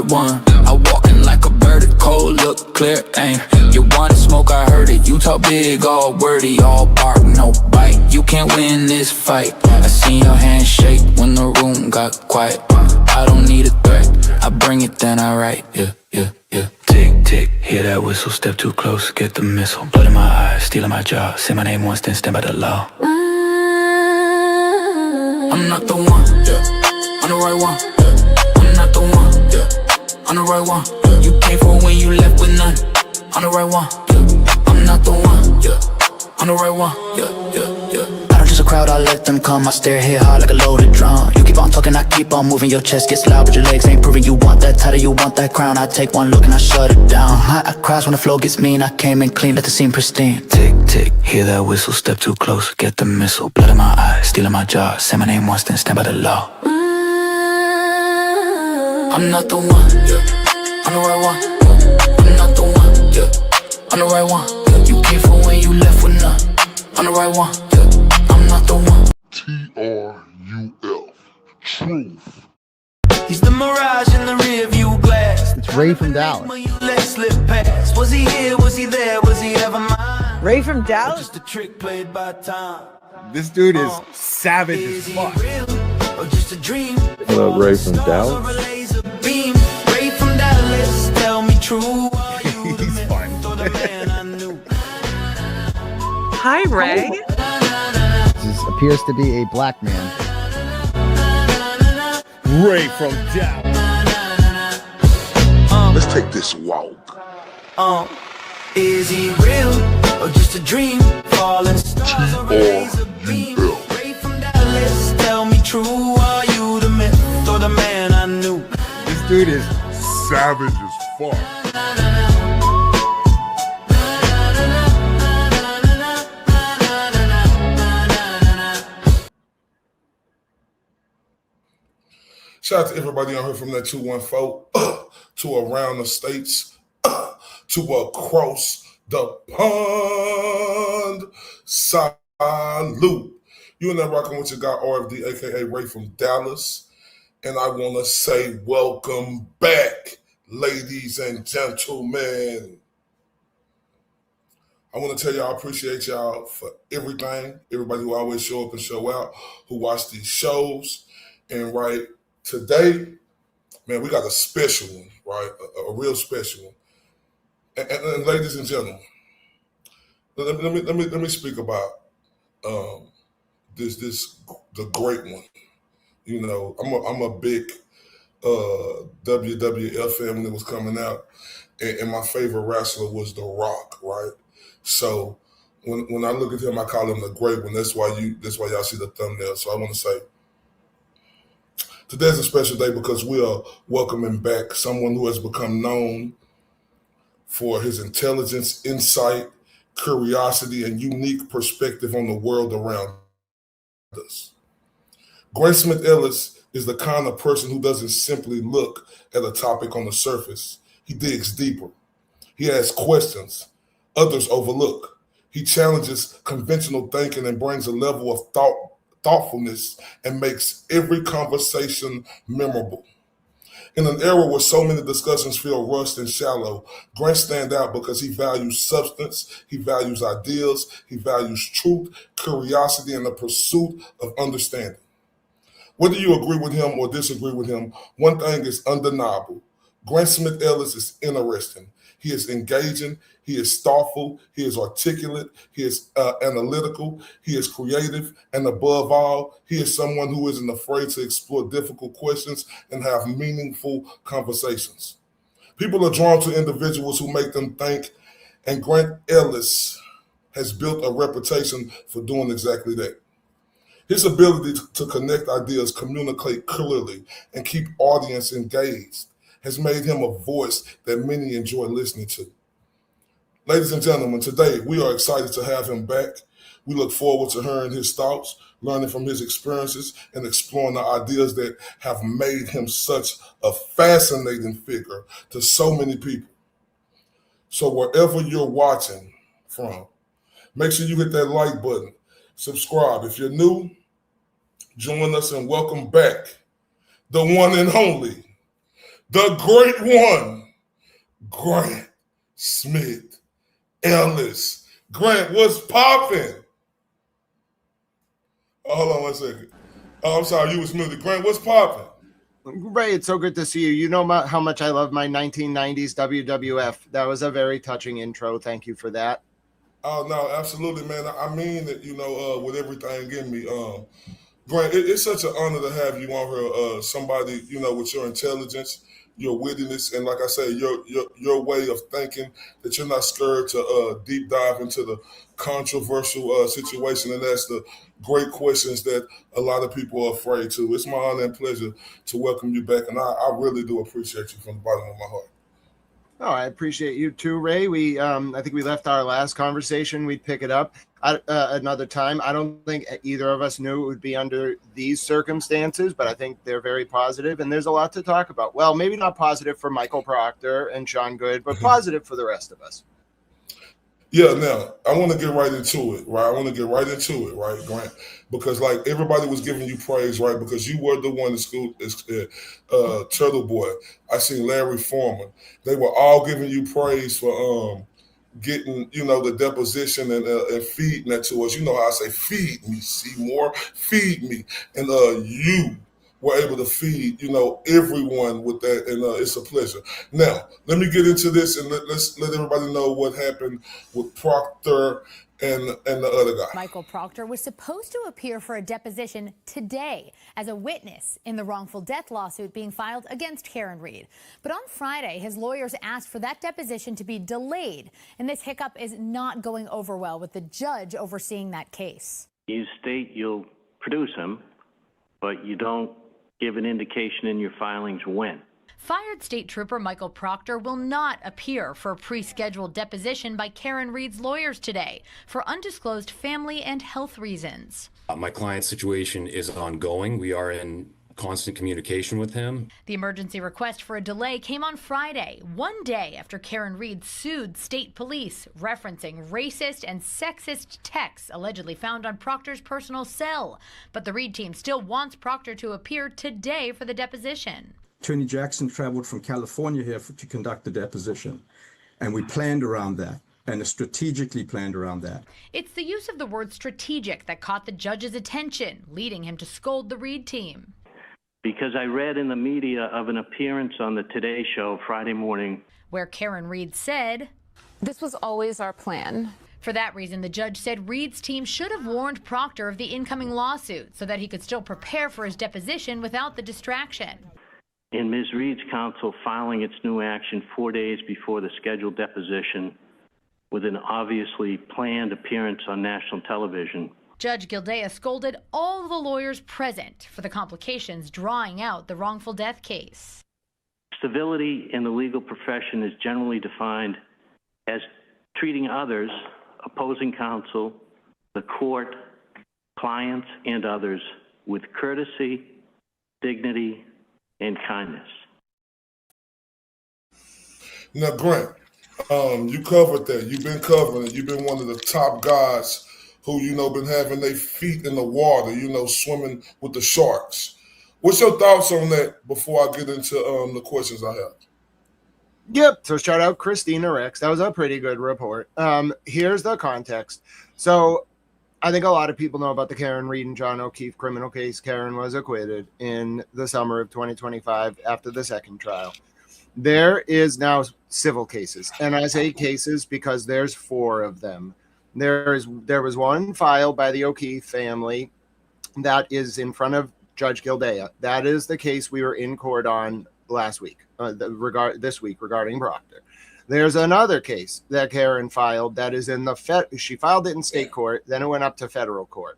murdered one. I walking like a bird, cold, look clear, aim. You wanted smoke, I heard it. You talk big, all wordy, all bark, no bite. You can't win this fight. I seen your hand shake when the room got quiet. I don't need a threat, I bring it, then I write. Yeah. Tick, tick, hear that whistle, step too close, get the missile. Blood in my eyes, stealing my job. Say my name once, then stand by the law. I'm not the one, I'm the right one. I'm not the one, I'm the right one. You came for when you left with none. I'm the right one, I'm not the one, I'm the right one. I don't just a crowd, I let them come. I stare hit hard like a loaded drum. You keep on talking, I keep on moving. Your chest gets loud, but your legs ain't proving. You want that title, you want that crown. I take one look and I shut it down. I crash when the flow gets mean. I came in clean, let the scene pristine. Tick, tick, hear that whistle, step too close, get the missile. Blood in my eyes, stealing my jaw. Say my name once, then stand by the law. I'm not the one, I'm the right one. I'm not the one, I'm the right one. You came for when you left with none. I'm the right one, I'm not the one. TRUF, truth. He's the mirage in the rear view glass. It's Ray from Dallas. Was he here? Was he there? Was he ever mine? Ray from Dallas? Just a trick played by time. This dude is savage as fuck. Or just a dream? What up, Ray from Dallas? Ray from Dallas, tell me true. He's fun. Hi, Ray. This appears to be a black man. Ray from Dallas. Let's take this walk. Is he real or just a dream? Falling stars or a laser beam? Ray from Dallas, tell me true. Are you the myth or the man I knew? This dude is Savage as fuck. Shout out to everybody on here from that 214 to around the states to across the pond. Salute. You and that rocking with your guy RFD, aka Ray from Dallas. And I want to say welcome back, ladies and gentlemen. I want to tell y'all I appreciate y'all for everything. Everybody who always show up and show out, who watch these shows. And right today, man, we got a special one, right? A real special one. And ladies and gentlemen, let me speak about the great one. You know, I'm a big WWF fan when it was coming out, and my favorite wrestler was The Rock, right? So when I look at him, I call him the great one. That's why y'all see the thumbnail. So I want to say today's a special day because we are welcoming back someone who has become known for his intelligence, insight, curiosity, and unique perspective on the world around us. Smith Ellis is the kind of person who doesn't simply look at a topic on the surface. He digs deeper. He asks questions others overlook. He challenges conventional thinking and brings a level of thoughtfulness and makes every conversation memorable. In an era where so many discussions feel rushed and shallow, Grant stands out because he values substance, he values ideals, he values truth, curiosity, and the pursuit of understanding. Whether you agree with him or disagree with him, one thing is undeniable. Grant Smith Ellis is interesting. He is engaging, he is thoughtful, he is articulate, he is analytical, he is creative, and above all, he is someone who isn't afraid to explore difficult questions and have meaningful conversations. People are drawn to individuals who make them think, and Grant Ellis has built a reputation for doing exactly that. His ability to connect ideas, communicate clearly, and keep audience engaged has made him a voice that many enjoy listening to. Ladies and gentlemen, today we are excited to have him back. We look forward to hearing his thoughts, learning from his experiences, and exploring the ideas that have made him such a fascinating figure to so many people. So wherever you're watching from, make sure you hit that like button, subscribe. If you're new, join us and welcome back the one and only, the great one, Grant Smith Ellis. Grant, what's popping? Hold on one second. Oh, I'm sorry, you was muted. Grant, what's popping? Ray, it's so good to see you. You know how much I love my 1990s WWF. That was a very touching intro. Thank you for that. Oh, no, absolutely, man. I mean it, with everything in me. Grant, it's such an honor to have you on here. Somebody, with your intelligence, your wittiness, and like I say, your way of thinking, that you're not scared to deep dive into the controversial situation and ask the great questions that a lot of people are afraid to. It's my honor and pleasure to welcome you back, and I really do appreciate you from the bottom of my heart. Oh, I appreciate you too, Ray. I think we left our last conversation. We'd pick it up another time. I don't think either of us knew it would be under these circumstances, but I think they're very positive, and there's a lot to talk about. Well, maybe not positive for Michael Proctor and Sean Good, but positive for the rest of us. Yeah, now, I want to get right into it, right, Grant? Because, like, everybody was giving you praise, right? Because you were the one in school, Turtle Boy. I seen Larry Foreman. They were all giving you praise for getting, the deposition and feeding that to us. You know how I say, feed me, Seymour, feed me. And you were able to feed, everyone with that, and it's a pleasure. Now, let me get into this, and let's let everybody know what happened with Proctor and the other guy. Michael Proctor was supposed to appear for a deposition today as a witness in the wrongful death lawsuit being filed against Karen Reed. But on Friday, his lawyers asked for that deposition to be delayed, and this hiccup is not going over well with the judge overseeing that case. You state you'll produce him, but you don't give an indication in your filings when. Fired State Trooper Michael Proctor will not appear for a pre-scheduled deposition by Karen Reed's lawyers today for undisclosed family and health reasons. My client's situation is ongoing. We are in constant communication with him. The emergency request for a delay came on Friday, one day after Karen Reed sued state police, referencing racist and sexist texts allegedly found on Proctor's personal cell. But the Reed team still wants Proctor to appear today for the deposition. Attorney Jackson traveled from California here to conduct the deposition, and we planned around that, and strategically planned around that. It's the use of the word strategic that caught the judge's attention, leading him to scold the Reed team. Because I read in the media of an appearance on the Today Show Friday morning, where Karen Reed said, "This was always our plan." For that reason, the judge said Reed's team should have warned Proctor of the incoming lawsuit so that he could still prepare for his deposition without the distraction. in Ms. Reed's counsel filing its new action 4 days before the scheduled deposition with an obviously planned appearance on national television. Judge Gildea scolded all the lawyers present for the complications drawing out the wrongful death case. Civility in the legal profession is generally defined as treating others, opposing counsel, the court, clients, and others with courtesy, dignity, and kindness. Now, Grant, you covered that. You've been covering it. You've been one of the top guys who, been having their feet in the water, swimming with the sharks. What's your thoughts on that before I get into the questions I have? Yep. So shout out Christina Rex. That was a pretty good report. Here's the context. So I think a lot of people know about the Karen Reed and John O'Keefe criminal case. Karen was acquitted in the summer of 2025 after the second trial. There is now civil cases. And I say cases because there's 4 of them. There was one filed by the O'Keefe family that is in front of Judge Gildea. That is the case we were in court on last week, this week regarding Proctor. There's another case that Karen filed that is in she filed it in state court, then it went up to federal court.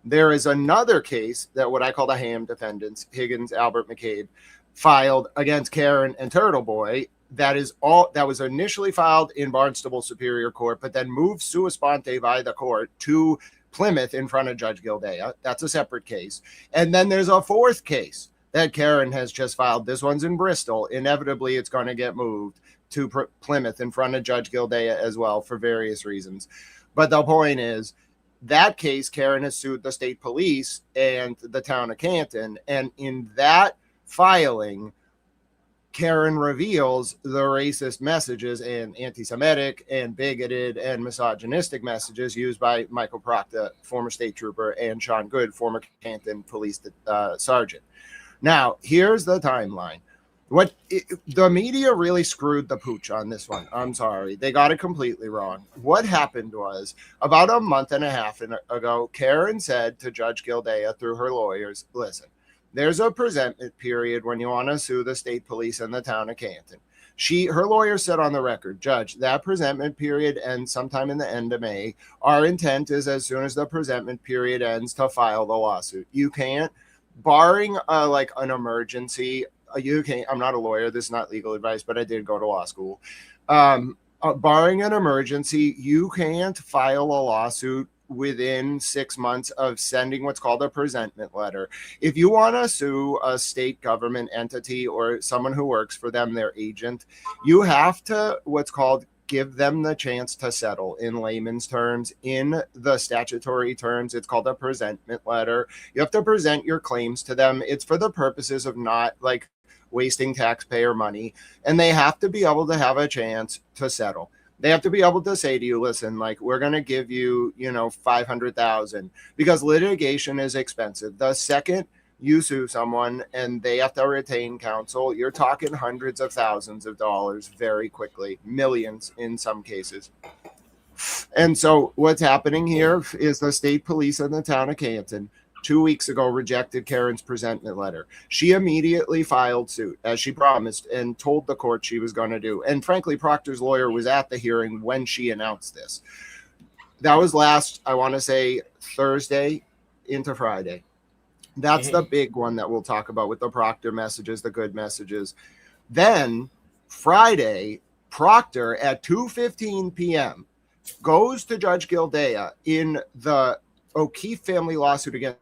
There is another case that what I call the Ham defendants, Higgins, Albert, McCabe, filed against Karen and Turtle Boy. That was initially filed in Barnstable Superior Court, but then moved sua sponte by the court to Plymouth in front of Judge Gildea. That's a separate case. And then there's a 4th case that Karen has just filed. This one's in Bristol. Inevitably, it's going to get moved to Plymouth in front of Judge Gildea as well for various reasons. But the point is, that case, Karen has sued the state police and the town of Canton. And in that filing, Karen reveals the racist messages and anti-Semitic and bigoted and misogynistic messages used by Michael Proctor, former state trooper, and Sean Good, former Canton police sergeant. Now, here's the timeline. The media really screwed the pooch on this one. I'm sorry. They got it completely wrong. What happened was, about a month and a half ago, Karen said to Judge Gildea through her lawyers, listen, there's a presentment period when you want to sue the state police in the town of Canton. Her lawyer said on the record, Judge, that presentment period ends sometime in the end of May. Our intent is as soon as the presentment period ends to file the lawsuit. You can't, barring like an emergency, you can't. I'm not a lawyer. This is not legal advice, but I did go to law school. Barring an emergency, you can't file a lawsuit within 6 months of sending what's called a presentment letter. If you want to sue a state government entity or someone who works for them, their agent, you have to what's called give them the chance to settle. In layman's terms, in the statutory terms, it's called a presentment letter. You have to present your claims to them. It's for the purposes of not like wasting taxpayer money, and they have to be able to have a chance to settle. They have to be able to say to you, listen, like, we're going to give you, $500,000, because litigation is expensive. The second you sue someone and they have to retain counsel, you're talking hundreds of thousands of dollars very quickly, millions in some cases. And so what's happening here is the state police in the town of Canton 2 weeks ago rejected Karen's presentment letter. She immediately filed suit, as she promised, and told the court she was going to do. And frankly, Proctor's lawyer was at the hearing when she announced this. That was last, I want to say, Thursday into Friday. That's the big one that we'll talk about with the Proctor messages, the good messages. Then Friday, Proctor at 2:15 p.m. goes to Judge Gildea in the O'Keefe family lawsuit against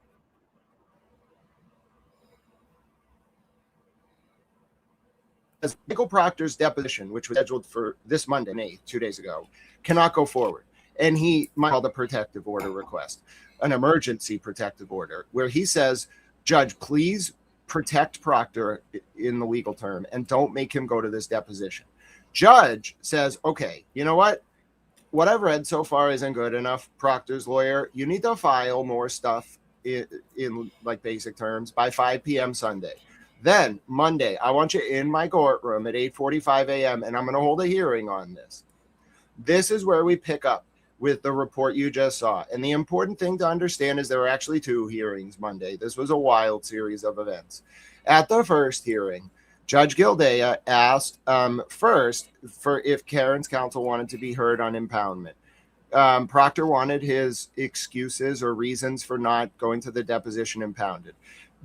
Michael Proctor's deposition, which was scheduled for this Monday, May, 2 days ago, cannot go forward. And he filed a protective order request, an emergency protective order, where he says, Judge, please protect Proctor in the legal term and don't make him go to this deposition. Judge says, okay, you know what? What I've read so far isn't good enough. Proctor's lawyer, you need to file more stuff in like basic terms by 5 p.m. Sunday. Then Monday, I want you in my courtroom at 8:45 a.m. and I'm going to hold a hearing on this. This is where we pick up with the report you just saw. And the important thing to understand is there were actually 2 hearings Monday. This was a wild series of events. At the first hearing, Judge Gildea asked first for if Karen's counsel wanted to be heard on impoundment. Proctor wanted his excuses or reasons for not going to the deposition impounded.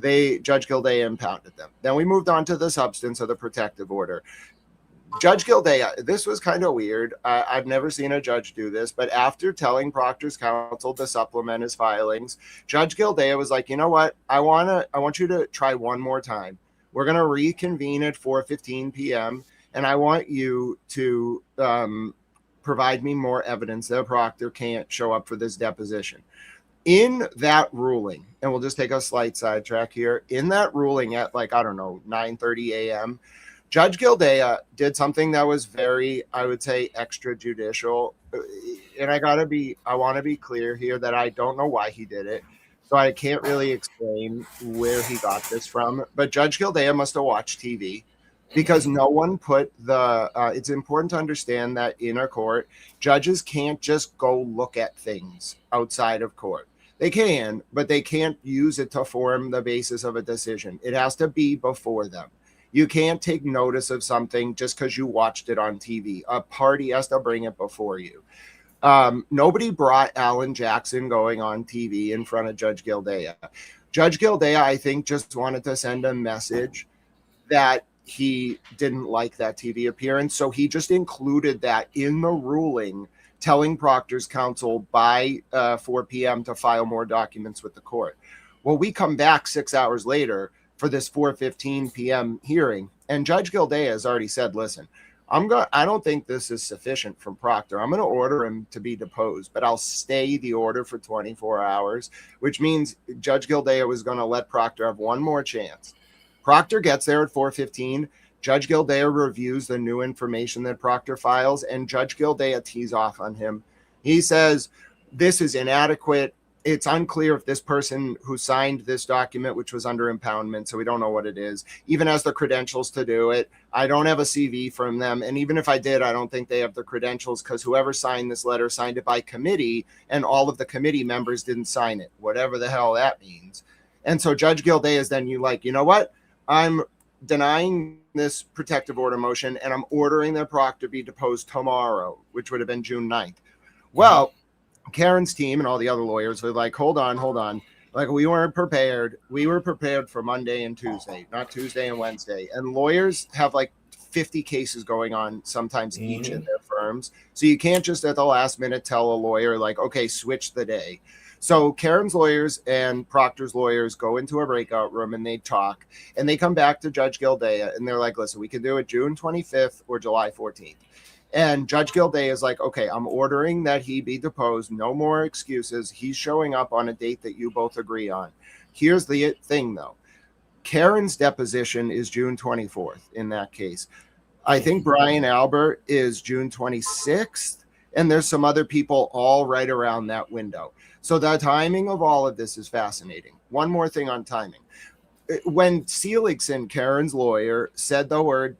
Judge Gildea impounded them. Then we moved on to the substance of the protective order. Judge Gildea, this was kind of weird. I've never seen a judge do this, but after telling Proctor's counsel to supplement his filings, Judge Gildea was like, you know what? I want you to try one more time. We're going to reconvene at 4:15 p.m. and I want you to provide me more evidence that Proctor can't show up for this deposition. In that ruling, and we'll just take a slight sidetrack here, in that ruling at 9:30 a.m., Judge Gildea did something that was very, I would say, extrajudicial. And I want to be clear here that I don't know why he did it. So I can't really explain where he got this from. But Judge Gildea must have watched TV, because no one put it's important to understand that in a court, judges can't just go look at things outside of court. They can, but they can't use it to form the basis of a decision. It has to be before them. You can't take notice of something just because you watched it on TV. A party has to bring it before you. Nobody brought Alan Jackson going on TV in front of Judge Gildea. Judge Gildea, I think, just wanted to send a message that he didn't like that TV appearance. So he just included that in the ruling, telling Proctor's counsel by 4 p.m. to file more documents with the court. Well, we come back 6 hours later for this 4:15 p.m. hearing, and Judge Gildea has already said, listen, I don't think this is sufficient from Proctor. I'm going to order him to be deposed, but I'll stay the order for 24 hours, which means Judge Gildea was going to let Proctor have one more chance. Proctor gets there at 4:15. Judge Gildea reviews the new information that Proctor files, and Judge Gildea tees off on him. He says, this is inadequate. It's unclear if this person who signed this document, which was under impoundment, so we don't know what it is, even has the credentials to do it. I don't have a CV from them. And even if I did, I don't think they have the credentials, because whoever signed this letter signed it by committee, and all of the committee members didn't sign it, whatever the hell that means. And so Judge Gildea is then you know what? I'm denying this protective order motion, and I'm ordering the Proctor be deposed tomorrow, which would have been June 9th. Well, Karen's team and all the other lawyers were like, hold on. Like, we weren't prepared. We were prepared for Monday and Tuesday, not Tuesday and Wednesday. And lawyers have like 50 cases going on sometimes each in their firms. So you can't just at the last minute tell a lawyer like, okay, switch the day. So Karen's lawyers and Proctor's lawyers go into a breakout room and they talk, and they come back to Judge Gildea and they're like, listen, we can do it June 25th or July 14th. And Judge Gildea is like, okay, I'm ordering that he be deposed. No more excuses. He's showing up on a date that you both agree on. Here's the thing, though. Karen's deposition is June 24th in that case. I think Brian Albert is June 26th, and there's some other people all right around that window. So the timing of all of this is fascinating. One more thing on timing. When Seligson, Karen's lawyer, said the word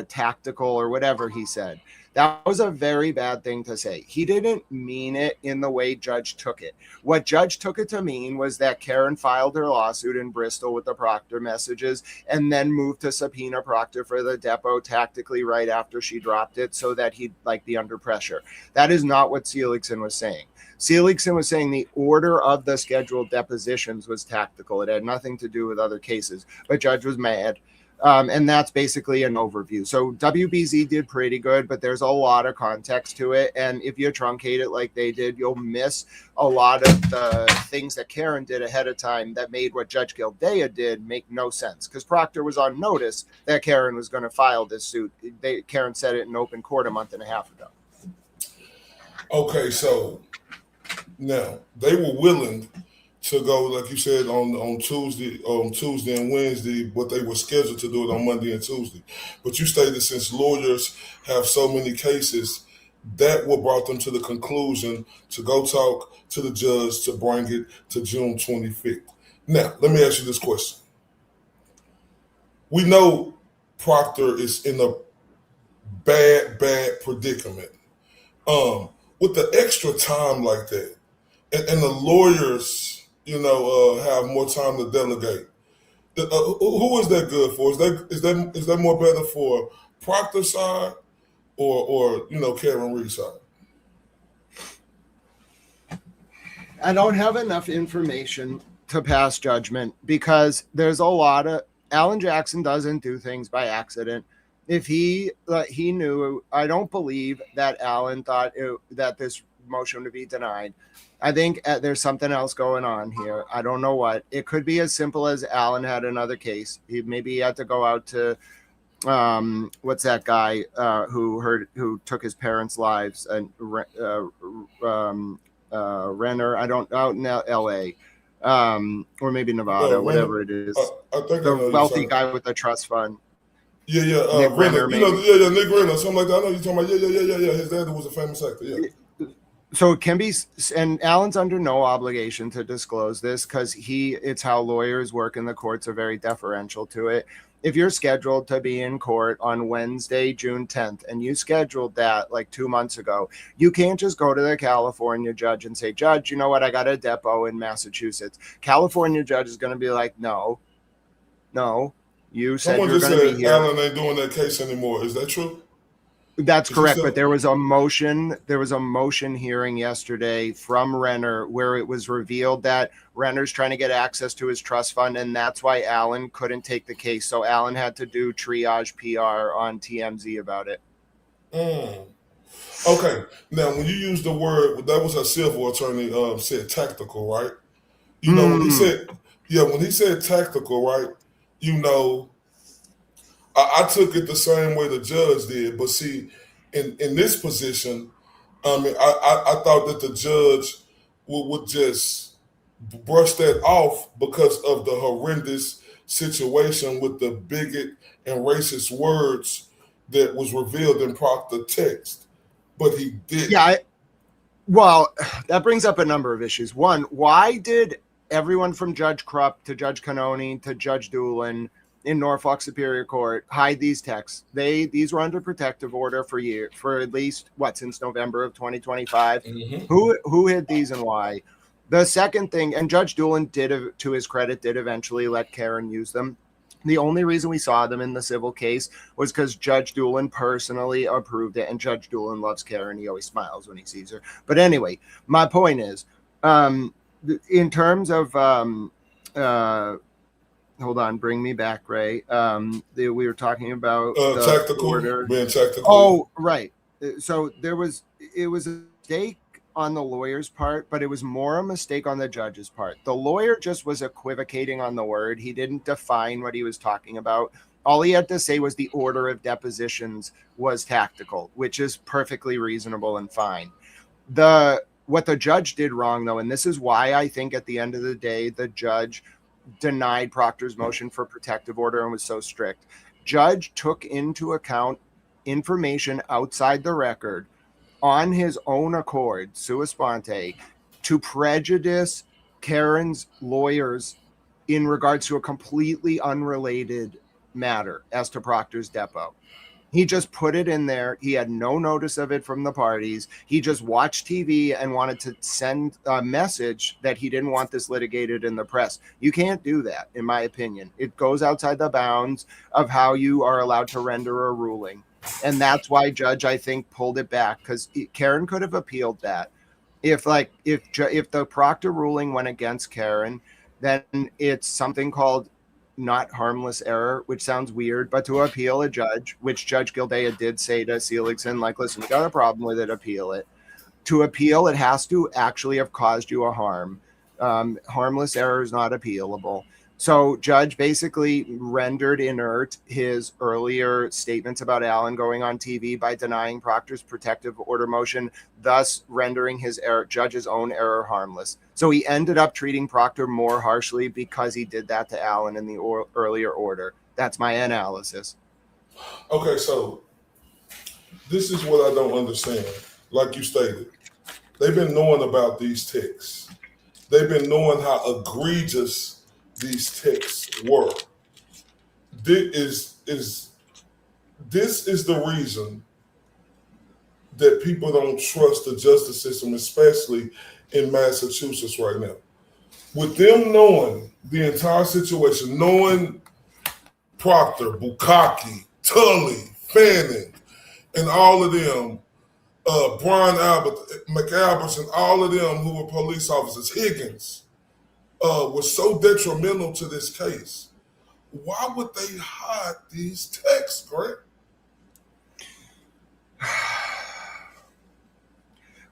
tactical or whatever he said, that was a very bad thing to say. He didn't mean it in the way Judge took it. What Judge took it to mean was that Karen filed her lawsuit in Bristol with the Proctor messages and then moved to subpoena Proctor for the depo tactically right after she dropped it so that he'd like be under pressure. That is not what Seligson was saying. Seligson was saying the order of the scheduled depositions was tactical. It had nothing to do with other cases, but Judge was mad. And that's basically an overview. So WBZ did pretty good, but there's a lot of context to it. And if you truncate it like they did, you'll miss a lot of the things that Karen did ahead of time that made what Judge Gildea did make no sense. Because Proctor was on notice that Karen was going to file this suit. Karen said it in open court a month and a half ago. Okay, so now they were willing to go, like you said, on Tuesday and Wednesday, but they were scheduled to do it on Monday and Tuesday. But you stated since lawyers have so many cases, that what brought them to the conclusion to go talk to the judge to bring it to June 25th. Now, let me ask you this question. We know Proctor is in a bad predicament. With the extra time like that, and the lawyers, have more time to delegate. Who is that good for? Is that more better for Proctor's side or Karen Reed's side? I don't have enough information to pass judgment because there's a lot of Alan Jackson doesn't do things by accident. If he knew, I don't believe that Alan thought that this motion would be denied. I think there's something else going on here. I don't know what. It could be as simple as Alan had another case. Maybe he had to go out to what's that guy who took his parents' lives and Renner. I don't out in L.A. Or maybe Nevada, whatever it is. I think the wealthy guy with the trust fund. Yeah. Nick Renner, Nick Renner, something like that. I know you're talking about. Yeah. His dad was a famous actor. Yeah. So it can be, and Alan's under no obligation to disclose this because it's how lawyers work in the courts are very deferential to it. If you're scheduled to be in court on Wednesday, June 10th, and you scheduled that like 2 months ago, you can't just go to the California judge and say, Judge, you know what? I got a depo in Massachusetts. California judge is going to be like, no, you said you're going to be here. Alan ain't doing that case anymore. Is that true? That's correct, but there was a motion hearing yesterday from Renner where it was revealed that Renner's trying to get access to his trust fund, and that's why Alan couldn't take the case. So Alan had to do triage PR on TMZ about it. Okay. Now, when you use the word, that was a civil attorney said tactical, right? When he said tactical, right? I took it the same way the judge did, but see, in this position, I thought that the judge would just brush that off because of the horrendous situation with the bigot and racist words that was revealed in Proctor text, but he didn't. Yeah, well, that brings up a number of issues. One, why did everyone from Judge Krupp to Judge Cannoni to Judge Doolin in Norfolk Superior Court hide these texts? These were under protective order for at least since November of 2025. Mm-hmm. Who hid these and why? The second thing, and Judge Doolin did, to his credit, did eventually let Karen use them. The only reason we saw them in the civil case was because Judge Doolin personally approved it, and Judge Doolin loves Karen. He always smiles when he sees her. But anyway, my point is, in terms of, hold on, bring me back, Ray. We were talking about tactical order. Being tactical. Oh, right. So it was a mistake on the lawyer's part, but it was more a mistake on the judge's part. The lawyer just was equivocating on the word. He didn't define what he was talking about. All he had to say was the order of depositions was tactical, which is perfectly reasonable and fine. What the judge did wrong, though, and this is why I think at the end of the day, the judge denied Proctor's motion for protective order and was so strict. Judge took into account information outside the record on his own accord, sua sponte, to prejudice Karen's lawyers in regards to a completely unrelated matter as to Proctor's depot. He just put it in there. He had no notice of it from the parties. He just watched TV and wanted to send a message that he didn't want this litigated in the press. You can't do that, in my opinion. It goes outside the bounds of how you are allowed to render a ruling. And that's why Judge, I think, pulled it back, because Karen could have appealed that. If the Proctor ruling went against Karen, then it's something called not harmless error, which sounds weird, but to appeal a judge, which Judge Gildea did say to Seligson, like, listen, we got a problem with it, appeal it. To appeal, it has to actually have caused you a harm. Harmless error is not appealable. So Judge basically rendered inert his earlier statements about Allen going on TV by denying Proctor's protective order motion, thus rendering his Judge's own error harmless. So he ended up treating Proctor more harshly because he did that to Allen in the earlier order. That's my analysis. Okay, so this is what I don't understand. Like you stated, they've been knowing about these texts. They've been knowing how egregious these texts were. This is the reason that people don't trust the justice system, especially in Massachusetts right now. With them knowing the entire situation, knowing Proctor, Bukaki, Tully, Fanning, and all of them, Brian Albert, McAlberts, and all of them who were police officers, Higgins, was so detrimental to this case. Why would they hide these texts, Greg?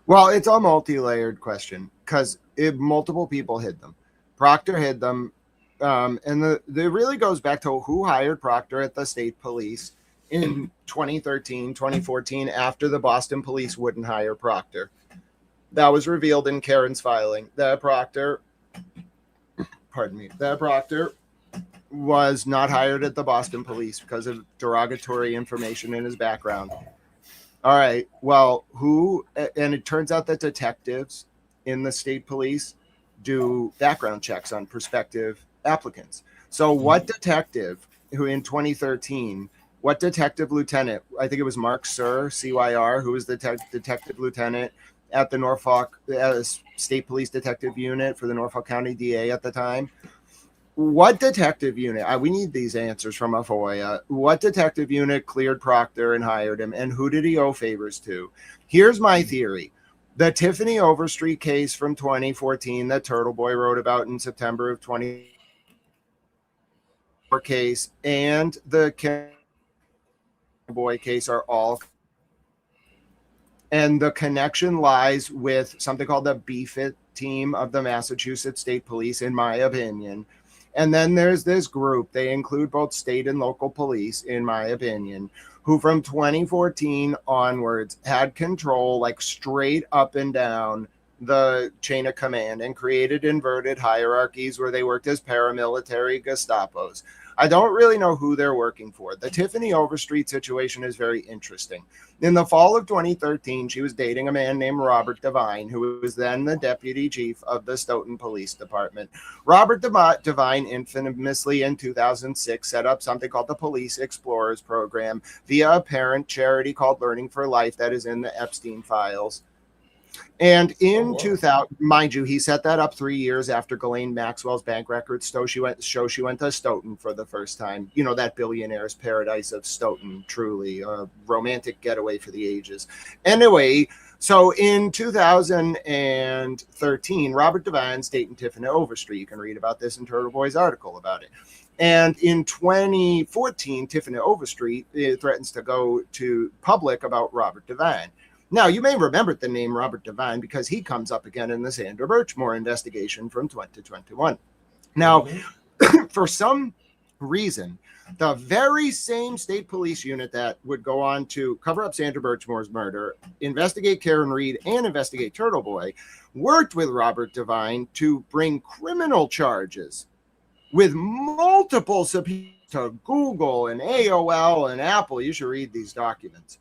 Well, it's a multi-layered question because multiple people hid them. Proctor hid them, and it really goes back to who hired Proctor at the state police in 2013, 2014, after the Boston police wouldn't hire Proctor. That was revealed in Karen's filing. That Proctor was not hired at the Boston police because of derogatory information in his background. All right. Well, and it turns out that detectives in the state police do background checks on prospective applicants. So what detective who in 2013, what detective lieutenant, I think it was Mark Sir, CYR, who was the detective lieutenant at the Norfolk State Police Detective Unit for the Norfolk County DA at the time. What detective unit, we need these answers from a FOIA, what detective unit cleared Proctor and hired him, and who did he owe favors to? Here's my theory. The Tiffany Overstreet case from 2014 that Turtle Boy wrote about in September of 2024 case and the Boy case are all, and the connection lies with something called the BFIT team of the Massachusetts State Police, in my opinion. And then there's this group, they include both state and local police, in my opinion, who from 2014 onwards had control, like straight up and down, the chain of command and created inverted hierarchies where they worked as paramilitary Gestapos. I don't really know who they're working for. The Tiffany Overstreet situation is very interesting. In the fall of 2013, she was dating a man named Robert Devine, who was then the deputy chief of the Stoughton Police Department. Robert Devine infamously in 2006 set up something called the Police Explorers Program via a parent charity called Learning for Life that is in the Epstein files. And in 2000, mind you, he set that up 3 years after Ghislaine Maxwell's bank records she went to Stoughton for the first time. You know, that billionaire's paradise of Stoughton, truly a romantic getaway for the ages. Anyway, so in 2013, Robert Devine's dating Tiffany Overstreet. You can read about this in Turtle Boy's article about it. And in 2014, Tiffany Overstreet threatens to go to public about Robert Devine. Now, you may remember the name Robert Devine because he comes up again in the Sandra Birchmore investigation from 2021. Now, for some reason, the very same state police unit that would go on to cover up Sandra Birchmore's murder, investigate Karen Reed, and investigate Turtle Boy, worked with Robert Devine to bring criminal charges with multiple subpoenas to Google and AOL and Apple. You should read these documents.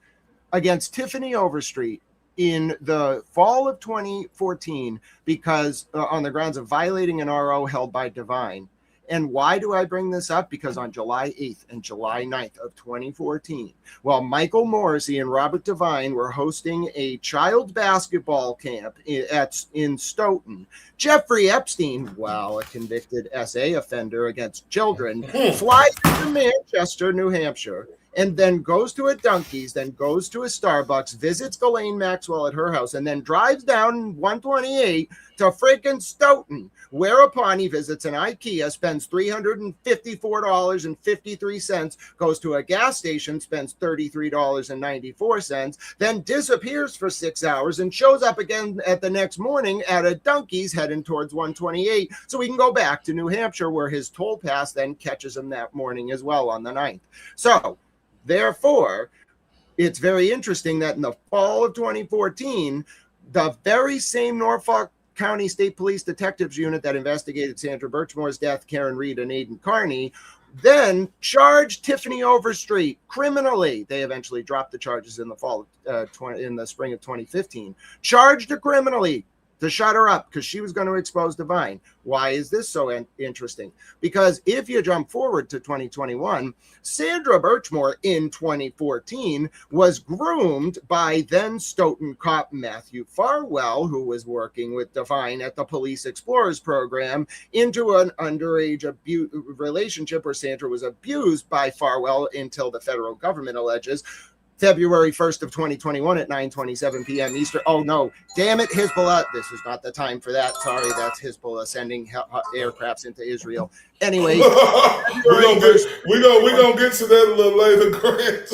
Against Tiffany Overstreet in the fall of 2014 because on the grounds of violating an RO held by Devine. And why do I bring this up? Because on July 8th and July 9th of 2014, while Michael Morrissey and Robert Devine were hosting a child basketball camp in Stoughton, Jeffrey Epstein, a convicted SA offender against children, flies to Manchester, New Hampshire, and then goes to a Dunkies, then goes to a Starbucks, visits Ghislaine Maxwell at her house, and then drives down 128 to freaking Stoughton, whereupon he visits an IKEA, spends $354.53, goes to a gas station, spends $33.94, then disappears for 6 hours and shows up again at the next morning at a Dunkies heading towards 128 so he can go back to New Hampshire where his toll pass then catches him that morning as well on the 9th. So, therefore, it's very interesting that in the fall of 2014, the very same Norfolk County State Police Detectives Unit that investigated Sandra Birchmore's death, Karen Reed, and Aidan Carney, then charged Tiffany Overstreet criminally. They eventually dropped the charges in the fall of in the spring of 2015. Charged her criminally to shut her up because she was going to expose Devine. Why is this so interesting? Because if you jump forward to 2021, Sandra Birchmore in 2014 was groomed by then Stoughton cop Matthew Farwell, who was working with Devine at the Police Explorers Program, into an underage relationship where Sandra was abused by Farwell until the federal government alleges February 1st of 2021 at 9:27 p.m. Eastern. Oh, no. Damn it, Hezbollah. This is not the time for that. Sorry, that's Hezbollah sending aircrafts into Israel. Anyway. We're gonna get to that a little later, Grant.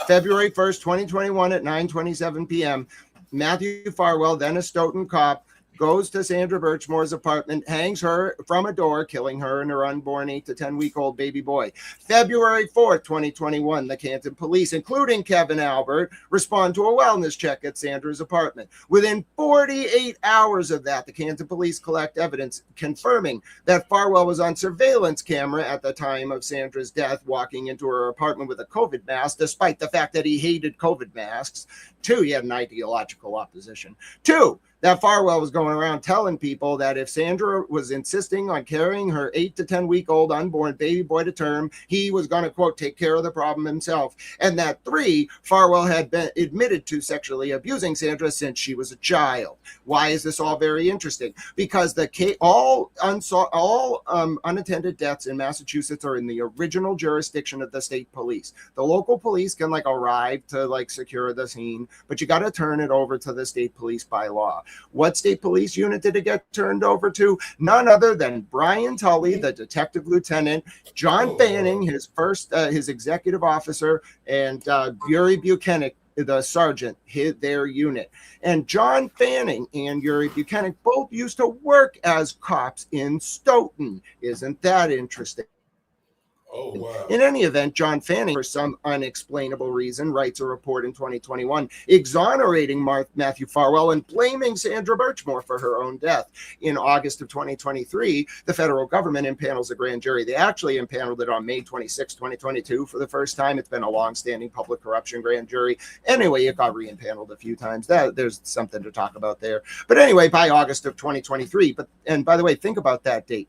February 1st, 2021 at 9:27 p.m. Matthew Farwell, then a Stoughton cop, goes to Sandra Birchmore's apartment, hangs her from a door, killing her and her unborn 8 to 10-week-old baby boy. February 4th, 2021, the Canton police, including Kevin Albert, respond to a wellness check at Sandra's apartment. Within 48 hours of that, the Canton police collect evidence confirming that Farwell was on surveillance camera at the time of Sandra's death, walking into her apartment with a COVID mask, despite the fact that he hated COVID masks. 2, he had an ideological opposition. 2, that Farwell was going around telling people that if Sandra was insisting on carrying her 8 to 10-week-old unborn baby boy to term, he was going to, quote, take care of the problem himself. And that 3, Farwell had been admitted to sexually abusing Sandra since she was a child. Why is this all very interesting? Because all unattended deaths in Massachusetts are in the original jurisdiction of the state police. The local police can arrive to secure the scene, but you got to turn it over to the state police by law. What state police unit did it get turned over to? None other than Brian Tully, the detective lieutenant, John Fanning, his executive officer, and Yuri Buchanan, the sergeant, their unit. And John Fanning and Yuri Buchanan both used to work as cops in Stoughton. Isn't that interesting? Oh, wow. In any event, John Fanning, for some unexplainable reason, writes a report in 2021 exonerating Matthew Farwell and blaming Sandra Birchmore for her own death. In August of 2023, the federal government impanels a grand jury. They actually impaneled it on May 26, 2022 for the first time. It's been a long-standing public corruption grand jury. Anyway, it got re-impaneled a few times. There's something to talk about there. But anyway, by August of 2023, and by the way, think about that date.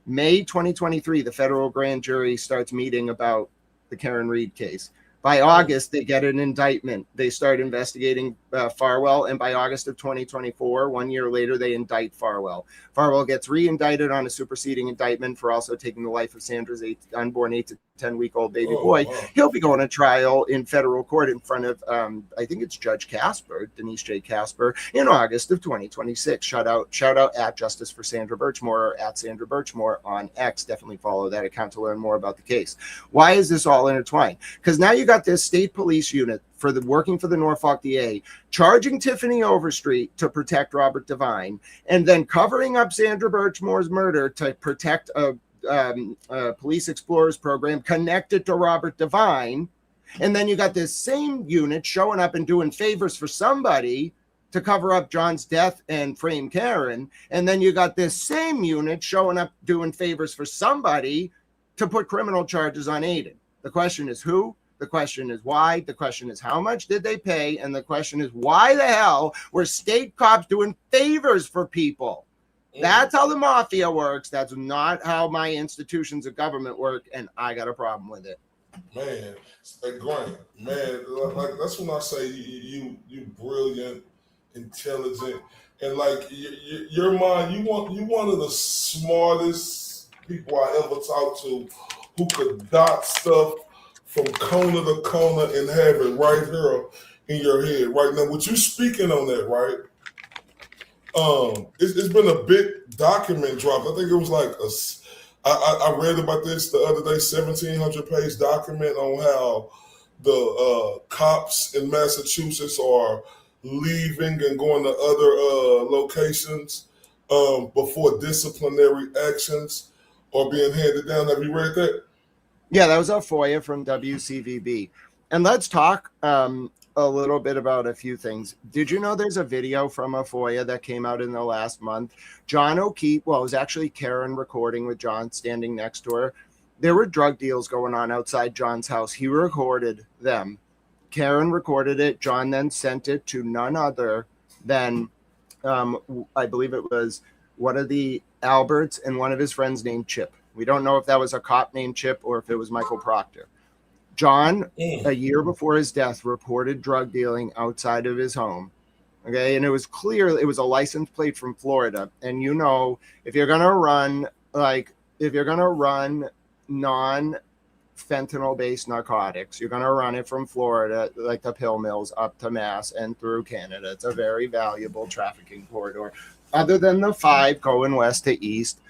May 2023, the federal grand jury starts meeting about the Karen Reed case. By August, they get an indictment. They start investigating Farwell, and by August of 2024, 1 year later, they indict Farwell. Farwell gets re-indicted on a superseding indictment for also taking the life of Sandra's unborn 8 to 10-week-old baby boy. Wow. He'll be going to trial in federal court in front of, I think it's Judge Casper, Denise J. Casper, in August of 2026. Shout out at Justice for Sandra Birchmore or at Sandra Birchmore on X. Definitely follow that account to learn more about the case. Why is this all intertwined? Because now you got this state police unit working for the Norfolk DA, charging Tiffany Overstreet to protect Robert Devine, and then covering up Sandra Birchmore's murder to protect a police explorers program connected to Robert Devine. And then you got this same unit showing up and doing favors for somebody to cover up John's death and frame Karen. And then you got this same unit showing up doing favors for somebody to put criminal charges on Aiden. The question is who? The question is why. The question is how much did they pay? And the question is why the hell were state cops doing favors for people? That's how the mafia works. That's not how my institutions of government work, and I got a problem with it. Man, Grant, man, like that's when I say you brilliant, intelligent, and like your mind. You one of the smartest people I ever talked to, who could dot stuff from corner to corner and have it right here in your head right now. With you speaking on that, right? It's been a big document dropped. I think it was like I read about this the other day, 1,700-page document on how the cops in Massachusetts are leaving and going to other locations before disciplinary actions are being handed down. Have you read that? Yeah, that was a FOIA from WCVB. And let's talk a little bit about a few things. Did you know there's a video from a FOIA that came out in the last month? John O'Keefe, well, it was actually Karen recording with John standing next to her. There were drug deals going on outside John's house. He recorded them. Karen recorded it. John then sent it to none other than, I believe it was one of the Alberts and one of his friends named Chip. We don't know if that was a cop named Chip or if it was Michael Proctor. John, a year before his death, reported drug dealing outside of his home. Okay, and it was clear it was a license plate from Florida. And you know, if you're gonna run non-fentanyl-based narcotics, you're gonna run it from Florida, like the pill mills, up to Mass and through Canada. It's a very valuable trafficking corridor. Other than the 5 going west to east,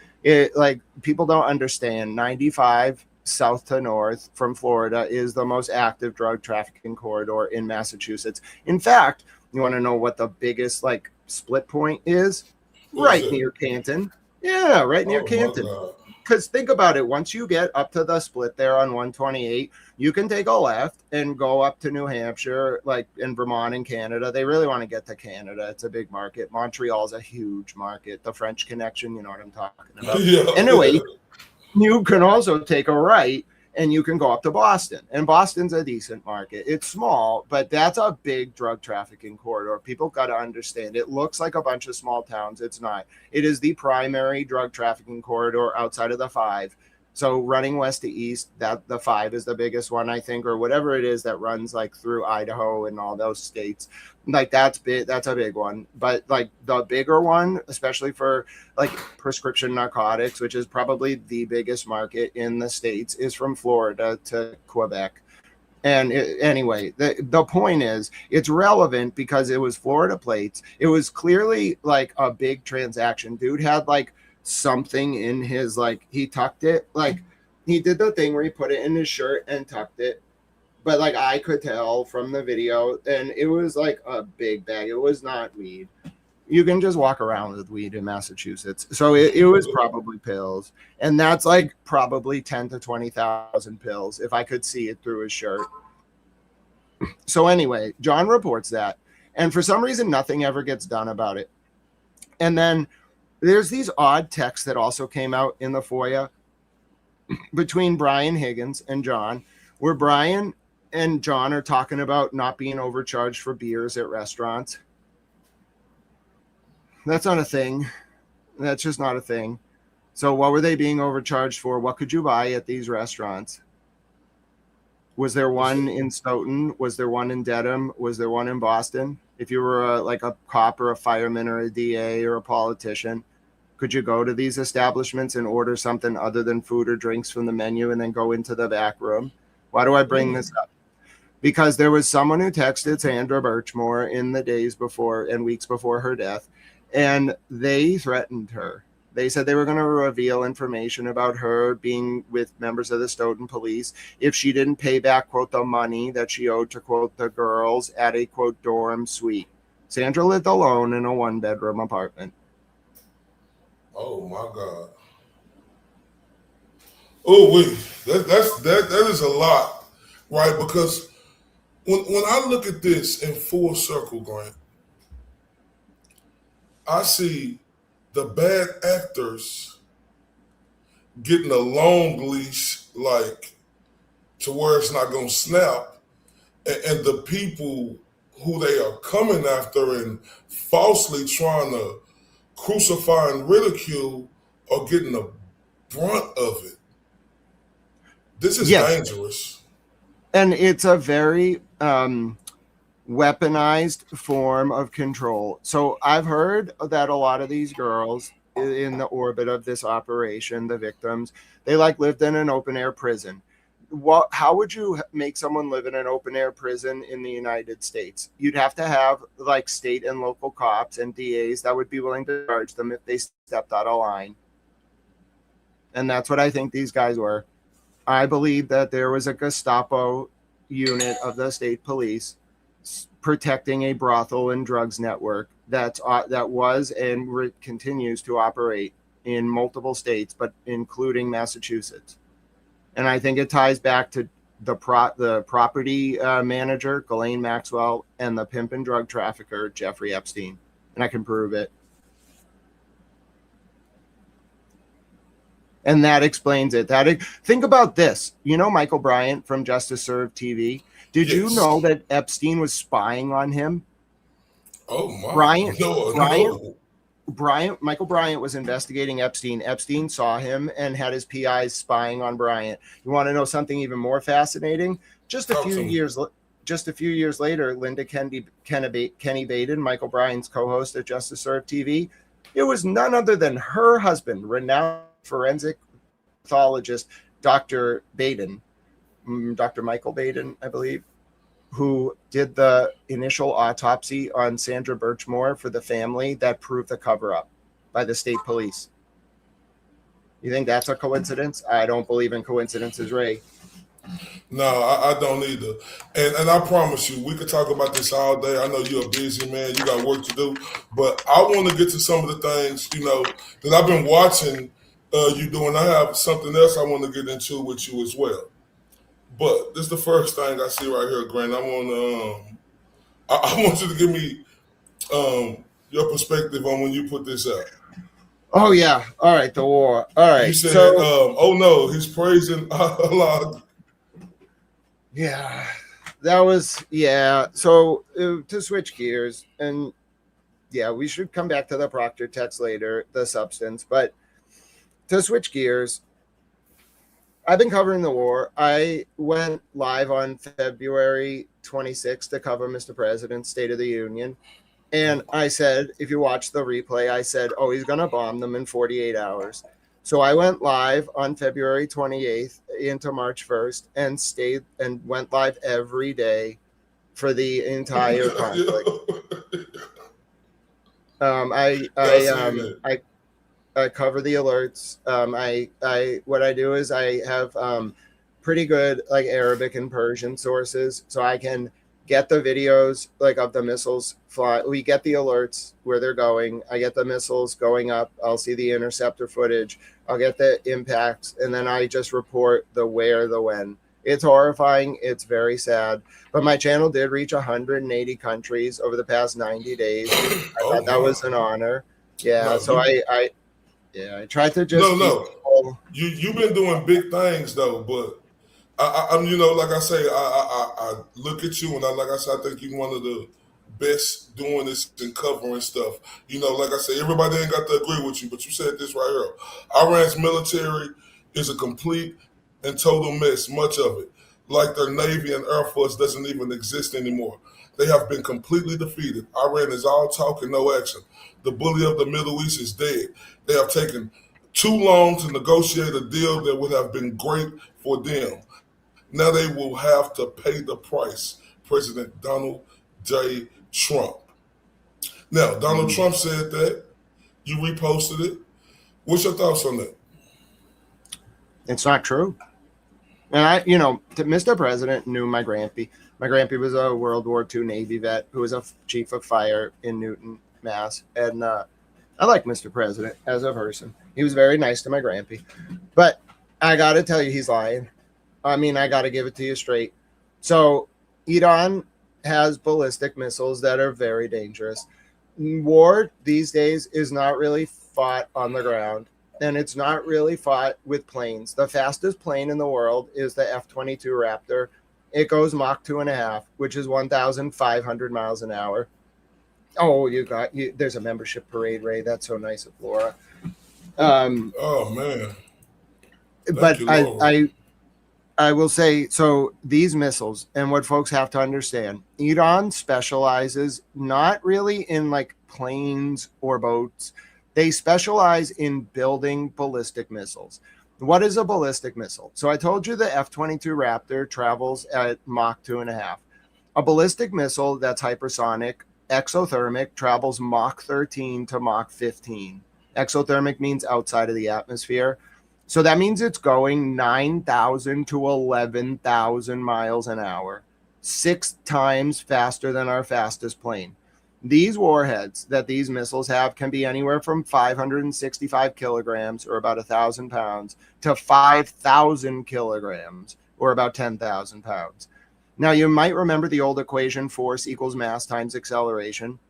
like people don't understand. 95 south to north from Florida is the most active drug trafficking corridor in Massachusetts. In fact, you want to know what the biggest like split point is? Right near Canton. Yeah, right near Canton. Because think about it, once you get up to the split there on 128, you can take a left and go up to New Hampshire, like in Vermont and Canada. They really want to get to Canada. It's a big market. Montreal's a huge market. The French Connection, you know what I'm talking about. Anyway, you can also take a right and you can go up to Boston. And Boston's a decent market. It's small, but that's a big drug trafficking corridor. People got to understand. It looks like a bunch of small towns. It's not. It is the primary drug trafficking corridor outside of the 5. So running west to east, that the 5 is the biggest one, I think, or whatever it is that runs like through Idaho and all those states. Like that's big. That's a big one. But like the bigger one, especially for like prescription narcotics, which is probably the biggest market in the States, is from Florida to Quebec. And anyway, the point is it's relevant because it was Florida plates. It was clearly like a big transaction. Dude had like something in his, like he tucked it, like he did the thing where he put it in his shirt and tucked it, but like I could tell from the video, and it was like a big bag. It was not weed. You can just walk around with weed in Massachusetts. So it was probably pills. And that's like probably 10 to 20,000 pills if I could see it through his shirt. So anyway, John reports that. And for some reason, nothing ever gets done about it. And then there's these odd texts that also came out in the FOIA between Brian Higgins and John, where Brian and John are talking about not being overcharged for beers at restaurants. That's not a thing. That's just not a thing. So what were they being overcharged for? What could you buy at these restaurants? Was there one in Stoughton? Was there one in Dedham? Was there one in Boston? If you were like a cop or a fireman or a DA or a politician, could you go to these establishments and order something other than food or drinks from the menu and then go into the back room? Why do I bring this up? Because there was someone who texted Sandra Birchmore in the days before and weeks before her death, and they threatened her. They said they were going to reveal information about her being with members of the Stoughton police if she didn't pay back, quote, the money that she owed to, quote, the girls at a, quote, dorm suite. Sandra lived alone in a one-bedroom apartment. Oh, my God. Oh, wait. That is a lot, right? Because when I look at this in full circle, Grant, I see the bad actors getting a long leash, like, to where it's not going to snap, and the people who they are coming after and falsely trying to crucify and ridicule are getting the brunt of it. This is dangerous. And it's a very weaponized form of control. So I've heard that a lot of these girls in the orbit of this operation, the victims, they like lived in an open air prison. How would you make someone live in an open air prison in the United States? You'd have to have like state and local cops and DAs that would be willing to charge them if they stepped out of line. And that's what I think these guys were. I believe that there was a Gestapo unit of the state police protecting a brothel and drugs network that was and continues to operate in multiple states, but including Massachusetts. And I think it ties back to the property manager, Ghislaine Maxwell, and the pimp and drug trafficker, Jeffrey Epstein. And I can prove it. And that explains it. Think about this. You know Michael Bryant from Justice Served TV? Did you know that Epstein was spying on him? Oh, my. Michael Bryant was investigating Epstein. Epstein saw him and had his PIs spying on Bryant. You want to know something even more fascinating? Just a few years later, Linda Kenny Baden, Michael Bryant's co-host at Justice Served TV, it was none other than her husband, renowned forensic pathologist, Dr. Baden, Dr. Michael Baden, I believe, who did the initial autopsy on Sandra Birchmore for the family that proved the cover-up by the state police. You think that's a coincidence? I don't believe in coincidences, Ray. No, I don't either. And I promise you, we could talk about this all day. I know you're a busy man. You got work to do. But I want to get to some of the things, that I've been watching you do. And I have something else I want to get into with you as well. But this is the first thing I see right here, Grant. I want you to give me your perspective on when you put this up. Oh, yeah. All right, the war. All right. You said, oh, no, he's praising Allah. Yeah, that was, So to switch gears, and we should come back to the Proctor text later, the substance. But to switch gears, I've been covering the war. I went live on February 26th to cover Mr. President's State of the Union. And I said, if you watch the replay, I said, he's going to bomb them in 48 hours. So I went live on February 28th into March 1st and stayed and went live every day for the entire conflict. I cover the alerts. What I do is I have pretty good like Arabic and Persian sources, so I can get the videos like of the missiles fly. We get the alerts where they're going. I get the missiles going up. I'll see the interceptor footage. I'll get the impacts, and then I just report the where, the when. It's horrifying. It's very sad. But my channel did reach 180 countries over the past 90 days. I thought that was an honor. Yeah. No, so I tried to just you've been doing big things though, but I'm like I say, I look at you and like I said, I think you're one of the best doing this and covering stuff. Like I say, everybody ain't got to agree with you, but you said this right here. Iran's military is a complete and total mess, much of it. Like their Navy and Air Force doesn't even exist anymore. They have been completely defeated. Iran is all talk and no action. The bully of the Middle East is dead. They have taken too long to negotiate a deal that would have been great for them. Now they will have to pay the price. President Donald J. Trump. Now, Donald Trump said that. You reposted it. What's your thoughts on that? It's not true. And Mr. President knew my grandpa. My grandpa was a World War II Navy vet who was a chief of fire in Newton, Mass. And I like Mr. President as a person. He was very nice to my grandpa. But I got to tell you, he's lying. I mean, I got to give it to you straight. So Iran has ballistic missiles that are very dangerous. War these days is not really fought on the ground, and it's not really fought with planes. The fastest plane in the world is the F-22 Raptor. It goes Mach 2.5, which is 1,500 miles an hour. Oh, there's a membership parade, Ray. That's so nice of Laura. Oh, man. But I will say, so these missiles, and what folks have to understand, Iran specializes not really in like planes or boats. They specialize in building ballistic missiles. What is a ballistic missile? So I told you the F-22 Raptor travels at Mach 2.5. A ballistic missile that's hypersonic, exothermic, travels Mach 13 to Mach 15. Exothermic means outside of the atmosphere. So that means it's going 9,000 to 11,000 miles an hour, 6 times faster than our fastest plane. These warheads that these missiles have can be anywhere from 565 kilograms, or about 1,000 pounds, to 5,000 kilograms, or about 10,000 pounds. Now, you might remember the old equation, force equals mass times acceleration.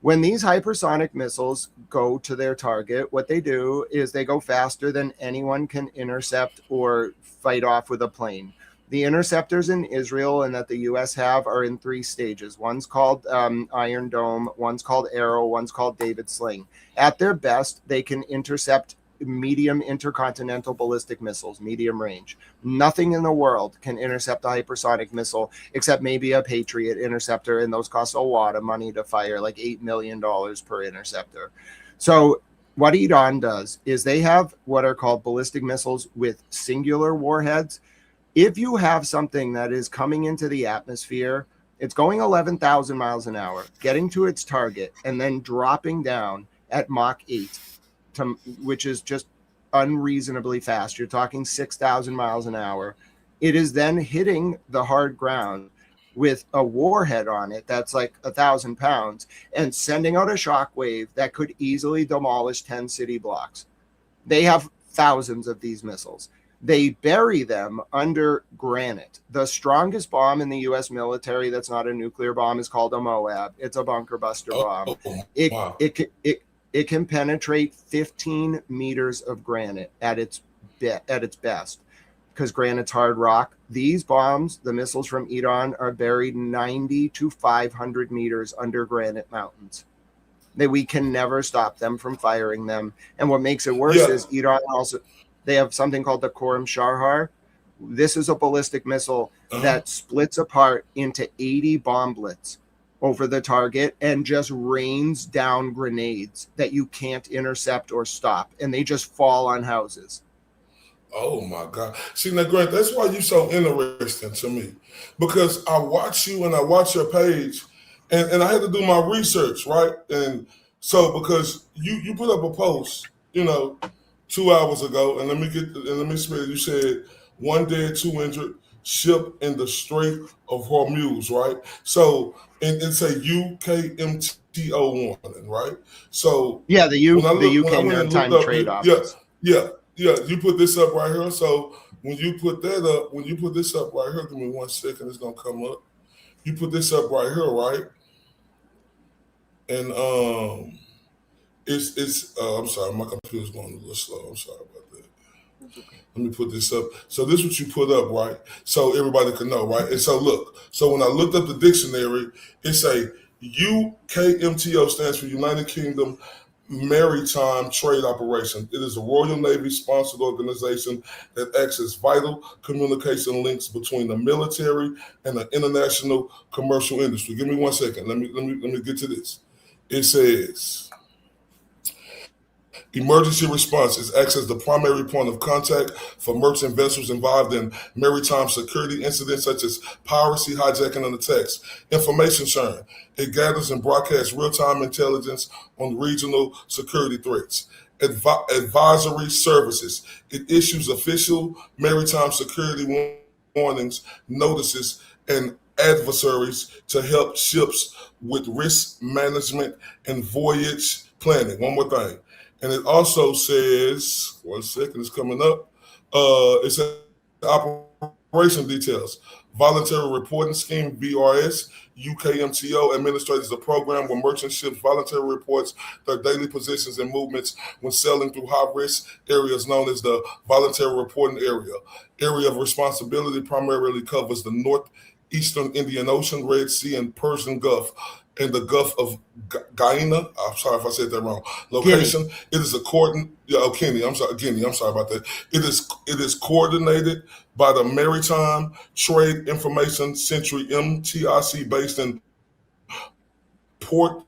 When these hypersonic missiles go to their target, what they do is they go faster than anyone can intercept or fight off with a plane. The interceptors in Israel and that the U.S. have are in 3 stages. One's called Iron Dome, one's called Arrow, one's called David Sling. At their best, they can intercept medium intercontinental ballistic missiles, medium range. Nothing in the world can intercept a hypersonic missile except maybe a Patriot interceptor, and those cost a lot of money to fire, like $8 million per interceptor. So what Iran does is they have what are called ballistic missiles with singular warheads. If you have something that is coming into the atmosphere, it's going 11,000 miles an hour, getting to its target, and then dropping down at Mach 8. Which is just unreasonably fast. You're talking 6,000 miles an hour. It is then hitting the hard ground with a warhead on it that's like 1,000 pounds and sending out a shock wave that could easily demolish 10 city blocks. They have thousands of these missiles. They bury them under granite. The strongest bomb in the U.S. military that's not a nuclear bomb is called a MOAB. It's a bunker buster bomb. Wow. It can penetrate 15 meters of granite at its best, because granite's hard rock. These bombs, the missiles from Iran, are buried 90 to 500 meters under granite mountains. We can never stop them from firing them. And what makes it worse is Iran they have something called the Khorram Sharhar. This is a ballistic missile that splits apart into 80 bomblets over the target and just rains down grenades that you can't intercept or stop, and they just fall on houses. Oh my God. See, now Grant, that's why you're so interesting to me, because I watch you and I watch your page, and I had to do my research, right? And so because you put up a post, 2 hours ago, and let me spell it. You said 1 dead, 2 injured, ship in the Strait of Hormuz, right? So, and say UKMTO warning, right? So, Yeah, the when UK I went and looked Maritime up, Trade Office. yeah, you put this up right here. So, when you put this up right here, give me 1 second, it's gonna come up. You put this up right here, right? And it's I'm sorry, my computer's going a little slow. I'm sorry about that. Let me put this up. So this is what you put up, right? So everybody can know, right? And so look, so when I looked up the dictionary, it say UKMTO stands for United Kingdom Maritime Trade Operation. It is a Royal Navy sponsored organization that acts as vital communication links between the military and the international commercial industry. Give me 1 second. Let me get to this. It says emergency responses acts as the primary point of contact for merchant vessels involved in maritime security incidents such as piracy, hijacking, and attacks. Information sharing. It gathers and broadcasts real-time intelligence on regional security threats. Advisory services. It issues official maritime security warnings, notices, and advisories to help ships with risk management and voyage planning. One more thing. And it also says, 1 second, it's coming up. It says operation details. Voluntary Reporting Scheme, VRS. UKMTO administrates a program where merchant ships voluntarily reports their daily positions and movements when sailing through high-risk areas known as the voluntary reporting area. Area of responsibility primarily covers the northeastern Indian Ocean, Red Sea, and Persian Gulf, and the Gulf of Guyana. I'm sorry if I said that wrong. Location. Guinea. It is Guinea. I'm sorry about that. It is coordinated by the Maritime Trade Information Century (MTIC) based in Portsmouth,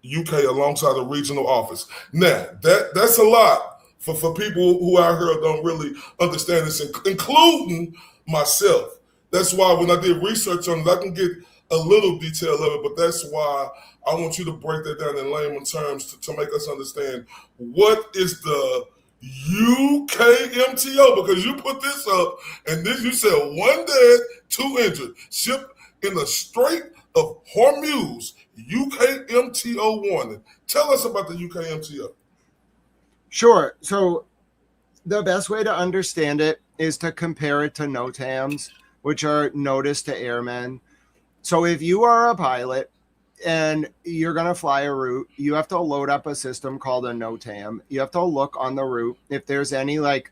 UK, alongside a regional office. Now that's a lot for people who out here don't really understand this, including myself. That's why when I did research on it, I can get a little detail of it, but that's why I want you to break that down in layman terms to make us understand what is the UKMTO, because you put this up and then you said 1 dead, 2 injured. Ship in the Strait of Hormuz, UKMTO warning. Tell us about the UKMTO. Sure. So the best way to understand it is to compare it to NOTAMs, which are notice to airmen. So if you are a pilot and you're going to fly a route, you have to load up a system called a NOTAM. You have to look on the route if there's any like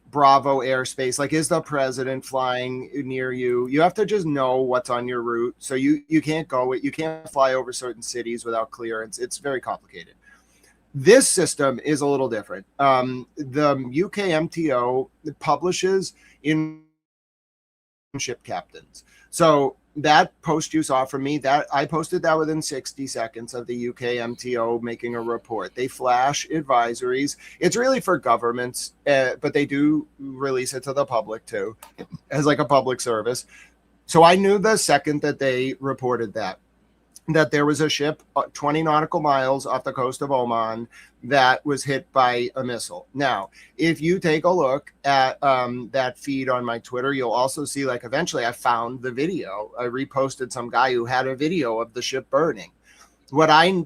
Bravo airspace, like is the president flying near you? You have to just know what's on your route. So you can't you can't fly over certain cities without clearance. It's very complicated. This system is a little different. The UKMTO publishes in ship captains. So that post you saw from me, that I posted that within 60 seconds of the UKMTO making a report. They flash advisories. It's really for governments, but they do release it to the public too, as like a public service. So I knew the second that they reported that there was a ship 20 nautical miles off the coast of Oman that was hit by a missile. Now, if you take a look at that feed on my Twitter, you'll also see, like, eventually I found the video. I reposted some guy who had a video of the ship burning. What I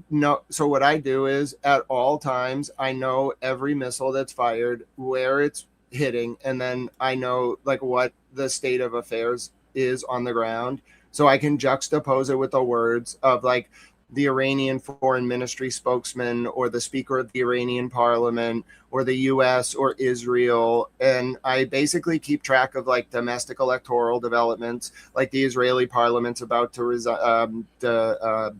do is at all times, I know every missile that's fired, where it's hitting, and then I know like what the state of affairs is on the ground. So I can juxtapose it with the words of like the Iranian foreign ministry spokesman or the speaker of the Iranian parliament or the US or Israel. And I basically keep track of like domestic electoral developments, like the Israeli parliament's about to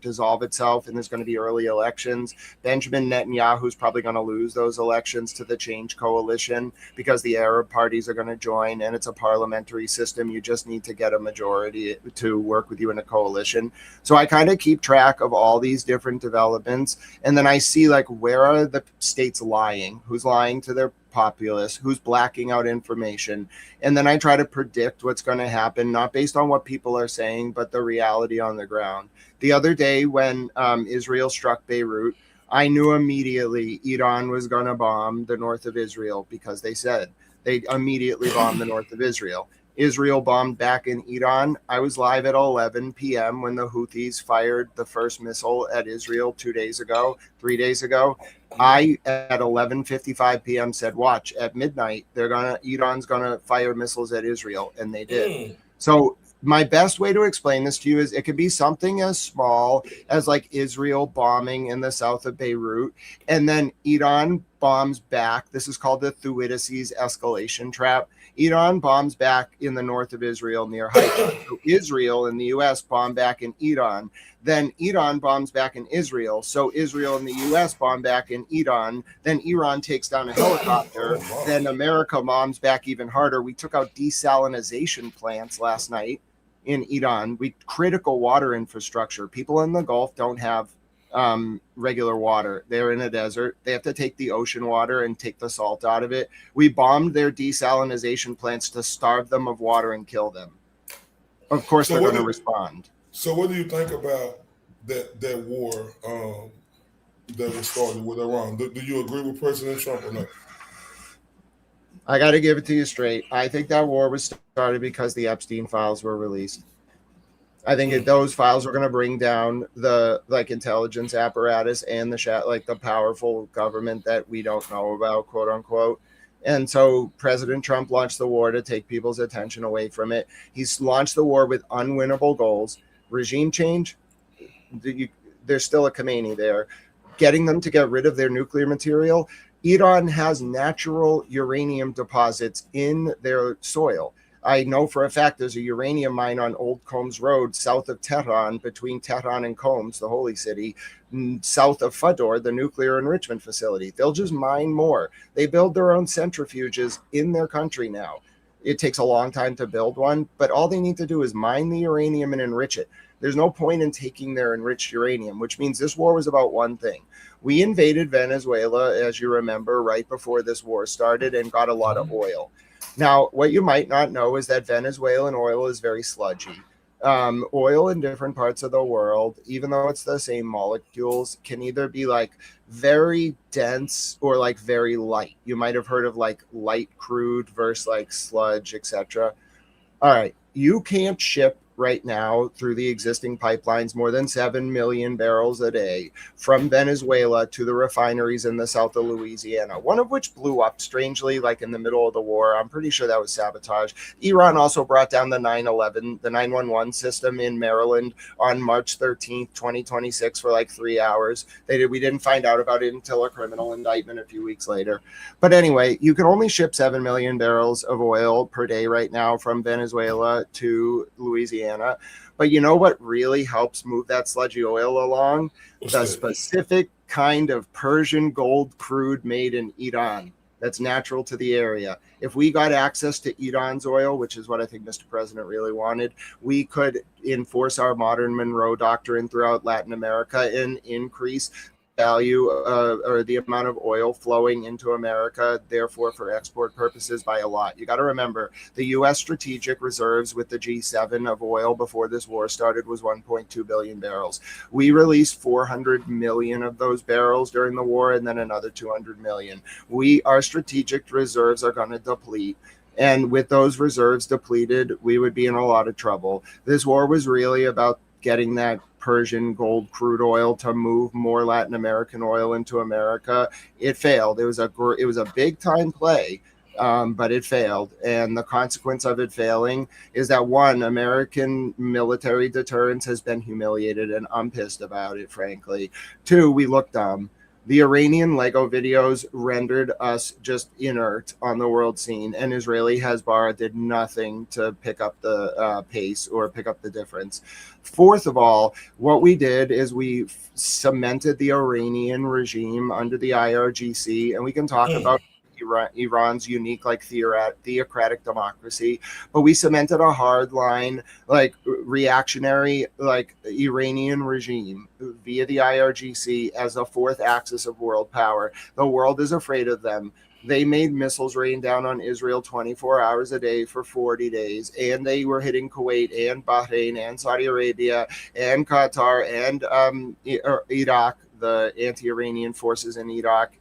dissolve itself and there's going to be early elections. Benjamin Netanyahu's probably going to lose those elections to the Change Coalition because the Arab parties are going to join, and it's a parliamentary system. You just need to get a majority to work with you in a coalition. So I kind of keep track of all these different developments, and then I see like where are the states lying, who's lying to their populace, who's blacking out information, and then I try to predict what's going to happen, not based on what people are saying, but the reality on the ground. The other day when Israel struck Beirut, I knew immediately Iran was going to bomb the north of Israel because they said They immediately bombed the north of Israel. Israel bombed back in Iran. I was live at 11 p.m. when the Houthis fired the first missile at Israel 3 days ago. I, at 11:55 p.m., said, watch, at midnight, Iran's gonna fire missiles at Israel, and they did. So my best way to explain this to you is it could be something as small as like Israel bombing in the south of Beirut, and then Iran bombs back. This is called the Thucydides escalation trap. Iran bombs back in the north of Israel near Haifa. So Israel and the U.S. bomb back in Iran. Then Iran bombs back in Israel. So Israel and the U.S. bomb back in Iran. Then Iran takes down a helicopter. Then America bombs back even harder. We took out desalinization plants last night in Iran. Critical water infrastructure. People in the Gulf don't have regular water. They're in a desert. They have to take the ocean water and take the salt out of it. We bombed their desalinization plants to starve them of water and kill them. Of course, they're going to respond. So what do you think about that war that was started with Iran? Do you agree with President Trump or not? I got to give it to you straight. I think that war was started because the Epstein files were released. I think those files are going to bring down the intelligence apparatus and the powerful government that we don't know about, quote unquote. And so President Trump launched the war to take people's attention away from it. He's launched the war with unwinnable goals. Regime change, there's still a Khomeini there. Getting them to get rid of their nuclear material. Iran has natural uranium deposits in their soil. I know for a fact there's a uranium mine on Old Combs Road south of Tehran, between Tehran and Combs, the holy city, south of Fador, the nuclear enrichment facility. They'll just mine more. They build their own centrifuges in their country now. It takes a long time to build one, but all they need to do is mine the uranium and enrich it. There's no point in taking their enriched uranium, which means this war was about one thing. We invaded Venezuela, as you remember, right before this war started and got a lot of oil. Now, what you might not know is that Venezuelan oil is very sludgy. Oil in different parts of the world, even though it's the same molecules, can either be very dense or very light. You might have heard of light crude versus sludge, etc. All right, you can't ship right now through the existing pipelines more than 7 million barrels a day from Venezuela to the refineries in the south of Louisiana, one of which blew up strangely in the middle of the war. I'm pretty sure that was sabotage. Iran also brought down the 911 system in Maryland on March 13th, 2026 for 3 hours. We didn't find out about it until a criminal indictment a few weeks later. But anyway, you can only ship 7 million barrels of oil per day right now from Venezuela to Louisiana. But you know what really helps move that sludgy oil along? The specific kind of Persian gold crude made in Iran that's natural to the area. If we got access to Iran's oil, which is what I think Mr. President really wanted, we could enforce our modern Monroe Doctrine throughout Latin America and increase value or the amount of oil flowing into America, therefore for export purposes, by a lot. You got to remember, the U.S. strategic reserves with the G7 of oil before this war started was 1.2 billion barrels. We released 400 million of those barrels during the war, and then another 200 million. Our strategic reserves are going to deplete. And with those reserves depleted, we would be in a lot of trouble. This war was really about getting that Persian gold crude oil to move more Latin American oil into America. It failed. It was a big time play, but it failed. And the consequence of it failing is that, one, American military deterrence has been humiliated, and I'm pissed about it, frankly. Two, we look dumb. The Iranian Lego videos rendered us just inert on the world scene, and Israeli Hezbollah did nothing to pick up the pace or pick up the difference. Fourth of all, what we did is we cemented the Iranian regime under the IRGC, and we can talk about Iran's unique theocratic democracy, but we cemented a hardline reactionary Iranian regime via the IRGC as a fourth axis of world power. The world is afraid of them. They made missiles rain down on Israel 24 hours a day for 40 days, and they were hitting Kuwait and Bahrain and Saudi Arabia and Qatar and Iraq, the anti-Iranian forces in Iraq.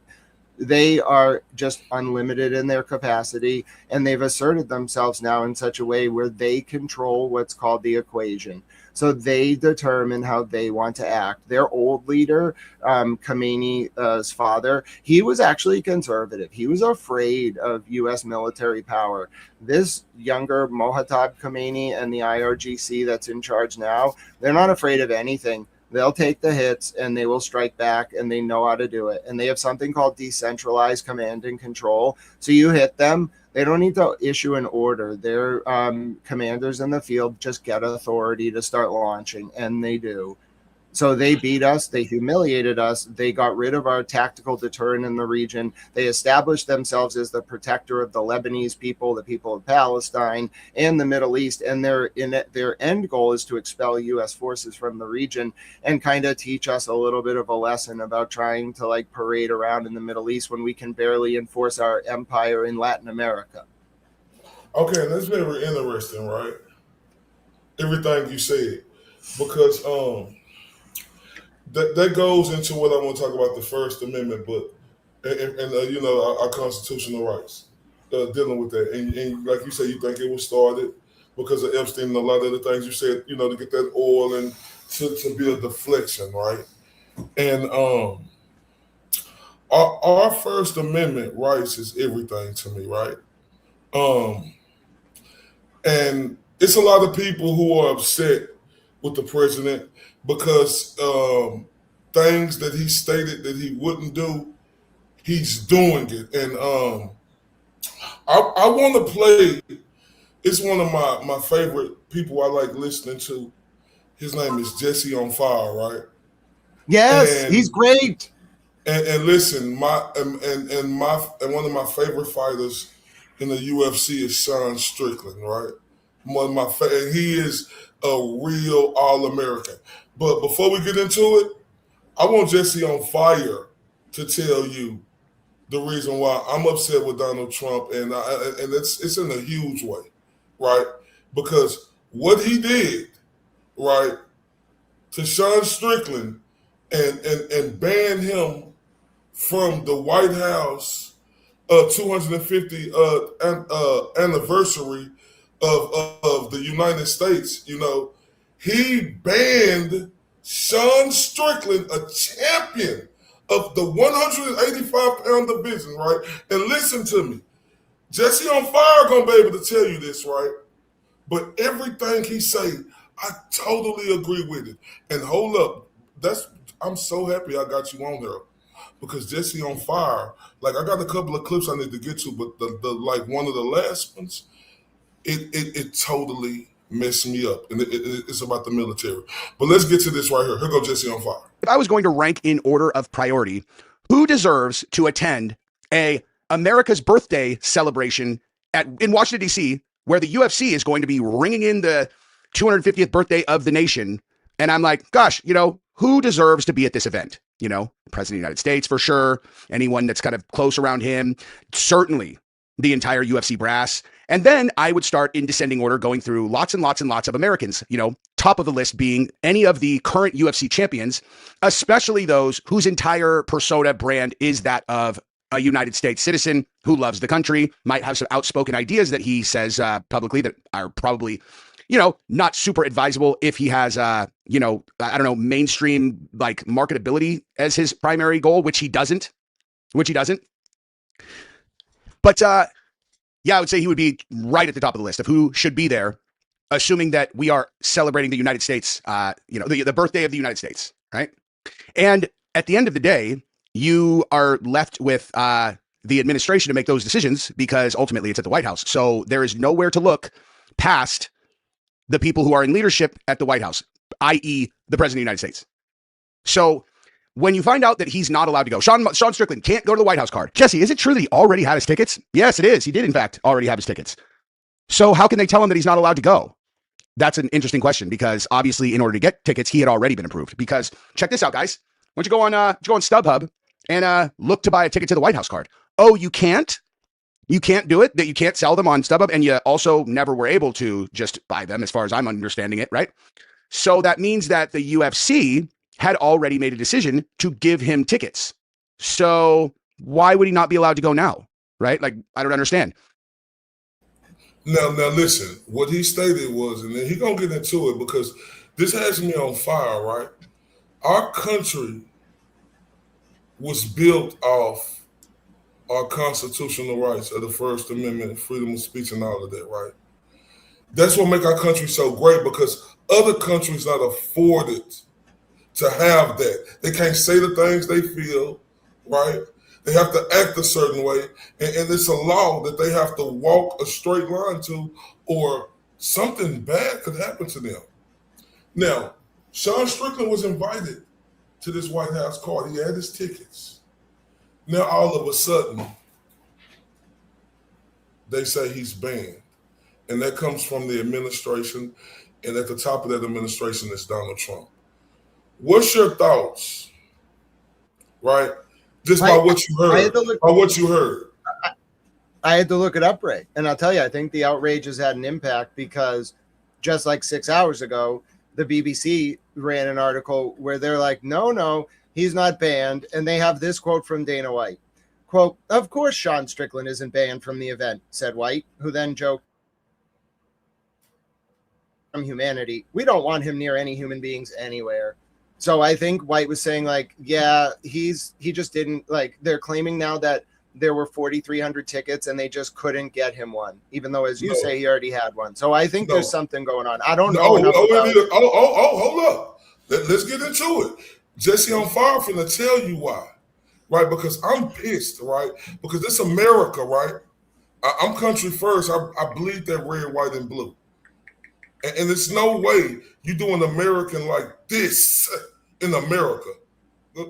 They are just unlimited in their capacity, and they've asserted themselves now in such a way where they control what's called the equation. So they determine how they want to act. Their old leader, Khomeini's father, he was actually conservative. He was afraid of U.S. military power. This younger Mohatab Khomeini and the IRGC that's in charge now, they're not afraid of anything. They'll take the hits and they will strike back, and they know how to do it. And they have something called decentralized command and control. So you hit them, they don't need to issue an order. Their commanders in the field just get authority to start launching, and they do. So they beat us, they humiliated us, they got rid of our tactical deterrent in the region, they established themselves as the protector of the Lebanese people, the people of Palestine, and the Middle East, and their end goal is to expel U.S. forces from the region and kind of teach us a little bit of a lesson about trying to like parade around in the Middle East when we can barely enforce our empire in Latin America. Okay, that's very interesting, right? Everything you said, because that goes into what I want to talk about, the First Amendment, but and you know, our constitutional rights, dealing with that. And like you said, you think it was started because of Epstein and a lot of the things you said, you know, to get that oil and to be a deflection, right? And our First Amendment rights is everything to me, right? And it's a lot of people who are upset with the president because things that he stated that he wouldn't do, he's doing it. And I want to play, it's one of my favorite people I like listening to. His name is Jesse on Fire, right? Yes, he's great. And listen, and one of my favorite fighters in the UFC is Sean Strickland, right? One of my and he is a real All-American. But before we get into it, I want Jesse on Fire to tell you the reason why I'm upset with Donald Trump, and it's in a huge way, right? Because what he did, right, to Sean Strickland and ban him from the White House 250 anniversary of the United States, you know, he banned Sean Strickland, a champion of the 185-pound division, right? And listen to me, Jesse on Fire gonna be able to tell you this, right? But everything he say, I totally agree with it. And hold up, I'm so happy I got you on there, because Jesse on Fire, like I got a couple of clips I need to get to, but the like one of the last ones, it totally messed me up, and it's about the military. But let's get to this right here. Here go Jesse on Fire. If I was going to rank in order of priority, who deserves to attend a America's birthday celebration in Washington, D.C., where the UFC is going to be ringing in the 250th birthday of the nation? And I'm like, gosh, you know, who deserves to be at this event? You know, President of the United States for sure. Anyone that's kind of close around him, certainly the entire UFC brass. And then I would start in descending order, going through lots and lots and lots of Americans, you know, top of the list being any of the current UFC champions, especially those whose entire persona brand is that of a United States citizen who loves the country, might have some outspoken ideas that he says publicly that are probably, you know, not super advisable if he has, you know, I don't know, mainstream like marketability as his primary goal, which he doesn't. But yeah, I would say he would be right at the top of the list of who should be there, assuming that we are celebrating the United States, you know, the birthday of the United States, right? And at the end of the day, you are left with the administration to make those decisions, because ultimately it's at the White House. So there is nowhere to look past the people who are in leadership at the White House, i.e. the President of the United States. So when you find out that he's not allowed to go, Sean Strickland can't go to the White House card. Jesse, is it true that he already had his tickets? Yes, it is. He did, in fact, already have his tickets. So how can they tell him that he's not allowed to go? That's an interesting question, because obviously in order to get tickets, he had already been approved. Because check this out, guys. Why don't you go on StubHub and look to buy a ticket to the White House card? Oh, you can't? You can't do it? That you can't sell them on StubHub, and you also never were able to just buy them, as far as I'm understanding it, right? So that means that the UFC had already made a decision to give him tickets. So why would he not be allowed to go now? Right? Like, I don't understand. Now listen, what he stated was, and then he gonna get into it because this has me on fire, right? Our country was built off our constitutional rights of the First Amendment, freedom of speech and all of that, right? That's what make our country so great because other countries not afforded to have that. They can't say the things they feel, right? They have to act a certain way, and it's a law that they have to walk a straight line to, or something bad could happen to them. Now, Sean Strickland was invited to this White House card. He had his tickets. Now, all of a sudden, they say he's banned, and that comes from the administration, and at the top of that administration is Donald Trump. What's your thoughts, right? Just by what you heard. By what you heard. I had to look it up, Ray. And I'll tell you, I think the outrage has had an impact because just like 6 hours ago, the BBC ran an article where they're like, no, he's not banned. And they have this quote from Dana White. Quote, "Of course Sean Strickland isn't banned from the event," said White, who then joked, "From humanity, we don't want him near any human beings anywhere." So I think White was saying, like, yeah, he just didn't, like, they're claiming now that there were 4,300 tickets and they just couldn't get him one, even though, as you say, he already had one. So I think there's something going on. I don't know enough about it. Hold up. Let's get into it. Jesse on fire finna tell you why, right? Because I'm pissed, right? Because it's America, right? I'm country first. I bleed that red, white, and blue. And there's no way you do an American like this in America.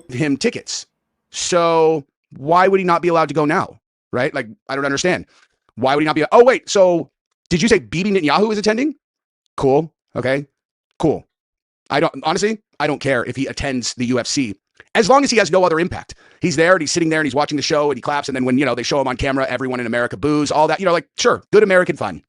Him tickets. So why would he not be allowed to go now? Right? Like, I don't understand. Why would he not be? Oh, wait. So did you say Bibi Netanyahu is attending? Cool. Okay. Cool. I don't care if he attends the UFC as long as he has no other impact. He's there and he's sitting there and he's watching the show and he claps. And then when, they show him on camera, everyone in America boos, all that, like, sure, good American fun.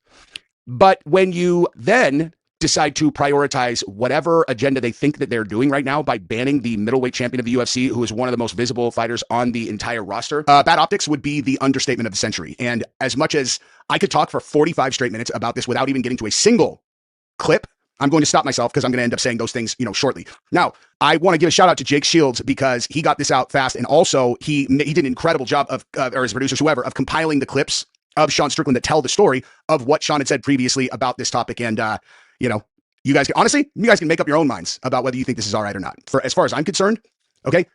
But when you then decide to prioritize whatever agenda they think that they're doing right now by banning the middleweight champion of the UFC, who is one of the most visible fighters on the entire roster, bad optics would be the understatement of the century. And as much as I could talk for 45 straight minutes about this without even getting to a single clip, I'm going to stop myself because I'm going to end up saying those things, shortly. Now, I want to give a shout out to Jake Shields because he got this out fast. And also he did an incredible job of, or his producers, whoever, of compiling the clips of Sean Strickland that tell the story of what Sean had said previously about this topic. And, you guys can make up your own minds about whether you think this is all right or not. As far as I'm concerned, okay,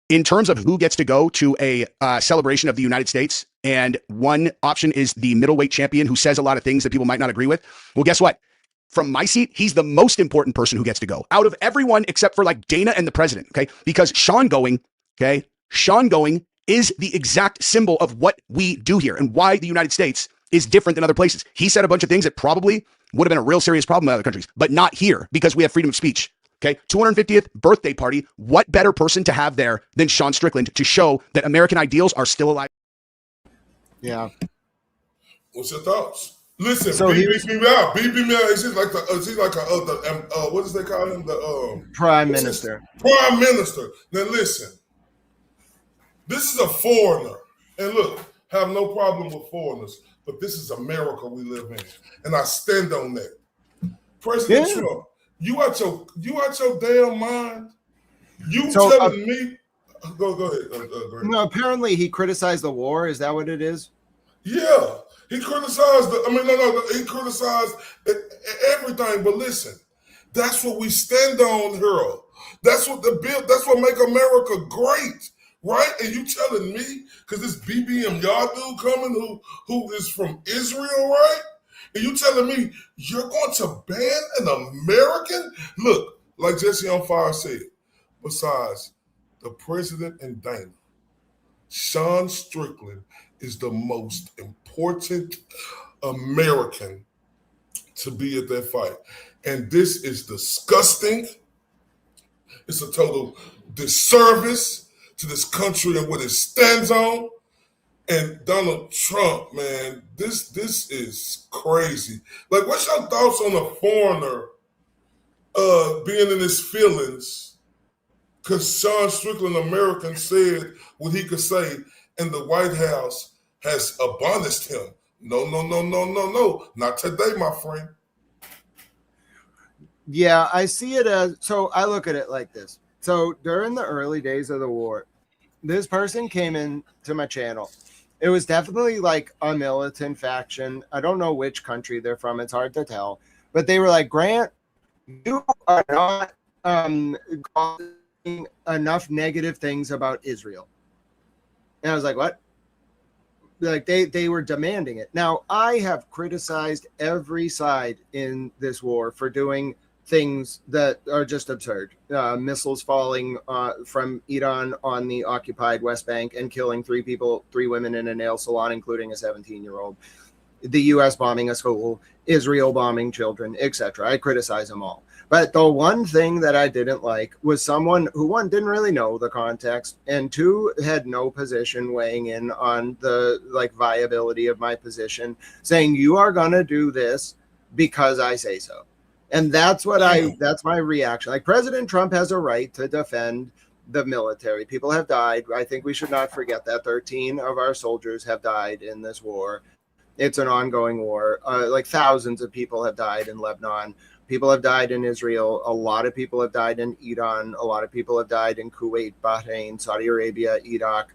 in terms of who gets to go to a celebration of the United States, and one option is the middleweight champion who says a lot of things that people might not agree with. Well, guess what? From my seat, he's the most important person who gets to go out of everyone except for like Dana and the president, okay? Because Sean going is the exact symbol of what we do here and why the United States is different than other places. He said a bunch of things that probably would have been a real serious problem in other countries, but not here because we have freedom of speech. Okay, 250th birthday party. What better person to have there than Sean Strickland to show that American ideals are still alive? Yeah. What's your thoughts? Listen, so beep me out. Is he like what does they call him? The Prime Minister. Prime Minister. Now listen, this is a foreigner, and look, have no problem with foreigners, but this is America we live in, and I stand on that. President Trump, you out your damn mind? You telling me? Go ahead. No, apparently he criticized the war. Is that what it is? Yeah, he criticized. He criticized everything. But listen, that's what we stand on, Harold. That's what That's what make America great, right? And you telling me because this BBM Yadu coming who is from Israel, right? And you telling me you're going to ban an American? Look, like Jesse on Fire said, besides the president and Dana, Sean Strickland is the most important American to be at that fight. And this is disgusting. It's a total disservice to this country and what it stands on. And Donald Trump, man, this is crazy. Like, what's your thoughts on a foreigner being in his feelings? Because Sean Strickland, American, said what he could say, and the White House has abolished him. No, not today, my friend. Yeah, I see it as, so I look at it like this. So during the early days of the war, this person came in to my channel. It was definitely like a militant faction. I don't know which country they're from. It's hard to tell. But they were like, Grant, you are not causing enough negative things about Israel. And I was like, what? Like they were demanding it. Now, I have criticized every side in this war for doing things that are just absurd. Missiles falling from Iran on the occupied West Bank and killing 3 women in a nail salon, including a 17-year-old. The U.S. bombing a school, Israel bombing children, etc. I criticize them all. But the one thing that I didn't like was someone who, one, didn't really know the context, and 2, had no position weighing in on the viability of my position, saying you are going to do this because I say so. And that's that's my reaction. Like, President Trump has a right to defend the military. People have died. I think we should not forget that 13 of our soldiers have died in this war. It's an ongoing war. Thousands of people have died in Lebanon. People have died in Israel. A lot of people have died in Iran. A lot of people have died in Kuwait, Bahrain, Saudi Arabia, Iraq.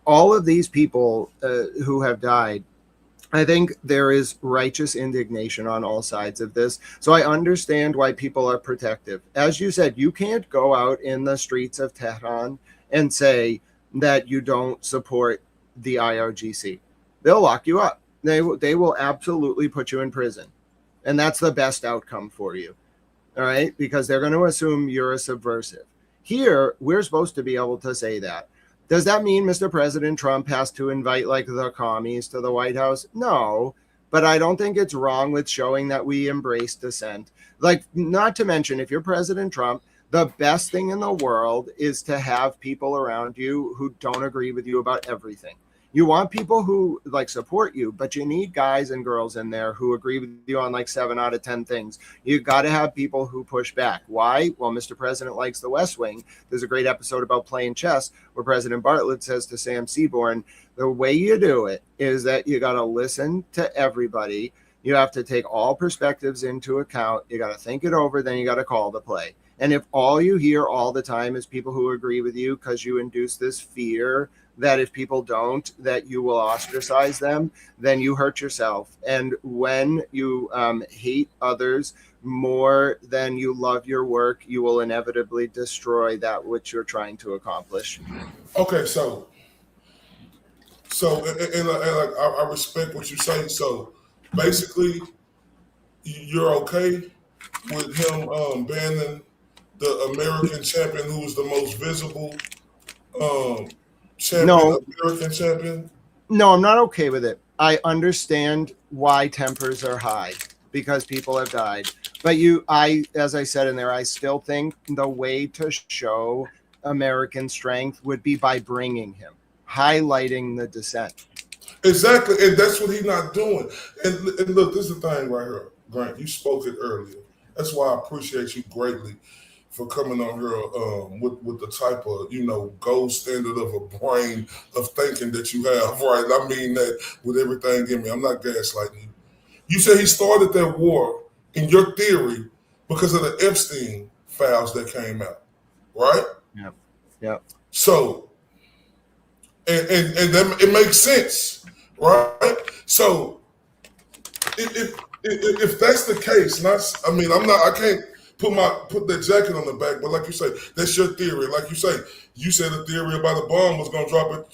All of these people who have died, I think there is righteous indignation on all sides of this. So I understand why people are protective. As you said, you can't go out in the streets of Tehran and say that you don't support the IRGC. They'll lock you up. They will absolutely put you in prison. And that's the best outcome for you. All right? Because they're going to assume you're a subversive. Here, we're supposed to be able to say that. Does that mean Mr. President Trump has to invite the commies to the White House? No, but I don't think it's wrong with showing that we embrace dissent. Not to mention, if you're President Trump, the best thing in the world is to have people around you who don't agree with you about everything. You want people who support you, but you need guys and girls in there who agree with you on 7 out of 10 things. You got to have people who push back. Why? Well, Mr. President likes the West Wing. There's a great episode about playing chess where President Bartlett says to Sam Seaborn, the way you do it is that you got to listen to everybody. You have to take all perspectives into account. You got to think it over. Then you got to call the play. And if all you hear all the time is people who agree with you because you induce this fear that if people don't, that you will ostracize them, then you hurt yourself. And when you hate others more than you love your work, you will inevitably destroy that which you're trying to accomplish. Okay, so I respect what you say. So basically, you're okay with him banning the American champion, who's the most visible American champion? No, I'm not okay with it. I understand why tempers are high because people have died. But as I said in there, I still think the way to show American strength would be by bringing him, highlighting the dissent. Exactly, and that's what he's not doing. And look, this is the thing right here, Grant. You spoke it earlier. That's why I appreciate you greatly for coming on here with the type of, gold standard of a brain of thinking that you have, right? I mean that with everything in me. I'm not gaslighting you. You said he started that war, in your theory, because of the Epstein files that came out, right? Yeah. So, and that, it makes sense, right? So, if that's the case, I can't put that jacket on the back, but like you say, that's your theory. Like you said a theory about a bomb was gonna drop it,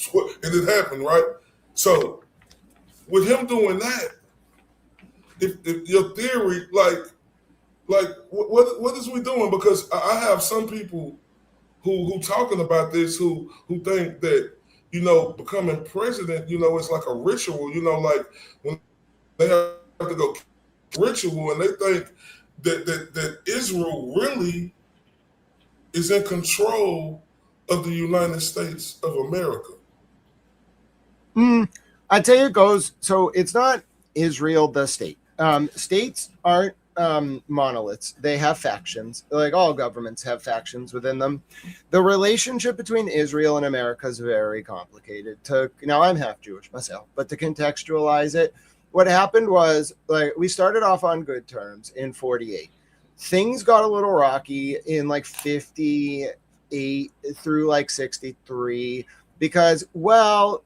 and it happened, right? So with him doing that, if your theory, what is we doing? Because I have some people who talking about this who think that becoming president, it's like a ritual, like when they have to go ritual, and they think that Israel really is in control of the United States of America. I'd say it goes, so it's not Israel, the state. States aren't monoliths. They have factions. Like all governments have factions within them. The relationship between Israel and America is very complicated. Now I'm half Jewish myself, but to contextualize it, what happened was, like, we started off on good terms in 48. Things got a little rocky in like 58 through like 63 because, well,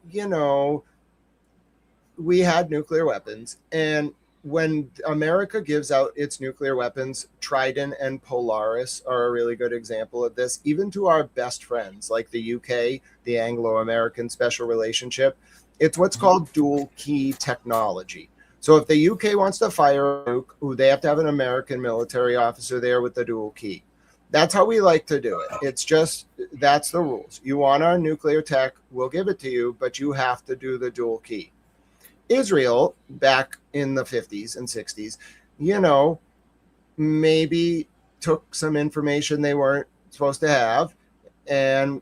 we had nuclear weapons. And when America gives out its nuclear weapons, Trident and Polaris are a really good example of this, even to our best friends like the UK, the Anglo-American special relationship. It's what's called dual key technology. So if the UK wants to fire a nuke, they have to have an American military officer there with the dual key. That's how we like to do it. It's just, that's the rules. You want our nuclear tech, we'll give it to you, but you have to do the dual key. Israel, back in the 50s and 60s, maybe took some information they weren't supposed to have and,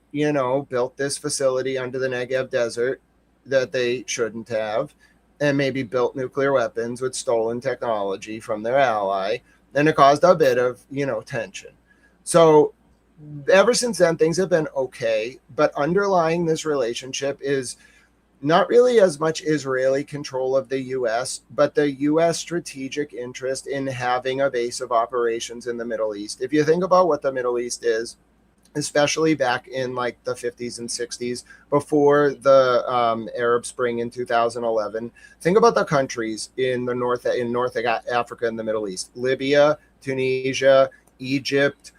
built this facility under the Negev desert that they shouldn't have, and maybe built nuclear weapons with stolen technology from their ally. And it caused a bit of, tension. So ever since then, things have been okay. But underlying this relationship is not really as much Israeli control of the U.S., but the U.S. strategic interest in having a base of operations in the Middle East. If you think about what the Middle East is, especially back in like the 50s and 60s, before the Arab Spring in 2011, think about the countries in North Africa and the Middle East: Libya, Tunisia, Egypt,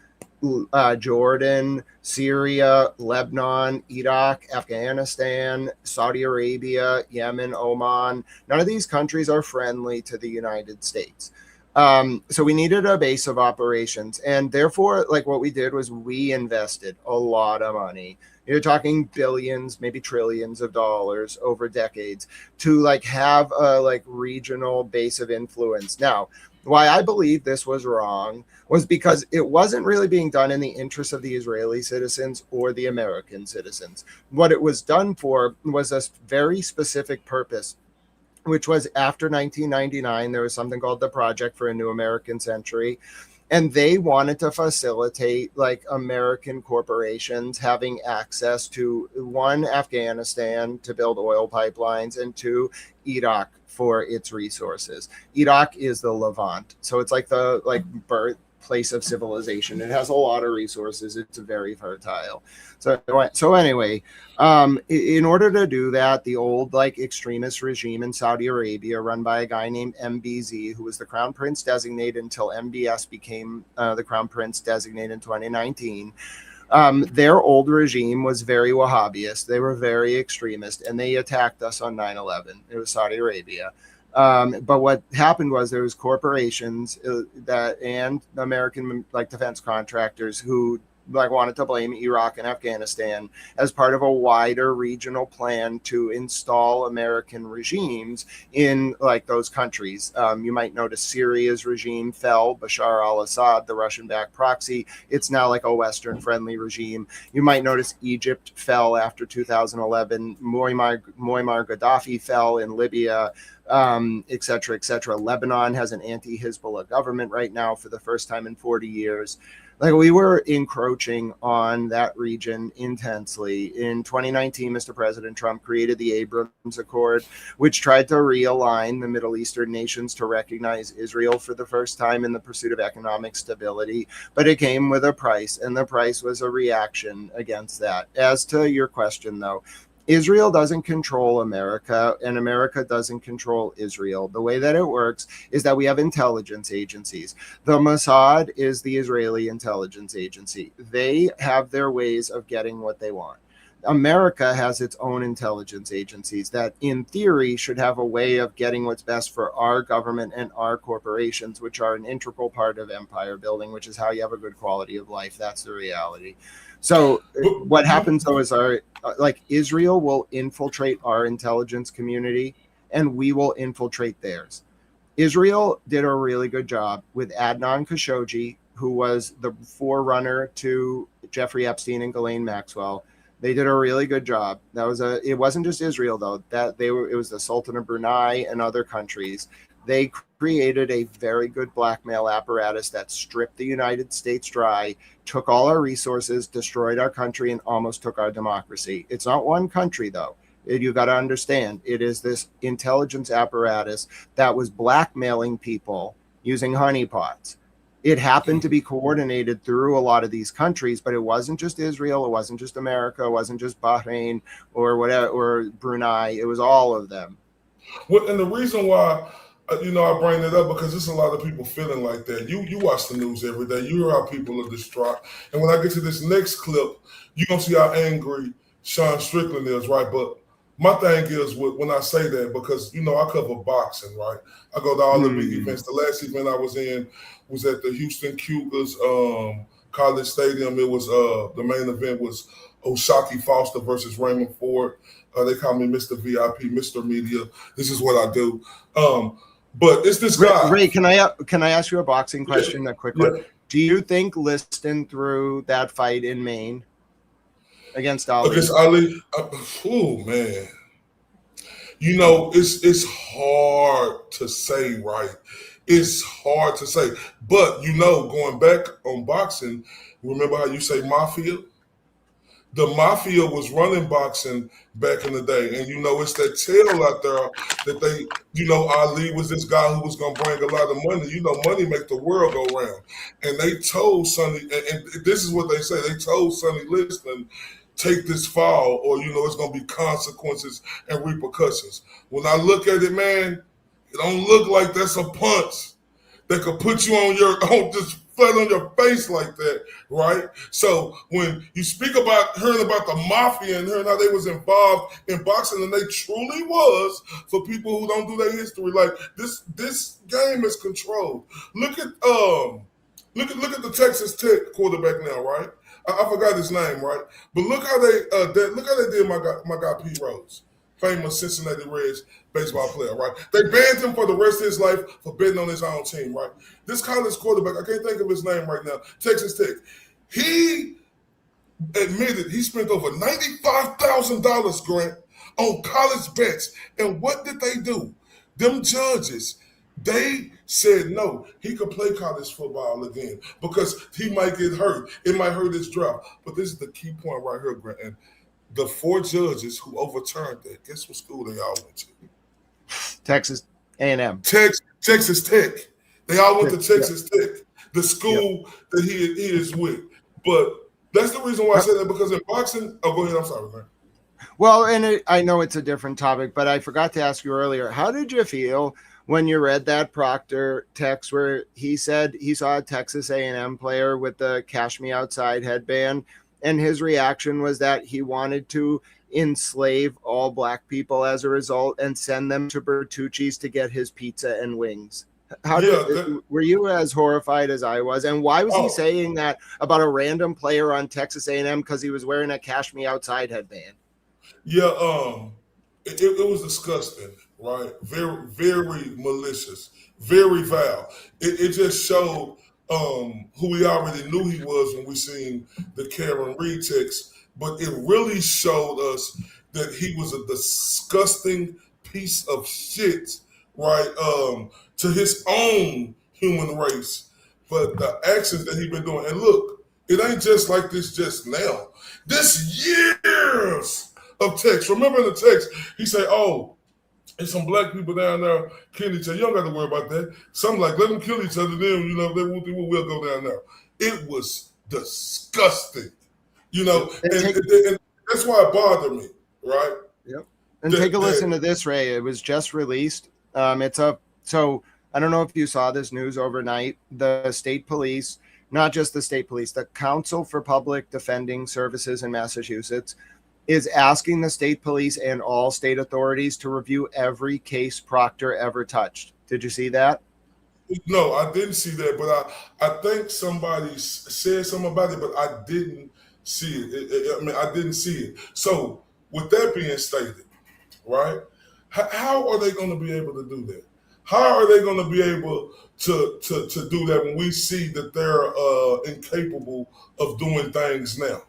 Jordan, Syria, Lebanon, Iraq, Afghanistan, Saudi Arabia, Yemen, Oman. None of these countries are friendly to the United States. So we needed a base of operations. And therefore, like, what we did was we invested a lot of money. You're talking billions, maybe trillions of dollars over decades to like have a like regional base of influence. Now, why I believe this was wrong was because it wasn't really being done in the interest of the Israeli citizens or the American citizens. What it was done for was a very specific purpose, which was after 1999, there was something called the Project for a New American Century. And they wanted to facilitate like American corporations having access to, one, Afghanistan to build oil pipelines, and two, Iraq for its resources. Iraq is the Levant. So it's like the birthplace of civilization. It has a lot of resources. It's very fertile. So anyway, in order to do that, the old like extremist regime in Saudi Arabia, run by a guy named MBZ, who was the crown prince designate until MBS became the crown prince designate in 2019. Their old regime was very Wahhabist. They were very extremist, and they attacked us on 9/11. It was Saudi Arabia. But what happened was there was corporations and American like defense contractors who like wanted to blame Iraq and Afghanistan as part of a wider regional plan to install American regimes in like those countries. You might notice Syria's regime fell. Bashar al-Assad, the Russian-backed proxy, it's now like a Western-friendly regime. You might notice Egypt fell after 2011. Muammar Gaddafi fell in Libya, et cetera, et cetera. Lebanon has an anti-Hezbollah government right now for the first time in 40 years. Like, we were encroaching on that region intensely. In 2019, Mr. President Trump created the Abrams Accord, which tried to realign the Middle Eastern nations to recognize Israel for the first time in the pursuit of economic stability. But it came with a price, and the price was a reaction against that. As to your question, though, Israel doesn't control America, and America doesn't control Israel. The way that it works is that we have intelligence agencies. The Mossad is the Israeli intelligence agency. They have their ways of getting what they want. America has its own intelligence agencies that, in theory, should have a way of getting what's best for our government and our corporations, which are an integral part of empire building, which is how you have a good quality of life. That's the reality. So what happens, though, is Israel will infiltrate our intelligence community, and we will infiltrate theirs. Israel did a really good job with Adnan Khashoggi, who was the forerunner to Jeffrey Epstein and Ghislaine Maxwell. They did a really good job. It wasn't just Israel, though. It was the Sultan of Brunei and other countries. They created a very good blackmail apparatus that stripped the United States dry, took all our resources, destroyed our country, and almost took our democracy. It's not one country, though. You got to understand, it is this intelligence apparatus that was blackmailing people using honeypots. It happened to be coordinated through a lot of these countries, but it wasn't just Israel, it wasn't just America, it wasn't just Bahrain or whatever, or Brunei. It was all of them. Well, and the reason why, I bring it up because there's a lot of people feeling like that. You watch the news every day. You hear how people are distraught. And when I get to this next clip, you're going to see how angry Sean Strickland is, right? But my thing is when I say that, because, I cover boxing, right? I go to all the big events. The last event I was in was at the Houston Cougars College Stadium. It was the main event was Oshaki Foster versus Raymond Ford. They call me Mr. VIP, Mr. Media. This is what I do. But it's this guy. Ray, can I ask you a boxing question, a quick one? Do you think Liston threw that fight in Maine against Ali? Against Ali? Oh, man. It's hard to say, right? It's hard to say. But, going back on boxing, remember how you say mafia? The mafia was running boxing back in the day. And, it's that tale out there that they, Ali was this guy who was going to bring a lot of money. Money make the world go round. And they told Sonny, and this is what they say, they told Sonny Liston, take this fall or, it's going to be consequences and repercussions. When I look at it, man, it don't look like that's a punch that could put you on just flat on your face like that, right? So when you speak about hearing about the mafia and hearing how they was involved in boxing, and they truly was, for people who don't do their history, like this game is controlled. Look at the Texas Tech quarterback now, right? I forgot his name, right? But look how they did my guy Pete Rose, famous Cincinnati Reds baseball player, right? They banned him for the rest of his life for betting on his own team, right? This college quarterback, I can't think of his name right now, Texas Tech. He admitted he spent over $95,000, Grant, on college bets. And what did they do? Them judges, they said no, he could play college football again because he might get hurt. It might hurt his draft. But this is the key point right here, Grant. And the 4 judges who overturned that, guess what school they all went to? Texas A&M. Texas Tech. They all went to Texas Tech, the school that he is with. But that's the reason why I say that, because in boxing, go ahead, I'm sorry, man. Well, and I know it's a different topic, but I forgot to ask you earlier, how did you feel when you read that Proctor text where he said he saw a Texas A&M player with the Cash Me Outside headband, and his reaction was that he wanted to enslave all black people as a result and send them to Bertucci's to get his pizza and wings? Were you as horrified as I was? And why was he saying that about a random player on Texas A&M? Because he was wearing a Cash Me Outside headband. Yeah, it was disgusting, right? Very, very malicious, very vile. It just showed who we already knew he was when we seen the Karen Reed text, but it really showed us that he was a disgusting piece of shit, right? To his own human race, but the actions that he's been doing. And look, it ain't just like this just now. This years of text. Remember in the text, he said, there's some black people down there killing each other. You don't got to worry about that. Something like, let them kill each other, then, we'll go down there. It was disgusting, and that's why it bothered me, right? Yep. And take a listen to this, Ray. It was just released. So I don't know if you saw this news overnight. The state police, not just the state police, the Council for Public Defending Services in Massachusetts is asking the state police and all state authorities to review every case Proctor ever touched. Did you see that? No, I didn't see that, but I think somebody said something about it, but I didn't see it. I didn't see it. So with that being stated, right, how are they going to be able to do that? How are they going to be able to do that when we see that they're incapable of doing things now?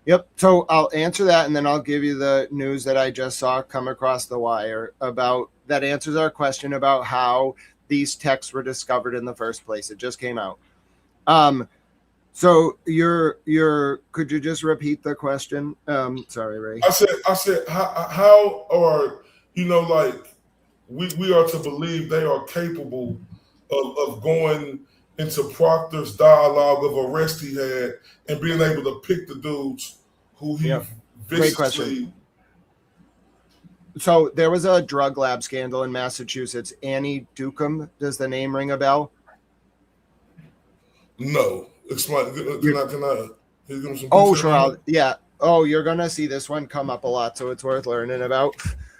Yep. So I'll answer that, and then I'll give you the news that I just saw come across the wire about that answers our question about how these texts were discovered in the first place. It just came out. So could you just repeat the question? Sorry, Ray. I said, how are, like, we are to believe they are capable of going into Proctor's dialogue of arrest he had and being able to pick the dudes who he Great question. So there was a drug lab scandal in Massachusetts. Annie Dukem, does the name ring a bell? No. Explain. Can I give him some sure. You're going to see this one come up a lot, so it's worth learning about.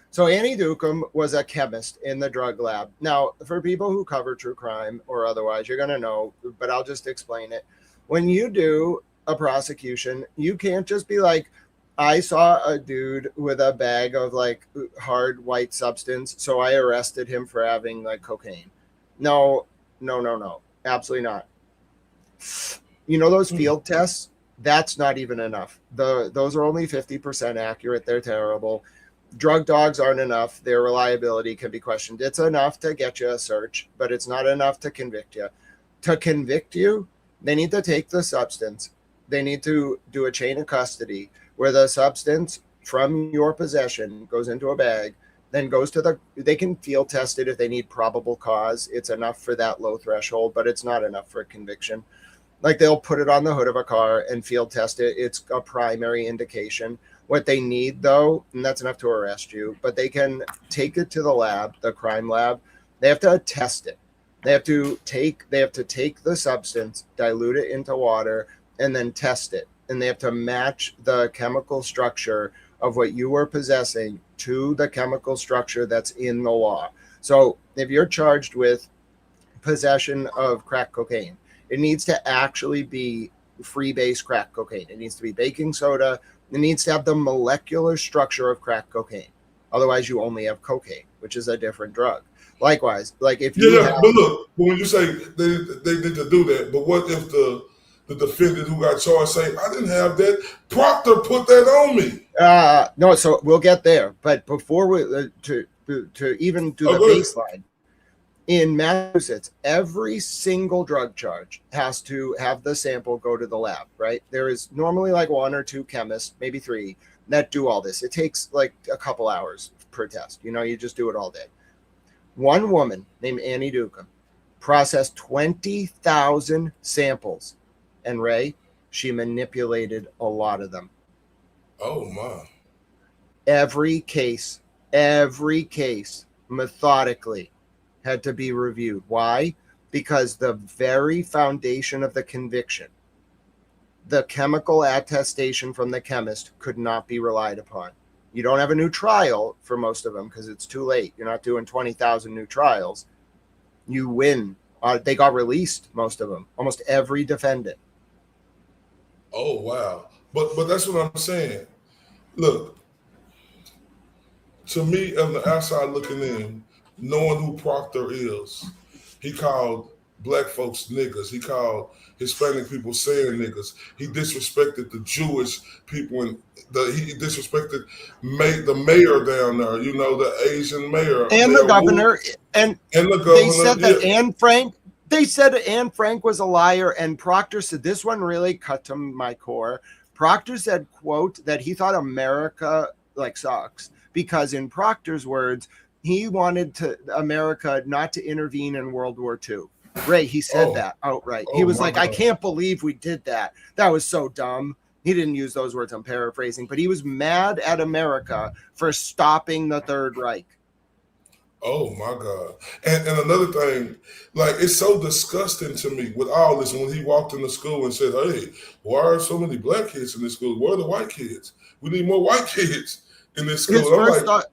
So Annie Dukem was a chemist in the drug lab. Now, for people who cover true crime or otherwise, you're going to know, but I'll just explain it. When you do a prosecution, you can't just be like, I saw a dude with a bag of like hard white substance, so I arrested him for having like cocaine. No, absolutely not. Those field tests, that's not even enough. Those are only 50% accurate. They're terrible. Drug dogs aren't enough. Their reliability can be questioned. It's enough to get you a search, but it's not enough to convict you. To convict you, they need to take the substance. They need to do a chain of custody where the substance from your possession goes into a bag, then goes to they can field test it if they need probable cause. It's enough for that low threshold, but it's not enough for a conviction. Like they'll put it on the hood of a car and field test it. It's a primary indication. What they need though, and that's enough to arrest you, but they can take it to the lab, the crime lab. They have to test it. They have to take the substance, dilute it into water, and then test it. And they have to match the chemical structure of what you were possessing to the chemical structure that's in the law. So if you're charged with possession of crack cocaine, it needs to actually be free-base crack cocaine. It needs to be baking soda. It needs to have the molecular structure of crack cocaine. Otherwise, you only have cocaine, which is a different drug. Likewise, like if you but look, when you say they need to do that, but what if the defendant who got charged say, I didn't have that, Proctor put that on me? No, so we'll get there. But before we to even do the baseline, in Massachusetts, every single drug charge has to have the sample go to the lab, right? There is normally like 1 or 2 chemists, maybe 3, that do all this. It takes like a couple hours per test. You just do it all day. One woman named Annie Dukem processed 20,000 samples. And Ray, she manipulated a lot of them. Oh, my. Every case, methodically had to be reviewed. Why? Because the very foundation of the conviction, the chemical attestation from the chemist, could not be relied upon. You don't have a new trial for most of them because it's too late. You're not doing 20,000 new trials. You win. They got released, most of them, almost every defendant. Oh, wow. But that's what I'm saying. Look, to me, on the outside looking in, knowing who Proctor is, he called black folks niggas. He called Hispanic people saying niggas. He disrespected the Jewish people, and he disrespected the mayor down there, the Asian mayor. And the governor. And the governor. They said that Anne Frank. They said Anne Frank was a liar, and Proctor said, this one really cut to my core. Proctor said, quote, that he thought America sucks because in Proctor's words, he wanted America not to intervene in World War II. Ray, he said that outright. He was like, God. I can't believe we did that. That was so dumb. He didn't use those words, I'm paraphrasing, but he was mad at America for stopping the Third Reich. Oh, my God. And another thing, it's so disgusting to me with all this. When he walked into school and said, hey, why are so many black kids in this school? Where are the white kids? We need more white kids in this school. His first thought,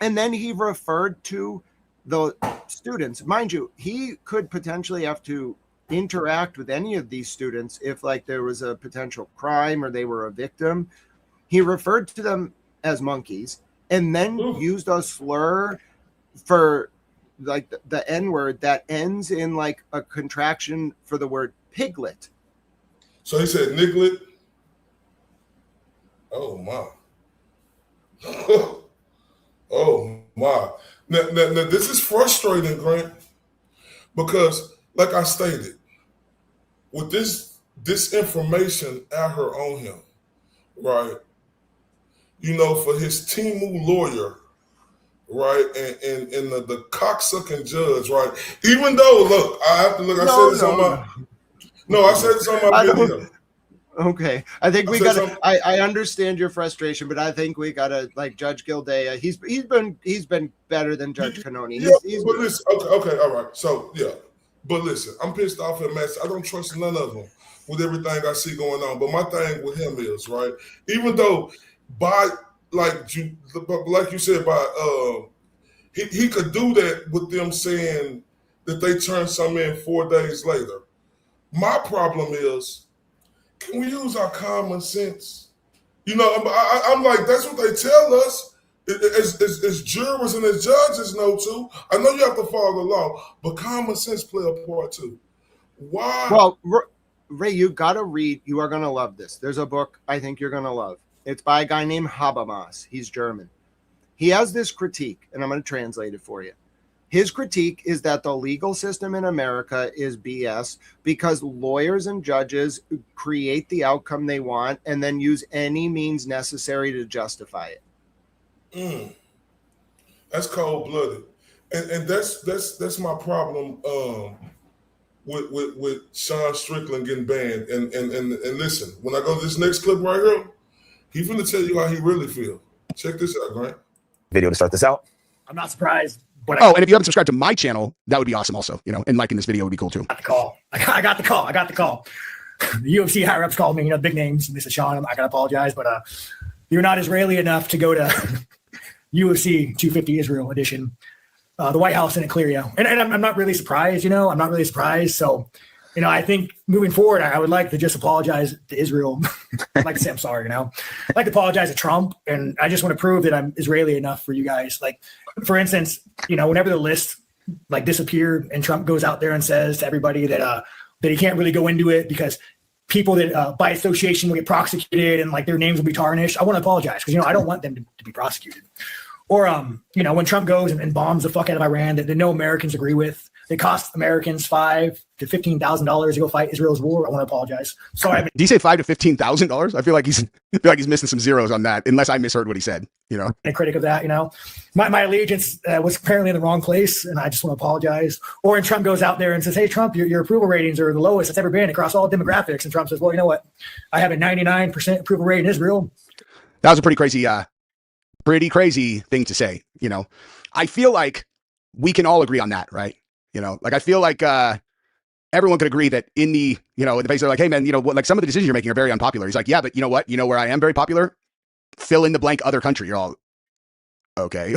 and then he referred to the students. Mind you, he could potentially have to interact with any of these students if there was a potential crime or they were a victim. He referred to them as monkeys and then used a slur for the N-word that ends in a contraction for the word piglet. So he said niglet? Oh my. Oh my. Now, this is frustrating, Grant, because like I stated, with this information at her on him, right? You know, for his Timu lawyer, right, and the cocksucking judge, right? Even though, look, I have to look. I said this on my. No, I said this on my video. Okay, I think we gotta. I understand your frustration, but I think we gotta like Judge Gildea. He's been better than Judge Cannoni. He's but listen, okay, all right. So yeah, but listen, I'm pissed off at Matt. I don't trust none of them with everything I see going on. But my thing with him is right. Even though like you said, he could do that with them saying that they turned something in 4 days later. My problem is, can we use our common sense? You know, I'm like, that's what they tell us. As jurors and as judges know too. I know you have to follow the law, but common sense play a part too. Why? Well, Ray, you got to read. You are going to love this. There's a book I think you're going to love. It's by a guy named Habermas. He's German. He has this critique, and I'm going to translate it for you. His critique is that the legal system in America is BS because lawyers and judges create the outcome they want and then use any means necessary to justify it. That's cold-blooded. And that's my problem with Sean Strickland getting banned. And listen, when I go to this next clip right here, he's going to tell you how he really feels. Check this out, Grant. Video to start this out. I'm not surprised. And if you haven't subscribed to my channel, that would be awesome also, you know, and liking this video would be cool too. I got the call. The UFC higher ups called me, you know, big names. Mr. Sean, I gotta apologize, but you're not Israeli enough to go to UFC 250 Israel edition. The White House didn't clear you. And I'm not really surprised, you know, So, you know, I think moving forward, I would like to just apologize to Israel. I'd like to say I'm sorry, you know. I'd like to apologize to Trump, and I just want to prove that I'm Israeli enough for you guys. Like, for instance, you know, whenever the list like disappeared and Trump goes out there and says to everybody that he can't really go into it because people that by association will get prosecuted and like their names will be tarnished, I want to apologize because, you know, I don't want them to be prosecuted. Or, you know, when Trump goes and bombs the fuck out of Iran that no Americans agree with, it costs Americans $5,000 to $15,000 to go fight Israel's war. I want to apologize. Sorry. Did he say $5,000 to $15,000? I feel like he's missing some zeros on that, unless I misheard what he said. You know, a critic of that. You know, my allegiance was apparently in the wrong place, and I just want to apologize. Or when Trump goes out there and says, "Hey, Trump, your approval ratings are the lowest it's ever been across all demographics," and Trump says, "Well, you know what? I have a 99% approval rate in Israel." That was a pretty crazy thing to say. You know, I feel like we can all agree on that, right? You know, like I feel like everyone could agree that in the face, they're like, hey man, you know what, like some of the decisions you're making are very unpopular. He's like, yeah, but you know what? You know where I am very popular? Fill in the blank other country. You're all okay.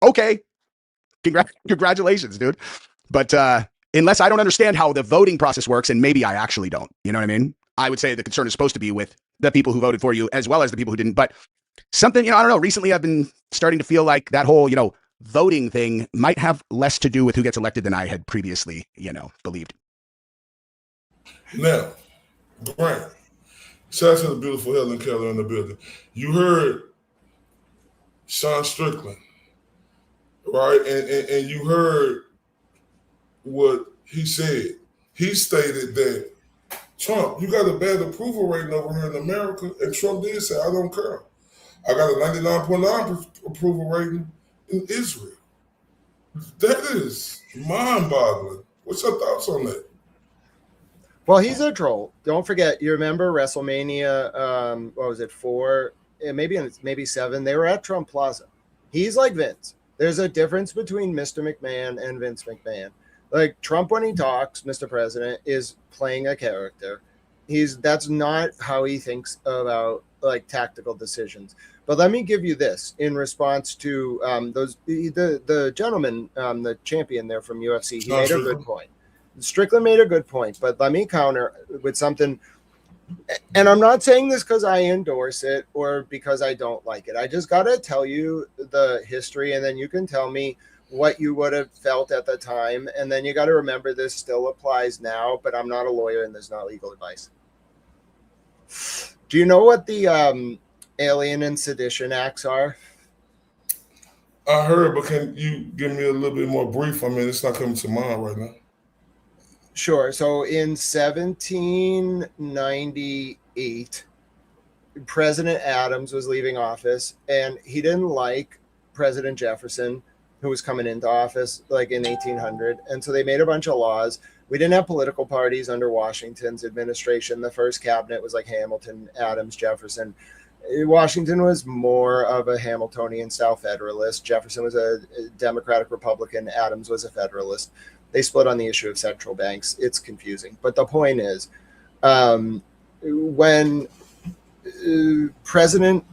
Okay. Congratulations, dude. But unless I don't understand how the voting process works, and maybe I actually don't, you know what I mean? I would say the concern is supposed to be with the people who voted for you as well as the people who didn't. But something, you know, I don't know. Recently, I've been starting to feel like that whole, you know, voting thing might have less to do with who gets elected than I had previously, you know, believed. Now, Grant, shout out to the beautiful Helen Keller in the building. You heard Sean Strickland, right? And you heard what he said. He stated that Trump, you got a bad approval rating over here in America, and Trump did say, I don't care. I got a 99.9 approval rating in Israel. That is mind-boggling. What's your thoughts on that? Well, he's a troll. Don't forget, you remember WrestleMania, what was it, 4? Maybe 7. They were at Trump Plaza. He's like Vince. There's a difference between Mr. McMahon and Vince McMahon. Like Trump, when he talks, Mr. President, is playing a character. That's not how he thinks about like tactical decisions. But let me give you this in response to the gentleman, the champion there from UFC. He made a good point. Strickland made a good point, but let me counter with something. And I'm not saying this because I endorse it or because I don't like it. I just got to tell you the history, and then you can tell me what you would have felt at the time. And then you got to remember this still applies now, but I'm not a lawyer and there's not legal advice. Do you know what the Alien and Sedition Acts are? I heard, but can you give me a little bit more brief? I mean, it's not coming to mind right now. Sure. So in 1798, President Adams was leaving office, and he didn't like President Jefferson, who was coming into office like in 1800. And so they made a bunch of laws. We didn't have political parties under Washington's administration. The first cabinet was like Hamilton, Adams, Jefferson. Washington was more of a Hamiltonian style Federalist. Jefferson was a Democratic Republican. Adams was a Federalist. They split on the issue of central banks. It's confusing. But the point is, when President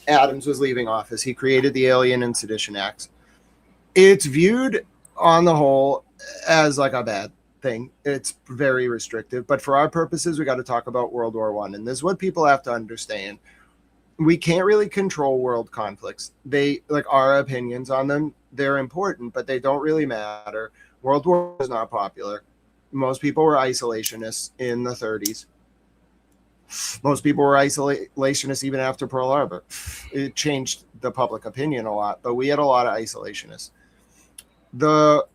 Adams was leaving office, he created the Alien and Sedition Acts. It's viewed on the whole as like a bad thing. It's very restrictive. But for our purposes, we got to talk about World War I. And this is what people have to understand. We can't really control world conflicts. They, like, our opinions on them, they're important, but they don't really matter. World War is not popular. Most people were isolationists in the 30s. Most people were isolationists even after Pearl Harbor. It changed the public opinion a lot, but we had a lot of isolationists. The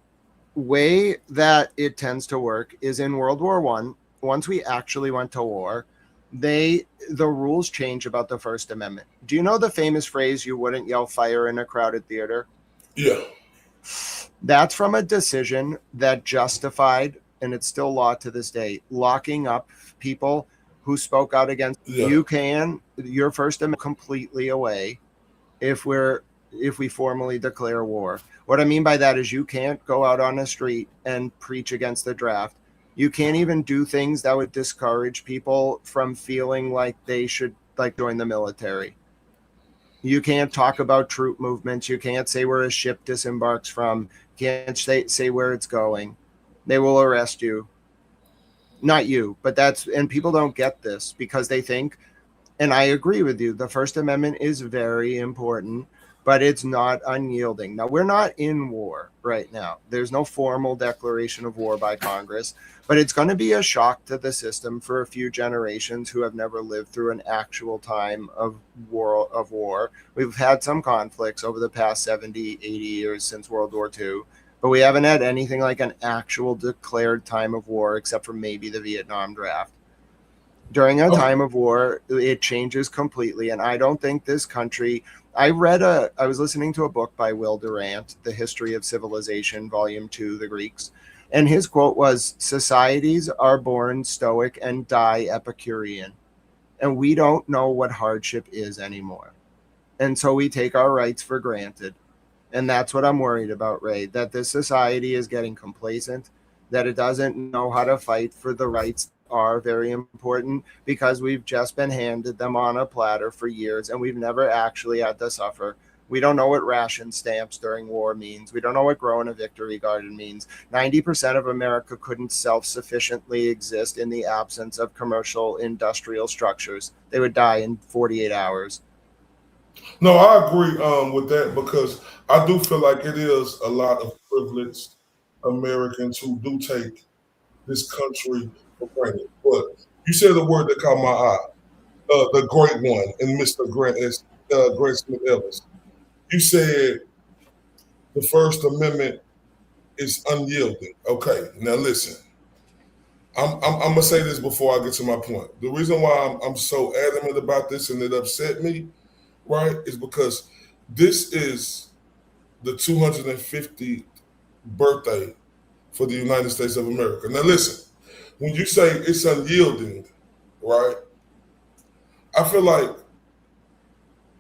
way that it tends to work is in World War I, once we actually went to war, the rules change about the First Amendment. Do you know the famous phrase, "You wouldn't yell fire in a crowded theater"? Yeah. That's from a decision that justified, and it's still law to this day, locking up people who spoke out against. Your First Amendment completely away if we formally declare war. What I mean by that is you can't go out on a street and preach against the draft. You can't even do things that would discourage people from feeling like they should join the military. You can't talk about troop movements. You can't say where a ship disembarks from. You can't say where it's going. They will arrest you. Not you, but and people don't get this because they think, and I agree with you, the First Amendment is very important, but it's not unyielding. Now, we're not in war right now. There's no formal declaration of war by Congress, but it's going to be a shock to the system for a few generations who have never lived through an actual time of war. We've had some conflicts over the past 70, 80 years since World War II, but we haven't had anything like an actual declared time of war except for maybe the Vietnam draft. During a time of war, it changes completely, and I don't think this country... I was listening to a book by Will Durant, The History of Civilization, Volume 2, The Greeks, and his quote was, "Societies are born stoic and die Epicurean." And we don't know what hardship is anymore. And so we take our rights for granted. And that's what I'm worried about, Ray, that this society is getting complacent, that it doesn't know how to fight for the rights that are very important because we've just been handed them on a platter for years and we've never actually had to suffer. We don't know what ration stamps during war means. We don't know what growing a victory garden means. 90% of America couldn't self-sufficiently exist in the absence of commercial industrial structures. They would die in 48 hours. No, I agree with that because I do feel like it is a lot of privileged Americans who do take this country for granted. But you said the word that caught my eye, the great one, and Mr. Grant Smith Ellis. You said the First Amendment is unyielding. Okay, now listen. I'm gonna say this before I get to my point. The reason why I'm so adamant about this and it upset me, right, is because this is the 250th birthday for the United States of America. Now listen, when you say it's unyielding, right, I feel like,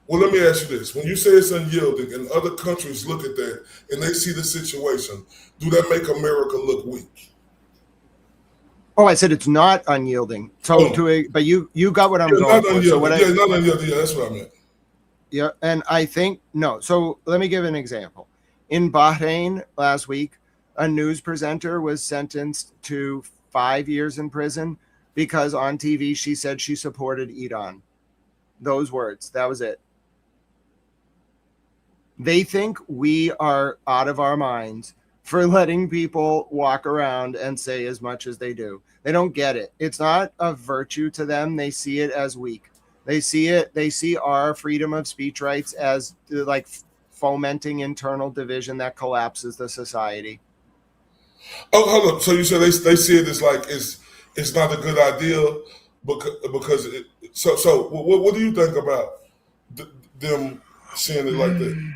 well, let me ask you this. When you say it's unyielding and other countries look at that and they see the situation, do that make America look weak? Oh, I said it's not unyielding. So but you got what I'm going for. So not unyielding. Yeah, that's what I meant. Yeah, and I think no. So let me give an example. In Bahrain last week, a news presenter was sentenced to 5 years in prison because on TV she said she supported Iran. Those words. That was it. They think we are out of our minds for letting people walk around and say as much as they do. They don't get it. It's not a virtue to them. They see it as weak. They see our freedom of speech rights as like fomenting internal division that collapses the society. Oh, hold up. So you said they see it as like it's not a good idea because so what do you think about them seeing it like that?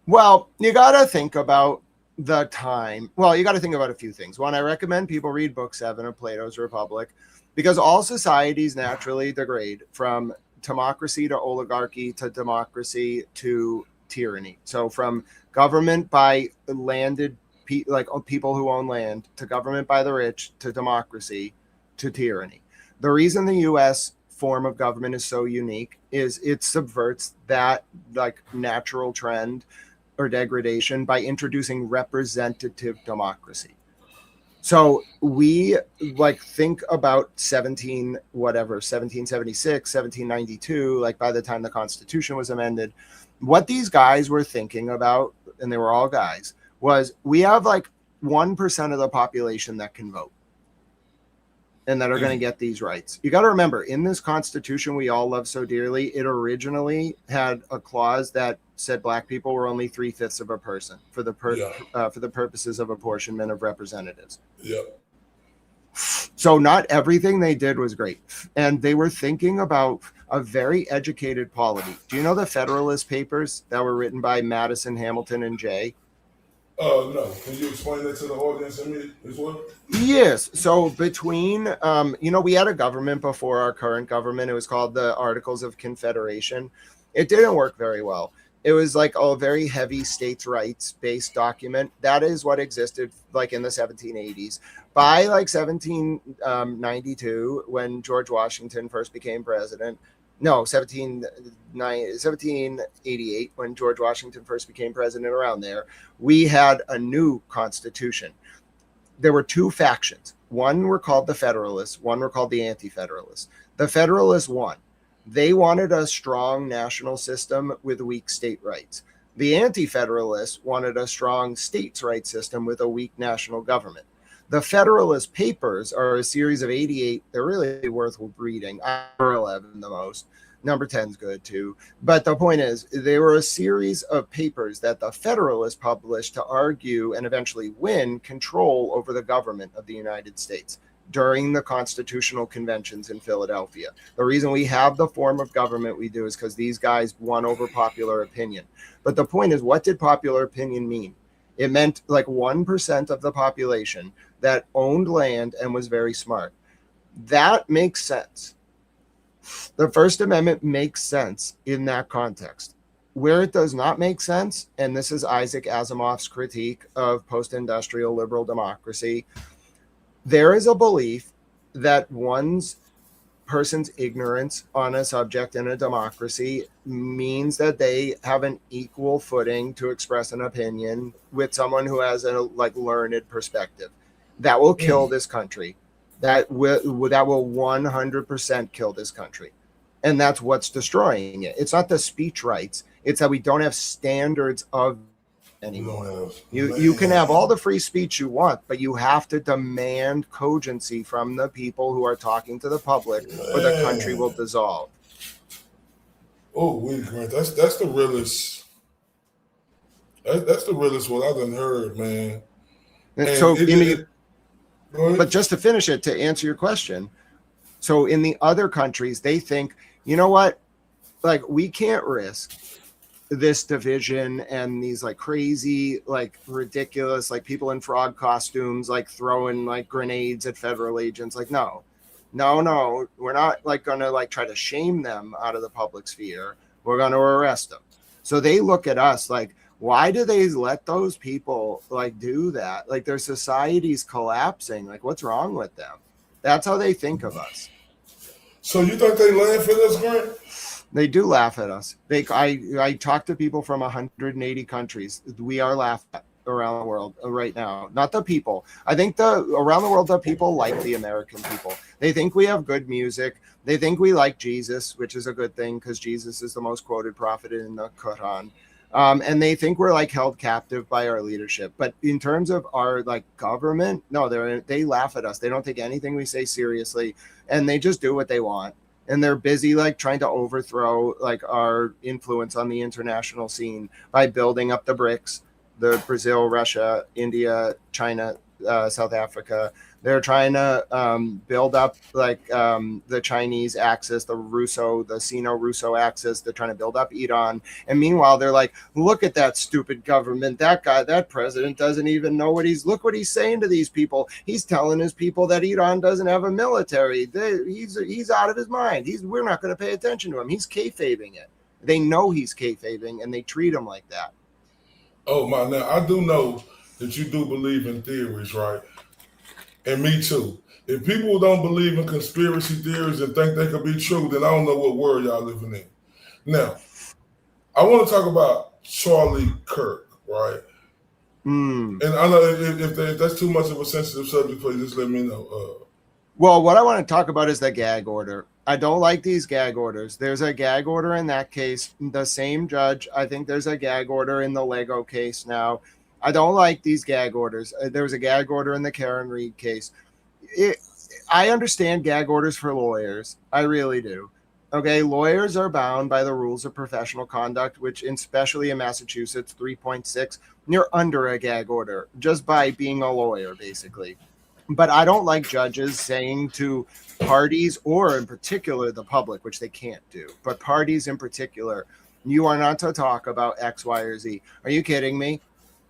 Well, you got to think about the time. Well, you got to think about a few things. One, I recommend people read Book 7 of Plato's Republic, because all societies naturally degrade from democracy to oligarchy to democracy to tyranny. So from government by landed people who own land to government by the rich to democracy to tyranny. The reason the U.S. form of government is so unique is it subverts that like natural trend or degradation by introducing representative democracy. So we like think about 1776, 1792, like by the time the Constitution was amended, what these guys were thinking about, and they were all guys, was we have like 1% of the population that can vote and that are going to get these rights. You got to remember, in this Constitution we all love so dearly, it originally had a clause that said black people were only 3/5 of a person for the purposes of apportionment of representatives. Yep. So not everything they did was great, and they were thinking about a very educated polity. Do you know the Federalist Papers that were written by Madison, Hamilton, and Jay? No. Can you explain that to the audience and me as well? Yes. So between, we had a government before our current government. It was called the Articles of Confederation. It didn't work very well. It was like a very heavy states' rights based document. That is what existed like in the 1780s. By like 1792, when George Washington first became president, 1788, when George Washington first became president, around there, we had a new constitution. There were two factions. One were called the Federalists, one were called the Anti-Federalists. The Federalists won. They wanted a strong national system with weak state rights. The Anti-Federalists wanted a strong states' rights system with a weak national government. The Federalist Papers are a series of 88. They're really worth reading. Number 11 the most. Number 10 is good too. But the point is, they were a series of papers that the Federalists published to argue and eventually win control over the government of the United States during the constitutional conventions in Philadelphia. The reason we have the form of government we do is because these guys won over popular opinion. But the point is, what did popular opinion mean? It meant like 1% of the population that owned land and was very smart. That makes sense. The First Amendment makes sense in that context. Where it does not make sense, and this is Isaac Asimov's critique of post-industrial liberal democracy, there is a belief that one's person's ignorance on a subject in a democracy means that they have an equal footing to express an opinion with someone who has a like learned perspective. That will kill this country. That will 100% kill this country. And that's what's destroying it. It's not the speech rights. It's that we don't have standards of anymore. You can have all the free speech you want, but you have to demand cogency from the people who are talking to the public, or the country will dissolve. Oh, wait, Grant, that's the realest. That's the realest what I done heard, man. And so, but just to finish it, to answer your question, so in the other countries, they think, you know what, like we can't risk this division and these like crazy, like ridiculous, like people in frog costumes, like throwing like grenades at federal agents. Like, no, we're not like going to like try to shame them out of the public sphere. We're going to arrest them. So they look at us like, why do they let those people like do that? Like their society's collapsing. Like what's wrong with them? That's how they think of us. So you think they laugh at us, Grant? They do laugh at us. I talk to people from 180 countries. We are laughed at around the world right now. Not the people. I think around the world, the people like the American people. They think we have good music. They think we like Jesus, which is a good thing because Jesus is the most quoted prophet in the Quran. And they think we're like held captive by our leadership. But in terms of our like government, no, they laugh at us. They don't take anything we say seriously, and they just do what they want. And they're busy like trying to overthrow like our influence on the international scene by building up the BRICS, the Brazil, Russia, India, China, South Africa. They're trying to build up like the Chinese axis, the Sino-Russo axis. They're trying to build up Iran. And meanwhile, they're like, look at that stupid government. That guy, that president doesn't even know look what he's saying to these people. He's telling his people that Iran doesn't have a military. He's out of his mind. We're not going to pay attention to him. He's kayfabing it. They know he's kayfabing, and they treat him like that. Oh, my, now, I do know that you do believe in theories, right? And me too. If people don't believe in conspiracy theories and think they could be true, then I don't know what world y'all living in. Now, I want to talk about Charlie Kirk, right? And I know if that's too much of a sensitive subject, please just let me know. Well, what I want to talk about is the gag order. I don't like these gag orders. There's a gag order in that case. The same judge, I think there's a gag order in the Lego case now. I don't like these gag orders. There was a gag order in the Karen Reed case. I understand gag orders for lawyers. I really do. Okay, lawyers are bound by the rules of professional conduct, which especially in Massachusetts, 3.6, you're under a gag order just by being a lawyer, basically. But I don't like judges saying to parties, or in particular the public, which they can't do, but parties in particular, you are not to talk about X, Y, or Z. Are you kidding me?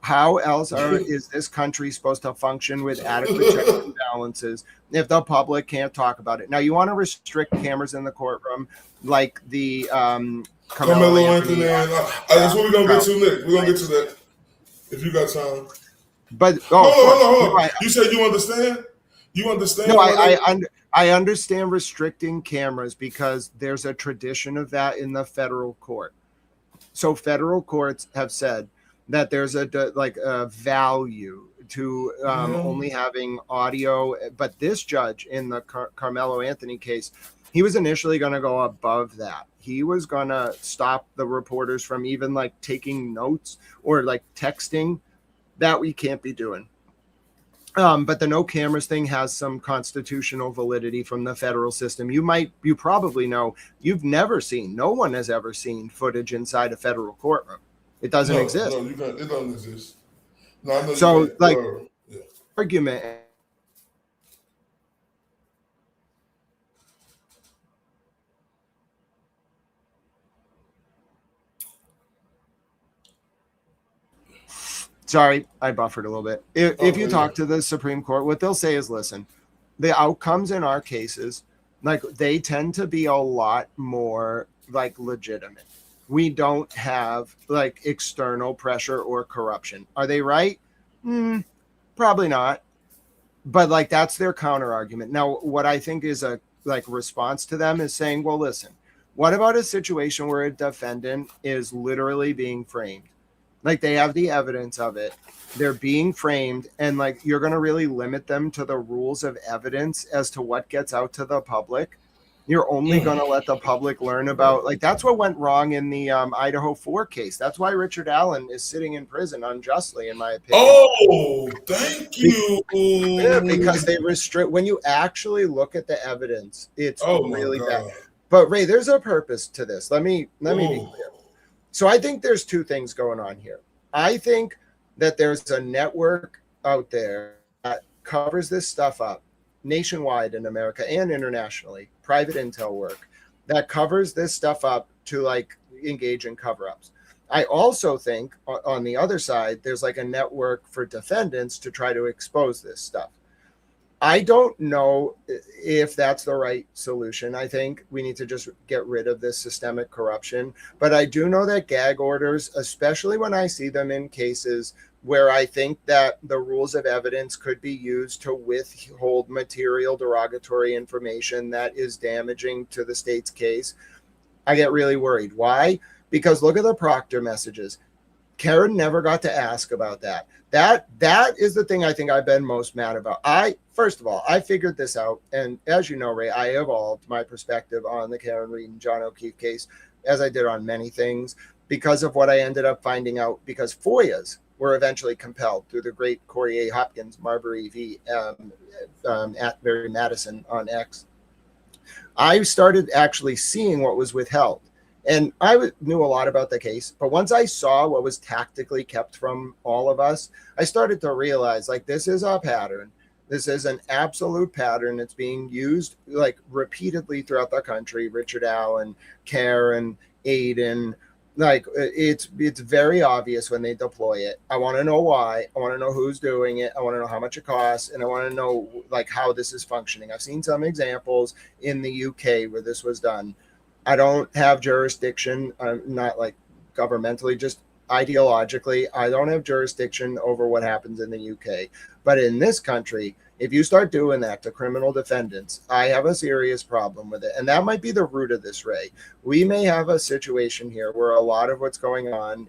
How else is this country supposed to function with adequate checks and balances if the public can't talk about it? Now, you want to restrict cameras in the courtroom like the Carmelo Anthony. That's what we're going to get to next. We're going to get to that if you got time. But hold on. You said you understand? You understand? No, I understand restricting cameras because there's a tradition of that in the federal court. So federal courts have said that there's a value to only having audio. But this judge in the Carmelo Anthony case, he was initially going to go above that. He was going to stop the reporters from even like taking notes or like texting. That we can't be doing. But the no cameras thing has some constitutional validity from the federal system. You probably know, no one has ever seen footage inside a federal courtroom. It doesn't exist. No, it doesn't exist. No, I know. So argument. Sorry, I buffered a little bit. If you talk to the Supreme Court, what they'll say is, listen, the outcomes in our cases, like they tend to be a lot more like legitimate. We don't have like external pressure or corruption. Are they right? Probably not. But like that's their counter argument. Now, what I think is a like response to them is saying, well, listen, what about a situation where a defendant is literally being framed? Like they have the evidence of it. They're being framed, and like you're going to really limit them to the rules of evidence as to what gets out to the public. You're only going to let the public learn about, like, that's what went wrong in the Idaho 4 case. That's why Richard Allen is sitting in prison unjustly, in my opinion. Oh, thank you. Yeah, because they restrict, when you actually look at the evidence, it's really bad. But Ray, there's a purpose to this. Let me be clear. So I think there's two things going on here. I think that there's a network out there that covers this stuff up nationwide in America and internationally, private intel work that covers this stuff up to like engage in cover-ups. I also think on the other side, there's like a network for defendants to try to expose this stuff. I don't know if that's the right solution. I think we need to just get rid of this systemic corruption. But I do know that gag orders, especially when I see them in cases where I think that the rules of evidence could be used to withhold material derogatory information that is damaging to the state's case, I get really worried. Why? Because look at the Proctor messages. Karen never got to ask about that. That is the thing I think I've been most mad about. First of all, I figured this out. And as you know, Ray, I evolved my perspective on the Karen Reed and John O'Keefe case, as I did on many things. because of what I ended up finding out, because FOIAs were eventually compelled through the great Corey A. Hopkins, Marbury v. at Barry Madison on X. I started actually seeing what was withheld. And I knew a lot about the case, but once I saw what was tactically kept from all of us, I started to realize, like, this is a pattern. This is an absolute pattern. It's being used like repeatedly throughout the country. Richard Allen, Karen, Aiden, like it's very obvious when they deploy it. I want to know why. I want to know who's doing it. I want to know how much it costs, and I want to know like how this is functioning. I've seen some examples in the UK where this was done. I don't have jurisdiction. I'm not like governmentally, just ideologically. I don't have jurisdiction over what happens in the UK. But in this country, if you start doing that to criminal defendants, I have a serious problem with it. And that might be the root of this, Ray. We may have a situation here where a lot of what's going on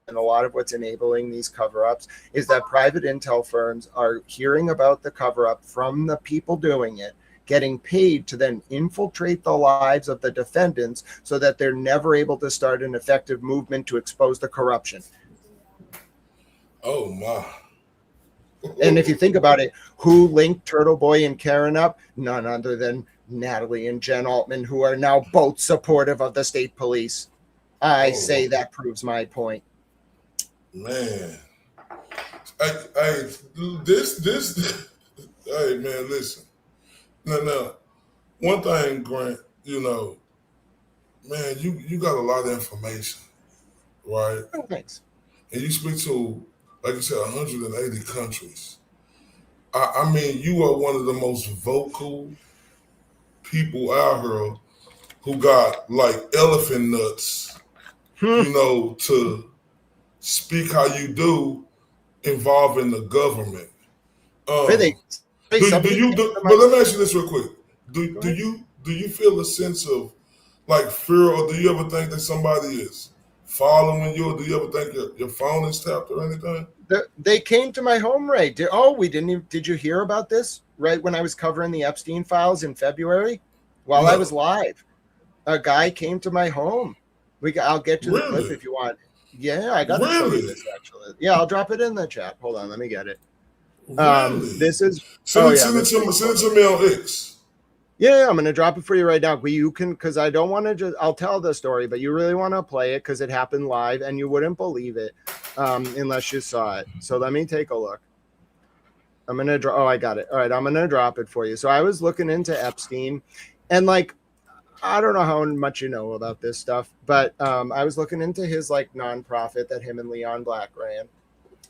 and a lot of what's enabling these cover-ups is that private intel firms are hearing about the cover-up from the people doing it, getting paid to then infiltrate the lives of the defendants so that they're never able to start an effective movement to expose the corruption. Oh, my. And if you think about it, who linked Turtle Boy and Karen up? None other than Natalie and Jen Altman, who are now both supportive of the state police. I say that proves my point. Man. Hey, man, listen. Now, one thing, Grant, you know, man, you got a lot of information, right? Oh, thanks. And you speak to, like you said, 180 countries. I mean, you are one of the most vocal people out here who got like elephant nuts, you know, to speak how you do involving the government. But let me ask you this real quick. Do you feel a sense of like fear, or do you ever think that somebody is following you, or do you ever think your phone is tapped or anything? They came to my home, Ray. Did you hear about this? Right when I was covering the Epstein files in February, while I was live, a guy came to my home. I'll get you the clip if you want. Yeah, I got to show you this actually. Yeah, I'll drop it in the chat. Hold on, let me get it. This is send it to me on X. Yeah, I'm gonna drop it for you right now. But you can, because I don't want to just. I'll tell the story, but you really want to play it because it happened live, and you wouldn't believe it unless you saw it. So let me take a look. I'm gonna draw. Oh, I got it. All right, I'm gonna drop it for you. So I was looking into Epstein, and like, I don't know how much you know about this stuff, but I was looking into his like nonprofit that him and Leon Black ran.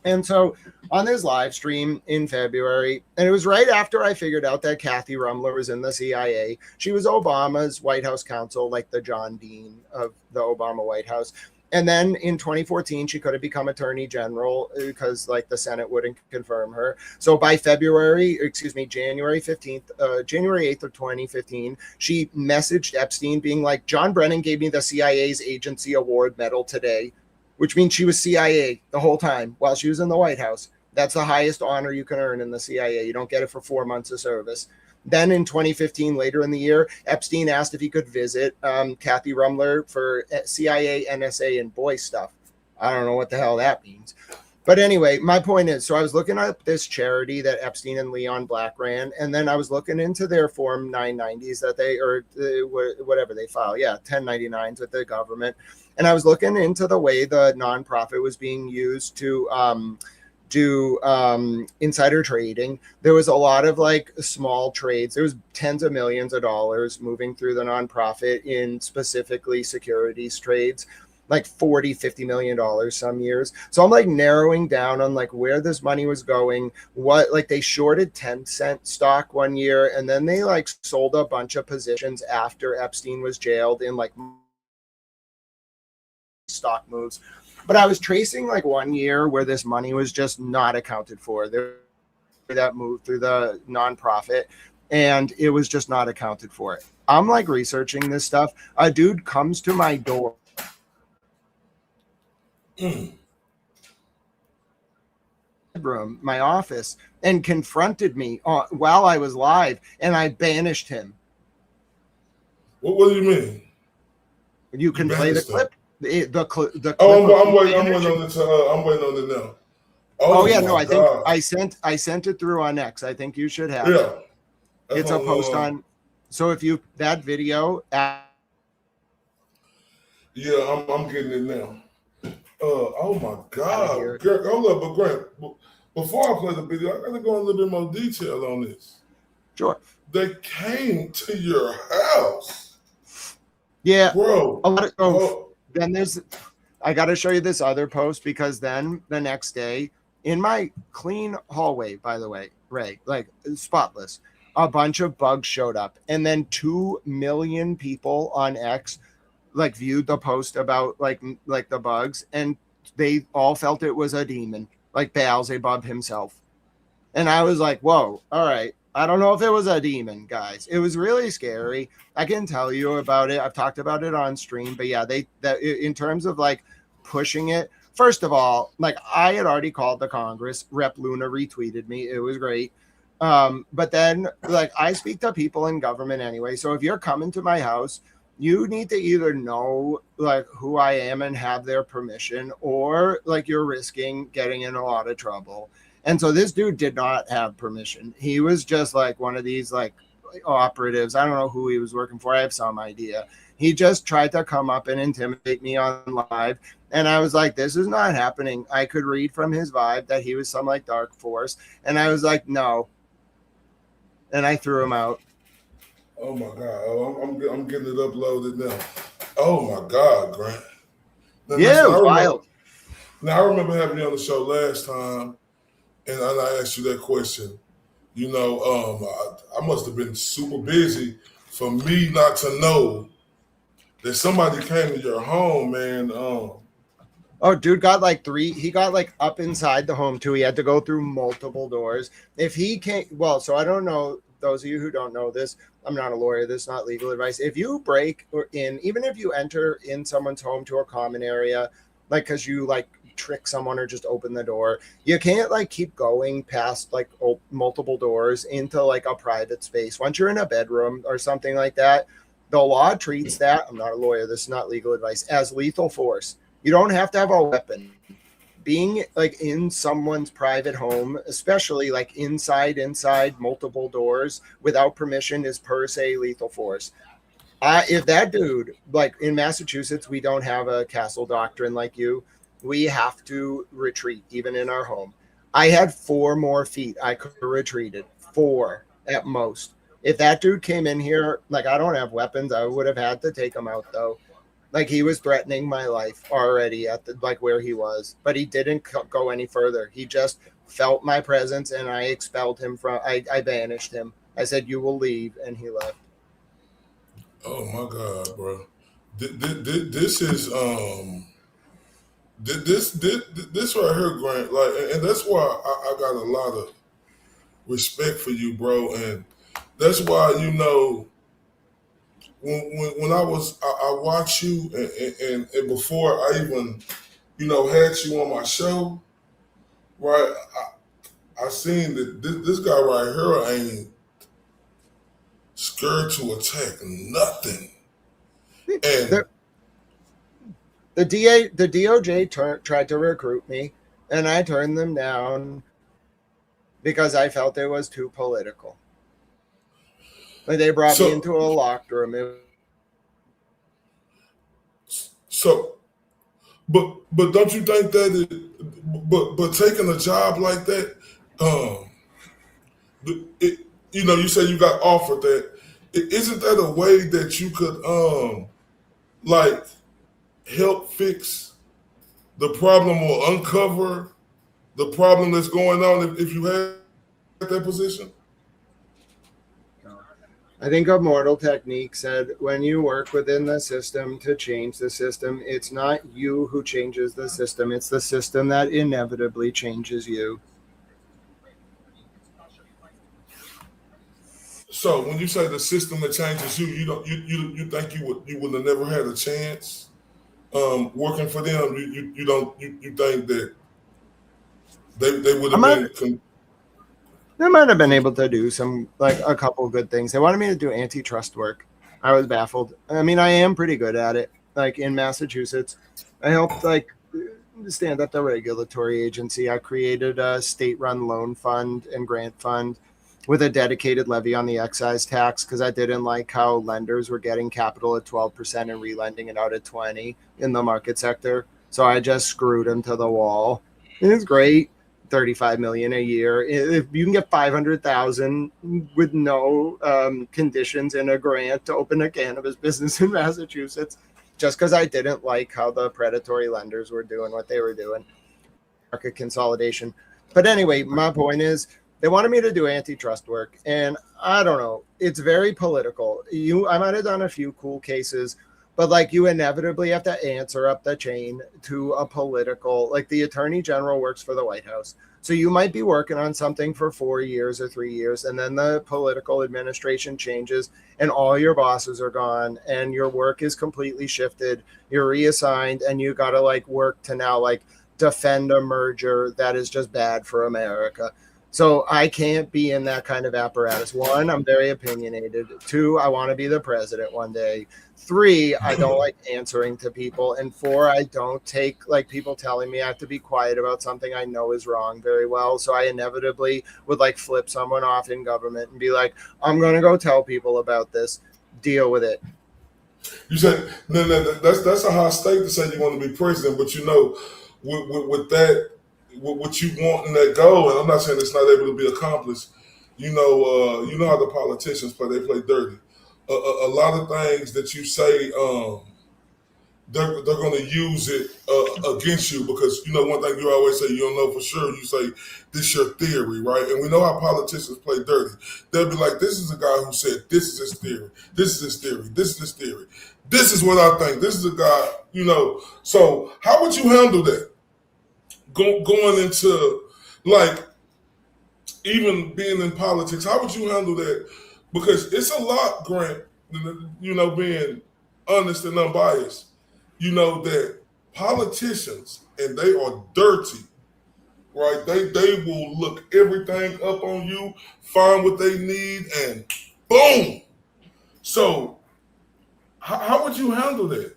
And so on this live stream in February, and it was right after I figured out that Kathy Rumler was in the CIA. She was Obama's White House counsel, like the John Dean of the Obama White House. And then in 2014, she could have become attorney general because like the Senate wouldn't confirm her. So by January 15th, January 8th of 2015, she messaged Epstein being like, John Brennan gave me the CIA's Agency Award Medal today, which means she was CIA the whole time while she was in the White House. That's the highest honor you can earn in the CIA. You don't get it for 4 months of service. Then in 2015, later in the year, Epstein asked if he could visit Kathy Rumler for CIA, NSA, and boy stuff. I don't know what the hell that means. But anyway, my point is, so I was looking at this charity that Epstein and Leon Black ran, and then I was looking into their Form 990s that whatever they file. Yeah, 1099s with the government. And I was looking into the way the nonprofit was being used to do insider trading. There was a lot of like small trades. There was tens of millions of dollars moving through the nonprofit in specifically securities trades, like $40-50 million some years. So I'm like narrowing down on like where this money was going. What, like they shorted 10-cent stock one year, and then they like sold a bunch of positions after Epstein was jailed in like stock moves. But I was tracing like 1 year where this money was just not accounted for. There that moved through the nonprofit, and it was just not accounted for. I'm like researching this stuff. A dude comes to my door. Room, my office, and confronted me while I was live, and I banished him. What do you mean? You can play the clip. The clip. I'm waiting on it. I'm waiting on it now. Oh yeah, no, my I think God. I sent it through on X. I think you should have Yeah. it. It's a post on. So if you that video. Yeah, I'm getting it now. Oh my God, Grant, hold up, but Grant, before I play the video, I gotta go in a little bit more detail on this. Sure. They came to your house. Yeah, bro. A lot of, then there's. I got to show you this other post because then the next day in my clean hallway, by the way, Ray, like spotless, a bunch of bugs showed up, and then 2 million people on X like viewed the post about like the bugs, and they all felt it was a demon, like Beelzebub himself. And I was like, whoa, all right. I don't know if it was a demon, guys. It was really scary. I can tell you about it. I've talked about it on stream, but yeah, that in terms of like pushing it, first of all, like I had already called the Congress. Rep Luna retweeted me. It was great. But then like I speak to people in government anyway. So if you're coming to my house, you need to either know like who I am and have their permission, or like you're risking getting in a lot of trouble. And so this dude did not have permission. He was just like one of these like operatives. I don't know who he was working for. I have some idea. He just tried to come up and intimidate me on live. And I was like, this is not happening. I could read from his vibe that he was some like dark force. And I was like, no. And I threw him out. Oh my God. I'm getting it uploaded now. Oh my God, Grant. Now, yeah, it was wild. Now I remember having you on the show last time. And I asked you that question. You know, I must have been super busy for me not to know that somebody came to your home, man. Oh, dude got like he got like up inside the home too. He had to go through multiple doors. If he can't, well, so I don't know, those of you who don't know this, I'm not a lawyer, this is not legal advice. If you break in, even if you enter in someone's home to a common area, like because you like trick someone or just open the door, you can't like keep going past like multiple doors into like a private space. Once you're in a bedroom or something like that, the law treats that, I'm not a lawyer, this is not legal advice, as lethal force. You don't have to have a weapon. Being like in someone's private home, especially like inside multiple doors without permission, is per se lethal force. If that dude, like in Massachusetts, we don't have a castle doctrine like you. We have to retreat, even in our home. I had 4 more feet. I could have retreated. 4 at most. If that dude came in here, like I don't have weapons, I would have had to take him out though. Like he was threatening my life already at the like where he was, but he didn't go any further. He just felt my presence, and I expelled him from. I banished him. I said, "You will leave," and he left. Oh my God, bro! This is this right here, Grant. Like, and that's why I got a lot of respect for you, bro, and that's why you know. When I watched you and before I even, you know, had you on my show, right? I seen that this guy right here ain't scared to attack nothing. And the DOJ tried to recruit me, and I turned them down because I felt it was too political. Like they brought me into a locked room. But don't you think that but taking a job like that, you know, you say you got offered that. Isn't that a way that you could like help fix the problem or uncover the problem that's going on if you had that position? I think Immortal Technique said, when you work within the system to change the system, it's not you who changes the system. It's the system that inevitably changes you. So when you say the system that changes you, you think you would have never had a chance working for them? You think that they would have been. They might have been able to do some, like a couple good things. They wanted me to do antitrust work. I was baffled. I mean, I am pretty good at it. like in Massachusetts. I helped like stand up the regulatory agency. I created a state-run loan fund and grant fund with a dedicated levy on the excise tax because I didn't like how lenders were getting capital at 12% and relending it out at 20 in the market sector. So I just screwed them to the wall. And it's great. 35 million a year. If you can get 500,000 with no conditions in a grant to open a cannabis business in Massachusetts, just because I didn't like how the predatory lenders were doing what they were doing, market consolidation. But anyway, my point is they wanted me to do antitrust work, and I don't know. It's very political. I might have done a few cool cases, but like you inevitably have to answer up the chain to a political, like the attorney general works for the White House. So you might be working on something for 4 years or 3 years, and then the political administration changes and all your bosses are gone and your work is completely shifted. You're reassigned and you got to like work to now like defend a merger that is just bad for America. So I can't be in that kind of apparatus. One, I'm very opinionated. Two, I want to be the president one day. Three, I don't like answering to people. And four, I don't take like people telling me I have to be quiet about something I know is wrong very well. So I inevitably would like flip someone off in government and be like, I'm going to go tell people about this. Deal with it. You said no, that's a high stake to say you want to be president, but you know, with that, with what you want in that goal, and I'm not saying it's not able to be accomplished. You know how the politicians play; they play dirty. A lot of things that you say, they're going to use it against you because you know one thing you always say you don't know for sure. You say this your theory, right? And we know how politicians play dirty. They'll be like, "This is a guy who said this is his theory. This is his theory. This is his theory. This is what I think. This is a guy." You know. So how would you handle that? Going into like even being in politics, how would you handle that? Because it's a lot, Grant, you know, being honest and unbiased, you know, that politicians, and they are dirty, right? They will look everything up on you, find what they need, and boom. So how would you handle that?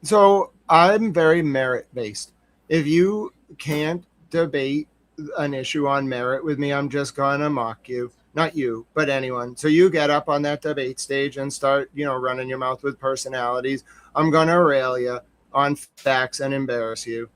So I'm very merit-based. If you can't debate an issue on merit with me, I'm just going to mock you. Not you, but anyone. So you get up on that debate stage and start, you know, running your mouth with personalities. I'm going to rail you on facts and embarrass you.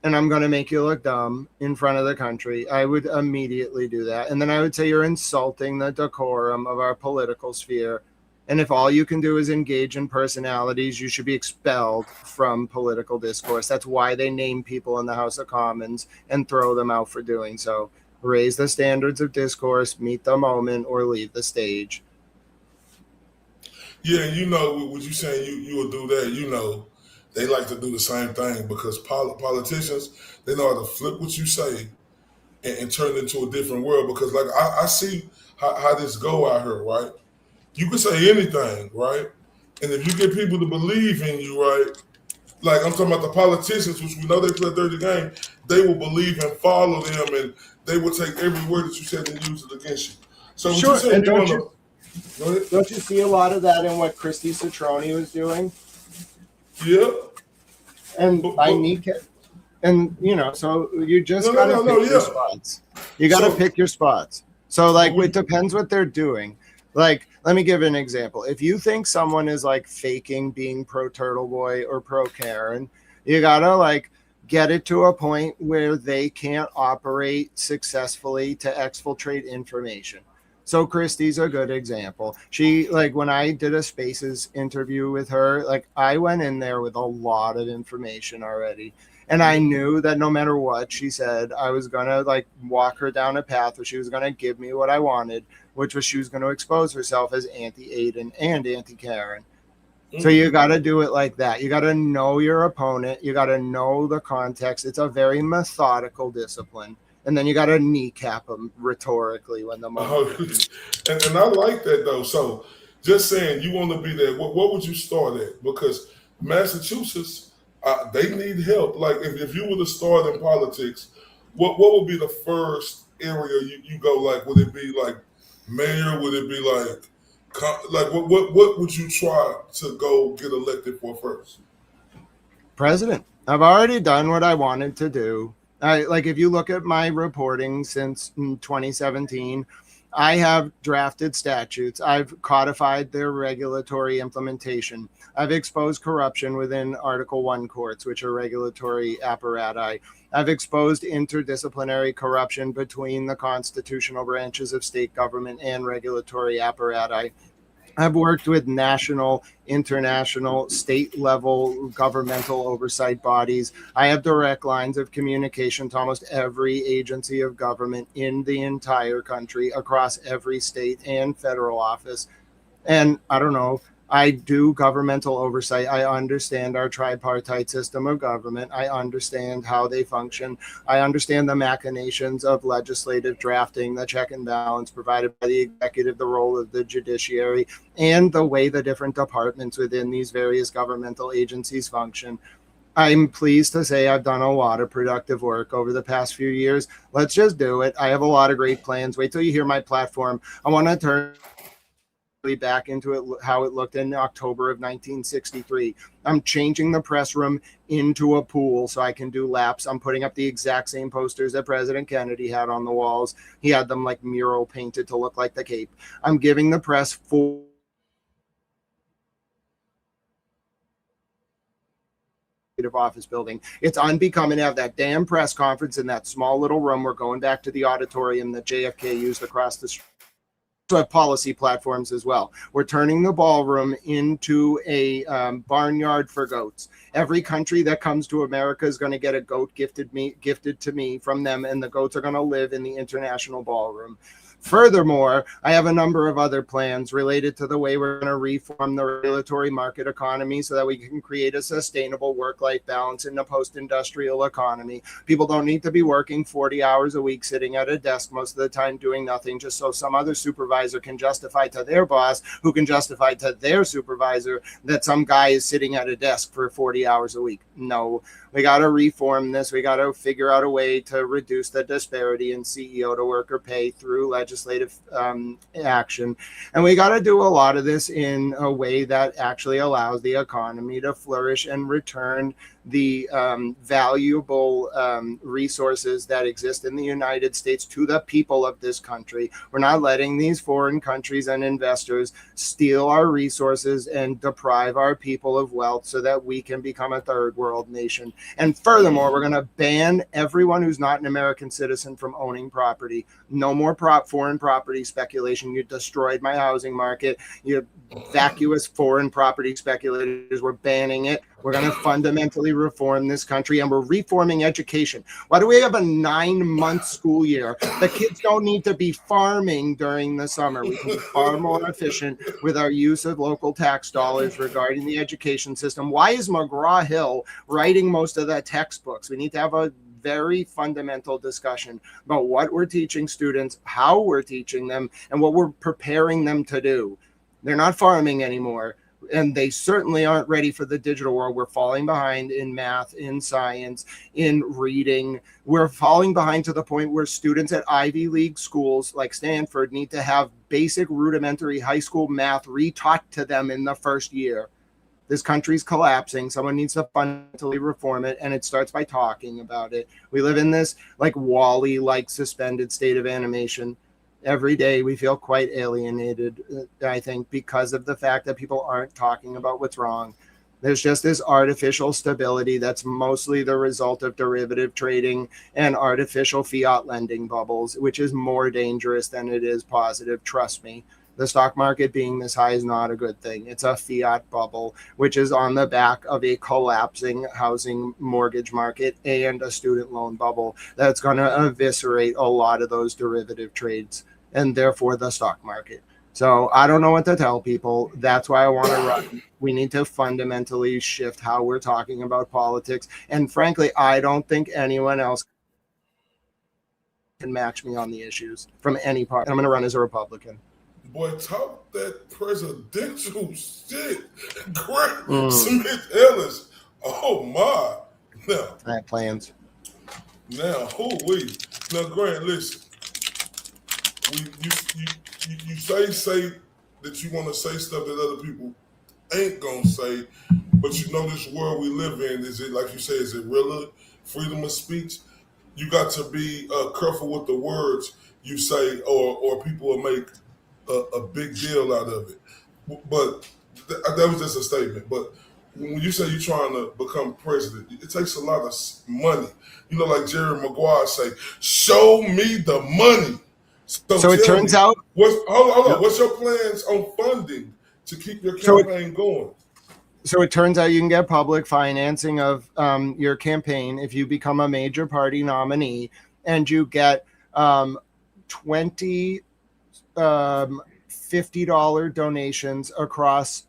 And I'm going to make you look dumb in front of the country. I would immediately do that. And then I would say you're insulting the decorum of our political sphere. And if all you can do is engage in personalities, you should be expelled from political discourse. That's why they name people in the House of Commons and throw them out for doing so. Raise the standards of discourse, meet the moment, or leave the stage. Yeah, you know, what you saying you will do that, you know, they like to do the same thing because politicians, they know how to flip what you say and turn it into a different world because like I see how this go out here, right? You can say anything, right? And if you get people to believe in you, right? Like I'm talking about the politicians, which we know they play a dirty game, they will believe and follow them, and they will take every word that you said and use it against you. So sure, you and don't you see a lot of that in what Christy Citroni was doing? Yeah. And I need it. And, you know, so you just got to pick your spots. You got to pick your spots. So, like, it depends what they're doing. Like, let me give an example. If you think someone is, like, faking being pro-Turtle Boy or pro-Karen, you got to, like, get it to a point where they can't operate successfully to exfiltrate information. So Christy's a good example. She, like, when I did a Spaces interview with her, like, I went in there with a lot of information already. And I knew that no matter what she said, I was going to, like, walk her down a path where she was going to give me what I wanted, which was she was going to expose herself as anti-Aiden and anti-Karen. So you got to do it like that. You got to know your opponent. You got to know the context. It's a very methodical discipline. And then you got to kneecap them rhetorically when the moment. And I like that, though. So just saying you want to be there, what would you start at? Because Massachusetts, they need help. Like if you were to start in politics, what would be the first area you go? Like, would it be like mayor? Would it be like Like, what would you try to go get elected for first? President. I've already done what I wanted to do. Like, if you look at my reporting since 2017, I have drafted statutes. I've codified their regulatory implementation. I've exposed corruption within Article 1 courts, which are regulatory apparati. I've exposed interdisciplinary corruption between the constitutional branches of state government and regulatory apparati. I've worked with national, international, state level governmental oversight bodies. I have direct lines of communication to almost every agency of government in the entire country, across every state and federal office. And I don't know, I do governmental oversight. I understand our tripartite system of government. I understand how they function. I understand the machinations of legislative drafting, the check and balance provided by the executive, the role of the judiciary, and the way the different departments within these various governmental agencies function. I'm pleased to say I've done a lot of productive work over the past few years. Let's just do it. I have a lot of great plans. Wait till you hear my platform. I want to turn back into it how it looked in October of 1963. I'm changing the press room into a pool so I can do laps. I'm putting up the exact same posters that President Kennedy had on the walls. He had them like mural painted to look like the Cape. I'm giving the press full office building. It's unbecoming to have that damn press conference in that small little room. We're going back to the auditorium that JFK used across the street. So have policy platforms as well. We're turning the ballroom into a barnyard for goats. Every country that comes to America is going to get a goat gifted to me from them, and the goats are going to live in the international ballroom. Furthermore, I have a number of other plans related to the way we're going to reform the regulatory market economy so that we can create a sustainable work-life balance in the post-industrial economy. People don't need to be working 40 hours a week sitting at a desk most of the time doing nothing just so some other supervisor can justify to their boss, who can justify to their supervisor, that some guy is sitting at a desk for 40 hours a week. No, we got to reform this. We got to figure out a way to reduce the disparity in CEO to worker pay through legislative action. And we got to do a lot of this in a way that actually allows the economy to flourish and return the valuable resources that exist in the United States to the people of this country. We're not letting these foreign countries and investors steal our resources and deprive our people of wealth so that we can become a third world nation. And furthermore, we're going to ban everyone who's not an American citizen from owning property. No more foreign property speculation. You destroyed my housing market. You vacuous foreign property speculators. We're banning it. We're going to fundamentally reform this country, and we're reforming education. Why do we have a 9-month school year? The kids don't need to be farming during the summer. We can be far more efficient with our use of local tax dollars regarding the education system. Why is McGraw-Hill writing most of the textbooks? We need to have a very fundamental discussion about what we're teaching students, how we're teaching them, and what we're preparing them to do. They're not farming anymore, and they certainly aren't ready for the digital world. We're falling behind in math, in science, in reading. We're falling behind to the point where students at Ivy League schools like Stanford need to have basic rudimentary high school math retaught to them in the first year. This country's collapsing. Someone needs to fundamentally reform it, and it starts by talking about it. We live in this like Wall-E-like suspended state of animation. Every day we feel quite alienated, I think, because of the fact that people aren't talking about what's wrong. There's just this artificial stability that's mostly the result of derivative trading and artificial fiat lending bubbles, which is more dangerous than it is positive. Trust me. The stock market being this high is not a good thing. It's a fiat bubble, which is on the back of a collapsing housing mortgage market and a student loan bubble that's going to eviscerate a lot of those derivative trades and therefore the stock market. So I don't know what to tell people. That's why I want to run. We need to fundamentally shift how we're talking about politics. And frankly, I don't think anyone else can match me on the issues from any part. I'm going to run as a Republican. Boy, talk that presidential shit. Grant Smith Ellis. Oh, my. Now, I have plans. Now, holy. Now, Grant, listen. You say that you want to say stuff that other people ain't gonna say, but you know this world we live in, is it, like you say, is it really freedom of speech? You got to be careful with the words you say, or people will make a big deal out of it. But that was just a statement. But when you say you're trying to become president, it takes a lot of money. You know, like Jerry Maguire say, show me the money. So it turns out... Hold on. What's your plans on funding to keep your campaign going? So it turns out you can get public financing of your campaign if you become a major party nominee, and you get 20 $50 donations across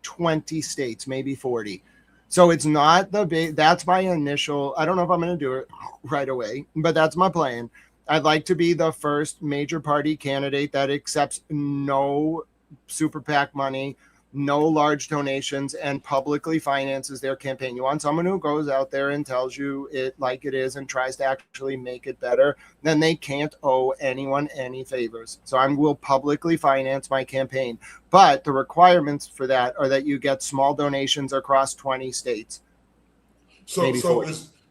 20 states, maybe 40. So it's not the big, that's my initial, I don't know if I'm going to do it right away, but that's my plan. I'd like to be the first major party candidate that accepts no super PAC money, no large donations, and publicly finances their campaign. You want someone who goes out there and tells you it like it is and tries to actually make it better, then they can't owe anyone any favors. So I will publicly finance my campaign. But the requirements for that are that you get small donations across 20 states. So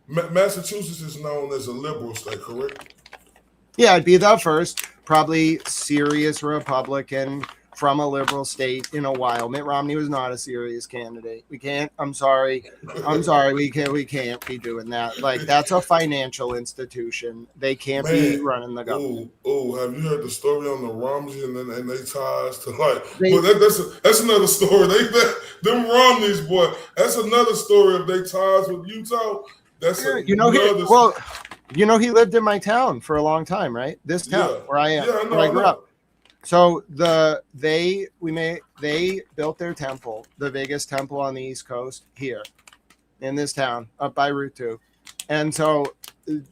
Massachusetts is known as a liberal state, correct? Yeah, it'd be the first, probably serious Republican from a liberal state in a while. Mitt Romney was not a serious candidate. We can't, I'm sorry, we can't be doing that. Like, that's a financial institution. They can't be running the government. Oh, have you heard the story on the Romneys and they ties to that's another story. Them Romneys, boy, that's another story of they ties with Utah. That's he lived in my town for a long time, right? This town where I am, where I grew up. So they built their temple, the biggest temple on the East Coast, here in this town up by Route 2. And so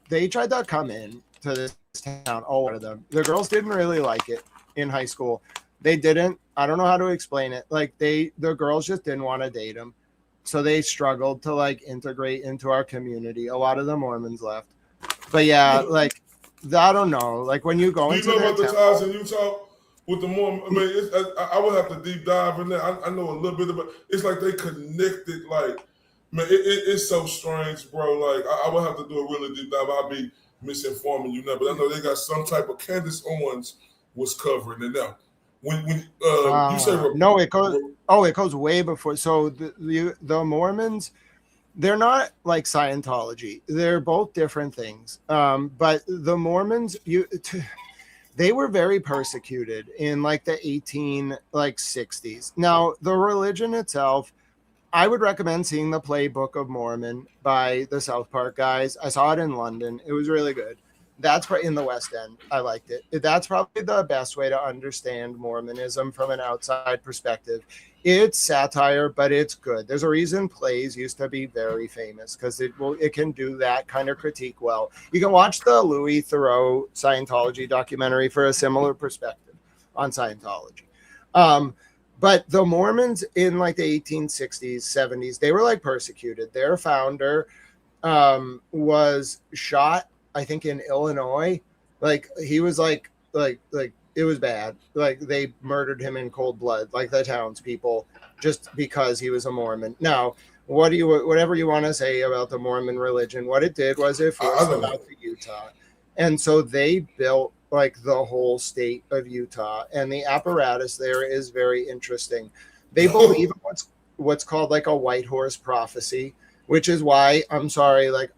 they tried to come in to this town, all of them. The girls didn't really like it in high school. They didn't. I don't know how to explain it. Like the girls just didn't want to date them. So they struggled to like integrate into our community. A lot of the Mormons left. But yeah, like I don't know. Like when you go into you know about the ties in Utah with the Mormon, I mean, I would have to deep dive in there. I know a little bit about. It's like they connected. Like, man, it's so strange, bro. Like I would have to do a really deep dive. I'll be misinforming you now, but I know they got some type of Candace Owens was covering it now. When you say no, it goes way before. So the Mormons, they're not like Scientology. They're both different things. But the Mormons, they were very persecuted in like the 60s. Now, the religion itself, I would recommend seeing the Playbook of Mormon by the South Park guys. I saw it in London. It was really good. That's in the West End. I liked it. That's probably the best way to understand Mormonism from an outside perspective. It's satire, but it's good. There's a reason plays used to be very famous because it can do that kind of critique well. You can watch the Louis Theroux Scientology documentary for a similar perspective on Scientology. But the Mormons in like the 1860s, 70s, they were like persecuted. Their founder was shot, I think, in Illinois. Like he was like it was bad. Like they murdered him in cold blood, like the townspeople, just because he was a Mormon. Now, whatever you want to say about the Mormon religion, what it did was it forced them out to Utah. And so they built like the whole state of Utah, and the apparatus there is very interesting. They believe in what's called like a white horse prophecy, which is why I'm sorry, like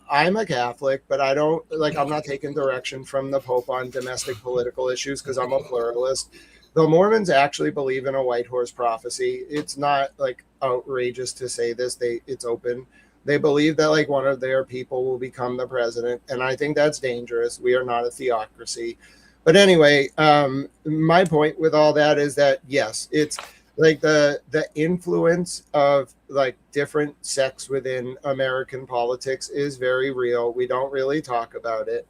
I'm a Catholic, but I don't like, I'm not taking direction from the Pope on domestic political issues because I'm a pluralist. The Mormons actually believe in a white horse prophecy. It's not like outrageous to say this. It's open. They believe that like one of their people will become the president. And I think that's dangerous. We are not a theocracy. But anyway, my point with all that is that, yes, it's like the influence of like different sects within American politics is very real. We don't really talk about it.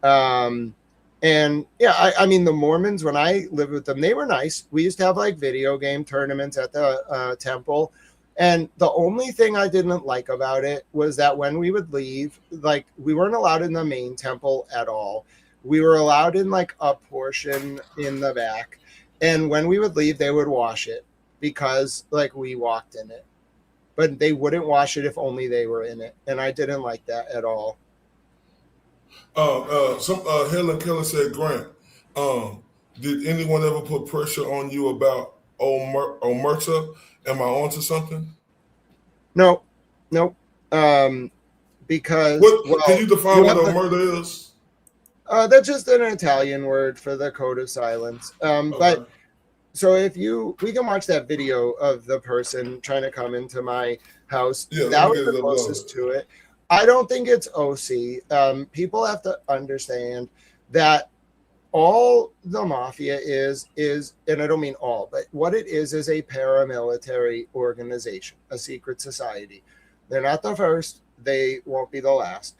And yeah, I mean, the Mormons, when I lived with them, they were nice. We used to have like video game tournaments at the temple. And the only thing I didn't like about it was that when we would leave, like we weren't allowed in the main temple at all. We were allowed in like a portion in the back. And when we would leave, they would wash it because like we walked in it. But they wouldn't wash it if only they were in it. And I didn't like that at all. Helen Keller said, Grant, did anyone ever put pressure on you about Omerta? Am I onto something? No. Because can you define what Omerta is? That's just an Italian word for the code of silence. Okay. But so we can watch that video of the person trying to come into my house. Yeah, that was the closest to it. I don't think it's OC. People have to understand that all the mafia is, and I don't mean all, but what it is a paramilitary organization, a secret society. They're not the first. They won't be the last.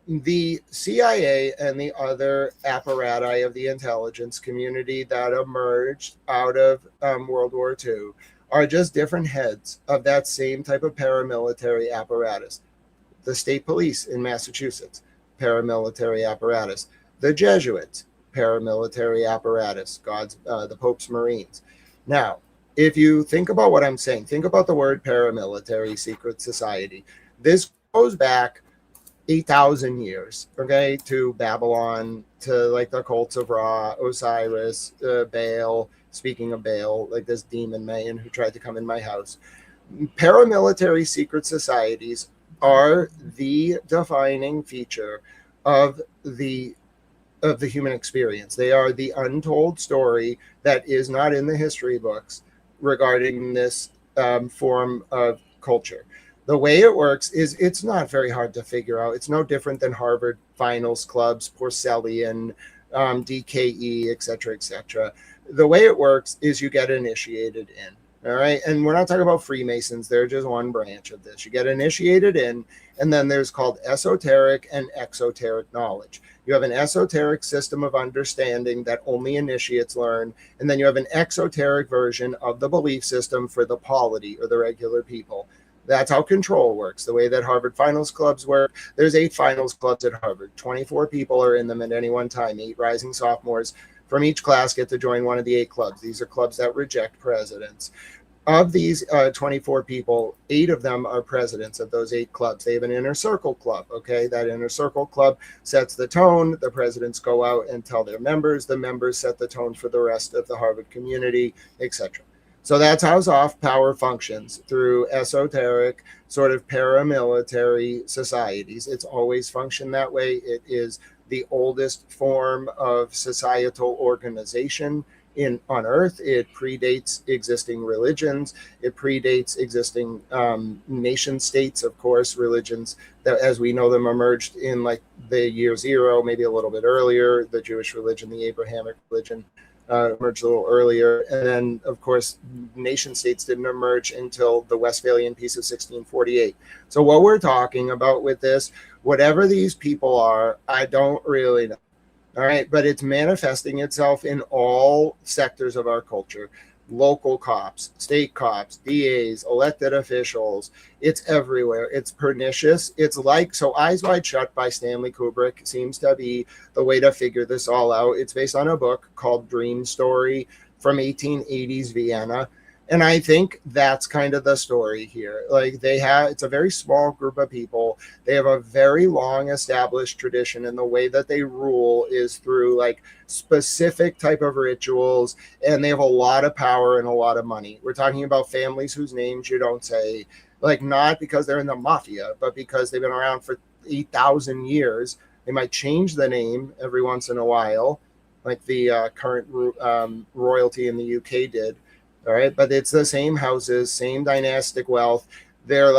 The CIA and the other apparati of the intelligence community that emerged out of World War II are just different heads of that same type of paramilitary apparatus. The state police in Massachusetts, paramilitary apparatus. The Jesuits, paramilitary apparatus, the Pope's Marines. Now, if you think about what I'm saying, think about the word paramilitary secret society. This goes back 8,000 years, okay, to Babylon, to like the cults of Ra, Osiris, Baal. Speaking of Baal, like this demon man who tried to come in my house. Paramilitary secret societies are the defining feature of the human experience. They are the untold story that is not in the history books regarding this form of culture. The way it works is it's not very hard to figure out. It's no different than Harvard finals clubs, Porcellian, DKE, etc., etc. The way it works is you get initiated in, all right? And we're not talking about Freemasons. They're just one branch of this. You get initiated in, and then there's called esoteric and exoteric knowledge. You have an esoteric system of understanding that only initiates learn, and then you have an exoteric version of the belief system for the polity or the regular people. That's how control works. The way that Harvard finals clubs work, there's 8 finals clubs at Harvard. 24 people are in them at any one time. 8 rising sophomores from each class get to join one of the 8 clubs. These are clubs that reject presidents. Of these 24 people, 8 of them are presidents of those 8 clubs. They have an inner circle club, okay? That inner circle club sets the tone. The presidents go out and tell their members. The members set the tone for the rest of the Harvard community, etc. So that's how soft power functions, through esoteric, sort of paramilitary societies. It's always functioned that way. It is the oldest form of societal organization on Earth. It predates existing religions. It predates existing nation states, of course. Religions that, as we know them, emerged in like the year 0, maybe a little bit earlier. The Jewish religion, the Abrahamic religion, emerged a little earlier. And then, of course, nation states didn't emerge until the Westphalian Peace of 1648. So what we're talking about with this, whatever these people are, I don't really know. All right, but it's manifesting itself in all sectors of our culture. Local cops, state cops, DAs, elected officials. It's everywhere. It's pernicious. It's like, so Eyes Wide Shut by Stanley Kubrick seems to be the way to figure this all out. It's based on a book called Dream Story from 1880s Vienna. And I think that's kind of the story here. Like it's a very small group of people. They have a very long established tradition, and the way that they rule is through like specific type of rituals, and they have a lot of power and a lot of money. We're talking about families whose names you don't say, like not because they're in the mafia, but because they've been around for 8,000 years. They might change the name every once in a while, like the current royalty in the UK did. All right, but it's the same houses, same dynastic wealth. They're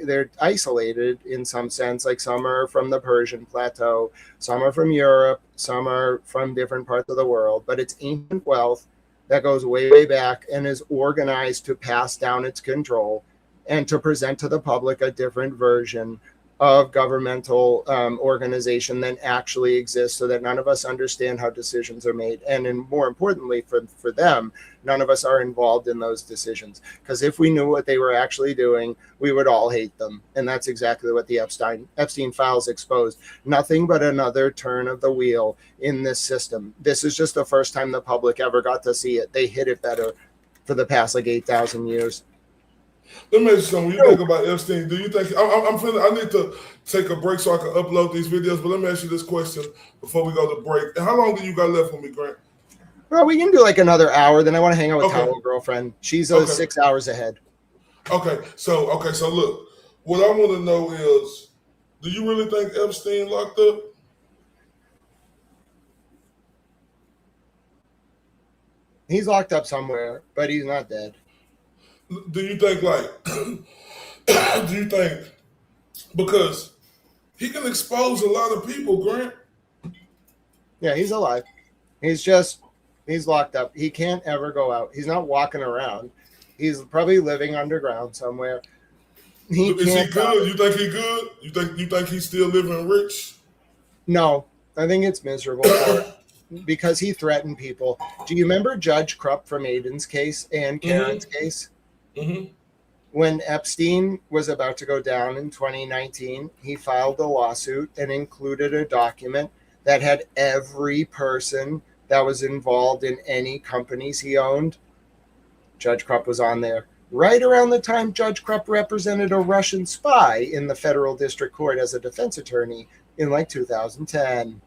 they're isolated in some sense. Like some are from the Persian plateau, some are from Europe, some are from different parts of the world. But it's ancient wealth that goes way, way back and is organized to pass down its control and to present to the public a different version of governmental organization than actually exists, so that none of us understand how decisions are made. And more importantly, for them, none of us are involved in those decisions. Because if we knew what they were actually doing, we would all hate them. And that's exactly what the Epstein files exposed. Nothing but another turn of the wheel in this system. This is just the first time the public ever got to see it. They hid it better for the past like 8,000 years. Let me ask you something. When you think about Epstein, do you think I'm feeling I need to take a break so I can upload these videos? But let me ask you this question before we go to break. And how long do you got left with me, Grant? Well, we can do like another hour. Then I want to hang out with Towel Girlfriend. She's 6 hours ahead. Okay, so look, what I want to know is, do you really think Epstein locked up? He's locked up somewhere, but he's not dead. Do you think do you think, because he can expose a lot of people, Grant? Yeah, he's alive. He's locked up. He can't ever go out. He's not walking around. He's probably living underground somewhere. Is he good? You think he good? You think he's still living rich? No, I think it's miserable for him because he threatened people. Do you remember Judge Krupp from Aiden's case and Karen's case? Mm-hmm. When Epstein was about to go down in 2019, he filed a lawsuit and included a document that had every person that was involved in any companies he owned. Judge Krupp was on there. Right around the time Judge Krupp represented a Russian spy in the federal district court as a defense attorney in like 2010.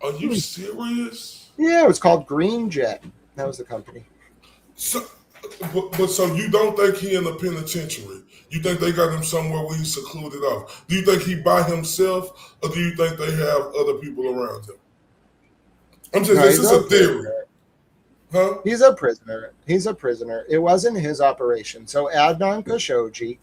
Are you serious? Yeah, it was called Green Jet. That was the company. So you don't think he in the penitentiary? You think they got him somewhere where he's secluded off? Do you think he by himself, or do you think they have other people around him? This is a theory. Huh? He's a prisoner. It wasn't his operation. So Adnan Khashoggi,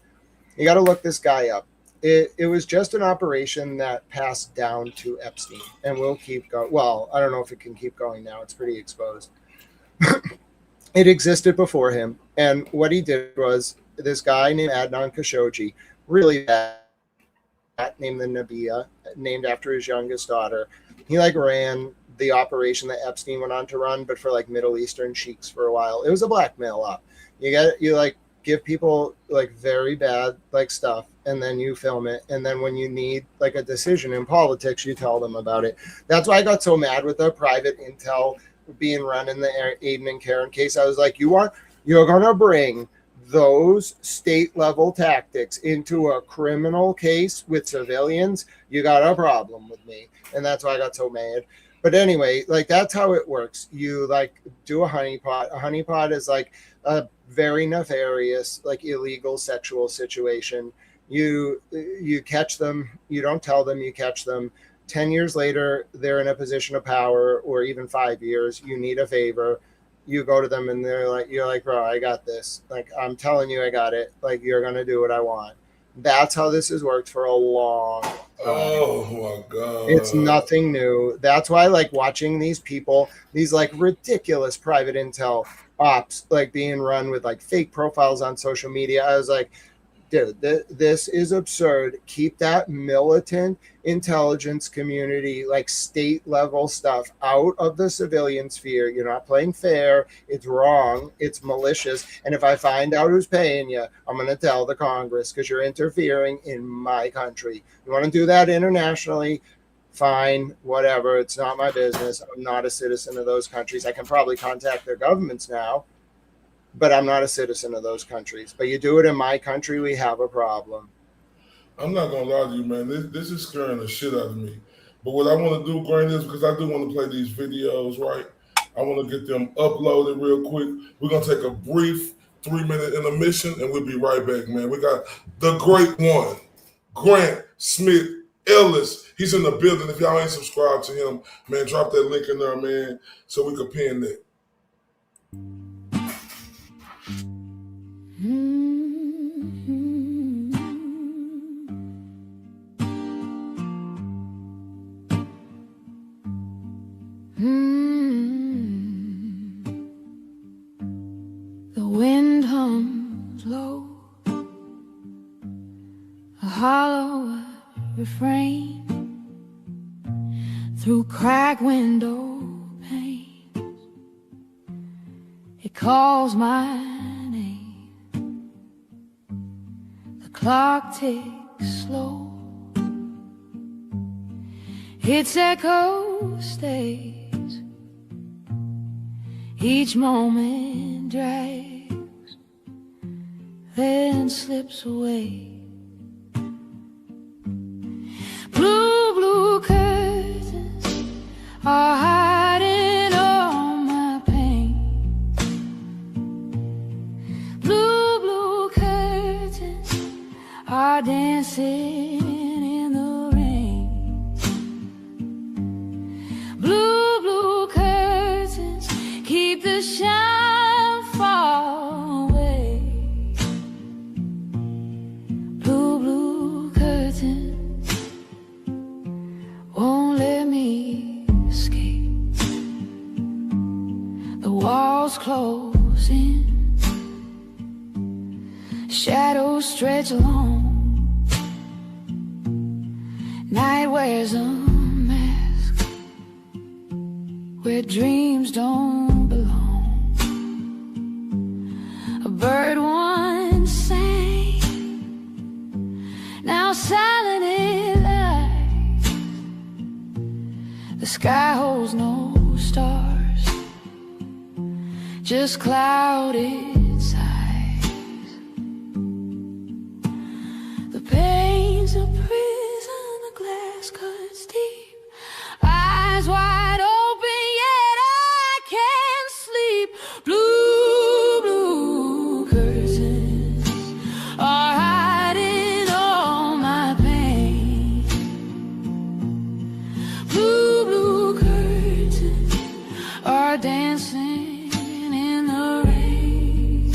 you got to look this guy up. It was just an operation that passed down to Epstein, and will keep going. Well, I don't know if it can keep going now. It's pretty exposed. It existed before him, and what he did was this guy named Adnan Khashoggi, really bad, named the Nabia, named after his youngest daughter. He ran the operation that Epstein went on to run, but for like Middle Eastern sheiks for a while. It was a blackmail op. You give people very bad stuff, and then you film it, and then when you need a decision in politics, you tell them about it. That's why I got so mad with the private intel being run in the Aiden and Karen case. I was like, you're gonna bring those state level tactics into a criminal case with civilians, you got a problem with me. And that's why I got so mad. But anyway, that's how it works. You do a honeypot. A honeypot is a very nefarious, illegal sexual situation. You catch them, you don't tell them, you catch them. 10 years later, they're in a position of power, or even 5 years, you need a favor. You go to them and you're like, bro, I got this. I'm telling you, I got it. You're going to do what I want. That's how this has worked for a long time. Oh my God. It's nothing new. That's why watching these people, these ridiculous private intel ops, being run with fake profiles on social media. I was like, dude, this is absurd. Keep that militant intelligence community, state level stuff, out of the civilian sphere. You're not playing fair. It's wrong. It's malicious. And if I find out who's paying you, I'm going to tell the Congress, because you're interfering in my country. You want to do that internationally? Fine, whatever. It's not my business. I'm not a citizen of those countries. I can probably contact their governments now, but I'm not a citizen of those countries. But you do it in my country, we have a problem. I'm not going to lie to you, man. This is scaring the shit out of me. But what I want to do, Grant, is because I do want to play these videos, right? I want to get them uploaded real quick. We're going to take a brief 3-minute intermission, and we'll be right back, man. We got the great one, Grant Smith Ellis. He's in the building. If y'all ain't subscribed to him, man, drop that link in there, man, so we can pin that. The wind hums low hollow refrain through cracked window panes. It calls my name. The clock ticks slow. Its echo stays. Each moment drags, then slips away. Blue, blue curtains are hiding all my pain. Blue, blue curtains are dancing in the rain. Blue, blue curtains keep the shine far away. Blue, blue curtains won't let me escape. The walls close in, shadows stretch along. Night wears a mask where dreams don't belong. A bird once sang, now silent it lies. The sky holds no stars, just clouded sighs. The pain's a prison, the glass cuts deep. Eyes wide open, yet I can't sleep. Blue, blue curtains are hiding all my pain. Blue, blue curtains are dancing in the rain.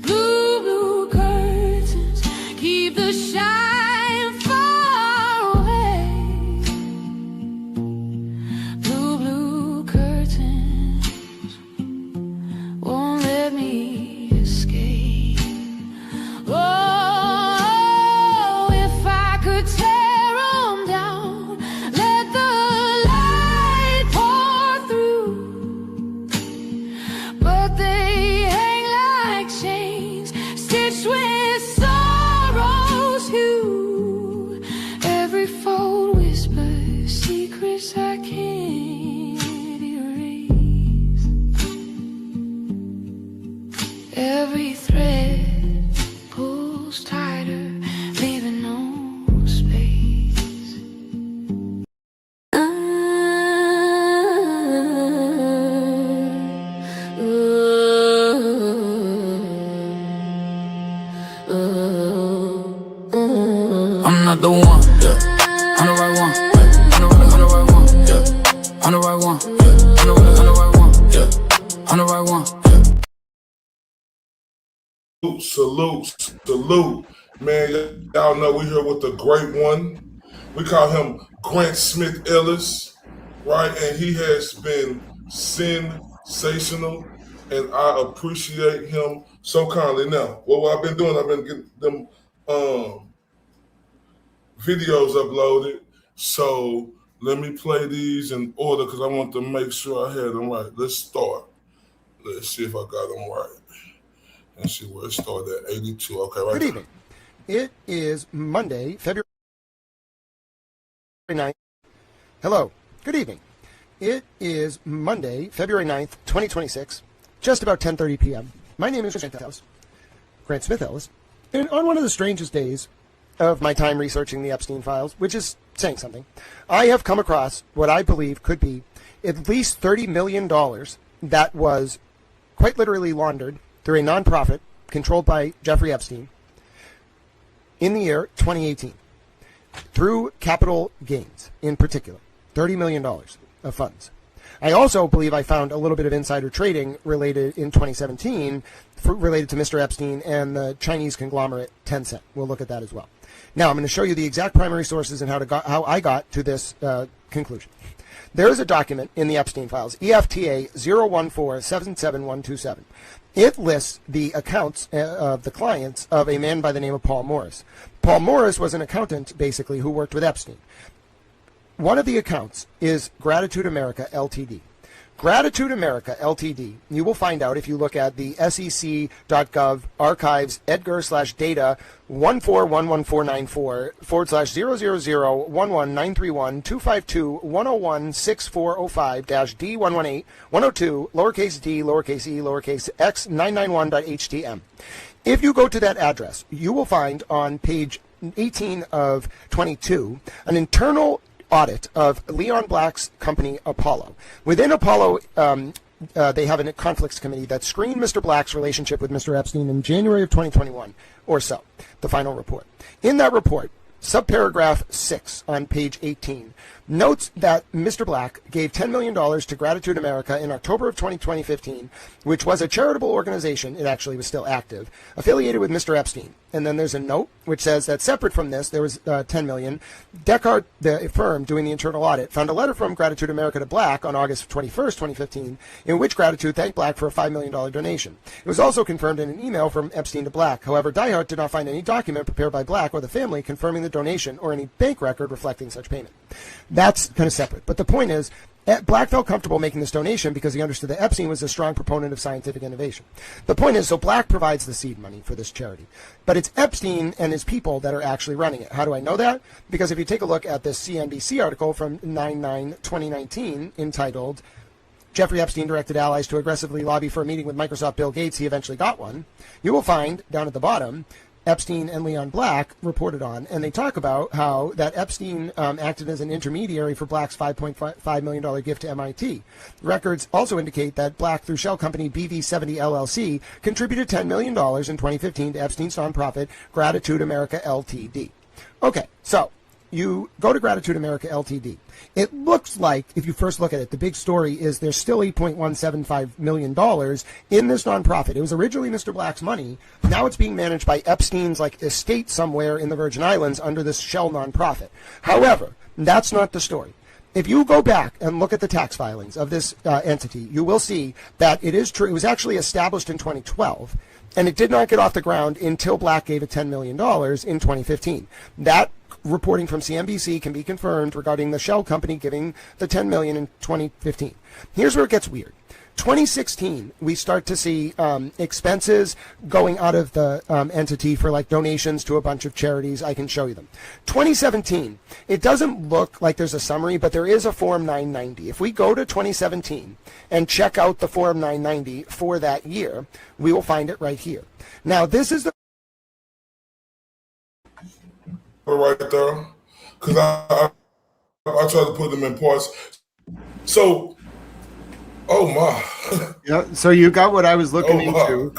Blue, blue curtains keep the shine far away. Blue, blue curtains won't let me escape. Oh, if I could tear 'em down, let the light pour through. But they hang like chains, stitched with sorrow's hue. Every fold whispers secrets I can't erase. Every thread pulls tighter, leaving no space. I'm not the one, yeah. I'm the right one, yeah. I'm the right one, yeah. I'm the right one, yeah. I'm the right one, yeah. I'm the right one, yeah. Salute. Man, y'all know we here with the great one. We call him Grant Smith Ellis, right? And he has been sensational, and I appreciate him so kindly. Now, what I've been doing, I've been getting them videos uploaded. So let me play these in order because I want to make sure I had them right. Let's start. Let's see if I got them right. Let's see where it started at 82. Okay, right. Good evening. It is Monday, February 9th. Hello. Good evening. It is Monday, February 9th, 2026, just about 10:30 p.m. My name is Grant Smith Ellis, and on one of the strangest days of my time researching the Epstein files, which is saying something, I have come across what I believe could be at least $30 million that was quite literally laundered through a nonprofit controlled by Jeffrey Epstein in the year 2018 through capital gains, in particular, $30 million of funds. I also believe I found a little bit of insider trading related in 2017 related to Mr. Epstein and the Chinese conglomerate Tencent. We'll look at that as well. Now, I'm going to show you the exact primary sources and how I got to this conclusion. There is a document in the Epstein files, EFTA 014-77127. It lists the accounts of the clients of a man by the name of Paul Morris. Paul Morris was an accountant, basically, who worked with Epstein. One of the accounts is Gratitude America Ltd. Gratitude America Ltd. You will find out if you look at the sec.gov archives Edgar/data 1411494/00011931252-101-6405-D118-102 lowercase d lowercase e lowercase x 991.htm. If you go to that address, you will find on page 18 of 22 an internal audit of Leon Black's company Apollo. Within Apollo, they have a conflicts committee that screened Mr. Black's relationship with Mr. Epstein in January of 2021 or so, the final report. In that report, subparagraph 6 on page 18 notes that Mr. Black gave $10 million to Gratitude America in October of 2015, which was a charitable organization, it actually was still active, affiliated with Mr. Epstein. And then there's a note which says that separate from this, there was $10 million. Descartes, the firm doing the internal audit, found a letter from Gratitude America to Black on August 21st, 2015, in which Gratitude thanked Black for a $5 million donation. It was also confirmed in an email from Epstein to Black. However, Diehard did not find any document prepared by Black or the family confirming the donation or any bank record reflecting such payment. That's kind of separate. But the point is, Black felt comfortable making this donation because he understood that Epstein was a strong proponent of scientific innovation. The point is, so Black provides the seed money for this charity. But it's Epstein and his people that are actually running it. How do I know that? Because if you take a look at this CNBC article from 9/9/2019 entitled, Jeffrey Epstein directed allies to aggressively lobby for a meeting with Microsoft Bill Gates. He eventually got one. You will find down at the bottom, Epstein and Leon Black reported on, and they talk about how that Epstein acted as an intermediary for Black's $5.5 million gift to MIT. Records also indicate that Black, through shell company BV70 LLC, contributed $10 million in 2015 to Epstein's nonprofit Gratitude America Ltd. Okay, so you go to Gratitude America Ltd. It looks like, if you first look at it, the big story is there's still $8.175 million in this nonprofit. It was originally Mr. Black's money. Now it's being managed by Epstein's estate somewhere in the Virgin Islands under this shell nonprofit. However, that's not the story. If you go back and look at the tax filings of this entity, you will see that it is true. It was actually established in 2012, and it did not get off the ground until Black gave it $10 million in 2015. That reporting from CNBC can be confirmed regarding the shell company giving the $10 million in 2015. Here's where it gets weird. 2016, we start to see expenses going out of the entity for donations to a bunch of charities. I can show you them. 2017, it doesn't look like there's a summary, but there is a Form 990. If we go to 2017 and check out the Form 990 for that year, we will find it right here. Now, this is the right there, because I try to put them in parts. So, oh my. Yeah, so you got what I was looking into.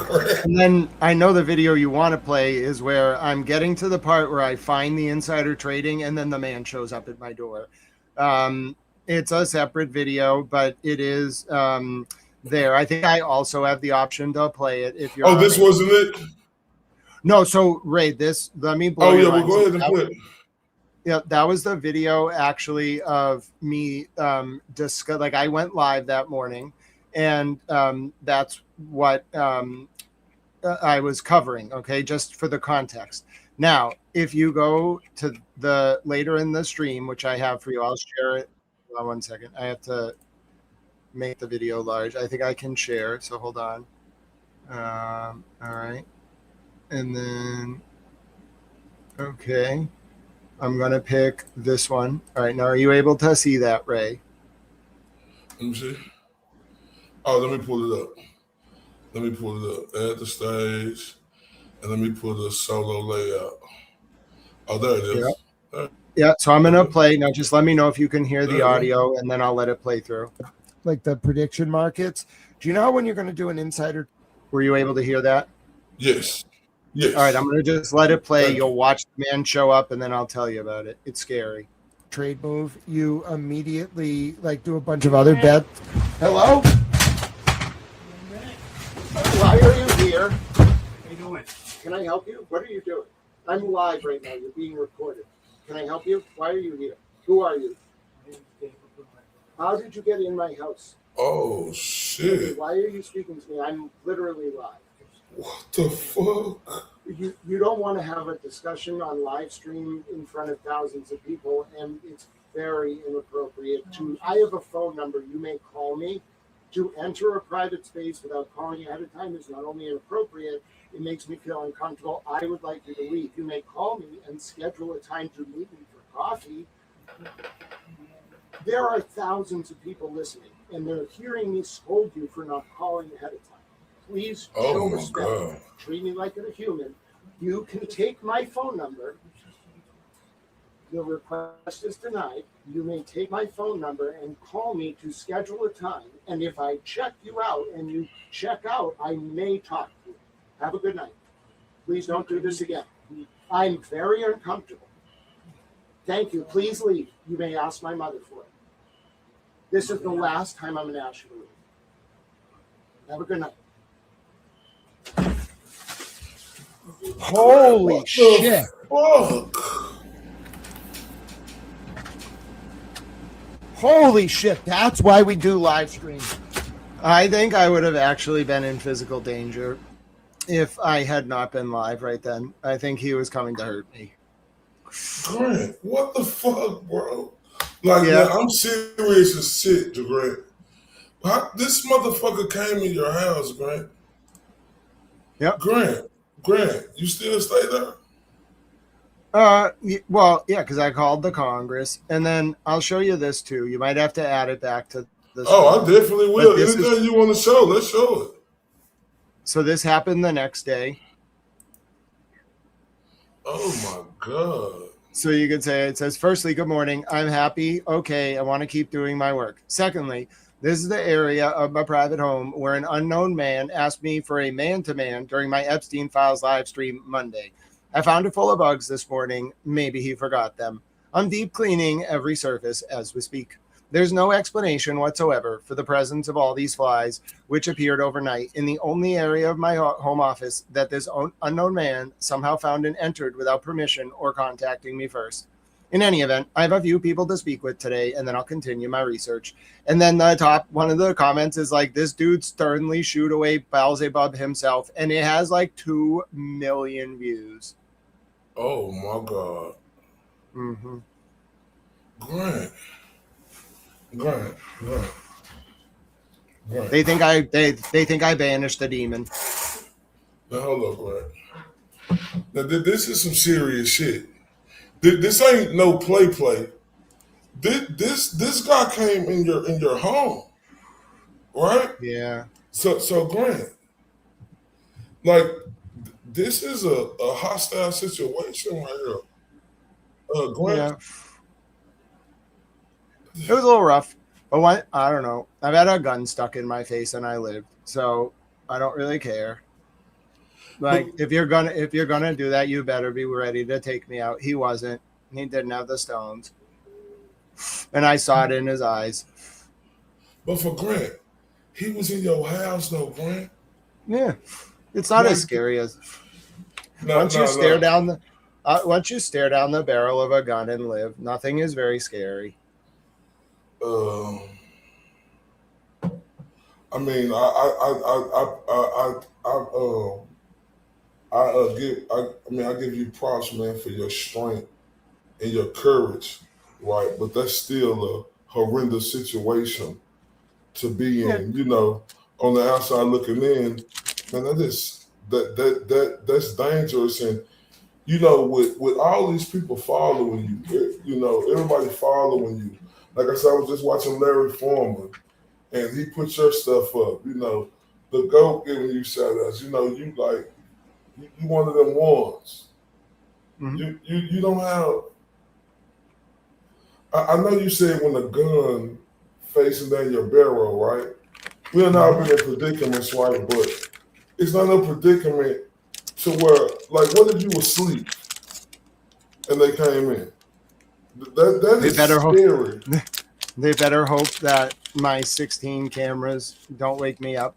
And then I know the video you want to play is where I'm getting to the part where I find the insider trading and then the man shows up at my door. It's a separate video, but it is there. I think I also have the option to play it if you're. Oh, this wasn't it? No, so Ray, let me blow. Oh yeah, well, go ahead and play it. Yeah, that was the video actually of me discuss. I went live that morning, and that's what I was covering. Okay, just for the context. Now, if you go to the later in the stream, which I have for you, I'll share it. Hold on 1 second. I have to make the video large. I think I can share. So hold on. All right. And then, okay, I'm going to pick this one. All right, now are you able to see that, Ray? Let me see. Oh, let me pull it up. Add the stage, and let me pull the solo layout. Oh, there it is. Yeah, so I'm going to play. Now just let me know if you can hear the audio, and then I'll let it play through. Like the prediction markets. Do you know when you're going to do an insider? Were you able to hear that? Yes. Yes. All right, I'm going to just let it play. You'll watch the man show up, and then I'll tell you about it. It's scary. Trade move. You immediately do a bunch of other bets. Hello? Why are you here? How you doing? Can I help you? What are you doing? I'm live right now. You're being recorded. Can I help you? Why are you here? Who are you? How did you get in my house? Oh shit! Why are you speaking to me? I'm literally live. What the fuck? You don't want to have a discussion on live stream in front of thousands of people, and it's very inappropriate to. I have a phone number. You may call me. To enter a private space without calling ahead of time is not only inappropriate, it makes me feel uncomfortable. I would like you to leave. You may call me and schedule a time to meet me for coffee. There are thousands of people listening, and they're hearing me scold you for not calling ahead of time. Please show respect. God. Treat me like a human. You can take my phone number. The request is denied. You may take my phone number and call me to schedule a time. And if I check you out and you check out, I may talk to you. Have a good night. Please don't do this again. I'm very uncomfortable. Thank you. Please leave. You may ask my mother for it. This is the last time I'm going to ask you to leave. Have a good night. Holy shit. Fuck. Holy shit. That's why we do live streams. I think I would have actually been in physical danger if I had not been live right then. I think he was coming to hurt me. Grant, what the fuck, bro? Like, man, I'm serious as shit, Grant. This motherfucker came in your house, Grant. Yep. Grant, you still stay there? Well, yeah, because I called the Congress, and then I'll show you this too. You might have to add it back to this. Oh, I definitely will. Anything you want to show, let's show it. So this happened the next day. Oh my God. So you could say, it says, firstly, good morning. I'm happy. Okay, I want to keep doing my work. Secondly, this is the area of my private home where an unknown man asked me for a man-to-man during my Epstein Files live stream Monday. I found it full of bugs this morning. Maybe he forgot them. I'm deep cleaning every surface as we speak. There's no explanation whatsoever for the presence of all these flies, which appeared overnight in the only area of my home office that this unknown man somehow found and entered without permission or contacting me first. In any event, I have a few people to speak with today, and then I'll continue my research. And then the top one of the comments is like, this dude sternly shoot away Beelzebub himself, and it has like 2 million views. Oh my God. Mm-hmm. Grant. They think I banished the demon. Now hold up, Grant. Now this is some serious shit. This ain't no play. This guy came in your home, right? Yeah. So Grant, like, this is a hostile situation right here. Grant. Yeah. It was a little rough, but I don't know. I've had a gun stuck in my face and I lived, so I don't really care. Like, if you're gonna do that, you better be ready to take me out. He wasn't. He didn't have the stones, and I saw it in his eyes. But for Grant, he was in your house, though, Grant. Yeah, it's not as scary as once you stare down the barrel of a gun and live. Nothing is very scary. I mean, I give you props, man, for your strength and your courage, right? But that's still a horrendous situation to be in. You know, on the outside looking in, man, that's dangerous. And you know, with all these people following you, you know, everybody following you. Like I said, I was just watching Larry Foreman, and he put your stuff up. You know, the GOAT giving you shout outs. You know, you one of them ones. Mm-hmm. You don't have. I know you said when a gun facing down your barrel, right? We have not been in predicaments, right? But it's not a predicament to where, like, what if you were asleep and they came in? That is scary. They better hope that my 16 cameras don't wake me up.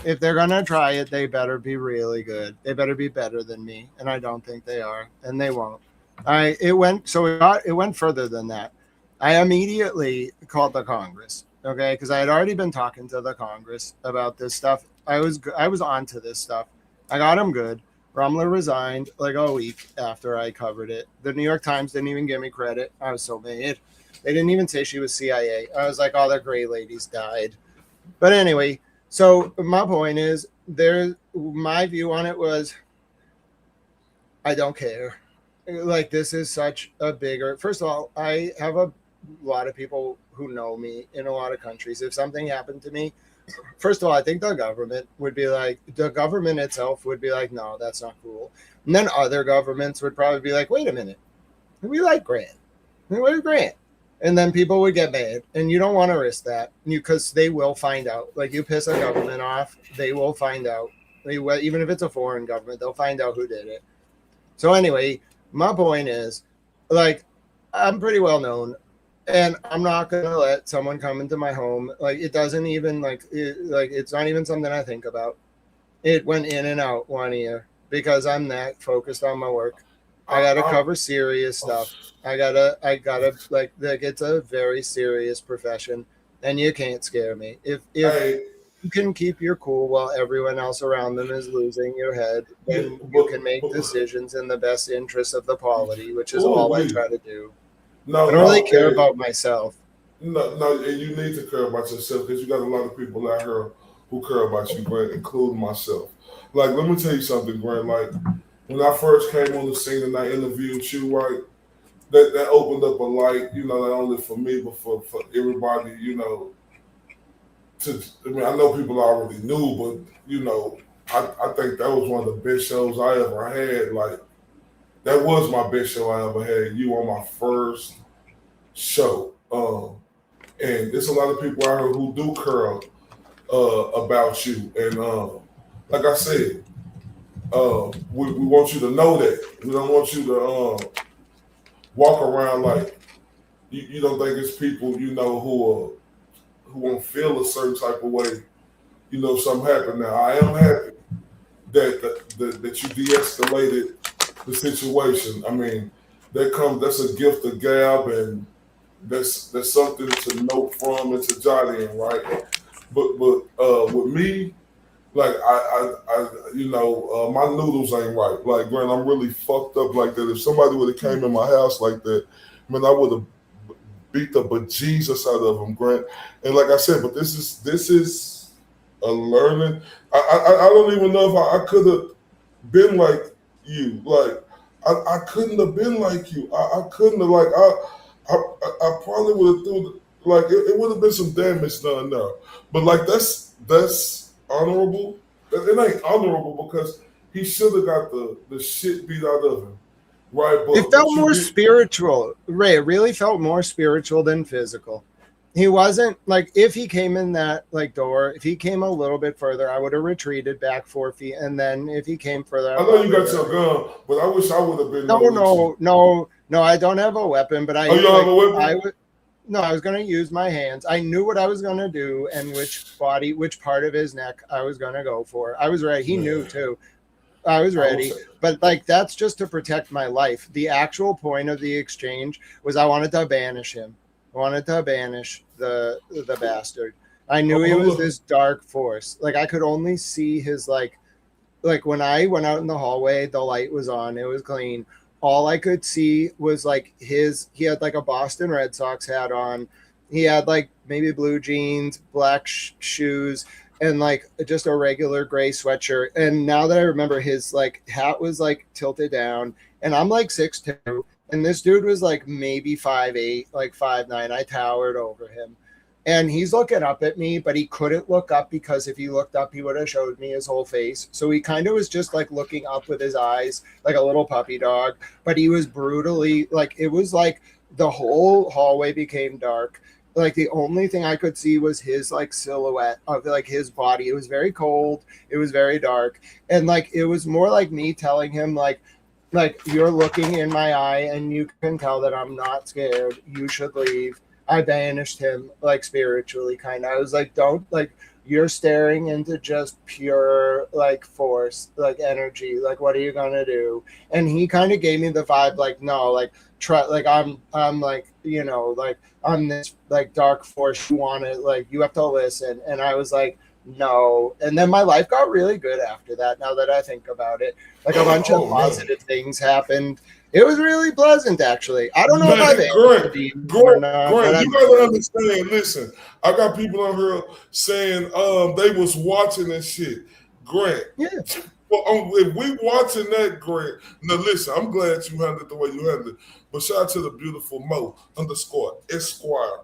If they're gonna try it, they better be really good. They better be better than me, and I don't think they are, and they won't. It went further than that. I immediately called the Congress, okay, because I had already been talking to the Congress about this stuff. I was onto this stuff. I got him good. Rumler resigned like a week after I covered it. The New York Times didn't even give me credit. I was so mad. They didn't even say she was CIA. I was like, oh, the gray ladies died. But anyway, so my point is, my view on it was, I don't care. Like, this is such a bigger. First of all, I have a lot of people who know me in a lot of countries. If something happened to me, first of all, I think the government itself would be like, no, that's not cool. And then other governments would probably be like, wait a minute, we like Grant. Where's Grant? And then people would get mad, and you don't want to risk that, because they will find out. Like, you piss a government off, they will find out. Even if it's a foreign government, they'll find out who did it. So anyway, my point is, like, I'm pretty well known, and I'm not gonna let someone come into my home. Like, it doesn't even it's not even something I think about. It went in and out one year because I'm that focused on my work. I gotta cover serious stuff. I gotta like it's a very serious profession, and you can't scare me. If you can keep your cool while everyone else around them is losing your head, then you can make decisions in the best interest of the polity, which is all I try to do. I don't really care about myself. No, and you need to care about yourself, because you got a lot of people out here who care about you, Grant, including myself. Like, let me tell you something, Grant. Like, when I first came on the scene and I interviewed you, right, that opened up a light, not only for me, but for everybody, I know people already knew, but, I think that was one of the best shows I ever had. Like, that was my best show I ever had. You on my first show. And there's a lot of people out here who do care about you. And like I said, we want you to know that. We don't want you to walk around like you don't think it's people who won't feel a certain type of way. Something happened. Now I am happy that you de-escalated the situation. I mean, that's a gift of gab, and that's something to note from and to jot in, right? But with me, like my noodles ain't right. Like, Grant, I'm really fucked up like that. If somebody would have came in my house like that, man, I would have beat the bejesus out of them, Grant. And like I said, but this is a learning. I don't even know if I could have been like you. Like, I couldn't have been like you. I couldn't have, like, I probably would have threw, like, it would have been some damage done there. But, like, that's honorable. It ain't honorable because he should have got the shit beat out of him. Right, but it felt more spiritual, Ray. It really felt more spiritual than physical. He wasn't like, if he came in that like door, if he came a little bit further, I would have retreated back 4 feet, and then if he came further, I know you got your gun, but I wish I would have been. No, I don't have a weapon, but I. Oh, you don't have a weapon? I was going to use my hands. I knew what I was going to do and which part of his neck I was going to go for. I was ready. He knew too. I was ready, but like, that's just to protect my life. The actual point of the exchange was I wanted to banish him. I wanted to banish the bastard. I knew he was this dark force. Like, I could only see his like when I went out in the hallway, the light was on. It was clean. All I could see was like he had like a Boston Red Sox hat on. He had like maybe blue jeans, black shoes, and like just a regular gray sweatshirt. And now that I remember, his like hat was like tilted down, and I'm like 6'2", and this dude was like maybe 5'8", like 5'9". I towered over him, and he's looking up at me, but he couldn't look up because if he looked up, he would have showed me his whole face. So he kind of was just like looking up with his eyes, like a little puppy dog, but he was brutally, like, it was like the whole hallway became dark. Like, the only thing I could see was his like silhouette of like his body. It was very cold. It was very dark. And like, it was more like me telling him like, you're looking in my eye and you can tell that I'm not scared. You should leave. I banished him like spiritually, kind of. I was like, don't, like, you're staring into just pure like force, like energy. Like, what are you going to do? And he kind of gave me the vibe like, no, like, try, like, I'm like, you know, like I'm this like dark force. You want to like you have to listen. And I was like, no. And then my life got really good after that. Now that I think about it, like a bunch of positive things happened. It was really pleasant, actually. I don't know if I've Grant, or not, but you gotta understand. Listen, I got people on here saying they was watching this shit. Grant, yeah. Well, if we watching that, Grant. Now listen, I'm glad you handled it the way you handled it. But shout out to the beautiful Mo _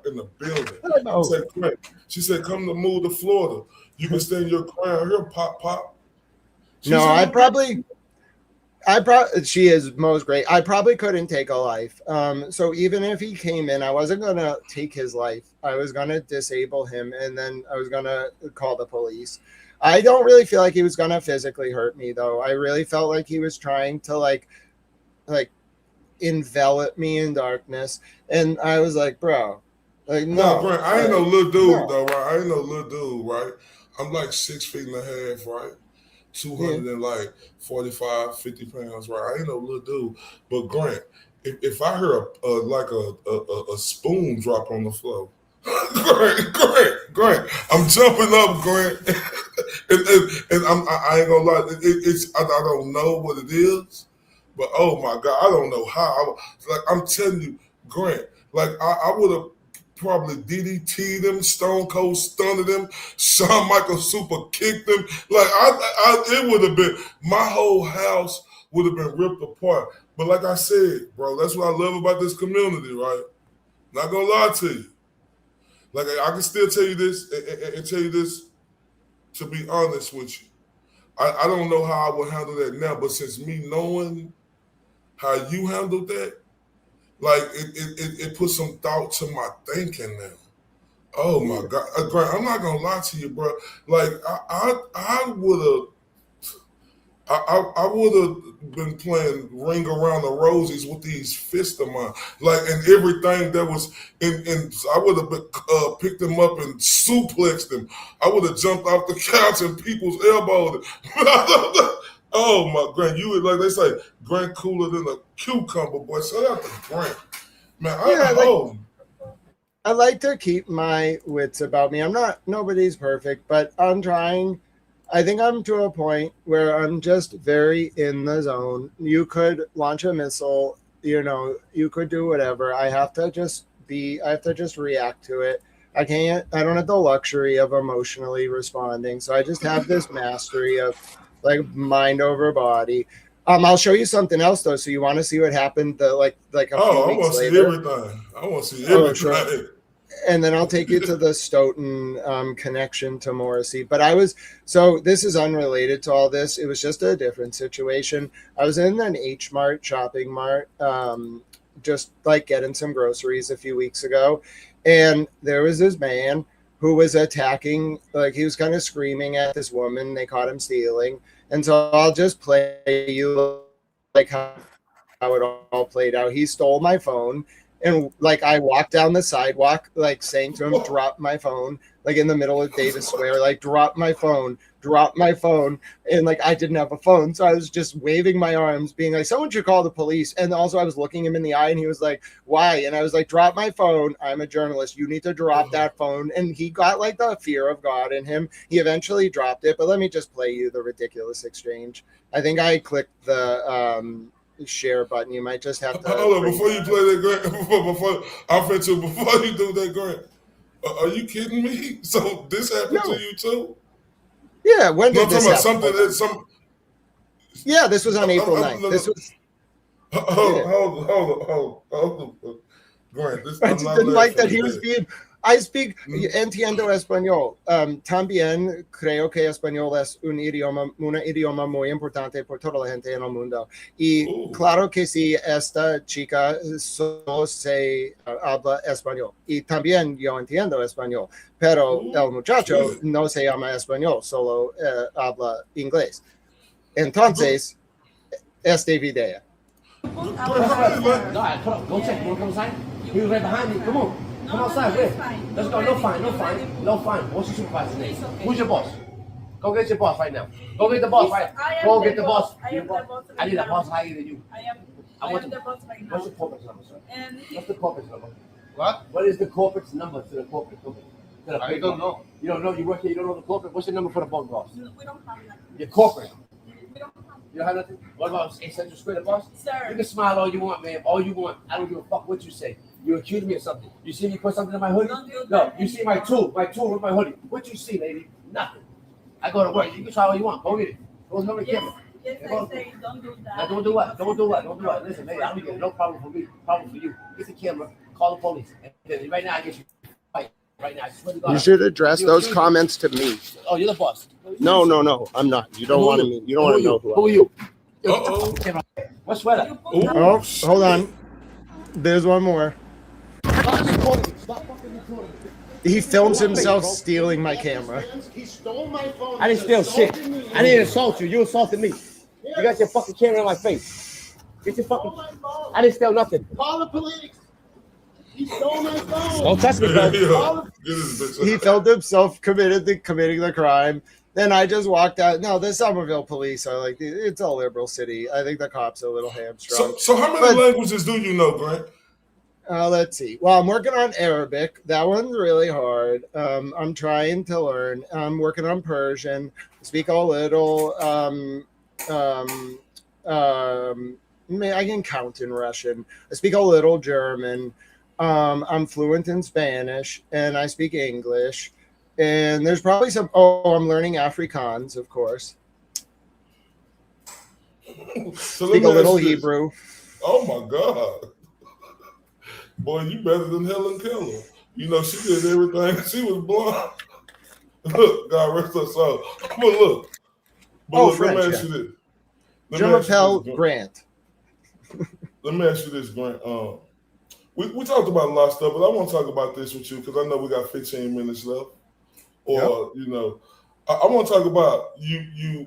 in the building. She said, come to move to Florida. You can stay in your crown here, pop. She is most great. I probably couldn't take a life. So even if he came in, I wasn't gonna take his life. I was gonna disable him, and then I was gonna call the police. I don't really feel like he was gonna physically hurt me, though. I really felt like he was trying to like envelop me in darkness, and I was like, bro, like no. Grant, I ain't no little dude though, right? I ain't no little dude, right? I'm like 6 feet and a half, right? 245, 50 pounds, right? I ain't no little dude. But Grant, if I hear a spoon drop on the floor, Grant, I'm jumping up, Grant. and I ain't gonna lie, I don't know what it is, but oh my God, I don't know how. I'm telling you, Grant, like I would have probably DDT'd them, Stone Cold stunned them, Shawn Michaels super kicked them. Like it would have been, my whole house would have been ripped apart. But like I said, bro, that's what I love about this community, right? Not gonna lie to you. Like I can still tell you this and tell you this to be honest with you. I don't know how I would handle that now, but since me knowing how you handled that, like it put some thought to my thinking now. Oh my God, Grant, I'm not gonna lie to you, bro. Like I would have been playing Ring Around the Rosies with these fists of mine, like and everything that was in. I would have picked them up and suplexed them. I would have jumped off the couch and people's elbowed. Oh my Grant, you would like they say Grant cooler than a cucumber, boy. Shout out to Grant, man. I like to keep my wits about me. Nobody's perfect, but I'm trying. I think I'm to a point where I'm just very in the zone. You could launch a missile, you know, you could do whatever. I have to just react to it. I don't have the luxury of emotionally responding. So I just have this mastery of like mind over body. I'll show you something else though. So you want to see what happened like a few weeks later? I want to see everything. Sure. And then I'll take you to the Stoughton connection to Morrissey. But this is unrelated to all this. It was just a different situation. I was in an H Mart shopping mart, just like getting some groceries a few weeks ago. And there was this man who was attacking, like he was kind of screaming at this woman. They caught him stealing. And so I'll just play you like how it all played out. He stole my phone. And like I walked down the sidewalk, like saying to him, drop my phone, like in the middle of Davis Square, like drop my phone. And like I didn't have a phone. So I was just waving my arms, being like, someone should call the police. And also I was looking him in the eye and he was like, why? And I was like, drop my phone. I'm a journalist. You need to drop that phone. And he got like the fear of God in him. He eventually dropped it. But let me just play you the ridiculous exchange. I think I clicked the share button. You might just have to hold on before you play that, Grant. Before you do that, Grant, are you kidding me? So this happened to you too? Yeah, when did this happen? Yeah, this was on April 9th. This was hold on. Grant, I didn't like that he was being. I speak entiendo español. También creo que español es un idioma muy importante por toda la gente en el mundo. Y claro que sí, esta chica solo se habla español. Y también yo entiendo español, pero el muchacho no se llama español, solo habla inglés. Entonces, este video. No, go check. You want to come inside? He was right behind me. Come on. Come outside, where? Let's go. No fine. What's your supervisor's name? Who's your boss? Go get your boss right now. Go get the boss right now. Go get the boss. I need a boss higher than you. I am the boss right now. What's your corporate number, sir? What's the corporate number? What? What is the corporate's number to the corporate company? I don't know. You don't know? You work here, you don't know the corporate? What's the number for the boat boss? We don't have nothing. Your corporate. We don't have You don't have nothing? What about Essential Square, the boss? Sir. You can smile all you want, man. All you want. I don't give a fuck what you say. You accuse me of something. You see me put something in my hoodie? Don't do No, that. you see my tool with my hoodie. What you see, lady? Nothing. I go to work. You can try all you want. Go get it. Go to the camera. Yes, I say don't do that. Now, don't do what? Don't do what? Don't do what? Listen, lady, I don't get no problem for me. Problem for you. Get the camera. Call the police. And then right now, I get you fight. Right now, I swear to God. You should address those comments to me. Oh, you're the boss. No, I'm not. You don't want to. You don't want to know who I am. Who are you? Uh-oh. What sweater? Oh, hold on. There's one more. He films himself stealing my camera. He stole my phone. I didn't steal shit. I didn't insult you. You insulted me. You got your fucking camera in my face. Get your fucking. I didn't steal nothing. Call the police. He stole my phone. Don't touch me, bro. He filmed himself committing the crime. Then I just walked out. No, the Somerville police are like, it's a liberal city. I think the cops are a little hamstrung. So how many languages do you know, Grant? Let's see. Well, I'm working on Arabic. That one's really hard. I'm trying to learn. I'm working on Persian. I speak a little. I can count in Russian. I speak a little German. I'm fluent in Spanish, and I speak English. And there's probably some. Oh, I'm learning Afrikaans, of course. So Speak a little Hebrew. Oh my God. Boy, you better than Helen Keller. You know, she did everything. She was blind. Look, God rest her soul. But look. French, let me ask you this. Je m'appelle Grant. Let me ask you this, Grant. We talked about a lot of stuff, but I want to talk about this with you because I know we got 15 minutes left. Or, you know, I want to talk about you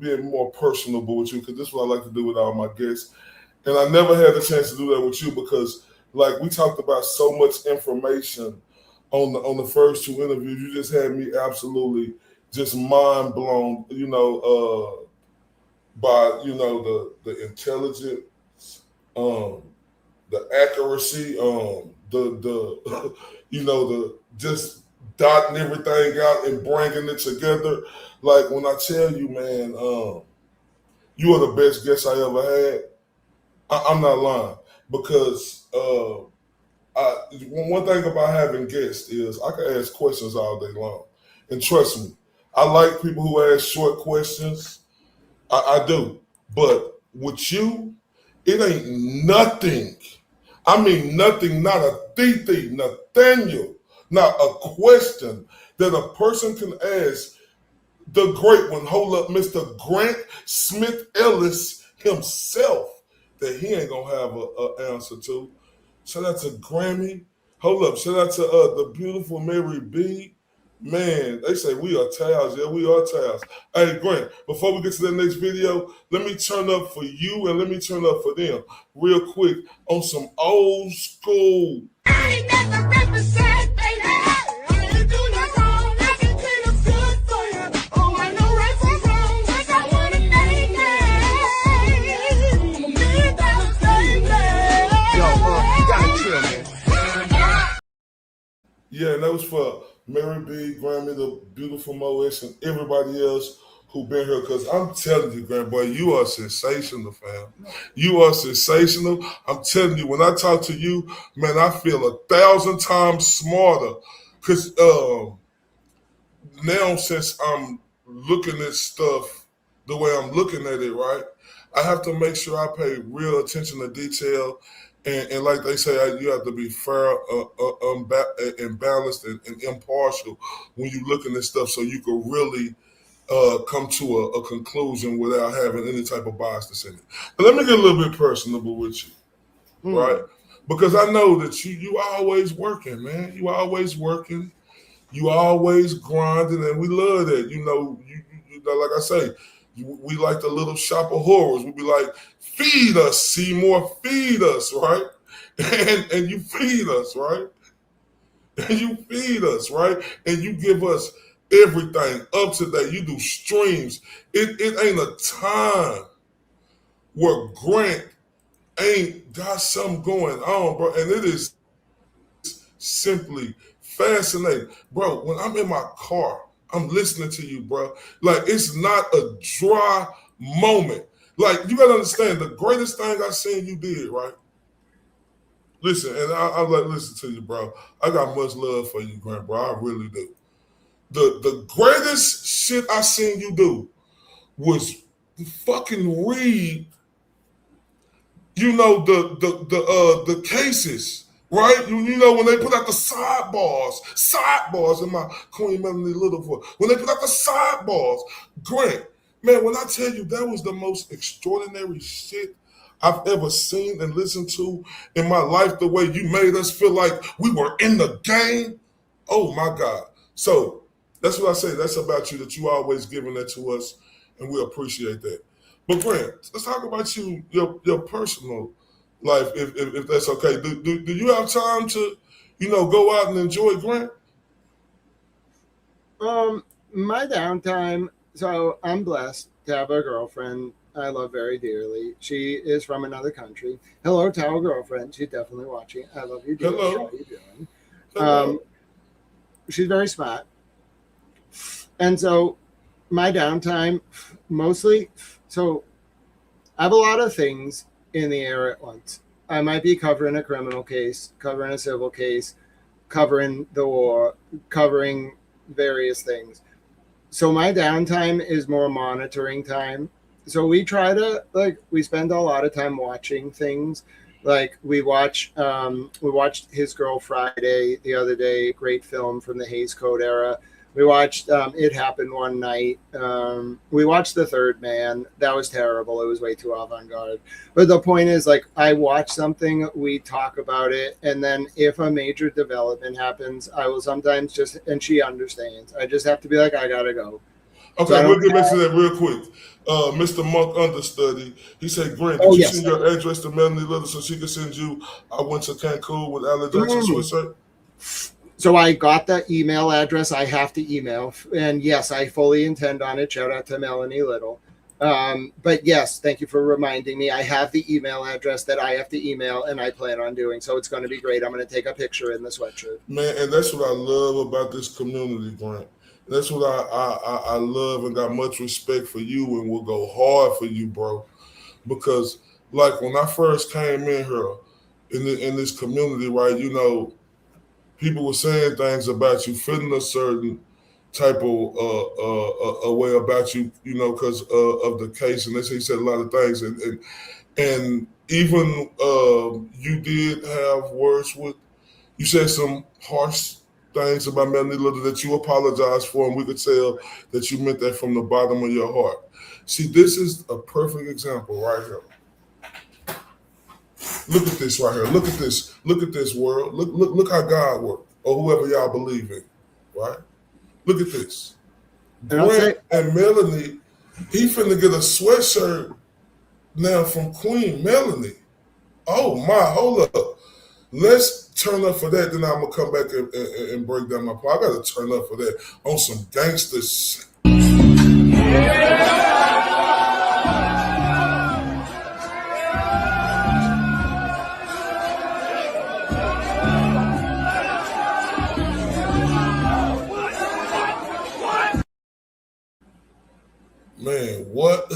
being more personable with you because this is what I like to do with all my guests. And I never had the chance to do that with you because, like, we talked about so much information on the first two interviews. You just had me absolutely just mind blown, you know, by, you know, the intelligence, the accuracy, the you know, the just dotting everything out and bringing it together. Like when I tell you, man, you are the best guest I ever had. I'm not lying because one thing about having guests is I can ask questions all day long. And trust me, I like people who ask short questions. I do. But with you, it ain't nothing. I mean nothing, not a titi, Nathaniel, not a question that a person can ask the great one, hold up, Mr. Grant Smith Ellis himself, that he ain't gonna have an answer to. Shout out to Grammy. Hold up. Shout out to the beautiful Mary B. Man, they say we are towels. Yeah, we are towels. Hey, Grant, before we get to the next video, let me turn up for you and let me turn up for them real quick on some old school. I ain't never represent, baby. I ain't do no wrong. I can clean up good for you. Oh, I know right from wrong. Just I want to thank you. Me, that baby. Yo, you gotta chill, man. Yeah, and that was for Mary B, Grammy, the beautiful Moesh, and everybody else who been here. Because I'm telling you, Grant, boy, you are sensational, fam. You are sensational. I'm telling you, when I talk to you, man, I feel 1,000 times smarter. Because now since I'm looking at stuff the way I'm looking at it, right, I have to make sure I pay real attention to detail. And like they say, you have to be fair, and balanced and impartial when you're looking at stuff so you can really come to a conclusion without having any type of bias in it. But let me get a little bit personable with you, right? Because I know that you always working, man. You always working. You always grinding, and we love that. You know, you know, like I say, we like the little shop of horrors. We be like, feed us, Seymour, feed us, right? And you feed us, right? And you feed us, right? And you give us everything up to date. You do streams. It ain't a time where Grant ain't got something going on, bro. And it is simply fascinating. Bro, when I'm in my car, I'm listening to you, bro. Like, it's not a dry moment. Like, you gotta understand, the greatest thing I seen you did, right? Listen, and I like listen to you, bro. I got much love for you, Grant, bro. I really do. The greatest shit I seen you do was fucking read, you know, the cases, right? You know, when they put out the sidebars in my Queen Melanie Little voice, when they put out the sidebars, Grant, man, when I tell you that was the most extraordinary shit I've ever seen and listened to in my life, the way you made us feel like we were in the game. Oh my God. So that's what I say. That's about you, that you always giving that to us, and we appreciate that. But Grant, let's talk about your personal life, if that's okay. Do you have time to, you know, go out and enjoy, Grant? My downtime. So I'm blessed to have a girlfriend I love very dearly. She is from another country. Hello to our girlfriend. She's definitely watching. I love you dearly. Hello. How are you doing? Hello. She's very smart. And so my downtime, mostly, so I have a lot of things in the air at once. I might be covering a criminal case, covering a civil case, covering the war, covering various things. So my downtime is more monitoring time. So we try to, like, we spend a lot of time watching things. Like we watched His Girl Friday the other day, great film from the Hays Code era. We watched It Happened One Night. We watched The Third Man. That was terrible. It was way too avant-garde. But the point is, like, I watch something, we talk about it, and then if a major development happens, I will sometimes just, and she understands, I just have to be like, I gotta go. Okay, So we'll get back to that real quick. Mr. Monk Understudy, he said, Grant, did you send your address to Melanie Little so she could send you I went to Cancun with Alan Jackson sweatshirt? So I got the email address I have to email. And yes, I fully intend on it. Shout out to Melanie Little. But yes, thank you for reminding me. I have the email address that I have to email and I plan on doing. So it's going to be great. I'm going to take a picture in the sweatshirt. Man, and that's what I love about this community, Grant. That's what I love and got much respect for you and will go hard for you, bro. Because like when I first came in here in this community, right, you know, people were saying things about you, feeling a certain type of a way about you, you know, because of the case. And he said a lot of things. And even you did have words with, you said some harsh things about Melanie Little that you apologized for, and we could tell that you meant that from the bottom of your heart. See, this is a perfect example right here. Look at this right here. Look at this. Look at this world. Look how God works, or whoever y'all believe in, right? Look at this. Grant and Melanie, he finna get a sweatshirt now from Queen Melanie. Oh my, hold up. Let's turn up for that, then I'm gonna come back and break down my part. I gotta turn up for that on some gangster shit. Man, what?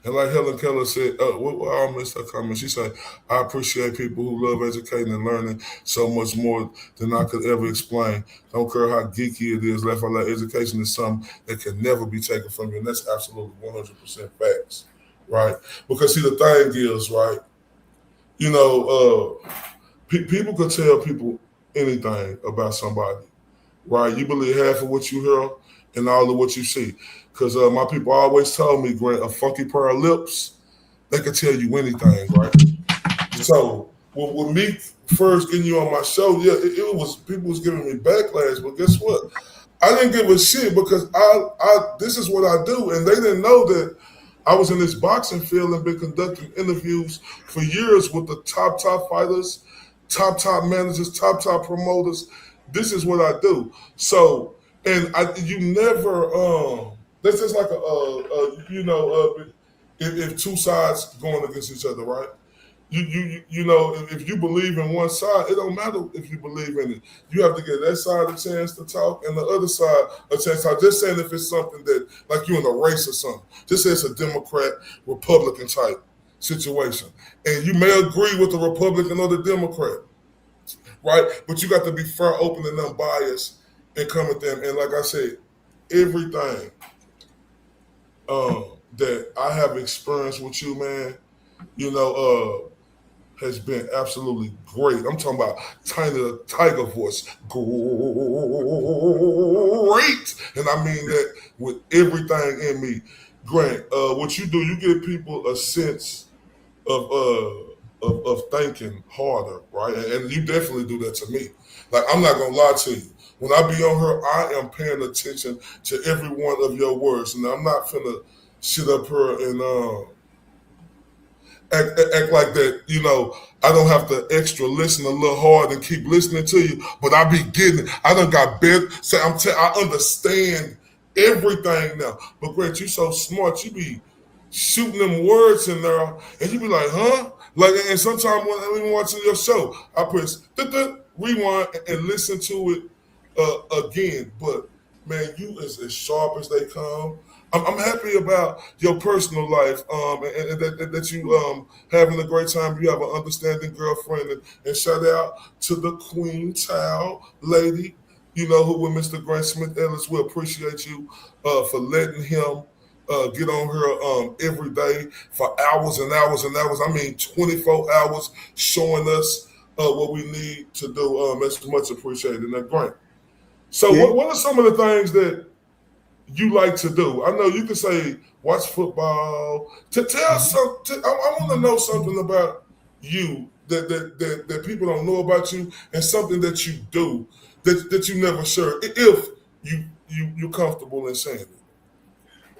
And like Helen Keller said, I missed her comment. She said, I appreciate people who love educating and learning so much more than I could ever explain. Don't care how geeky it is. Like education is something that can never be taken from you. And that's absolutely 100% facts, right? Because see, the thing is, right, you know, people could tell people anything about somebody, right? You believe half of what you hear and all of what you see. Because my people always told me, Grant, a funky pair of lips, they could tell you anything, right? So with me first getting you on my show, yeah, it was, people was giving me backlash, but guess what? I didn't give a shit because I this is what I do, and they didn't know that I was in this boxing field and been conducting interviews for years with the top fighters, top managers, top promoters. This is what I do. So, and you never, that's just like if two sides going against each other, right? you know, if you believe in one side, it don't matter if you believe in it. You have to give that side a chance to talk and the other side a chance to talk. Just saying if it's something that, like you in a race or something, just say it's a Democrat, Republican type situation. And you may agree with the Republican or the Democrat, right? But you got to be fair, open, and unbiased and come at them. And like I said, everything that I have experienced with you, man, you know, has been absolutely great. I'm talking about Tiny the Tiger voice. Great. And I mean that with everything in me. Grant, what you do, you give people a sense of thinking harder, right? And you definitely do that to me. Like, I'm not gonna lie to you. When I be on her, I am paying attention to every one of your words. And I'm not finna sit up here and act like that, you know, I don't have to extra listen a little hard and keep listening to you, but I be getting it. I done got better. So I understand everything now. But Grant, you so smart. You be shooting them words in there, and you be like, huh? Like, and sometimes when I'm even watching your show, I press rewind and listen to it again. But man, you is as sharp as they come. I'm happy about your personal life, and that you having a great time. You have an understanding girlfriend, and shout out to the Queen Child lady, you know, who with Mr. Grant Smith Ellis. We appreciate you for letting him get on here every day for hours and hours and hours. I mean, 24 hours showing us what we need to do. That's much appreciated. Now, Grant. So, what are some of the things that you like to do? I know you can say watch football. To tell something, I want to know something about you that people don't know about you, and something that you do that you never share. If you're comfortable in saying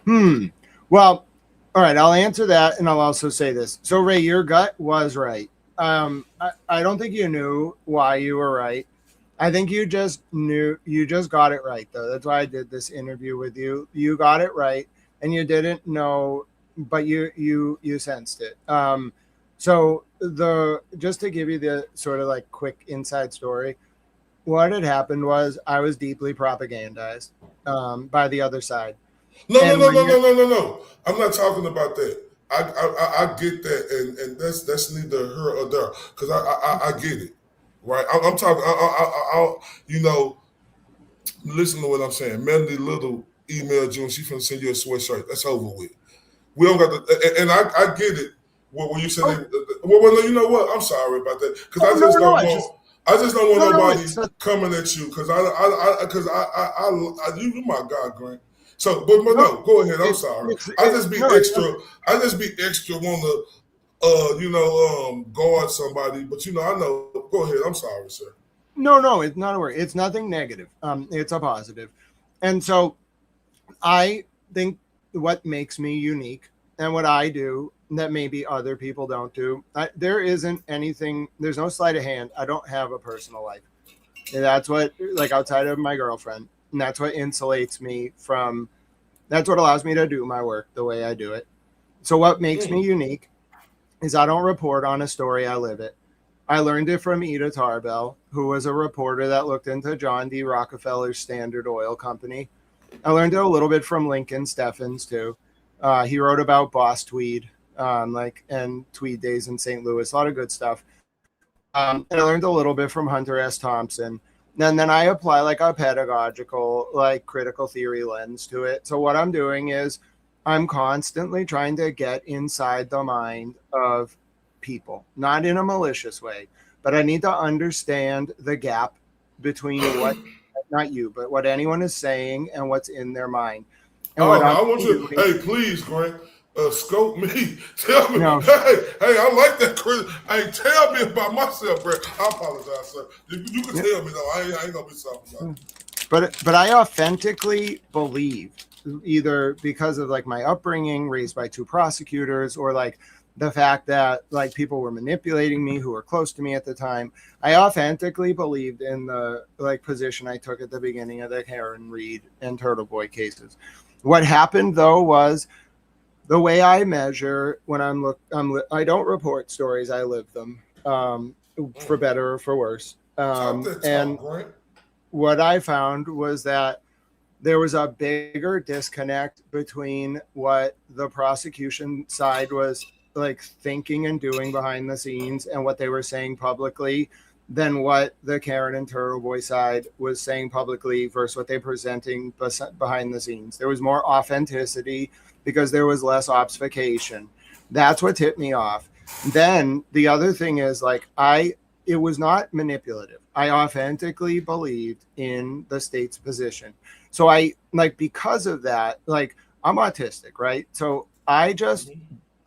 it. Well, all right. I'll answer that, and I'll also say this. So, Ray, your gut was right. I don't think you knew why you were right. I think you just got it right, though. That's why I did this interview with you. You got it right, and you didn't know, but you sensed it. So just to give you the sort of like quick inside story, what had happened was I was deeply propagandized by the other side. No. I'm not talking about that. I get that, and that's neither here or there, because I get it. Right, I'm talking. You know, listen to what I'm saying. Melanie Little emailed you, and she's finna send you a sweatshirt. That's over with. We don't got to, and I get it. When you said, well, you know what? I'm sorry about that, because I just don't want nobody coming at you, because you my God, Grant. So, but no, go ahead. I'm sorry. I just be extra. Want to. Guard somebody, but I know. Go ahead. I'm sorry, sir. No, it's not a word. It's nothing negative. It's a positive. And so I think what makes me unique and what I do that maybe other people don't do, there isn't anything, there's no sleight of hand. I don't have a personal life. And that's what, like, outside of my girlfriend, and that's what insulates me from, that's what allows me to do my work the way I do it. So what makes me unique is I don't report on a story, I live it. I learned it from Ida Tarbell, who was a reporter that looked into John D. Rockefeller's Standard Oil Company. I learned it a little bit from Lincoln Steffens, too. He wrote about Boss Tweed, and Tweed Days in St. Louis, a lot of good stuff. And I learned a little bit from Hunter S. Thompson. And then I apply like a pedagogical, like critical theory lens to it. So what I'm doing is I'm constantly trying to get inside the mind of people, not in a malicious way, but I need to understand the gap between what, not you, but what anyone is saying and what's in their mind. And I want you, hey, please, Grant, scope me. Tell me, hey, I like that. Hey, tell me about myself, Grant. I apologize, sir. You can tell me, though. I ain't going to be soft about it. But I authentically believe, either because of like my upbringing, raised by two prosecutors, or like the fact that like people were manipulating me who were close to me at the time, I authentically believed in the like position I took at the beginning of the Karen Reed and Turtle Boy cases. What happened though was the way I measure when I don't report stories, I live them, for better or for worse. And what I found was that there was a bigger disconnect between what the prosecution side was like thinking and doing behind the scenes and what they were saying publicly than what the Karen and Turtle Boy side was saying publicly versus what they're presenting behind the scenes. There was more authenticity because there was less obfuscation. That's what tipped me off. Then the other thing is like it was not manipulative. I authentically believed in the state's position. So I like, because of that, like I'm autistic, right? So I just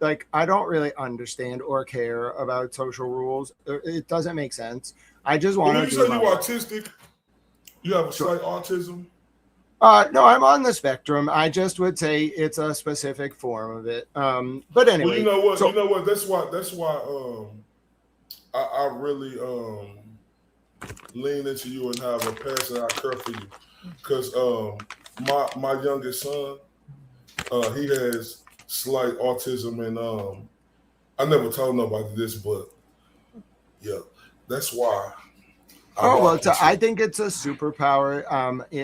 like, I don't really understand or care about social rules. It doesn't make sense. I just want to. When you say you're autistic, you have a slight autism? No, I'm on the spectrum. I just would say it's a specific form of it. But anyway, well, you know what? You know what? That's why. I really lean into you and have a passion. I care for you because my youngest son, he has slight autism, and I never told nobody this, but yeah, that's why. I think it's a superpower.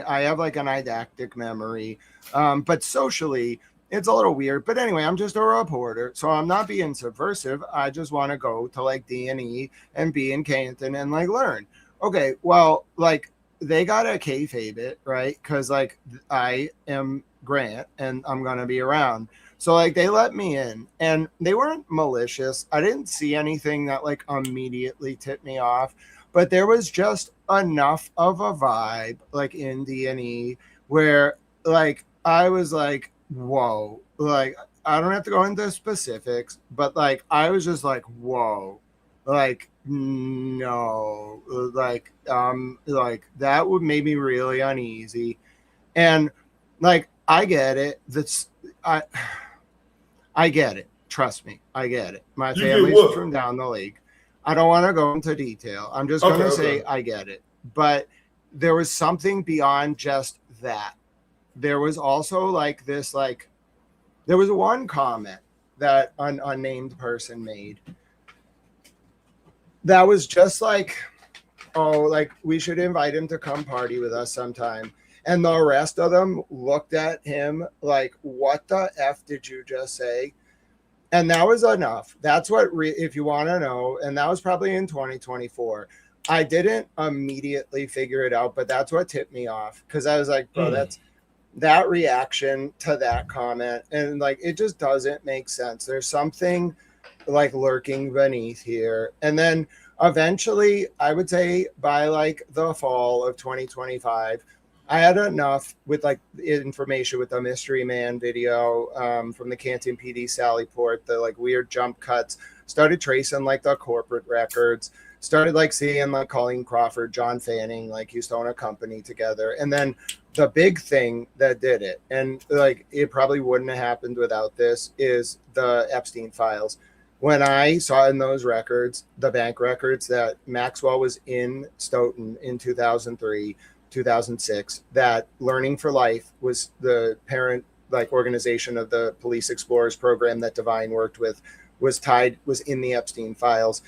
I have like an eidetic memory, but socially, it's a little weird. But anyway, I'm just a reporter, so I'm not being subversive. I just want to go to like D&E and be in Canton and like learn. Okay, well, like they gotta kayfabe it, right? Because like I am Grant and I'm gonna be around. So like they let me in and they weren't malicious. I didn't see anything that like immediately tipped me off. But there was just enough of a vibe, like in D&E, where like I was like, whoa, like I don't have to go into specifics, but like I was just like, whoa, like no, like that would make me really uneasy. And like I get it. I get it. Trust me, I get it. My family's from down the lake. I don't want to go into detail. I'm just going to say I get it. But there was something beyond just that. There was also like this, like, there was one comment that an unnamed person made that was just like, oh, like we should invite him to come party with us sometime. And the rest of them looked at him like, what the F did you just say? And that was enough. That's what, if you want to know, and that was probably in 2024. I didn't immediately figure it out, but that's what tipped me off. Because I was like, bro, that's that reaction to that comment. And like, it just doesn't make sense. There's something like lurking beneath here. And then eventually, I would say by like the fall of 2025, I had enough with like information with the Mystery Man video from the Canton PD Sally Port, the like weird jump cuts, started tracing like the corporate records, started like seeing like Colleen Crawford, John Fanning, like used to own a company together. And then the big thing that did it, and like it probably wouldn't have happened without this, is the Epstein files. When I saw in those records, the bank records, that Maxwell was in Stoughton in 2003, 2006, that Learning for Life was the parent like organization of the Police Explorers program that Devine worked with, was in the Epstein files,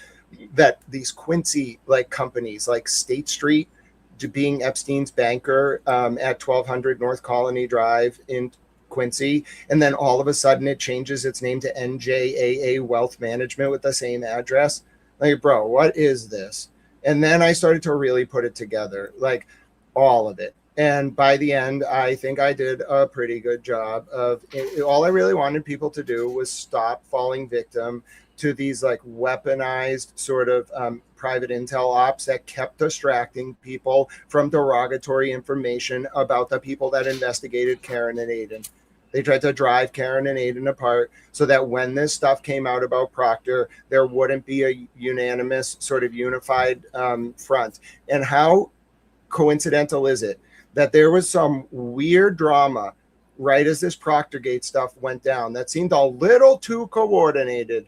that these Quincy like companies like State Street being Epstein's banker at 1200 North Colony Drive in Quincy, and then all of a sudden it changes its name to NJAA Wealth Management with the same address. Like, bro, what is this? And then I started to really put it together, like all of it. And by the end, I think I did a pretty good job of it. All I really wanted people to do was stop falling victim to these like weaponized sort of private intel ops that kept distracting people from derogatory information about the people that investigated Karen and Aiden. They tried to drive Karen and Aiden apart so that when this stuff came out about Proctor, there wouldn't be a unanimous sort of unified front. And how coincidental is it that there was some weird drama right as this Proctorgate stuff went down that seemed a little too coordinated,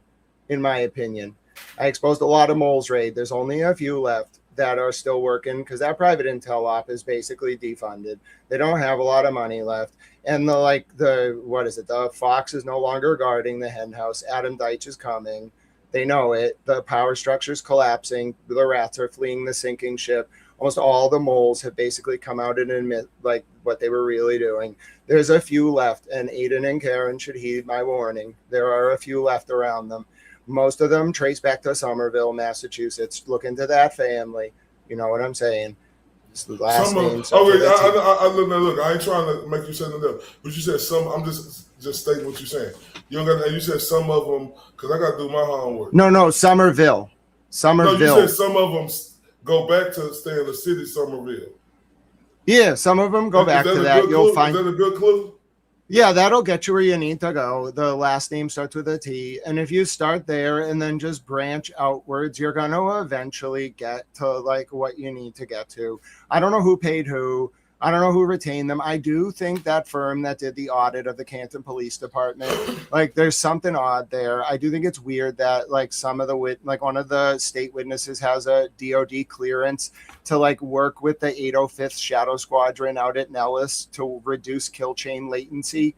in my opinion. I exposed a lot of moles, Raid. There's only a few left that are still working because that private intel op is basically defunded. They don't have a lot of money left. And the fox is no longer guarding the hen house. Adam Deitch is coming. They know it. The power structure is collapsing. The rats are fleeing the sinking ship. Almost all the moles have basically come out and admit like what they were really doing. There's a few left, and Aiden and Karen should heed my warning. There are a few left around them. Most of them trace back to Somerville, Massachusetts. Look into that family. You know what I'm saying? It's the last name. Look, I ain't trying to make you say nothing, but you said some. I'm just stating what you're saying. You don't got. You said some of them because I got to do my homework. No, Somerville. No, you said some of them go back to stay in the city, Somerville. Yeah, some of them go back to that. You'll find. Is that a good clue? Yeah, that'll get you where you need to go. The last name starts with a T. And if you start there and then just branch outwards, you're going to eventually get to like what you need to get to. I don't know who paid who. I don't know who retained them. I do think that firm that did the audit of the Canton Police Department, like there's something odd there. I do think it's weird that like some of the one of the state witnesses has a DOD clearance to like work with the 805th Shadow Squadron out at Nellis to reduce kill chain latency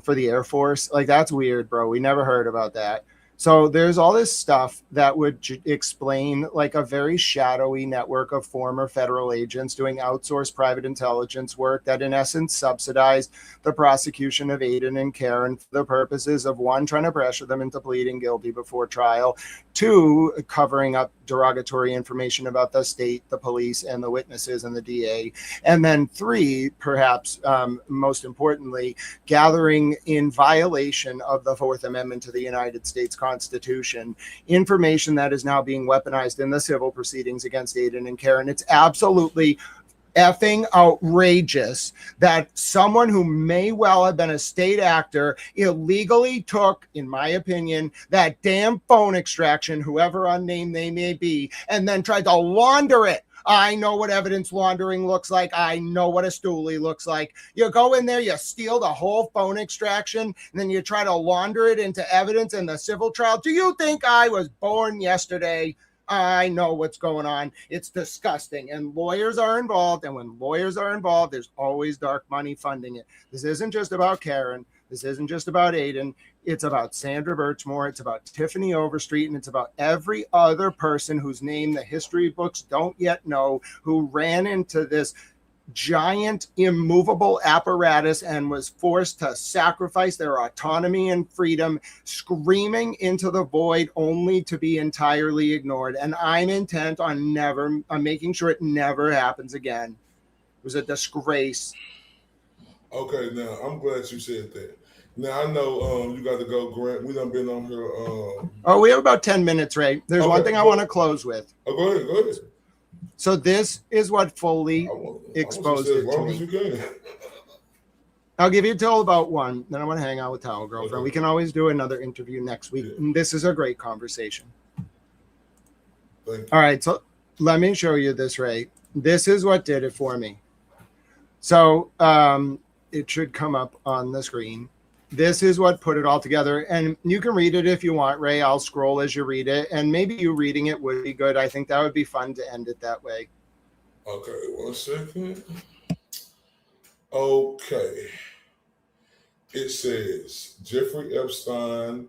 for the Air Force. Like that's weird, bro. We never heard about that. So there's all this stuff that would explain like a very shadowy network of former federal agents doing outsourced private intelligence work that in essence subsidized the prosecution of Aiden and Karen for the purposes of one, trying to pressure them into pleading guilty before trial, two, covering up derogatory information about the state, the police, and the witnesses and the DA. And then three, perhaps most importantly, gathering in violation of the Fourth Amendment to the United States Constitution, information that is now being weaponized in the civil proceedings against Aiden and Karen. It's absolutely effing outrageous that someone who may well have been a state actor illegally took, in my opinion, that damn phone extraction, whoever unnamed they may be, and then tried to launder it. I know what evidence laundering looks like. I know what a stoolie looks like. You go in there, you steal the whole phone extraction, and then you try to launder it into evidence in the civil trial. Do you think I was born yesterday? I know what's going on. It's disgusting. And lawyers are involved. And when lawyers are involved, there's always dark money funding it. This isn't just about Karen. This isn't just about Aiden. It's about Sandra Birchmore. It's about Tiffany Overstreet. And it's about every other person whose name the history books don't yet know, who ran into this giant immovable apparatus and was forced to sacrifice their autonomy and freedom, screaming into the void only to be entirely ignored. And I'm intent on making sure it never happens again. It was a disgrace. Okay, now I'm glad you said that. Now I know you got to go, Grant. We done been on here. We have about 10 minutes, Ray. There's one thing I want to close with. Go ahead. So this is what Foley exposed it to me. I'll give you till about 1. Then I'm going to hang out with Towel Girlfriend. We can always do another interview next week. And this is a great conversation. Thank you. All right, so let me show you this, Ray. This is what did it for me. So it should come up on the screen. This is what put it all together. And you can read it if you want, Ray. I'll scroll as you read it. And maybe you reading it would be good. I think that would be fun to end it that way. Okay, 1 second. Okay. It says Jeffrey Epstein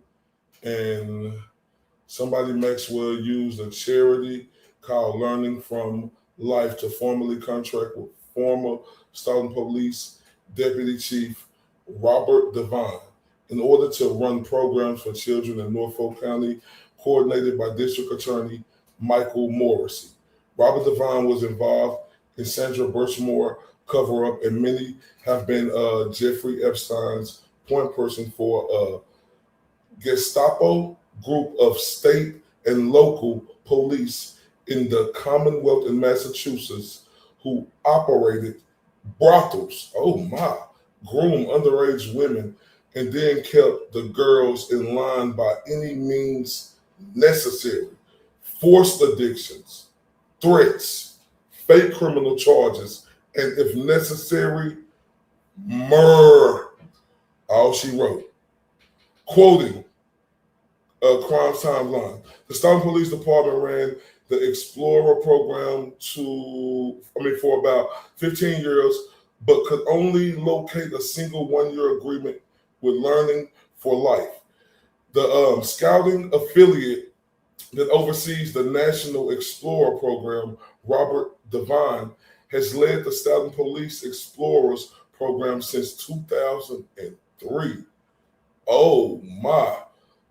and somebody Maxwell used a charity called Learning from Life to formally contract with former Stoughton Police Deputy Chief Robert Devine in order to run programs for children in Norfolk County, coordinated by District Attorney Michael Morrissey. Robert Devine was involved in Sandra Birchmore cover-up, and many have been Jeffrey Epstein's point person for a Gestapo group of state and local police in the Commonwealth in Massachusetts who operated brothels, groom underage women, and then kept the girls in line by any means necessary. Forced addictions, threats, fake criminal charges, and if necessary, murder. All she wrote. Quoting Crimes Timeline. The Stoughton Police Department ran the Explorer program for about 15 years but could only locate a single one-year agreement with Learning for Life. The scouting affiliate that oversees the National Explorer Program, Robert Devine, has led the Stoughton Police Explorers Program since 2003. Oh my,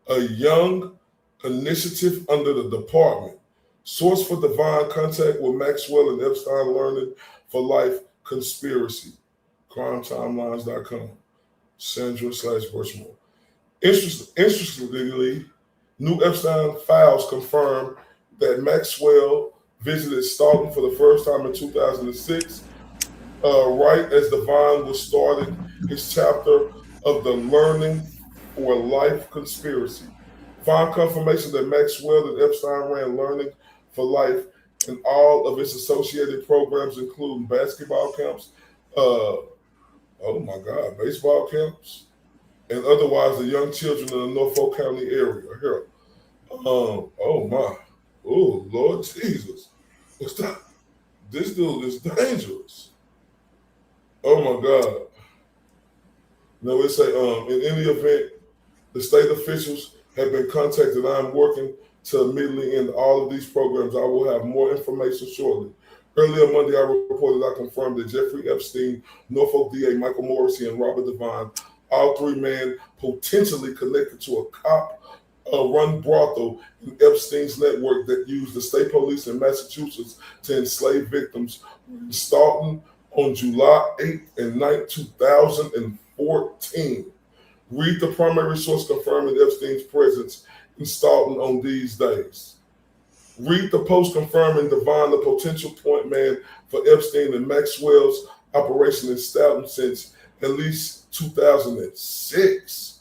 a young initiative under the department. Source for Devine, contact with Maxwell and Epstein Learning for Life Conspiracy, crimetimelines.com, Sandra/Birchmore. Interestingly, new Epstein files confirm that Maxwell visited Stoughton for the first time in 2006, right as Devine was starting his chapter of the Learning for Life conspiracy. Find confirmation that Maxwell and Epstein ran Learning for Life, and all of its associated programs, including basketball camps, baseball camps, and otherwise the young children in the Norfolk County area. Here, oh Lord Jesus, what's that? This dude is dangerous. Oh my God. Now it say, in any event, the state officials have been contacted. I'm working to immediately end all of these programs. I will have more information shortly. Earlier Monday, I reported I confirmed that Jeffrey Epstein, Norfolk DA Michael Morrissey, and Robert Devine, all three men potentially connected to a cop-run brothel in Epstein's network that used the state police in Massachusetts to enslave victims, in Stoughton on July 8th and 9th, 2014. Read the primary source confirming Epstein's presence in Stoughton on these days. Read the post confirming Devine, the potential point man for Epstein and Maxwell's operation in Stoughton since at least 2006,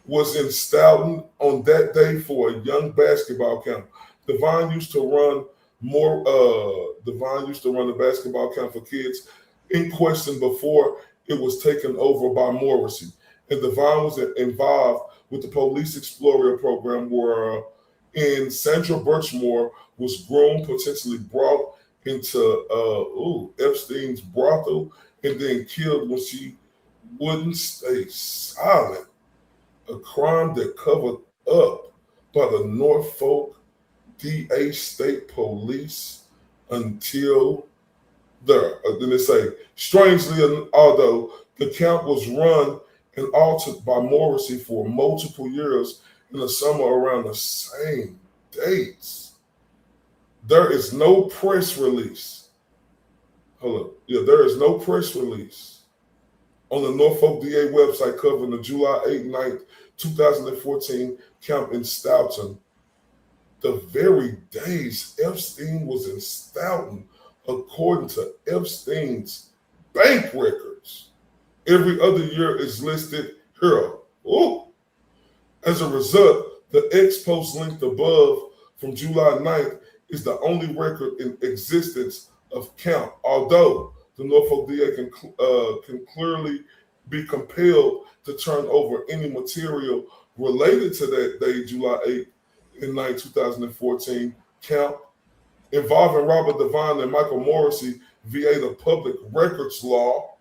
was in Stoughton on that day for a young basketball camp. Devine used to run the basketball camp for kids in question before it was taken over by Morrissey. And Devine was involved with the Police Explorer program where Sandra Birchmore was groomed, potentially brought into Epstein's brothel, and then killed when she wouldn't stay silent. A crime that covered up by the Norfolk DA State Police until there. Then they say, strangely, although the camp was run and altered by Morrissey for multiple years in the summer around the same dates, there is no press release. There is no press release on the Norfolk DA website covering the July 8th, 9th, 2014 camp in Stoughton. The very days Epstein was in Stoughton, according to Epstein's bank records. Every other year is listed here. As a result, the X post linked above from July 9th is the only record in existence of count, although the Norfolk DA can clearly be compelled to turn over any material related to that day, July 8th and 9th, 2014 count involving Robert Devine and Michael Morrissey via the public records law.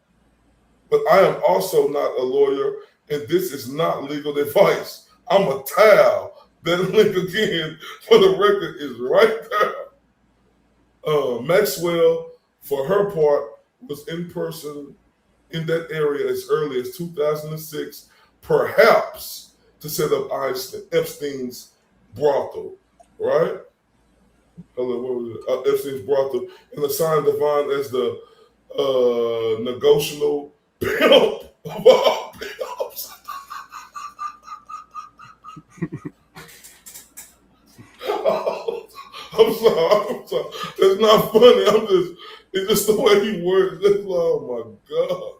But I am also not a lawyer, and this is not legal advice. I'm a towel. That link again for the record is right there. Maxwell, for her part, was in person in that area as early as 2006, perhaps to set up Epstein's brothel, right? What was it? Epstein's brothel, and assigned Devine as the negotiable pimp of all pimps. I'm sorry. That's not funny. It's just the way he words it. Oh my God.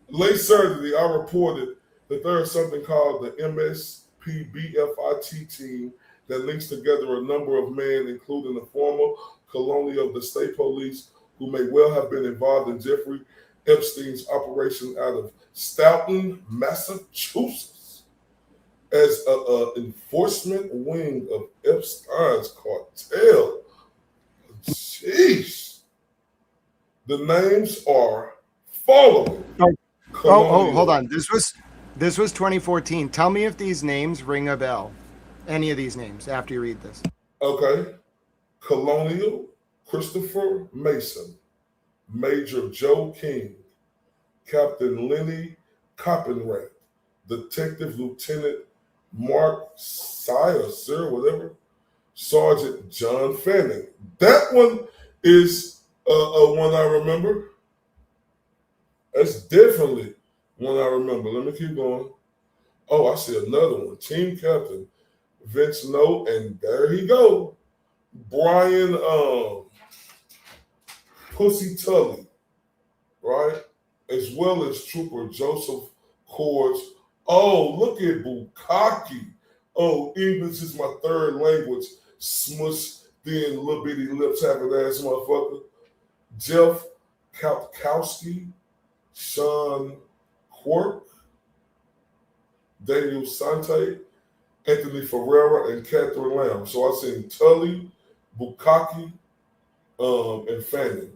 Late Saturday, I reported that there is something called the MSPBFIT team that links together a number of men, including the former colonel of the state police, who may well have been involved in Jeffrey Epstein's operation out of Stoughton, Massachusetts, as an enforcement wing of Epstein's cartel. Jeez. The names are following. Hold on. This was 2014. Tell me if these names ring a bell. Any of these names after you read this. Okay. Colonial Christopher Mason, Major Joe King, Captain Lenny Coppenrath, Detective Lieutenant Mark Sias, whatever, Sergeant John Fanning. That one is one I remember. That's definitely one I remember. Let me keep going. Oh, I see another one. Team Captain Vince No, and there he go. Brian Pussy Tully, right? As well as Trooper Joseph Cords. Oh, look at Bukaki. Oh, English is my third language. Smush, then little bitty lips having ass motherfucker. Jeff Kapkowski, Sean Quirk, Daniel Sante, Anthony Ferreira, and Catherine Lamb. So I seen Tully, Bukaki, and Fanning.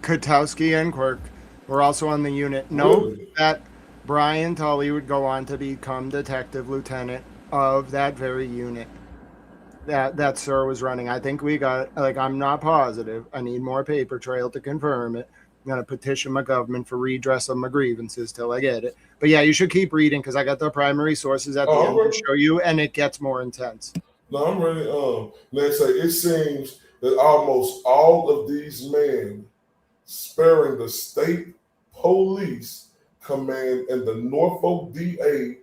Kutowski and Quirk were also on the unit. Note that Brian Tully would go on to become detective lieutenant of that very unit that Sir was running. I think we got, I'm not positive. I need more paper trail to confirm it. I'm going to petition my government for redress of my grievances till I get it. But yeah, you should keep reading because I got the primary sources at the end to show you, and it gets more intense. No, I'm ready. Let's say it seems that almost all of these men sparing the state police command and the Norfolk DA,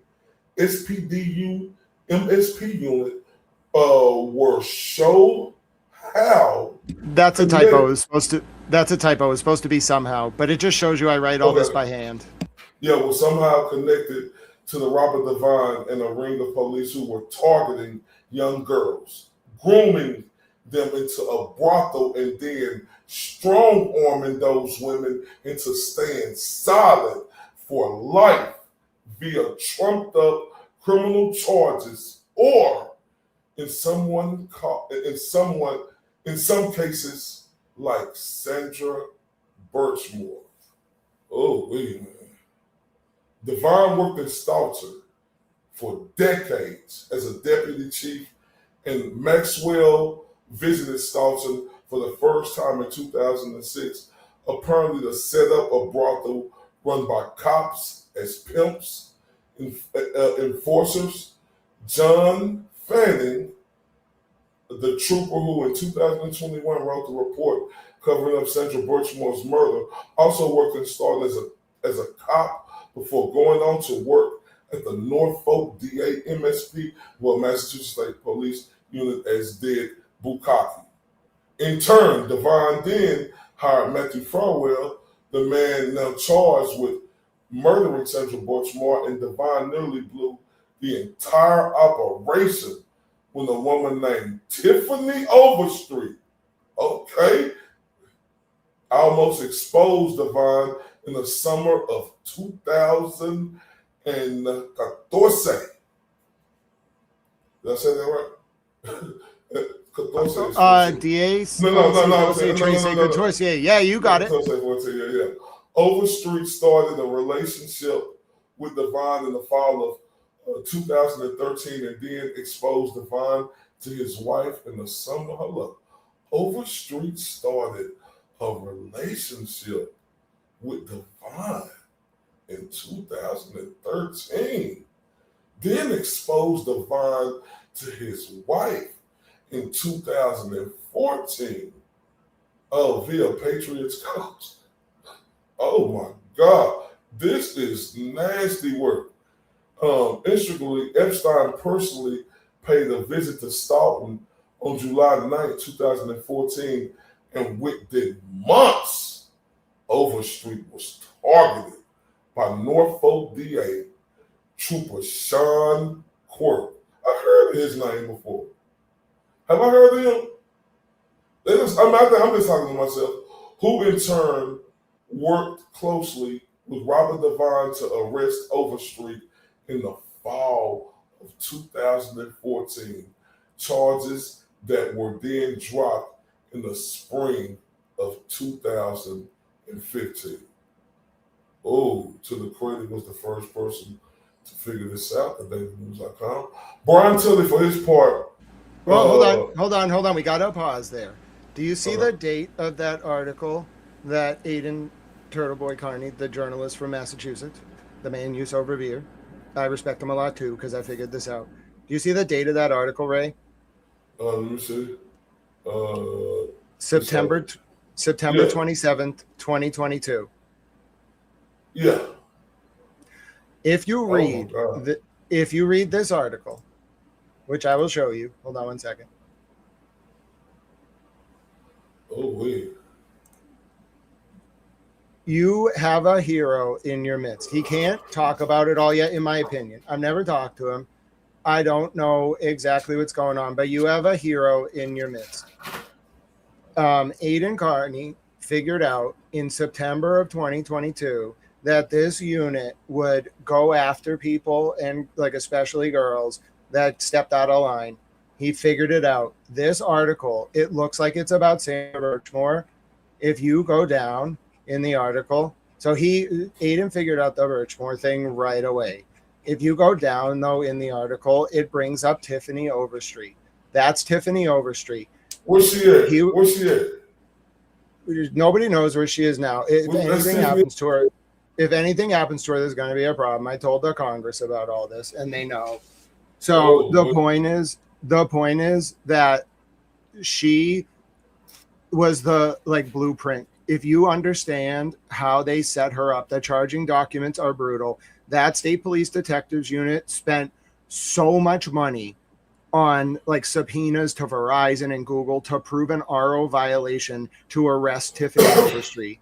SPDU, MSP unit were show how. That's a typo. That's a typo. It's supposed to be somehow, but it just shows you I write all this by hand. Yeah, well, somehow connected to the Robert Devine and a ring of police who were targeting young girls, grooming them into a brothel, and then strong-arming those women into staying solid for life via trumped-up criminal charges, or in some cases like Sandra Birchmore. Oh, wait a minute. Devine worked in Stoughton for decades as a deputy chief, and Maxwell visited Stoughton for the first time in 2006, apparently to set up a brothel run by cops as pimps, enforcers. John Fanning, the trooper who in 2021 wrote the report covering up Sandra Birchmore's murder, also worked in Stoughton as a cop before going on to work at the Norfolk DA MSP, Massachusetts State Police Unit, as did Bukaki. In turn, Devine then hired Matthew Farwell, the man now charged with murdering Sandra Birchmore, and Devine nearly blew the entire operation when a woman named Tiffany Overstreet, almost exposed Devine in the summer of 2014. Did I say that right? DA. No. Yeah, you got it. Yeah. Overstreet started a relationship with Devine in the fall of 2013, and then exposed Devine to his wife in the summer. Overstreet started a relationship with Devine in 2013, then exposed Devine to his wife in 2014. Via Patriots Coach. Oh my God, this is nasty work. Intricately, Epstein personally paid a visit to Stoughton on July 9, 2014, and within months, Overstreet was targeted by Norfolk DA Trooper Sean Quirk. I heard of his name before. Have I heard of him? I'm just talking to myself. Who in turn worked closely with Robert Devine to arrest Overstreet in the fall of 2014. Charges that were then dropped in the spring of 2015. Oh, to the credit was the first person to figure this out, thedailynews.com. Brian Tilley, for his part. Well, hold on. We got to pause there. Do you see the date of that article that Aidan Turtleboy Carney, the journalist from Massachusetts, the man you so revere? I respect him a lot too because I figured this out. Do you see the date of that article, Ray? Let me see. September 27th, 2022. Yeah. If you read if you read this article, which I will show you, hold on one second. Oh wait. You have a hero in your midst. He can't talk about it all yet, in my opinion. I've never talked to him. I don't know exactly what's going on, but you have a hero in your midst. Aidan Carney figured out in September of 2022 that this unit would go after people, and like especially girls that stepped out of line. He figured it out. This article, it looks like it's about Sandra Birchmore. If you go down in the article, so Aidan figured out the Birchmore thing right away. If you go down though in the article, it brings up Tiffany Overstreet. That's Tiffany Overstreet. Where's she at? Where's she at? Nobody knows where she is now. If anything happens to her, there's going to be a problem. I told the Congress about all this, and they know. So the point is that she was the blueprint. If you understand how they set her up, the charging documents are brutal. That state police detectives unit spent so much money on subpoenas to Verizon and Google to prove an RO violation to arrest Tiffany Overstreet.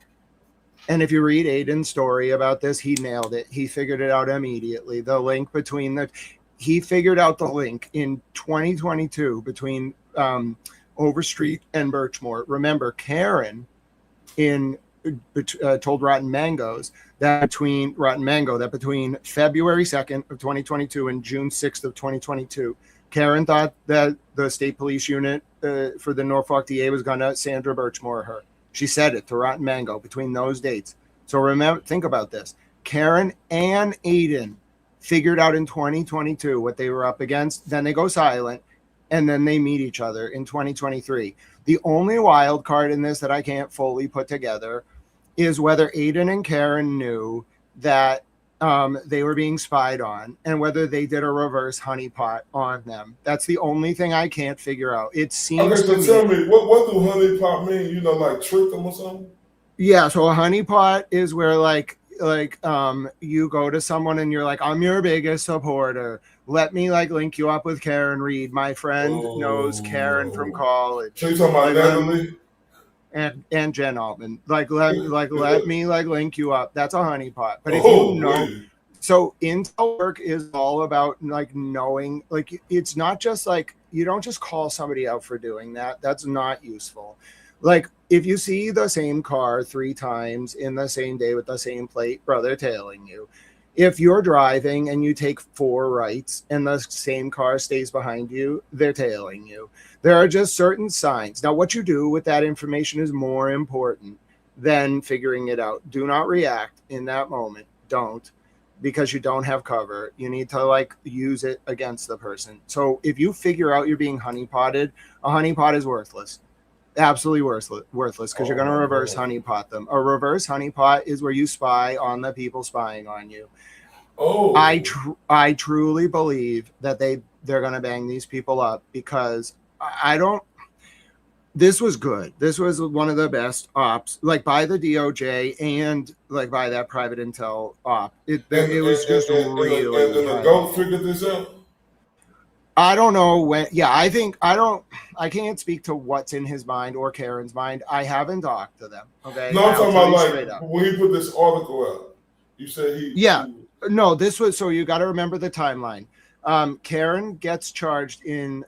And if you read Aidan's story about this, he nailed it. He figured it out immediately. The link he figured out the link in 2022 between Overstreet and Birchmore. Remember, Karen told Rotten Mango that between February 2nd of 2022 and June 6th of 2022, Karen thought that the state police unit for the Norfolk DA was going to Sandra Birchmore her. She said it to Rotten Mango between those dates. So think about this. Karen and Aidan figured out in 2022 what they were up against. Then they go silent, and then they meet each other in 2023. The only wild card in this that I can't fully put together is whether Aidan and Karen knew that they were being spied on, and whether they did a reverse honeypot on them. That's the only thing I can't figure out. It seems to me. Tell me, what do honeypot mean? Trick them or something? Yeah, so a honeypot is where you go to someone and you're like, I'm your biggest supporter. Let me link you up with Karen Reed. My friend knows Karen from college. So you talking about Natalie? And Jen Altman. Let me link you up. That's a honeypot. But if you know, so intel work is all about knowing, it's not just you don't just call somebody out for doing that. That's not useful. If you see the same car 3 times in the same day with the same plate, bro, they're tailing you. If you're driving and you take 4 rights and the same car stays behind you, they're tailing you. There are just certain signs. Now, what you do with that information is more important than figuring it out. Do not react in that moment. Don't, because you don't have cover. You need to use it against the person. So if you figure out you're being honeypotted, a honeypot is worthless. Absolutely worthless because you're going to reverse honeypot them. A reverse honeypot is where you spy on the people spying on you. I truly believe that they're going to bang these people up because this was good. This was one of the best ops, by the DOJ and by that private intel op. It was just really. And the GOAT figured this out? I don't know when. Yeah, I can't speak to what's in his mind or Karen's mind. I haven't talked to them. Okay. No, I'm talking about when he put this article out. You said he. Yeah. No, this was, so you got to remember the timeline. Karen gets charged in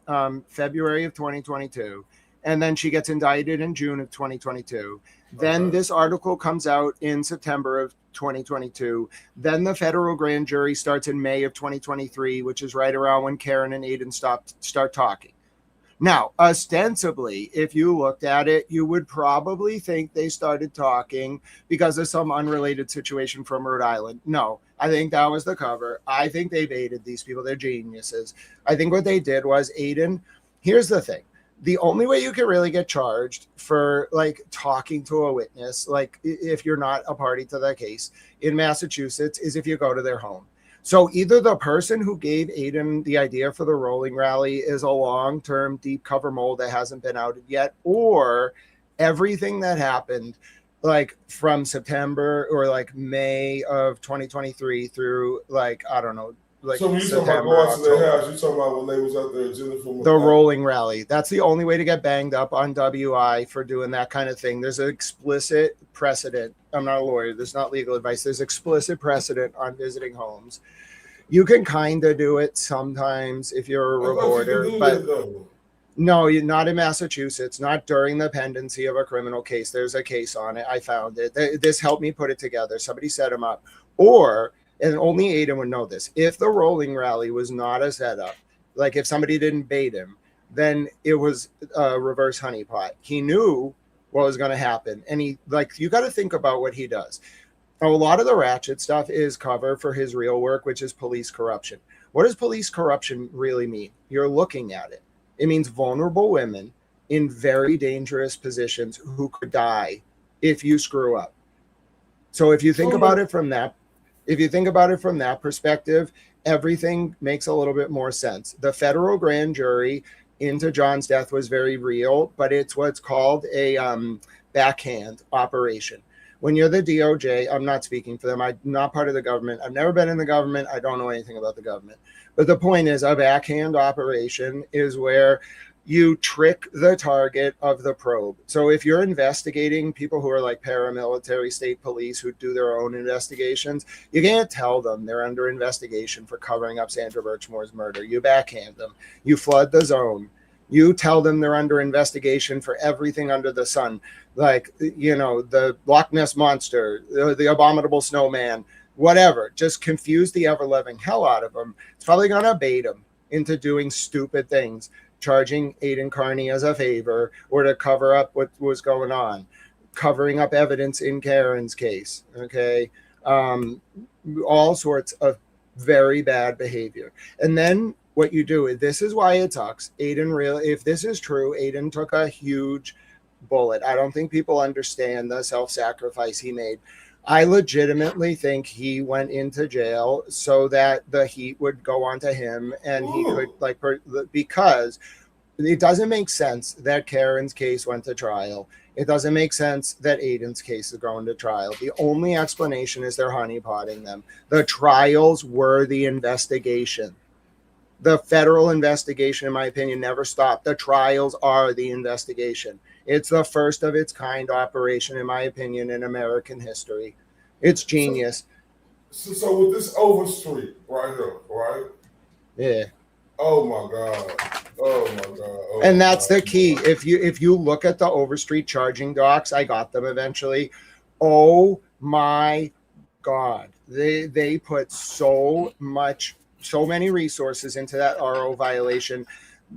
February of 2022, and then she gets indicted in June of 2022. Then this article comes out in September of 2022. Then the federal grand jury starts in May of 2023, which is right around when Karen and Aidan start talking. Now, ostensibly, if you looked at it, you would probably think they started talking because of some unrelated situation from Rhode Island. No, I think that was the cover. I think they baited these people. They're geniuses. I think what they did was, Aiden, here's the thing. The only way you can really get charged for like talking to a witness, like if you're not a party to the case in Massachusetts, is if you go to their home. So either the person who gave Aiden the idea for the rolling rally is a long-term deep cover mole that hasn't been outed yet, or everything that happened like from September or like May of 2023 through like, I don't know, like so when you talking about going to their house, you talking about when they was out there Jennifer the rolling rally. That's the only way to get banged up on WI for doing that kind of thing. There's an explicit precedent. I'm not a lawyer. There's not legal advice. There's explicit precedent on visiting homes. You can kind of do it sometimes if you're a reporter, but no, you're not in Massachusetts, not during the pendency of a criminal case. There's a case on it. I found it. This helped me put it together. Somebody set him up. Or, and only Aiden would know this, if the rolling rally was not a setup, like if somebody didn't bait him, then it was a reverse honeypot. He knew what was going to happen. And he, like, you got to think about what he does. A lot of the ratchet stuff is cover for his real work, which is police corruption. What does police corruption really mean? You're looking at it. It means vulnerable women in very dangerous positions who could die if you screw up. So if you think about it from that, perspective, everything makes a little bit more sense. The federal grand jury into John's death was very real, but it's what's called a backhand operation. When you're the DOJ, I'm not speaking for them. I'm not part of the government. I've never been in the government. I don't know anything about the government. But the point is, a backhand operation is where you trick the target of the probe. So if you're investigating people who are like paramilitary state police who do their own investigations, you can't tell them they're under investigation for covering up Sandra Birchmore's murder. You backhand them. You flood the zone. You tell them they're under investigation for everything under the sun, like, you know, the Loch Ness Monster, the abominable snowman, whatever. Just confuse the ever-loving hell out of them. It's probably going to bait them into doing stupid things, charging Aiden Carney as a favor or to cover up what was going on, covering up evidence in Karen's case, okay? All sorts of very bad behavior. And then what you do, this is why it sucks. Aiden really, if this is true, Aiden took a huge bullet. I don't think people understand the self-sacrifice he made. I legitimately think he went into jail so that the heat would go onto him and he could, like, because it doesn't make sense that Karen's case went to trial. It doesn't make sense that Aiden's case is going to trial. The only explanation is they're honeypotting them. The trials were the investigation. The federal investigation, in my opinion, never stopped. The trials are the investigation. It's the first of its kind operation, in my opinion, in American history. It's genius. So with this Overstreet right here, right? Yeah. Oh my God. Oh my God. Oh and that's the key. If you look at the Overstreet charging docs, I got them eventually. Oh my God. They put so many resources into that RO violation.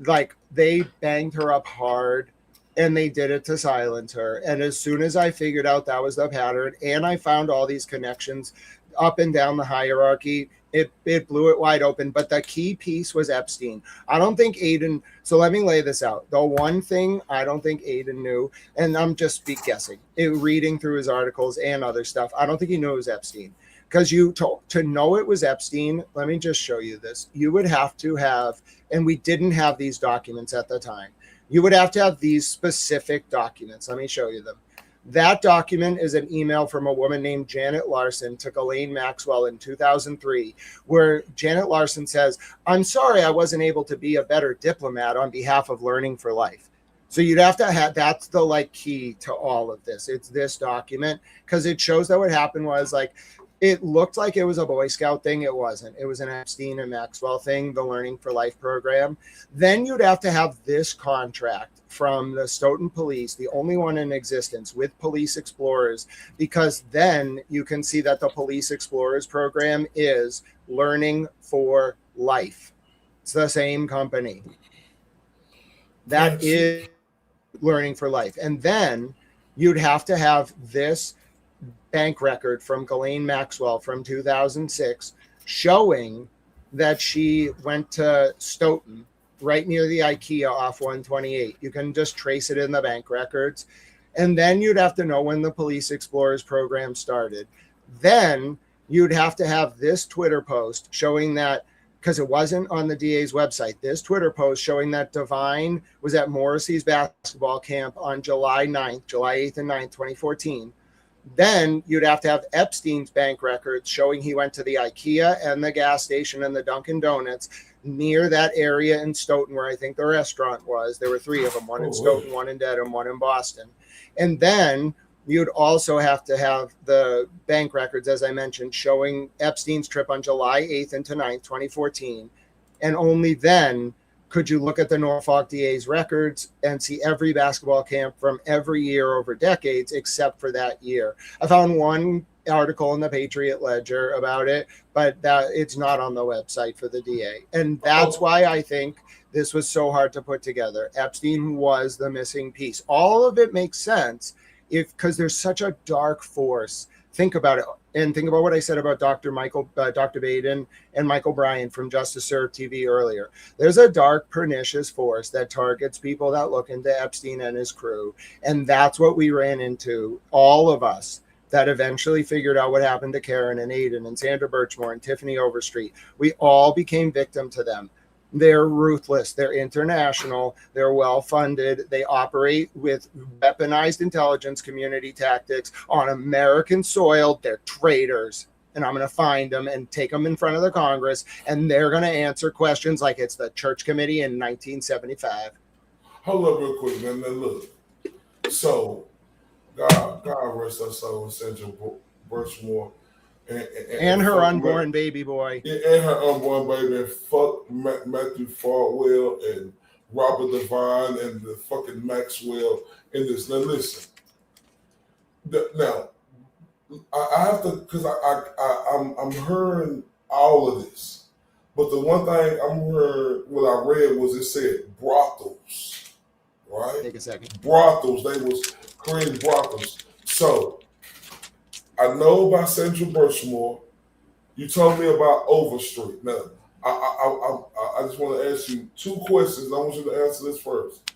Like, they banged her up hard and they did it to silence her. And as soon as I figured out that was the pattern and I found all these connections up and down the hierarchy, it blew it wide open. But the key piece was Epstein. I don't think Aiden, so let me lay this out. The one thing I don't think Aiden knew, and I'm just guessing, reading through his articles and other stuff, I don't think he knew it was Epstein. Because to know it was Epstein, let me just show you this. You would have to have, and we didn't have these documents at the time, you would have to have these specific documents. Let me show you them. That document is an email from a woman named Janet Larson to Ghislaine Maxwell in 2003, where Janet Larson says, "I'm sorry I wasn't able to be a better diplomat on behalf of Learning for Life." So you'd have to have, that's the like key to all of this. It's this document, because it shows that what happened was, like, it looked like it was a Boy Scout thing. It wasn't. It was an Epstein and Maxwell thing, the Learning for Life program. Then you'd have to have this contract from the Stoughton Police, the only one in existence, with Police Explorers, because then you can see that the Police Explorers program is Learning for Life. It's the same company. That is learning for life. And then you'd have to have this bank record from Ghislaine Maxwell from 2006 showing that she went to Stoughton, right near the IKEA off 128. You can just trace it in the bank records. And then you'd have to know when the Police Explorers program started. Then you'd have to have this Twitter post showing that, because it wasn't on the DA's website, this Twitter post showing that Devine was at Morrissey's basketball camp on July 8th and 9th, 2014. Then you'd have to have Epstein's bank records showing he went to the IKEA and the gas station and the Dunkin' Donuts near that area in Stoughton where I think the restaurant was. There were 3 of them, one in Stoughton, one in Dedham, one in Boston. And then you'd also have to have the bank records, as I mentioned, showing Epstein's trip on July 8th into 9th, 2014. And only then could you look at the Norfolk DA's records and see every basketball camp from every year over decades, except for that year. I found one article in the Patriot Ledger about it, but that it's not on the website for the DA. And that's why I think this was so hard to put together. Epstein was the missing piece. All of it makes sense because there's such a dark force. Think about it, and think about what I said about Dr. Baden and Michael Bryan from Justice Served TV earlier. There's a dark, pernicious force that targets people that look into Epstein and his crew, and that's what we ran into, all of us that eventually figured out what happened to Karen and Aiden and Sandra Birchmore and Tiffany Overstreet. We all became victim to them. They're ruthless. They're international. They're well-funded. They operate with weaponized intelligence community tactics on American soil. They're traitors. And I'm going to find them and take them in front of the Congress, and they're going to answer questions like it's the Church Committee in 1975. Hold up real quick, man. Now look. So, God rest her soul, Sandra Birchmore. And her unborn baby boy. And her unborn baby. And fuck Matthew Farwell and Robert Devine and the fucking Maxwell in this. Now listen. Now, I have to, because I'm hearing all of this. But the one thing I'm hearing, what I read was it said brothels. Right? Take a second. Brothels. They was creating brothels. So, I know about Central Birchmore. You told me about Overstreet. Now, I just want to ask you 2 questions. I want you to answer this first.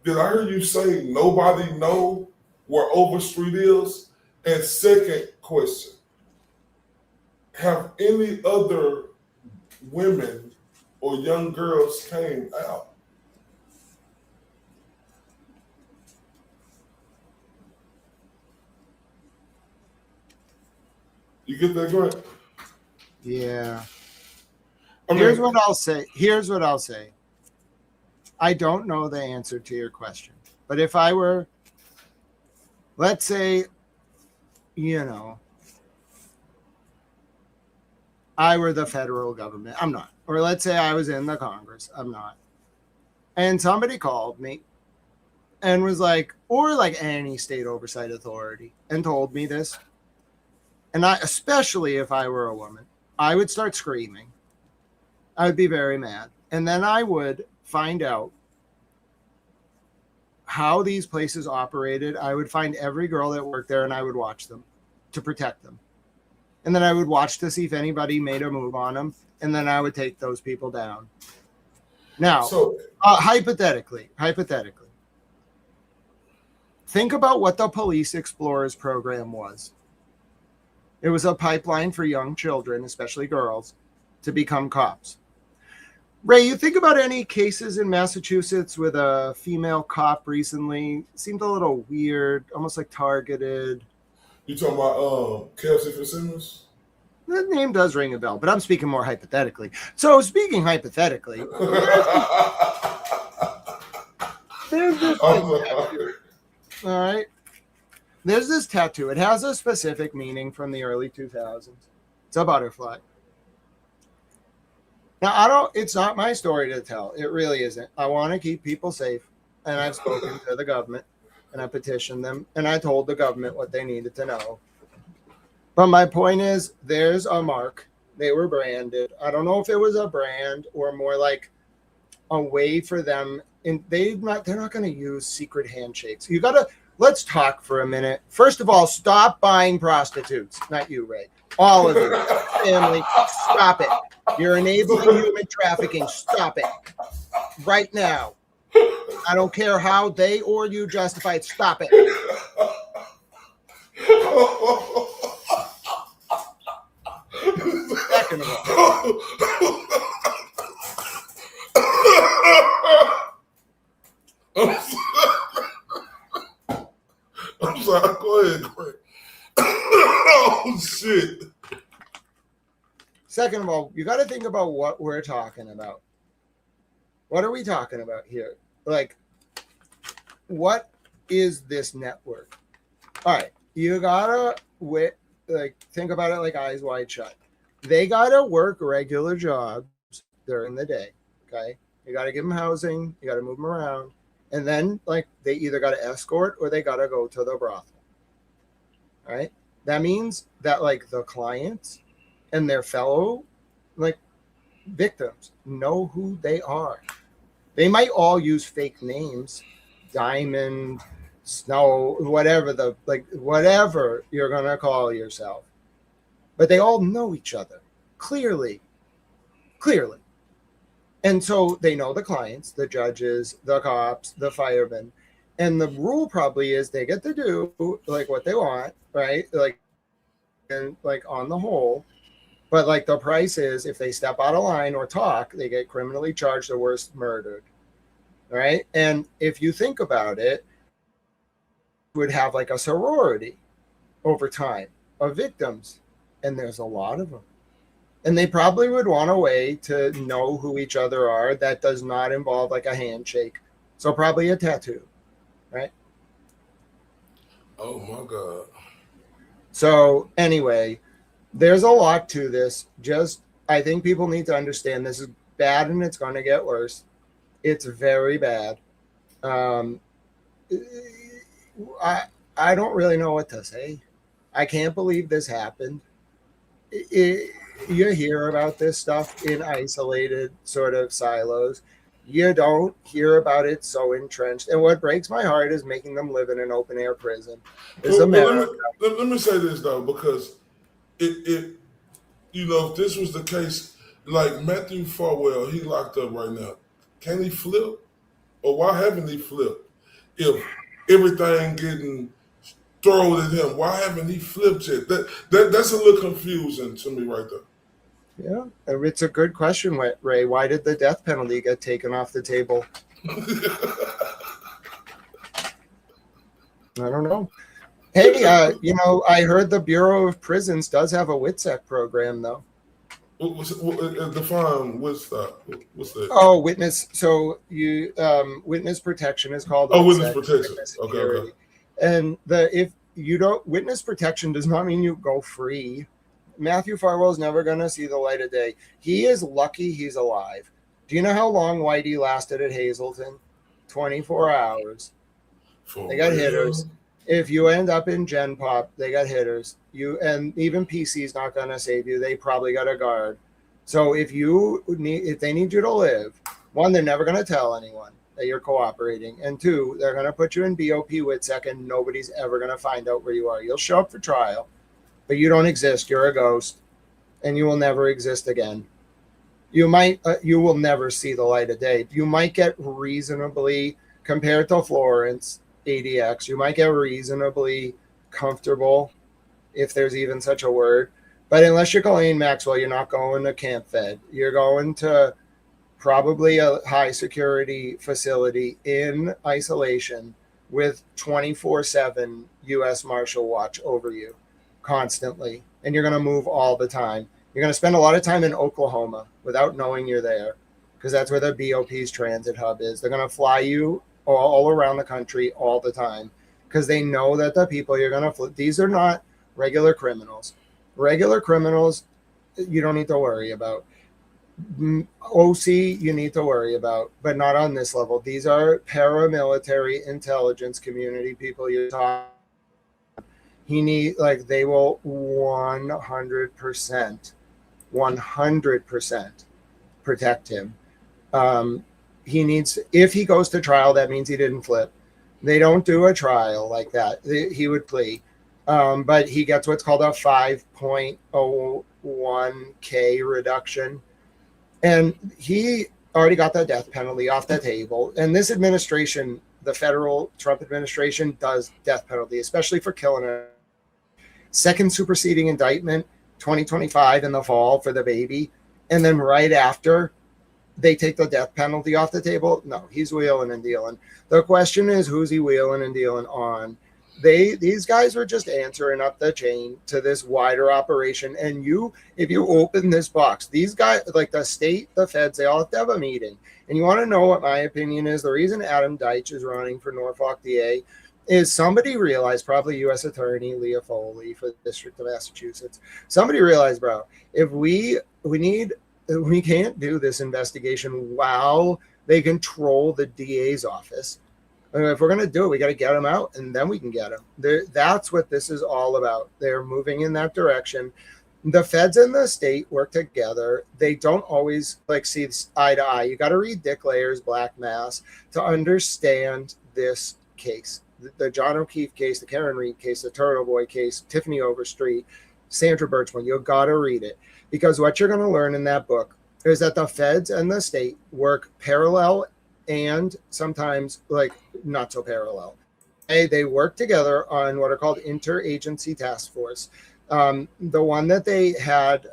Did I hear you say nobody know where Overstreet is? And second question, have any other women or young girls came out? You get that, Grant? Yeah. Here's what I'll say. I don't know the answer to your question. But if I were, let's say, I were the federal government. I'm not. Or let's say I was in the Congress. I'm not. And somebody called me and was like, or like any state oversight authority, and told me this. And especially if I were a woman, I would start screaming. I would be very mad. And then I would find out how these places operated. I would find every girl that worked there and I would watch them to protect them. And then I would watch to see if anybody made a move on them. And then I would take those people down. Now, hypothetically, think about what the Police Explorers program was. It was a pipeline for young children, especially girls, to become cops. Ray, you think about any cases in Massachusetts with a female cop recently? It seemed a little weird, almost like targeted. You talking about Kelsey Fitzsimmons? That name does ring a bell, but I'm speaking more hypothetically. So speaking hypothetically, there's this tattoo. All right. There's this tattoo. It has a specific meaning from the early 2000s. It's a butterfly. Now, it's not my story to tell. It really isn't. I want to keep people safe. And I've spoken to the government and I petitioned them and I told the government what they needed to know. But my point is, there's a mark. They were branded. I don't know if it was a brand or more like a way for them, and they're not going to use secret handshakes. Let's talk for a minute. First of all, stop buying prostitutes. Not you, Ray. All of you, family, stop it. You're enabling human trafficking. Stop it right now. I don't care how they or you justify it. Stop it. Second of all, I'm sorry. Go ahead, Greg. Oh, shit. Second of all, you got to think about what we're talking about. What are we talking about here? Like, what is this network? All right, you gotta think about it like eyes wide shut. They gotta work regular jobs during the day. Okay, you gotta give them housing, you gotta move them around, and then like they either gotta escort or they gotta go to the brothel. All right, that means that like the clients and their fellow like victims know who they are. They might all use fake names, Diamond, Snow, whatever you're gonna call yourself, but they all know each other clearly, and so they know the clients, the judges, the cops, the firemen, and the rule probably is they get to do like what they want, right? Like, and like on the whole. But like the price is if they step out of line or talk, they get criminally charged or worse, murdered. Right? And if you think about it, would have like a sorority over time of victims. And there's a lot of them. And they probably would want a way to know who each other are that does not involve like a handshake. So probably a tattoo. Right? Oh my God. So anyway, there's a lot to this. I think people need to understand this is bad and it's going to get worse. It's very bad. I don't really know what to say. I can't believe this happened. You hear about this stuff in isolated sort of silos. You don't hear about it so entrenched. And what breaks my heart is making them live in an open air prison. Let me say this though, because if this was the case, like Matthew Farwell, he locked up right now. Can he flip? Or why haven't he flipped? If everything getting thrown at him, why haven't he flipped yet? That's a little confusing to me right there. Yeah, it's a good question, Ray. Why did the death penalty get taken off the table? I don't know. Hey, I heard the Bureau of Prisons does have a WITSEC program, though. Define what's that? Oh, witness. So witness protection is called. Oh, witness protection. Okay. And if you don't, witness protection does not mean you go free. Matthew Farwell's never going to see the light of day. He is lucky he's alive. Do you know how long Whitey lasted at Hazleton? 24 hours. They got hitters. If you end up in Gen Pop, they got hitters. And even PC's not going to save you. They probably got a guard. So if they need you to live, one, they're never going to tell anyone that you're cooperating, and two, they're going to put you in BOP WITSEC, and nobody's ever going to find out where you are. You'll show up for trial, but you don't exist. You're a ghost, and you will never exist again. You will never see the light of day. You might get reasonably, compared to Florence, ADX, you might get reasonably comfortable, if there's even such a word. But unless you're Ghislaine Maxwell, you're not going to Camp Fed. You're going to probably a high security facility in isolation with 24/7 U.S. Marshal watch over you constantly. And you're going to move all the time. You're going to spend a lot of time in Oklahoma without knowing you're there, because that's where the BOP's transit hub is. They're going to fly you all around the country all the time, because they know that the people you're going to these are not regular criminals. Regular criminals, you don't need to worry about. OC, you need to worry about, but not on this level. These are paramilitary intelligence community people you're talking. They will 100% protect him. he needs, if he goes to trial, that means he didn't flip. They don't do a trial like that. He would plea. But he gets what's called a 5.01K reduction. And he already got the death penalty off the table. And this administration, the federal Trump administration, does death penalty, especially for killing a second superseding indictment, 2025 in the fall for the baby. And then right after, they take the death penalty off the table. No, he's wheeling and dealing. The question is, who's he wheeling and dealing on? These guys are just answering up the chain to this wider operation. And if you open this box, these guys, like the state, the feds, they all have to have a meeting. And you want to know what my opinion is? The reason Adam Deitch is running for Norfolk DA is somebody realized, probably U.S. Attorney Leah Foley for the District of Massachusetts, somebody realized, bro, if we can't do this investigation while they control the DA's office. If we're going to do it, we got to get them out, and then we can get them. That's what this is all about. They're moving in that direction. The feds and the state work together. They don't always see eye to eye. You got to read Dick Layer's Black Mass to understand this case. The John O'Keefe case, the Karen Reed case, the Turtle Boy case, Tiffany Overstreet, Sandra Birchman. You got to read it, because what you're going to learn in that book is that the feds and the state work parallel and sometimes not so parallel. They work together on what are called interagency task force. The one that they had,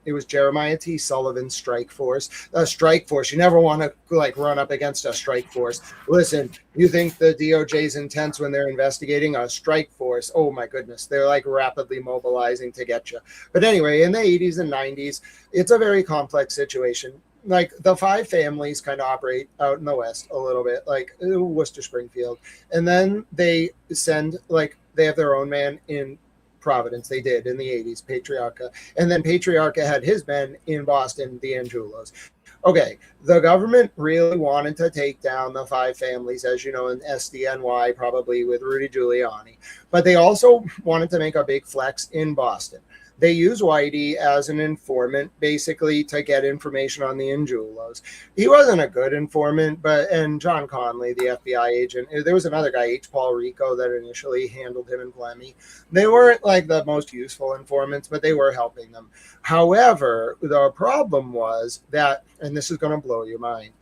it was Jeremiah T. Sullivan's strike force. A strike force, you never want to run up against a strike force. Listen, you think the DOJ's intense when they're investigating a strike force? Oh my goodness, they're rapidly mobilizing to get you. But anyway, in the 80s and 90s, it's a very complex situation. The five families kind of operate out in the West a little bit, Worcester, Springfield. And then they send, they have their own man in Providence. They did in the 80s, Patriarca. And then Patriarca had his men in Boston, the Angelos. Okay, the government really wanted to take down the five families, as you know, in SDNY, probably with Rudy Giuliani. But they also wanted to make a big flex in Boston. They use Whitey as an informant, basically, to get information on the Angelos. He wasn't a good informant, and John Conley, the FBI agent, there was another guy, H. Paul Rico, that initially handled him and Flemmy. They weren't the most useful informants, but they were helping them. However, the problem was that, and this is going to blow your mind,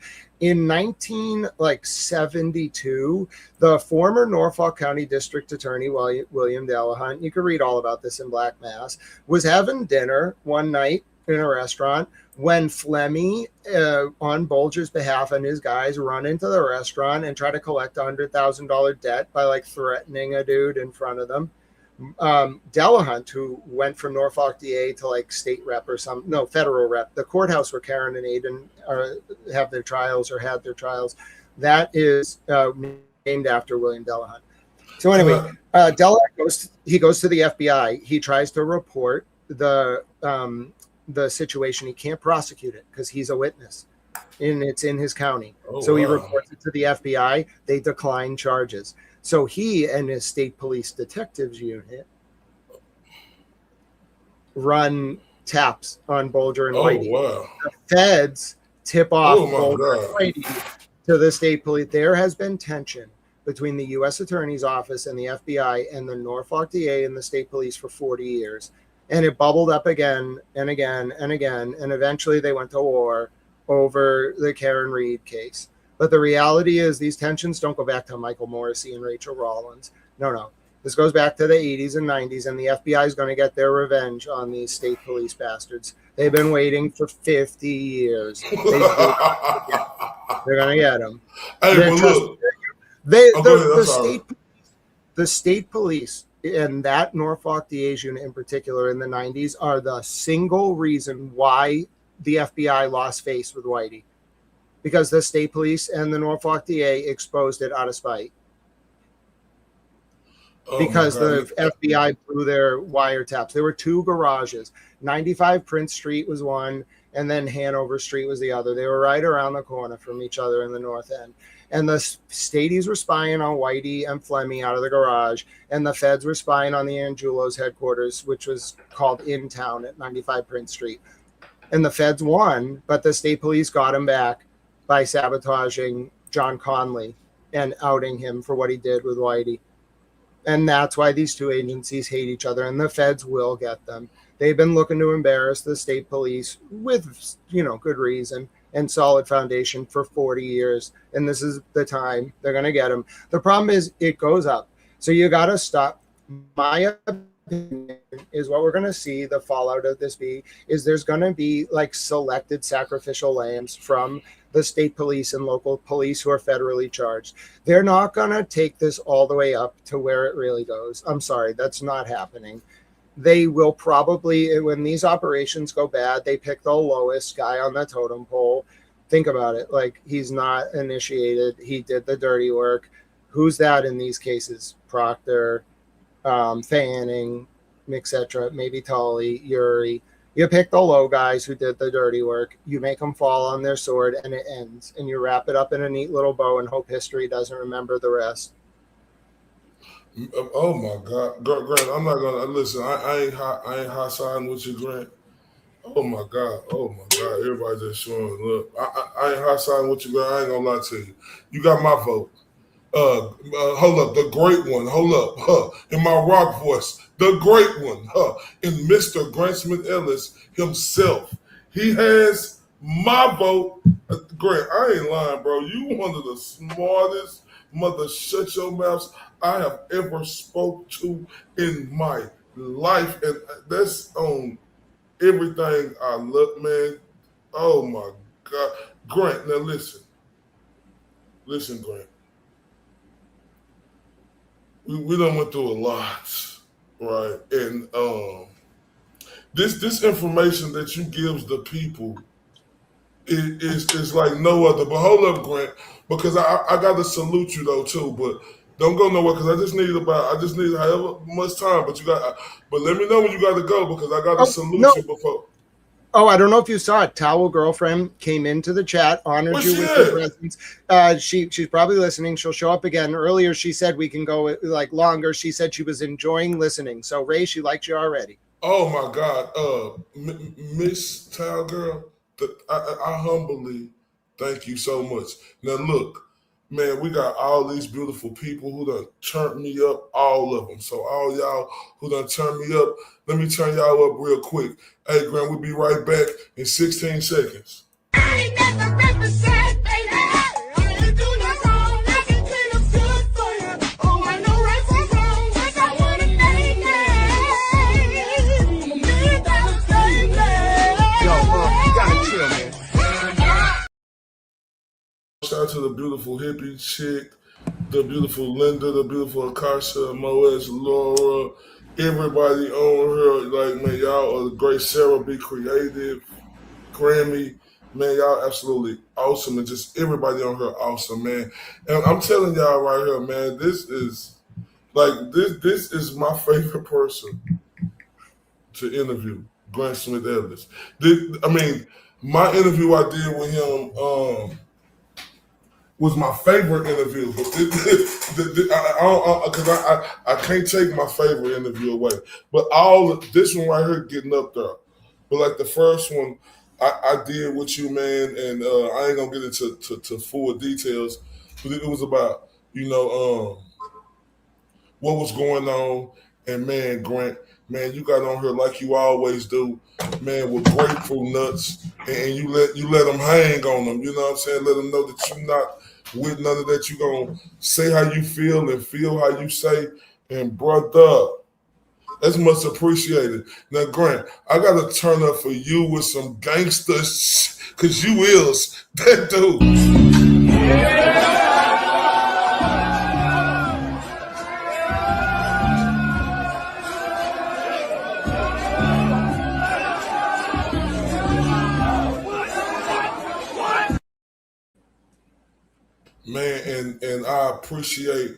in 1972, the former Norfolk County District Attorney, William Delahunt, you can read all about this in Black Mass, was having dinner one night in a restaurant when Flemmy, on Bolger's behalf and his guys, run into the restaurant and try to collect a $100,000 debt by threatening a dude in front of them. Delahunt, who went from Norfolk DA to state rep or federal rep, the courthouse where Karen and Aiden have their trials or had their trials, that is named after William Delahunt. So anyway, Delahunt goes to the FBI. He tries to report the situation. He can't prosecute it because he's a witness, and it's in his county. He reports it to the FBI. They decline charges. So he and his state police detectives unit run taps on Bolger and Whitey. Wow. The feds tip off Bolger and Whitey to the state police. There has been tension between the U.S. Attorney's Office and the FBI and the Norfolk DA and the state police for 40 years. And it bubbled up again and again and again. And eventually they went to war over the Karen Reed case. But the reality is these tensions don't go back to Michael Morrissey and Rachel Rollins. No. This goes back to the 80s and 90s, and the FBI is going to get their revenge on these state police bastards. They've been waiting for 50 years. They're going to get them. The state police and that Norfolk DA's unit in particular in the 90s are the single reason why the FBI lost face with Whitey. Because the state police and the Norfolk DA exposed it out of spite. Because the FBI blew their wiretaps. There were two garages. 95 Prince Street was one, and then Hanover Street was the other. They were right around the corner from each other in the north end. And the Stadies were spying on Whitey and Flemmy out of the garage, and the feds were spying on the Angelos headquarters, which was called In Town at 95 Prince Street. And the feds won, but the state police got him back by sabotaging John Conley and outing him for what he did with Whitey. And that's why these two agencies hate each other, and the feds will get them. They've been looking to embarrass the state police with, good reason and solid foundation for 40 years. And this is the time they're going to get them. The problem is it goes up. So you got to stop. My opinion is what we're going to see the fallout of this is there's going to be like selected sacrificial lambs from the state police and local police who are federally charged. They're not going to take this all the way up to where it really goes. I'm sorry, that's not happening. They will probably, when these operations go bad, they pick the lowest guy on the totem pole. Think about it. Like, he's not initiated. He did the dirty work. Who's that in these cases? Proctor, Fanning, etc. Maybe Tully, Uri. You pick the low guys who did the dirty work. You make them fall on their sword, and it ends. And you wrap it up in a neat little bow and hope history doesn't remember the rest. Oh my God, Grant! I'm not gonna listen. I ain't high sign with you, Grant. Oh my God! Everybody just showing. Look, I ain't high sign with you, Grant. I ain't gonna lie to you. You got my vote. Hold up, the great one. Hold up, in my rock voice, the great one. In Mr. Grant Smith Ellis himself, he has my vote. Grant, I ain't lying, bro. You one of the smartest mother shut your mouths I have ever spoke to in my life, and that's on everything I love, man. Oh my God, Grant. Now listen, Grant. We done went through a lot, right? And this information that you gives the people is like no other. But hold up, Grant, because I got to salute you though too. But don't go nowhere because I just need however much time. But let me know when you got to go because I got to salute you before. Oh, I don't know if you saw it. Towel Girlfriend came into the chat, honored you with her presence. She's probably listening. She'll show up again. Earlier, she said we can go like longer. She said she was enjoying listening. So, Ray, she likes you already. Oh my God, Miss Towel Girl, I humbly thank you so much. Now look, man, we got all these beautiful people who done turned me up, all of them. So all y'all who done turned me up, let me turn y'all up real quick. Hey, Grant, we'll be right back in 16 seconds. I ain't got the represent, baby. I ain't do no wrong. I can clean up good for you. Oh, I know right from wrong. Yes, I want to thank you. Me, that's baby. Yo, you gotta chill, man. Shout out to the beautiful hippie chick, the beautiful Linda, the beautiful Akasha, Moez, Laura, everybody on her. Like, man, y'all are great. Sarah, be creative. Grammy, man, y'all absolutely awesome. And just everybody on her awesome, man. And I'm telling y'all right here, man, this is my favorite person to interview, Grant Smith Ellis. My interview I did with him, was my favorite interview, but I can't take my favorite interview away. But this one right here getting up there. But like the first one I did with you, man, and I ain't gonna get into to full details, but it was about what was going on, and man, Grant, man, you got on here like you always do, man, with grateful nuts, and you let them hang on them. You know what I'm saying? Let them know that you're not with none of that. You gonna say how you feel and feel how you say, and brother, that's much appreciated. Now, Grant, I gotta turn up for you with some gangsters, cause you is that dude. Man, and I appreciate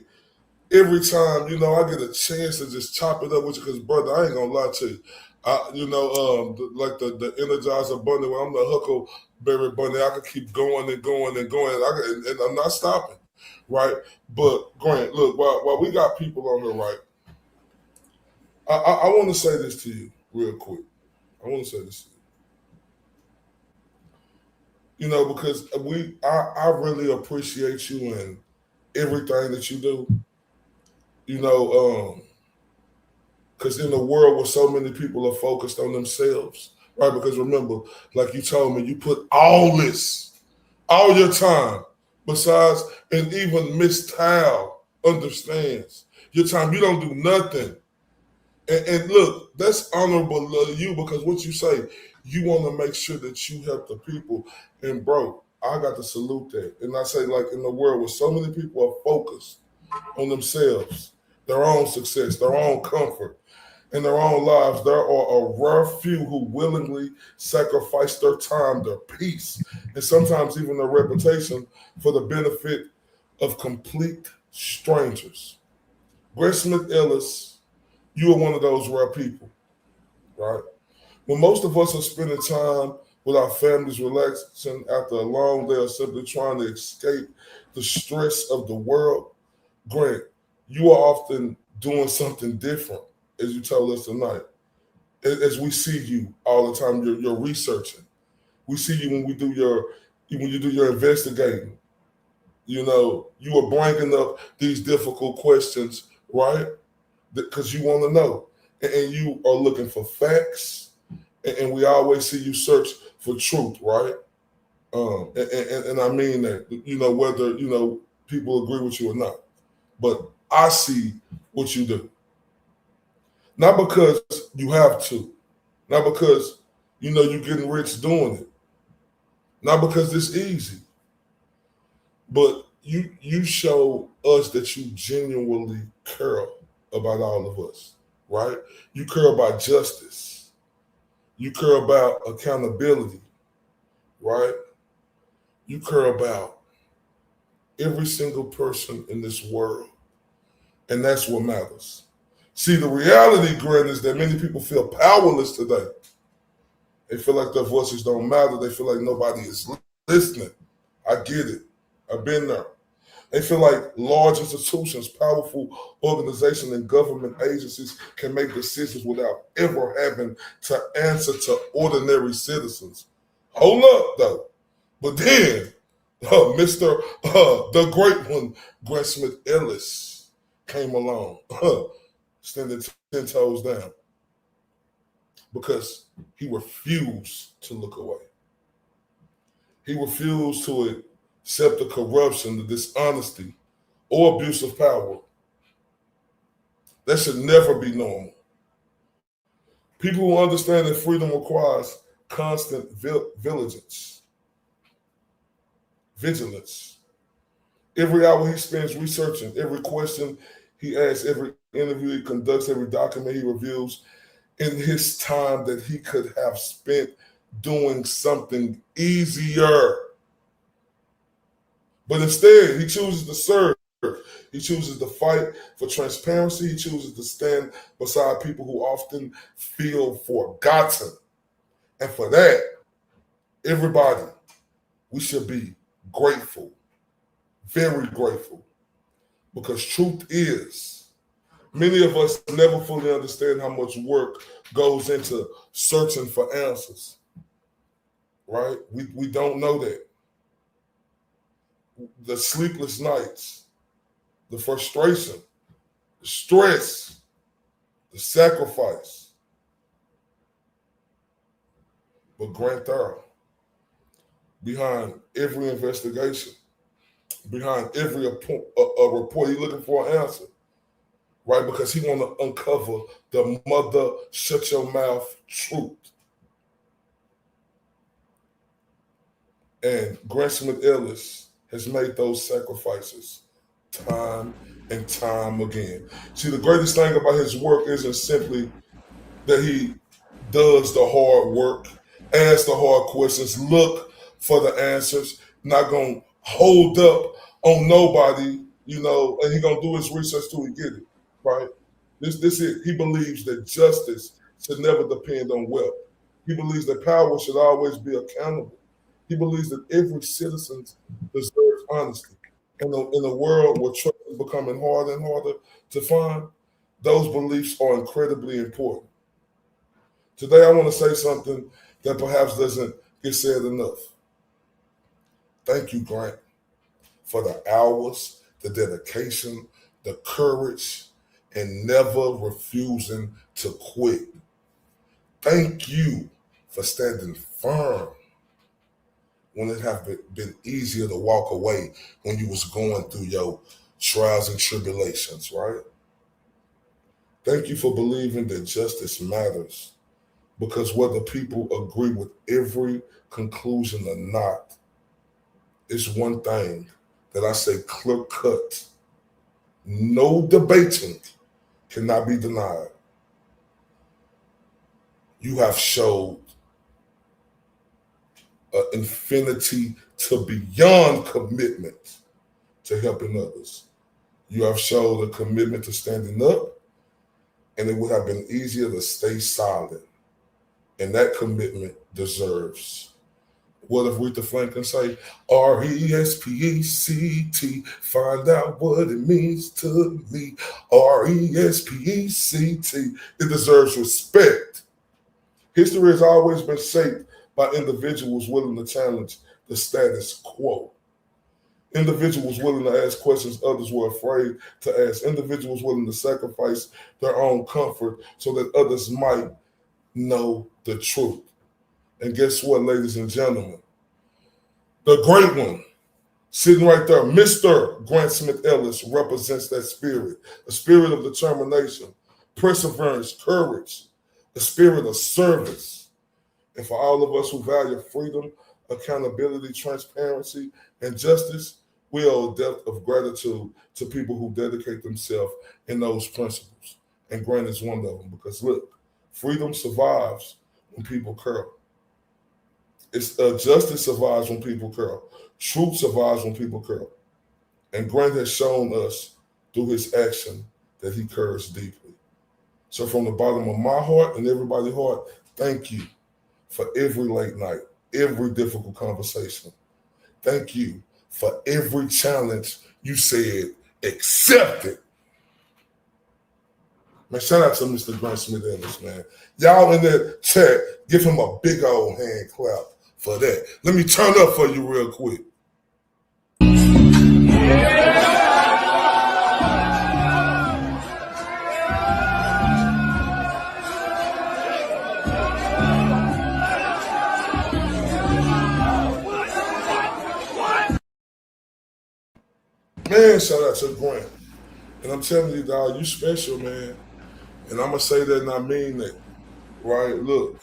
every time, I get a chance to just chop it up with you, because, brother, I ain't gonna lie to you. Like the Energizer Bunny, when I'm the Huckleberry Bunny, I can keep going and going and going, and I'm not stopping, right? But, Grant, look, while we got people on here, right, I want to say this to you real quick. I want to say this to you. You know, because I really appreciate you and everything that you do. You know, because in a world where so many people are focused on themselves, right? Because remember, like you told me, you put all your time, besides, and even Miss Tal understands your time. You don't do nothing. And look, that's honorable of you, because what you say, you want to make sure that you help the people. And bro, I got to salute that. And I say, like, in the world where so many people are focused on themselves, their own success, their own comfort, in their own lives, there are a rare few who willingly sacrifice their time, their peace, and sometimes even their reputation for the benefit of complete strangers. Smith Ellis, you are one of those rare people, right? When most of us are spending time with our families, relaxing after a long day, or simply trying to escape the stress of the world, Grant, you are often doing something different, as you told us tonight. As we see you all the time, you're researching. We see you when you do your investigating. You know, you are bringing up these difficult questions, right? Because you want to know, and you are looking for facts, and we always see you search for truth, right? And I mean that, you know, whether, you know, people agree with you or not. But I see what you do. Not because you have to, not because, you know, you're getting rich doing it, not because it's easy, but you show us that you genuinely care about all of us, right? You care about justice. You care about accountability, right? You care about every single person in this world, and that's what matters. See, the reality, Grant, is that many people feel powerless today. They feel like their voices don't matter. They feel like nobody is listening. I get it. I've been there. They feel like large institutions, powerful organizations, and government agencies can make decisions without ever having to answer to ordinary citizens. Hold up, though. But then, Mr. The Great One, Grant Smith Ellis, came along. Standing 10 toes down, because he refused to look away. He refused to accept the corruption, the dishonesty, or abuse of power. That should never be normal. People who understand that freedom requires constant vigilance. Every hour he spends researching, every question he asks, every interview he conducts, every document he reviews, in his time that he could have spent doing something easier. But instead, he chooses to serve. He chooses to fight for transparency. He chooses to stand beside people who often feel forgotten. And for that, everybody, we should be grateful, very grateful, because truth is, many of us never fully understand how much work goes into searching for answers, right? We don't know that. The sleepless nights, the frustration, the stress, the sacrifice. But Grant Thurl, behind every investigation, behind every report, he's looking for an answer, right? Because he want to uncover the mother shut your mouth truth. And Grant Smith Ellis has made those sacrifices time and time again. See, the greatest thing about his work isn't simply that he does the hard work, asks the hard questions, look for the answers, not going to hold up on nobody, you know, and he going to do his research till he get it, right? This is, he believes that justice should never depend on wealth. He believes that power should always be accountable. He believes that every citizen deserves honesty. In a world where trust is becoming harder and harder to find, those beliefs are incredibly important. Today, I want to say something that perhaps doesn't get said enough. Thank you, Grant, for the hours, the dedication, the courage, and never refusing to quit. Thank you for standing firm when it have been easier to walk away when you was going through your trials and tribulations, right? Thank you for believing that justice matters, because whether people agree with every conclusion or not, it's one thing that I say clear cut. No debating cannot be denied. You have showed an infinity to beyond commitment to helping others. You have showed a commitment to standing up, and it would have been easier to stay silent. And that commitment deserves. What if Aretha Franklin say, R-E-S-P-E-C-T, find out what it means to me. R-E-S-P-E-C-T. It deserves respect. History has always been shaped by individuals willing to challenge the status quo. Individuals willing to ask questions others were afraid to ask. Individuals willing to sacrifice their own comfort so that others might know the truth. And guess what, ladies and gentlemen? The great one, sitting right there, Mr. Grant Smith Ellis, represents that spirit, a spirit of determination, perseverance, courage, a spirit of service. And for all of us who value freedom, accountability, transparency, and justice, we owe a debt of gratitude to people who dedicate themselves in those principles. And Grant is one of them, because look, freedom survives when people curl. Justice survives when people curl. Truth survives when people curl. And Grant has shown us through his action that he cares deeply. So from the bottom of my heart and everybody's heart, thank you for every late night, every difficult conversation. Thank you for every challenge you said, accept it. Man, shout out to Mr. Grant Smith Ellis, man. Y'all in that chat, give him a big old hand clap for that. Let me turn up for you real quick. Man, shout out to Grant. And I'm telling you, dog, you special, man. And I'm going to say that and I mean that. Right? Look,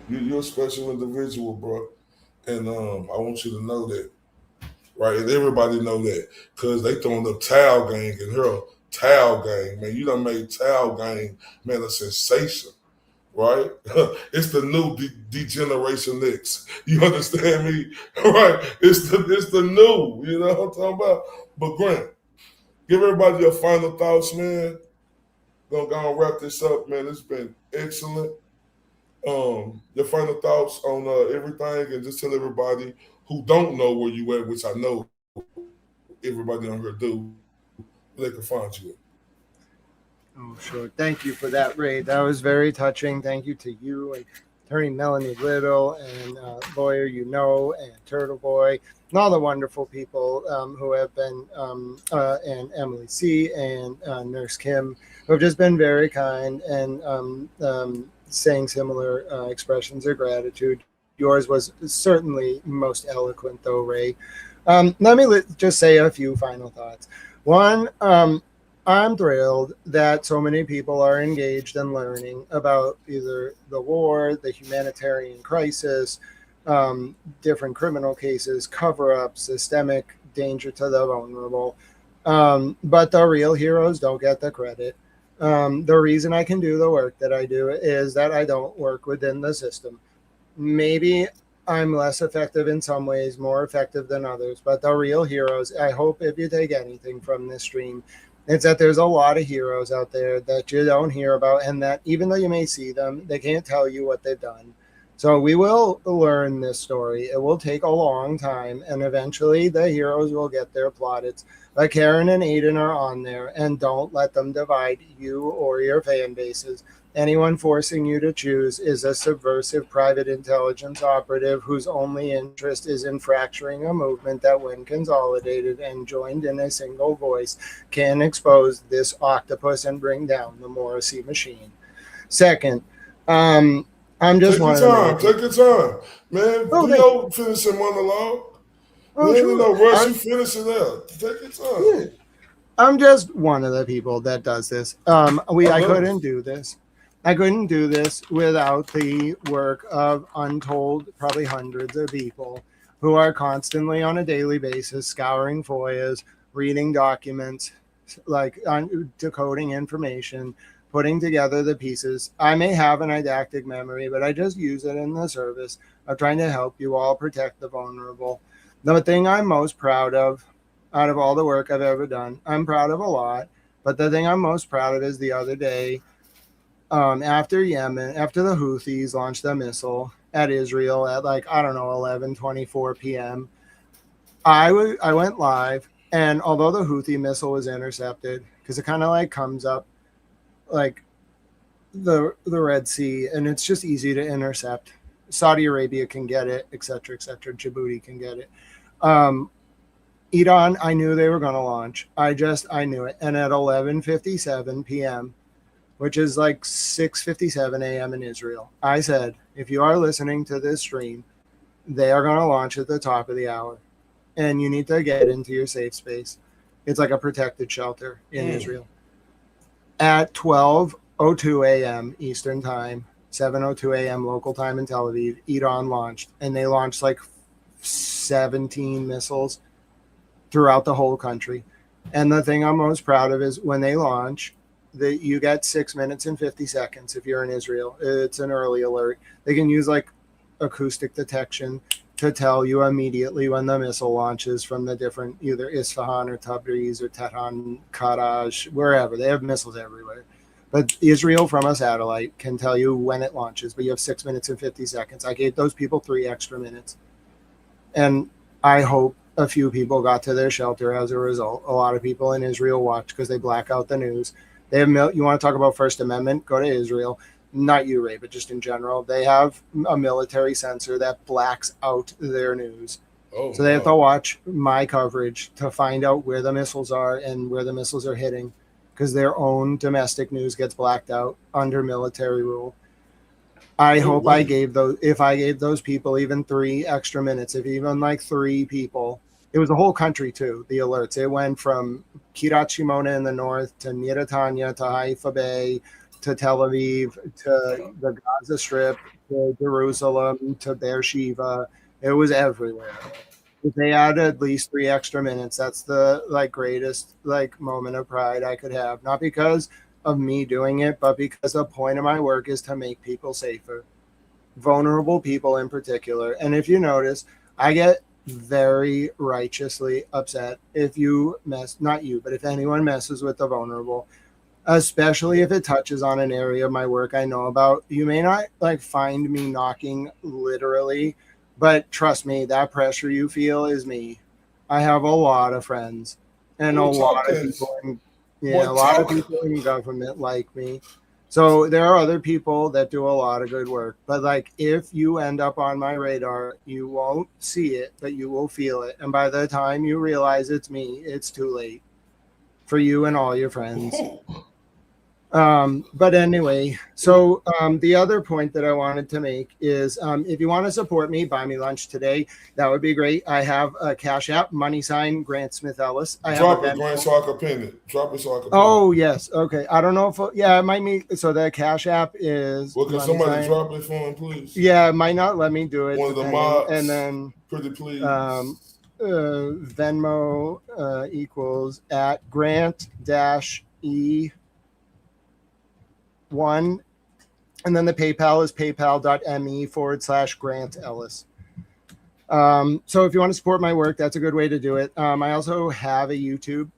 you're a special individual, bro. And I want you to know that. Right? And everybody know that. Because they throwing up Towel Gang and her Towel Gang, man. You done made Towel Gang, man, a sensation. Right? It's the new Degeneration X. You understand me? Right? It's the new, you know what I'm talking about? But Grant, give everybody your final thoughts, man. Gonna wrap this up, man. It's been excellent. Your final thoughts on everything, and just tell everybody who don't know where you at, which I know everybody on here do, they can find you at. Oh, sure. Thank you for that, Ray. That was very touching. Thank you to you and Attorney Melanie Little and Lawyer and Turtle Boy and all the wonderful people who have been, and Emily C. and Nurse Kim, who have just been very kind and saying similar expressions of gratitude. Yours was certainly most eloquent, though, Ray. Let me just say a few final thoughts. One, I'm thrilled that so many people are engaged in learning about either the war, the humanitarian crisis, different criminal cases, cover-ups, systemic danger to the vulnerable. But the real heroes don't get the credit. The reason I can do the work that I do is that I don't work within the system. Maybe I'm less effective in some ways, more effective than others, but the real heroes, I hope if you take anything from this stream, it's that there's a lot of heroes out there that you don't hear about, and that even though you may see them, they can't tell you what they've done. So we will learn this story. It will take a long time, and eventually the heroes will get their plaudits. Like Karen and Aiden are on there, and don't let them divide you or your fan bases. Anyone forcing you to choose is a subversive private intelligence operative whose only interest is in fracturing a movement that, when consolidated and joined in a single voice, can expose this octopus and bring down the Morrissey machine. Second, I'm just Take your time. Take your time, man. Do your finishing monologue. Oh, We ain't sure. in no rush. You finish it up. Take your time. Yeah. I'm just one of the people that does this. I couldn't do this. I couldn't do this without the work of untold, probably hundreds of people who are constantly on a daily basis scouring FOIAs, reading documents, like decoding information, putting together the pieces. I may have an didactic memory, but I just use it in the service of trying to help you all protect the vulnerable. The thing I'm most proud of, out of all the work I've ever done, I'm proud of a lot, but the thing I'm most proud of is the other day, after the Houthis launched a missile at Israel at 11:24 p.m. I went live, and although the Houthi missile was intercepted, because it kind of comes up like the Red Sea, and it's just easy to intercept. Saudi Arabia can get it, etc., etc. Djibouti can get it. Iran, I knew they were going to launch. I knew it. And at 11:57 p.m., which is 6:57 a.m. in Israel, I said, if you are listening to this stream, they are going to launch at the top of the hour, and you need to get into your safe space. It's like a protected shelter in Israel. At 12:02 a.m. Eastern time, 7:02 a.m. local time in Tel Aviv, Iran launched, and they launched 17 missiles throughout the whole country. And the thing I'm most proud of is when they launch, that you get 6 minutes and 50 seconds. If you're in Israel, it's an early alert. They can use acoustic detection to tell you immediately when the missile launches from the different, either Isfahan or Tabriz or Tehran, Karaj, wherever. They have missiles everywhere. But Israel from a satellite can tell you when it launches, but you have 6 minutes and 50 seconds. I gave those people 3 extra minutes. And I hope a few people got to their shelter as a result. A lot of people in Israel watch because they black out the news. They have you want to talk about First Amendment? Go to Israel. Not you, Ray, but just in general. They have a military censor that blacks out their news. So they have to watch my coverage to find out where the missiles are and where the missiles are hitting, because their own domestic news gets blacked out under military rule. I hope I gave those people even 3 extra minutes, if even 3 people. It was the whole country too, the alerts. It went from Kiryat Shimona in the north to Neratanya to Haifa Bay to Tel Aviv to the Gaza Strip to Jerusalem to Beersheba. It was everywhere. If they add at least 3 extra minutes, that's the greatest moment of pride I could have. Not because of me doing it, but because the point of my work is to make people safer, vulnerable people in particular. And if you notice, I get very righteously upset if if anyone messes with the vulnerable, especially if it touches on an area of my work I know about. You may not find me knocking literally, but trust me, that pressure you feel is me. I have a lot of friends and a lot of people in government like me. So there are other people that do a lot of good work, but if you end up on my radar, you won't see it, but you will feel it. And by the time you realize it's me, it's too late for you and all your friends. But anyway, so the other point that I wanted to make is if you want to support me, buy me lunch today. That would be great. I have a Cash App, $, Grant Smith Ellis. Drop it, Grant, so I can pin it. Drop it so I can pin it. Oh, yes. Okay. I don't know if, it might mean, so the Cash App is. Well, can somebody drop it for him, please? Yeah, it might not let me do it. One of the mods. And then. Pretty please. Venmo equals at Grant-E1, and then the PayPal is paypal.me/Grant Ellis. So if you want to support my work, that's a good way to do it. I also have a YouTube.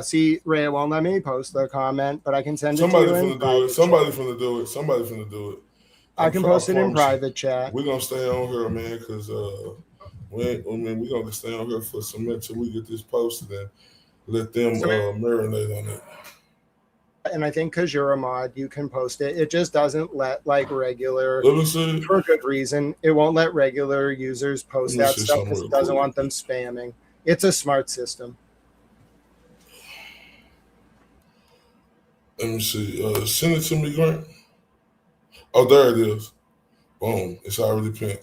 See, Ray, it won't let me post the comment, but I can send it to you in private. Somebody's finna do it. I can post it in private chat. We're gonna stay on here, man, because we're gonna stay on here for some minutes till we get this posted and let them marinate on it. and I think because you're a mod, you can post it. It just doesn't let like regular, Let me see. for a good reason. It won't let regular users post Let me that see stuff something because real it doesn't quick. want them spamming. It's a smart system. Let me see. Send it to me, Grant. Oh, there it is. Boom. It's already pinned.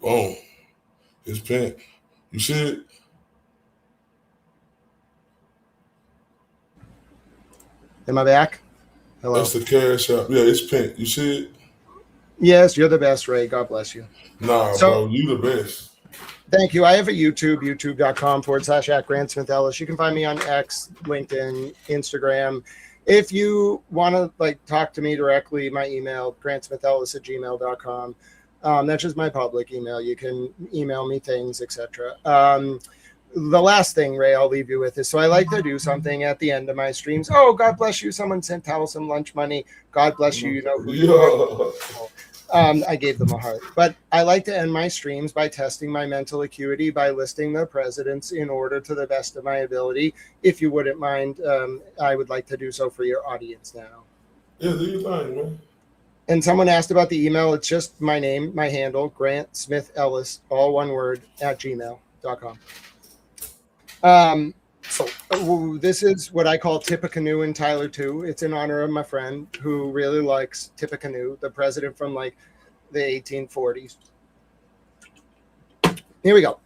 Boom. It's pinned. You see it? Am I back? Hello. That's the cash app. Yeah, it's pinned. You see it? Yes, you're the best, Ray. God bless you. Nah, bro. You the best. Thank you. I have a YouTube, youtube.com/@Grant Smith Ellis. You can find me on X, LinkedIn, Instagram. If you want to like talk to me directly, my email, grantsmithellis@gmail.com. That's just my public email. You can email me things, etc. The last thing, Ray, I'll leave you with is, so I like to do something at the end of my streams. Oh, God bless you. Someone sent Tal some lunch money. God bless you. You know who you are. I gave them a heart. But I like to end my streams by testing my mental acuity by listing the presidents in order to the best of my ability. If you wouldn't mind, I would like to do so for your audience now. Yeah, do your thing, man. And someone asked about the email. It's just my name, my handle, Grant Smith Ellis, all one word, @gmail.com. So this is what I call Tippecanoe in Tyler 2. It's in honor of my friend who really likes Tippecanoe, the president from like the 1840s. Here we go.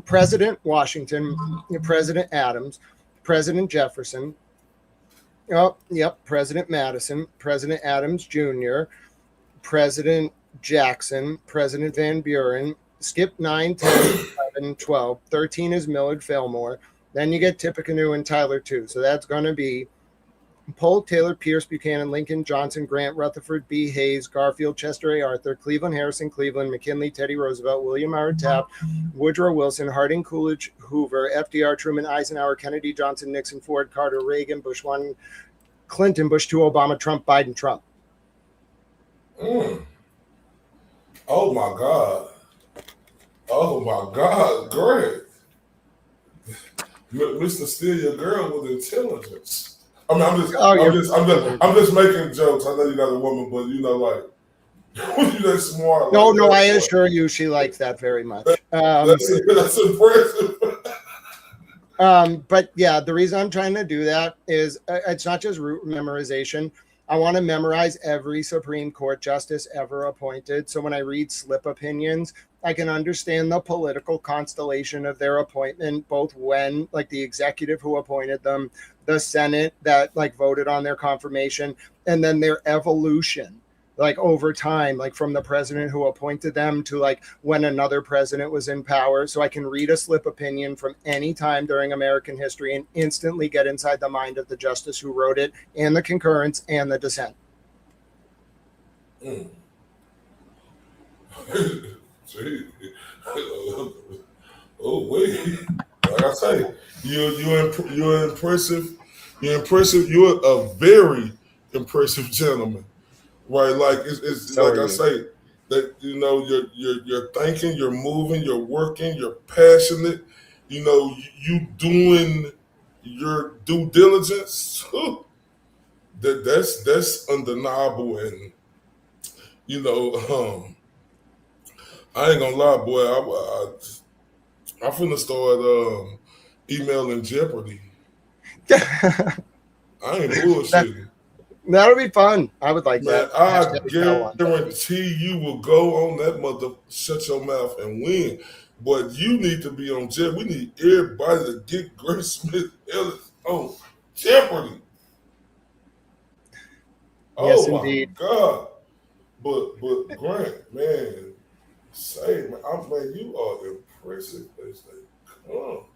President Washington, President Adams, President Jefferson. Oh, yep. President Madison, President Adams Jr., President Jackson, President Van Buren. Skip 9, 10, 11, 12. 13 is Millard Fillmore. Then you get Tippecanoe and Tyler 2. So that's going to be Polk, Taylor, Pierce, Buchanan, Lincoln, Johnson, Grant, Rutherford, B. Hayes, Garfield, Chester A. Arthur, Cleveland, Harrison, Cleveland, McKinley, Teddy Roosevelt, William Howard Taft, Woodrow Wilson, Harding, Coolidge, Hoover, FDR, Truman, Eisenhower, Kennedy, Johnson, Nixon, Ford, Carter, Reagan, Bush 1, Clinton, Bush 2, Obama, Trump, Biden, Trump. Oh, my God. Oh my God, great. Mr. Steal Your Girl with intelligence. I mean, I'm just making jokes. I know you got a woman, but you know, like, you that smart. No, like, no, I assure you she likes that very much. That's impressive. But yeah, the reason I'm trying to do that is it's not just root memorization. I want to memorize every Supreme Court justice ever appointed. So when I read slip opinions, I can understand the political constellation of their appointment, both when like the executive who appointed them, the Senate that like voted on their confirmation, and then their evolution, like over time, like from the president who appointed them to like when another president was in power. So I can read a slip opinion from any time during American history and instantly get inside the mind of the justice who wrote it and the concurrence and the dissent. Gee. Oh wait, like I say, you're impressive. You're impressive. You're a very impressive gentleman, right? Like it's So like I say that you know you're thinking, you're moving, you're working, you're passionate. You know you doing your due diligence. That's undeniable, and you know. I ain't gonna lie, boy. I finna start emailing Jeopardy. I ain't bullshitting. That'll be fun. I would like Man, that. I guarantee you will go on that mother, shut your mouth and win. But you need to be on Jeopardy. We need everybody to get Grant Smith Ellis on Jeopardy. Yes, oh indeed. My God. But Grant, man. Say, man, you are impressive. Come.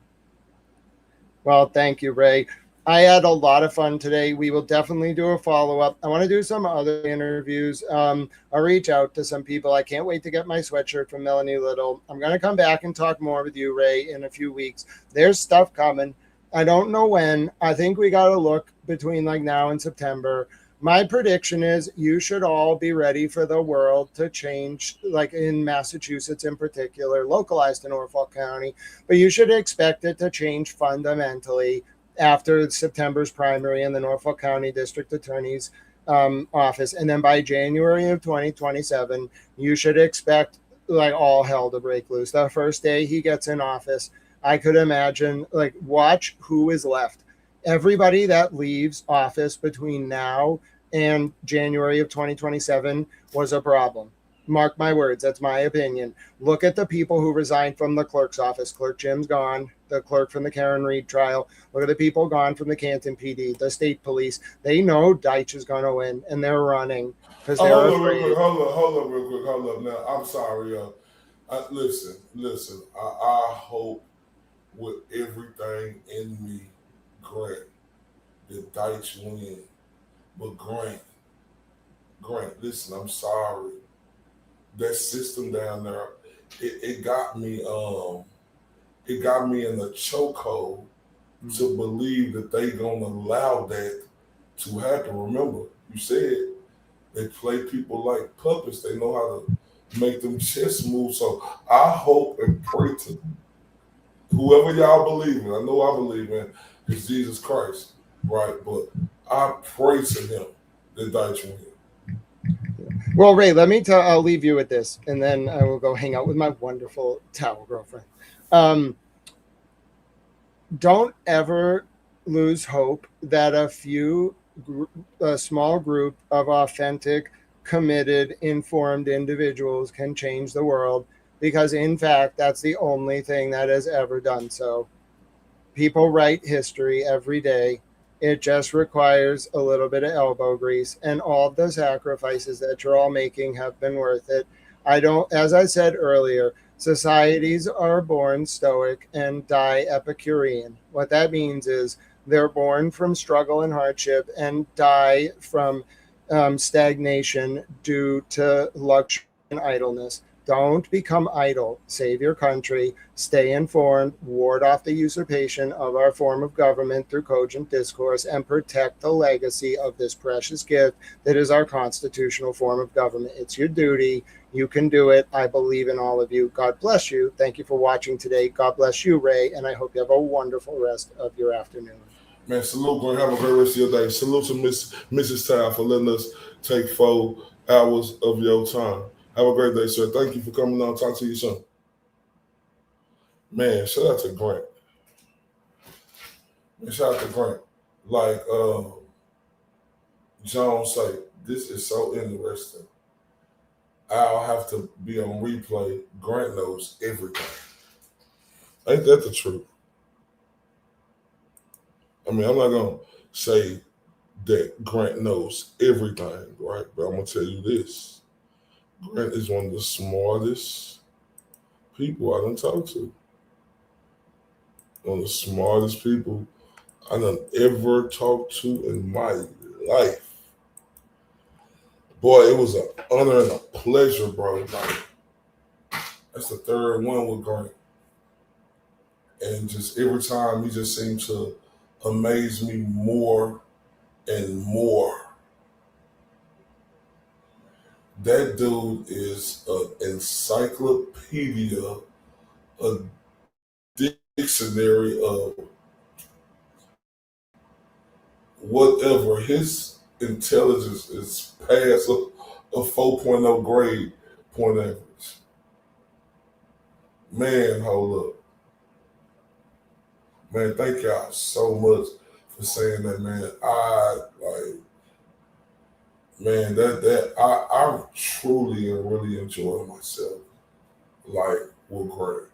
Well, thank you, Ray. I had a lot of fun today. We will definitely do a follow-up. I want to do some other interviews. I'll reach out to some people. I can't wait to get my sweatshirt from Melanie Little. I'm going to come back and talk more with you, Ray, in a few weeks. There's stuff coming. I don't know when. I think we got to look between like now and September. My prediction is you should all be ready for the world to change, like in Massachusetts in particular, localized to Norfolk County, but you should expect it to change fundamentally after September's primary in the Norfolk County District Attorney's office. And then by January of 2027, you should expect like all hell to break loose. The first day he gets in office, I could imagine, like, watch who is left. Everybody that leaves office between now and January of 2027 was a problem. Mark my words, that's my opinion. Look at the people who resigned from the clerk's office. Clerk Jim's gone, the clerk from the Karen Reed trial. Look at the people gone from the Canton PD, the state police. They know Deitch is going to win, and they're running because they're afraid. Hold up real quick. Hold up now. I'm sorry, listen. I hope with everything in me, Grant, that Deitch win. But Grant, listen, I'm sorry. That system down there, it got me in a chokehold to believe that they gonna allow that to happen. Remember, you said they play people like puppets. They know how to make them chess move. So I hope and pray to whoever y'all believe in. I know I believe in is Jesus Christ, right? But I pray to him that Deitch win. Well, Ray, I'll leave you with this, and then I will go hang out with my wonderful towel girlfriend. Don't ever lose hope that a small group of authentic, committed, informed individuals can change the world, because in fact, that's the only thing that has ever done so. People write history every day. It just requires a little bit of elbow grease, and all the sacrifices that you're all making have been worth it. As I said earlier, societies are born stoic and die Epicurean. What that means is they're born from struggle and hardship and die from stagnation due to luxury and idleness. Don't become idle. Save your country. Stay informed. Ward off the usurpation of our form of government through cogent discourse, and protect the legacy of this precious gift that is our constitutional form of government. It's your duty. You can do it. I believe in all of you. God bless you. Thank you for watching today. God bless you, Ray, and I hope you have a wonderful rest of your afternoon. Man, salute, Glenn. Have a great rest of your day. Salute to Mrs. Town for letting us take 4 hours of your time. Have a great day, sir. Thank you for coming on. Talk to you soon. Man, shout out to Grant. Shout out to Grant. Like John say, this is so interesting. I'll have to be on replay. Grant knows everything. Ain't that the truth? I mean, I'm not going to say that Grant knows everything, right? But I'm going to tell you this. Grant is one of the smartest people I done talked to. One of the smartest people I done ever talked to in my life. Boy, it was an honor and a pleasure, bro. Like, that's the third one with Grant. And just every time he just seemed to amaze me more and more. That dude is an encyclopedia, a dictionary of whatever. His intelligence is past a 4.0 grade point average. Man, hold up. Man, thank y'all so much for saying that, man. I truly and really enjoy myself, like, with Grant.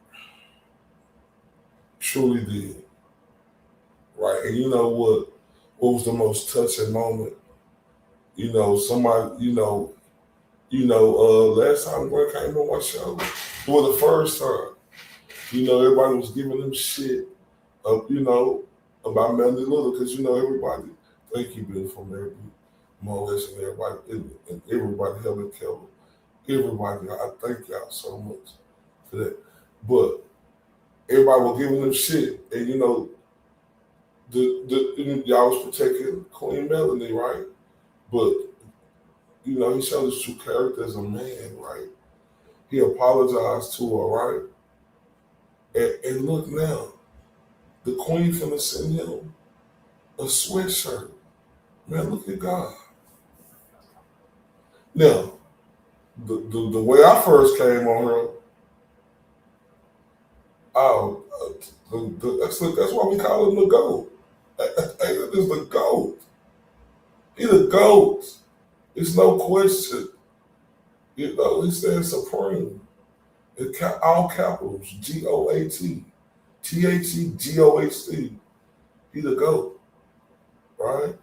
Truly did. Right? And you know what was the most touching moment? You know, somebody, last time Grant came on my show, for the first time, everybody was giving him shit, about Melanie Little, because, everybody, thank you, beautiful Mary, Morris, and everybody, Helen Keller, everybody, I thank y'all so much for that. But everybody was giving them shit, and y'all was protecting Queen Melanie, right? But he showed his true character as a man, right? He apologized to her, right? And look now, the Queen finna send him a sweatshirt. Man, look at God. Now, the way I first came on her, that's why we call him the GOAT. That is the GOAT. He the GOAT. It's no question. You know, he stands supreme. All capitals, GOAT. THEGOHT. He the GOAT. Right?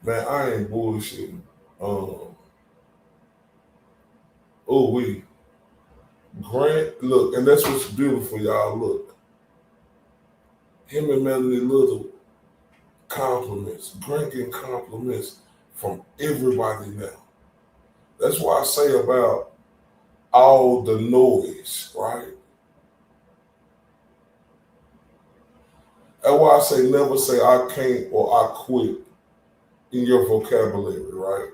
Man, I ain't bullshitting. Grant, look, and that's what's beautiful, y'all. Look, him and Melanie Little, compliments. Grant getting compliments from everybody now. That's why I say about all the noise, right? That's why I say never say I can't or I quit in your vocabulary, right?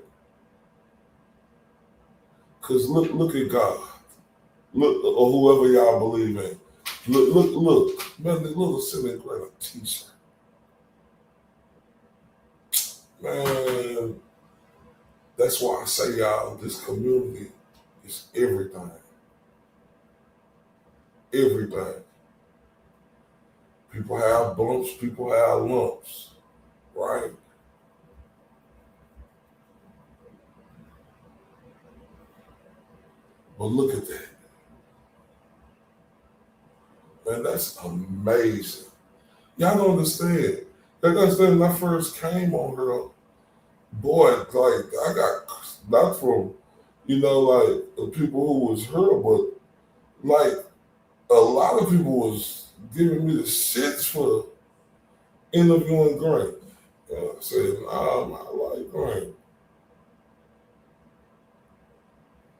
Because look at God. Look, or whoever y'all believe in. Look. Melanie Little sitting in Grant a t-shirt. Man, that's why I say, y'all, this community is everything. Everything. People have bumps, people have lumps, right? But look at that. Man, that's amazing. Y'all don't understand. Like I said, when I first came on her, boy, like I got not from, like the people who was her, but like a lot of people was giving me the shits for interviewing Grant. I said, nah, I like Grant.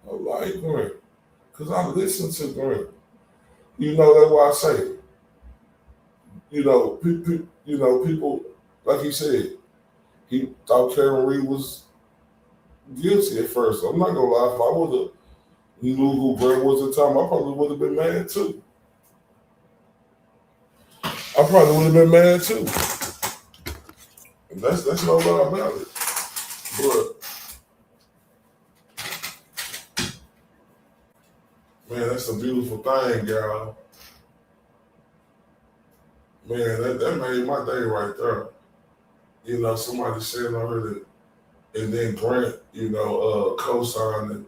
I like Grant. Because I listen to Grant. That's why I say it. People, like he said, he thought Karen Reed was guilty at first. I'm not gonna lie, if I would have knew who Grant was at the time, I probably would have been mad too. And that's no lie about it. But man, that's a beautiful thing, y'all. Man, that made my day right there. Somebody saying on her that, and then Grant, co-signed it,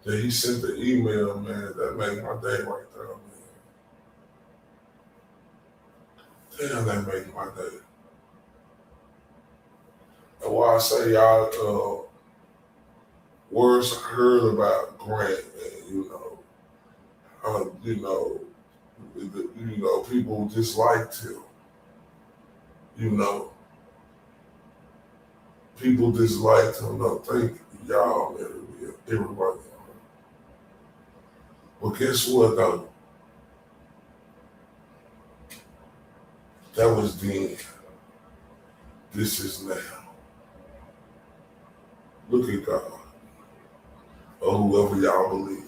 that he sent the email, man. That made my day right there, man. Damn, that made my day. And why I say y'all, words I heard about Grant, and people disliked him. People disliked him. No, thank y'all, man. Everybody. But guess what, though? That was then. This is now. Look at God. Or whoever y'all believe in.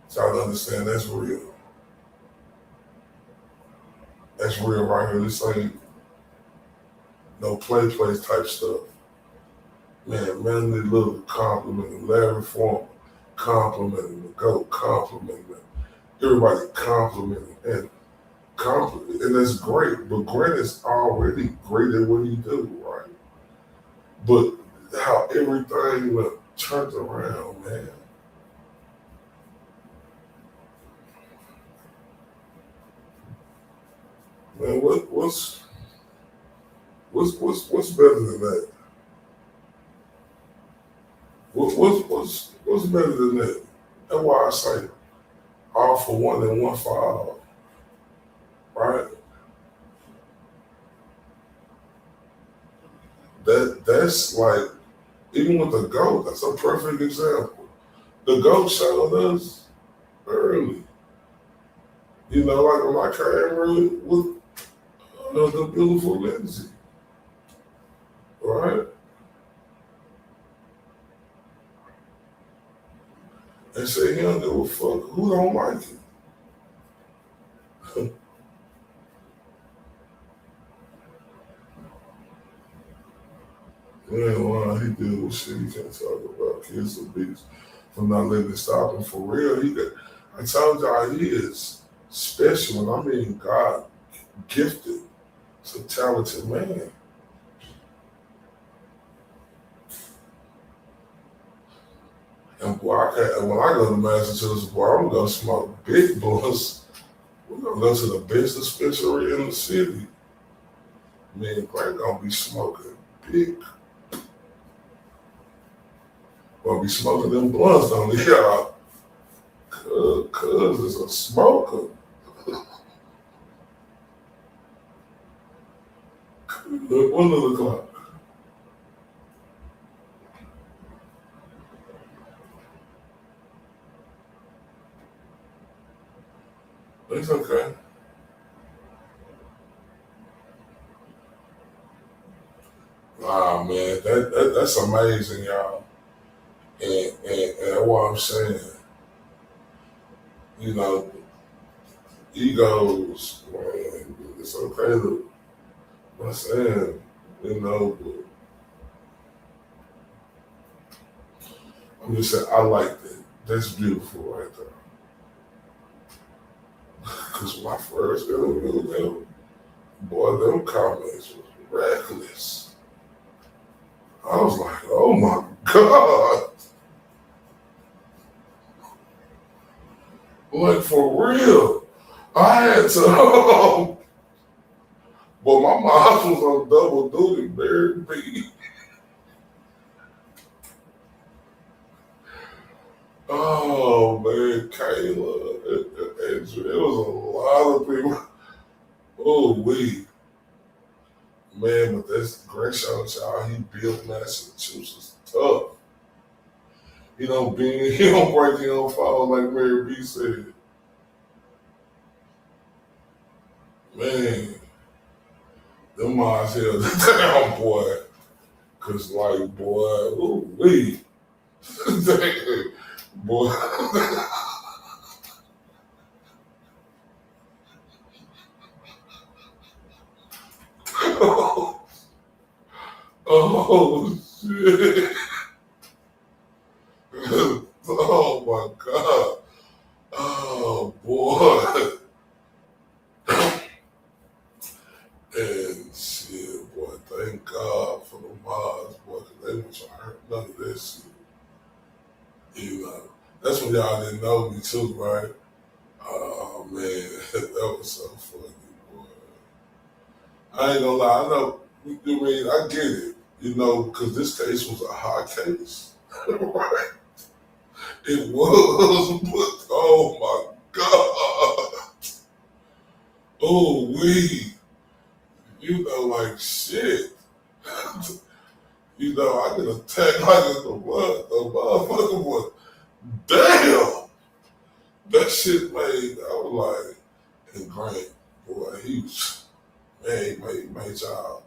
So I understand that's real. That's real right here. This ain't no play type stuff. Man, Melanie Little complimenting, Larry Former complimenting, the GOAT complimenting, everybody complimenting, and that's great. But Grant is already great at what he do, right? But how everything turned around, man. Man, what's better than that? What's better than that? That's why I say all for one and one for all, right? That's like, even with the GOAT, that's a perfect example. The GOAT showed us early. Like when I came with the beautiful Lindsay, right? And say he don't give a fuck who don't like it. Man, he did what shit he can't talk about. Kids abuse from not letting it stop him. For real, I told y'all he is special, and I mean God gifted. He's a talented man. And boy, when I go to Massachusetts, boy, I'm gonna smoke big blunts. We're gonna go to the best dispensary in the city. Me and Grant gonna be smoking big. Gonna be smoking them blunts, don't we, y'all? Cuz is a smoker. Look, 1 o'clock. It's okay. Wow, man, that's amazing, y'all. And what I'm saying, you know, egos, man, it's okay to, I'm saying, you know, but I'm just saying, I like that. That's beautiful right there. Because my first interview, boy, them comments was reckless. I was like, oh my God. Like, for real. I had to, but my mom was on double duty, married me. Oh, man, Kayla, it was a lot of people. Oh, man, but that's great shout out y'all. He built Massachusetts tough. He don't break, he don't fall, like Mary B said. Man, them moms held it down, boy. Cause like, boy, ooh, boy. Oh, shit. Oh, my God. Oh, boy. And shit, boy, thank God for the mods, boy, because they weren't trying to hurt none of that shit. You know, that's when y'all didn't know me too, right? Oh, man, that was so funny, boy. I ain't gonna lie, I know, I get it, you know, because this case was a hot case, right? It was, but oh my God. Oh, you know, like shit. You know, I get attacked like a motherfucker, but damn, that shit made, I was like, and Grant, boy, he was, man, he made y'all,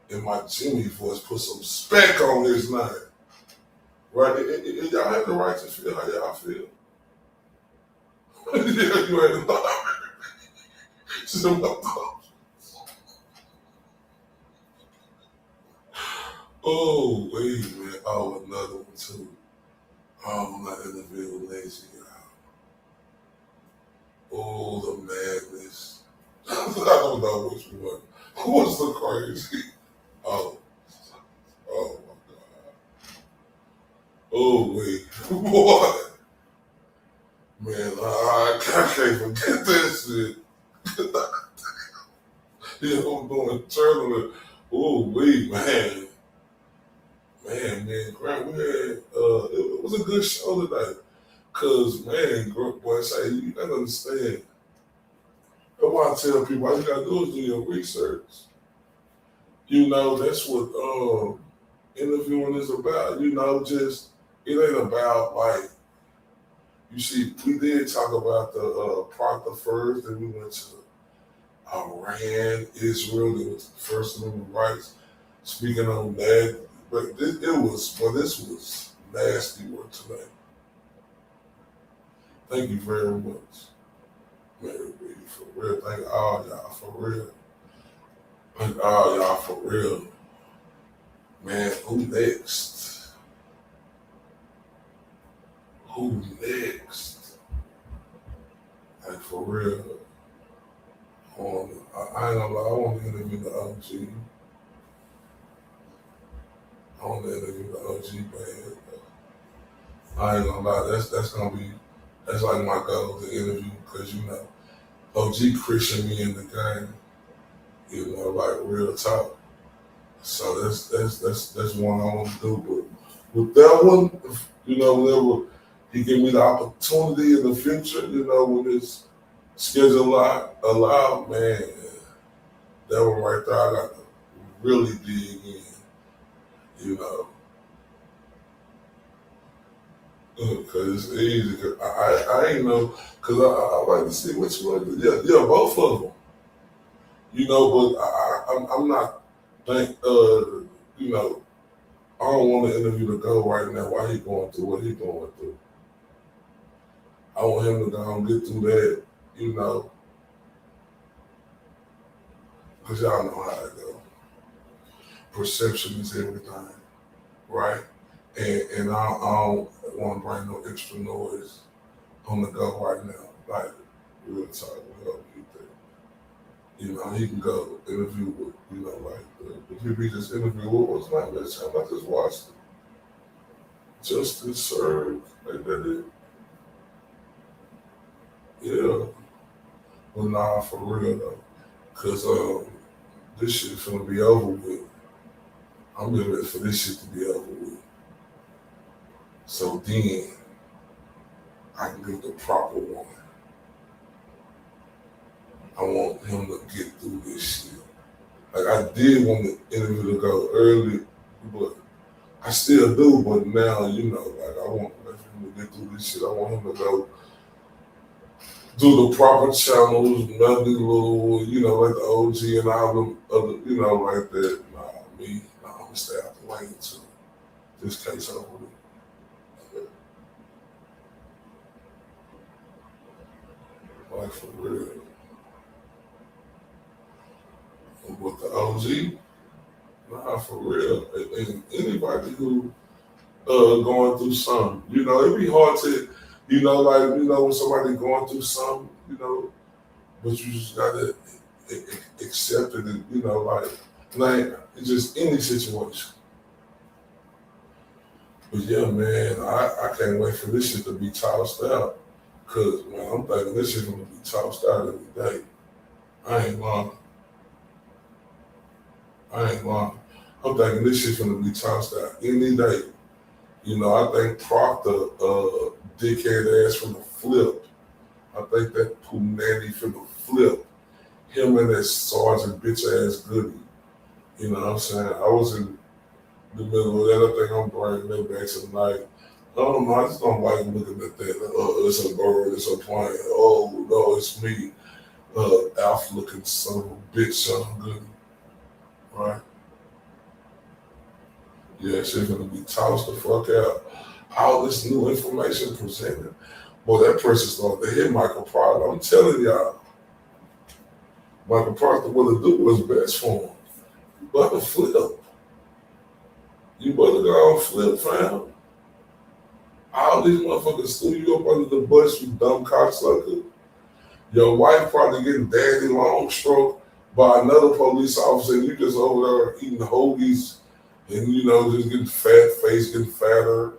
in my Jimmy voice, put some spec on his name. Right? And y'all have the right to feel how y'all feel. Yeah, you ain't lying. Oh, wait, man. Oh, another one, too. Oh, I'm not interviewing lazy, y'all. Oh, the madness. I don't know which one. What's the crazy? Oh, my God. Oh, wait. Boy. Man, I can't forget this shit. Yeah, I'm doing a tournament. Oh, man. Man, Grant, we had, it was a good show tonight. Cause, man, boy, say, you gotta understand. That's why I tell people, all you gotta do is do your research. You know, that's what interviewing is about. You know, just, it ain't about, like, you see, we did talk about the Proctor first, then we went to Iran, Israel, it was the first human rights. Speaking on that, but this was nasty work tonight. Thank you very much, Mary B, for real. Thank all y'all for real. Thank all y'all for real. Man, who next? Who next? Like, for real. I ain't gonna lie, I want to interview the OG. I want to interview the OG, man. I ain't gonna lie, that's like my goal to interview, because you know, OG Christian me in the game, you know, like real talk. So that's one I want to do. But with that one, you know, whenever he give me the opportunity in the future, you know, when his schedule allow, man, that one right there, I got to really dig in, you know. Because it's easy. Cause I ain't know, because I like to see which one. Yeah, both of them. You know, but I'm not you know, I don't want to interview the guy right now while he going through what he going through. I want him to go and get through that, you know, because y'all know how it go. Perception is everything, right? And I don't want to bring no extra noise on the go right now. Like, real talk, we don't need that. You know, he can go interview with, you know, like the people he just interviewed with, what's my last time I just watched it. Justice served, like that it. Yeah. But nah, for real though. Cause this shit finna be over with. I'm just ready for this shit to be over with. So then I can give the proper one. I want him to get through this shit. Like, I did want the interview to go early, but I still do, but now, you know, like, I want him to get through this shit. I want him to go do the proper channels, melody little, you know, like the OG and all them other, you know, like that. Nah, I'm gonna stay out the lane too. This case over with. Like, for real. With the OG, nah, for real. And anybody who going through something, you know, it'd be hard to, you know, like, you know, when somebody going through something, you know, but you just gotta accept it, and, you know, like it's just any situation. But yeah, man, I can't wait for this shit to be tossed out. Cause, man, I'm thinking this shit's gonna be tossed out every day. I ain't lying. I'm thinking this shit's gonna be tossed out any day. You know, I think Proctor, dickhead ass from the flip. I think that Punani from the flip. Him and that Sergeant bitch ass Goody. You know what I'm saying? I was in the middle of that. I think I'm bringing that back tonight. I don't know, I just don't like looking at that. It's a bird, it's a plane. Oh, no, it's me. Alpha looking son of a bitch, son Goody. Right? Yeah, shit's gonna be tossed the fuck out. All this new information presented. Boy, that person started to hit Michael Proctor. I'm telling y'all. Michael Proctor, what to do was best for him. You better flip. You better go on flip, fam. All these motherfuckers threw you up under the bus, you dumb cocksucker. Your wife probably getting daddy long stroke by another police officer, and you just over there eating hoagies and, you know, just getting fat, face getting fatter.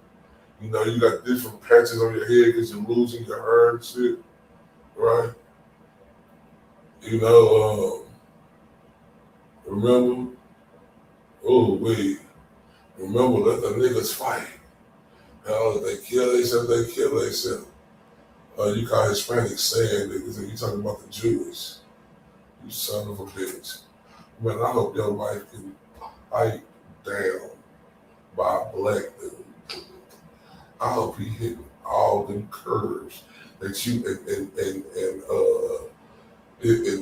You know, you got different patches on your head because you're losing your hair and shit, right? You know, remember? Oh, wait. Remember, let the niggas fight. Hell, they kill themselves. You call Hispanics saying niggas, and you talking about the Jewish. You son of a bitch. Man, I hope your life can fight down by a black dude. I hope he hit all them curves that you and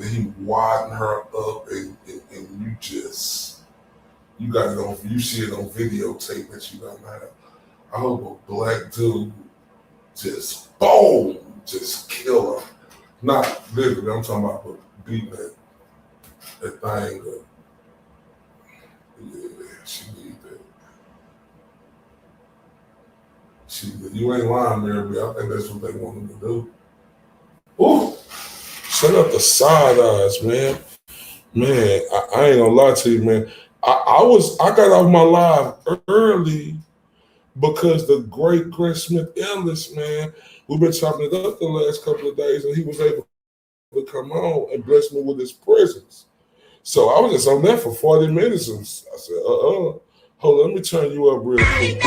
he widen her up and you just, you got it on, you see it on videotape that you don't have. I hope a black dude just boom, just kill her. Not literally, I'm talking about beating that thing up. Yeah, she need that. You ain't lying, Mary B. I think that's what they wanted to do. Ooh, shut up the side eyes, man. Man, I ain't gonna lie to you, man. I got off my live early because the great Smith Ellis, man, we've been chopping it up the last couple of days, and he was able to come on and bless me with his presence. So I was just on there for 40 minutes, and I said, hold on, let me turn you up real quick.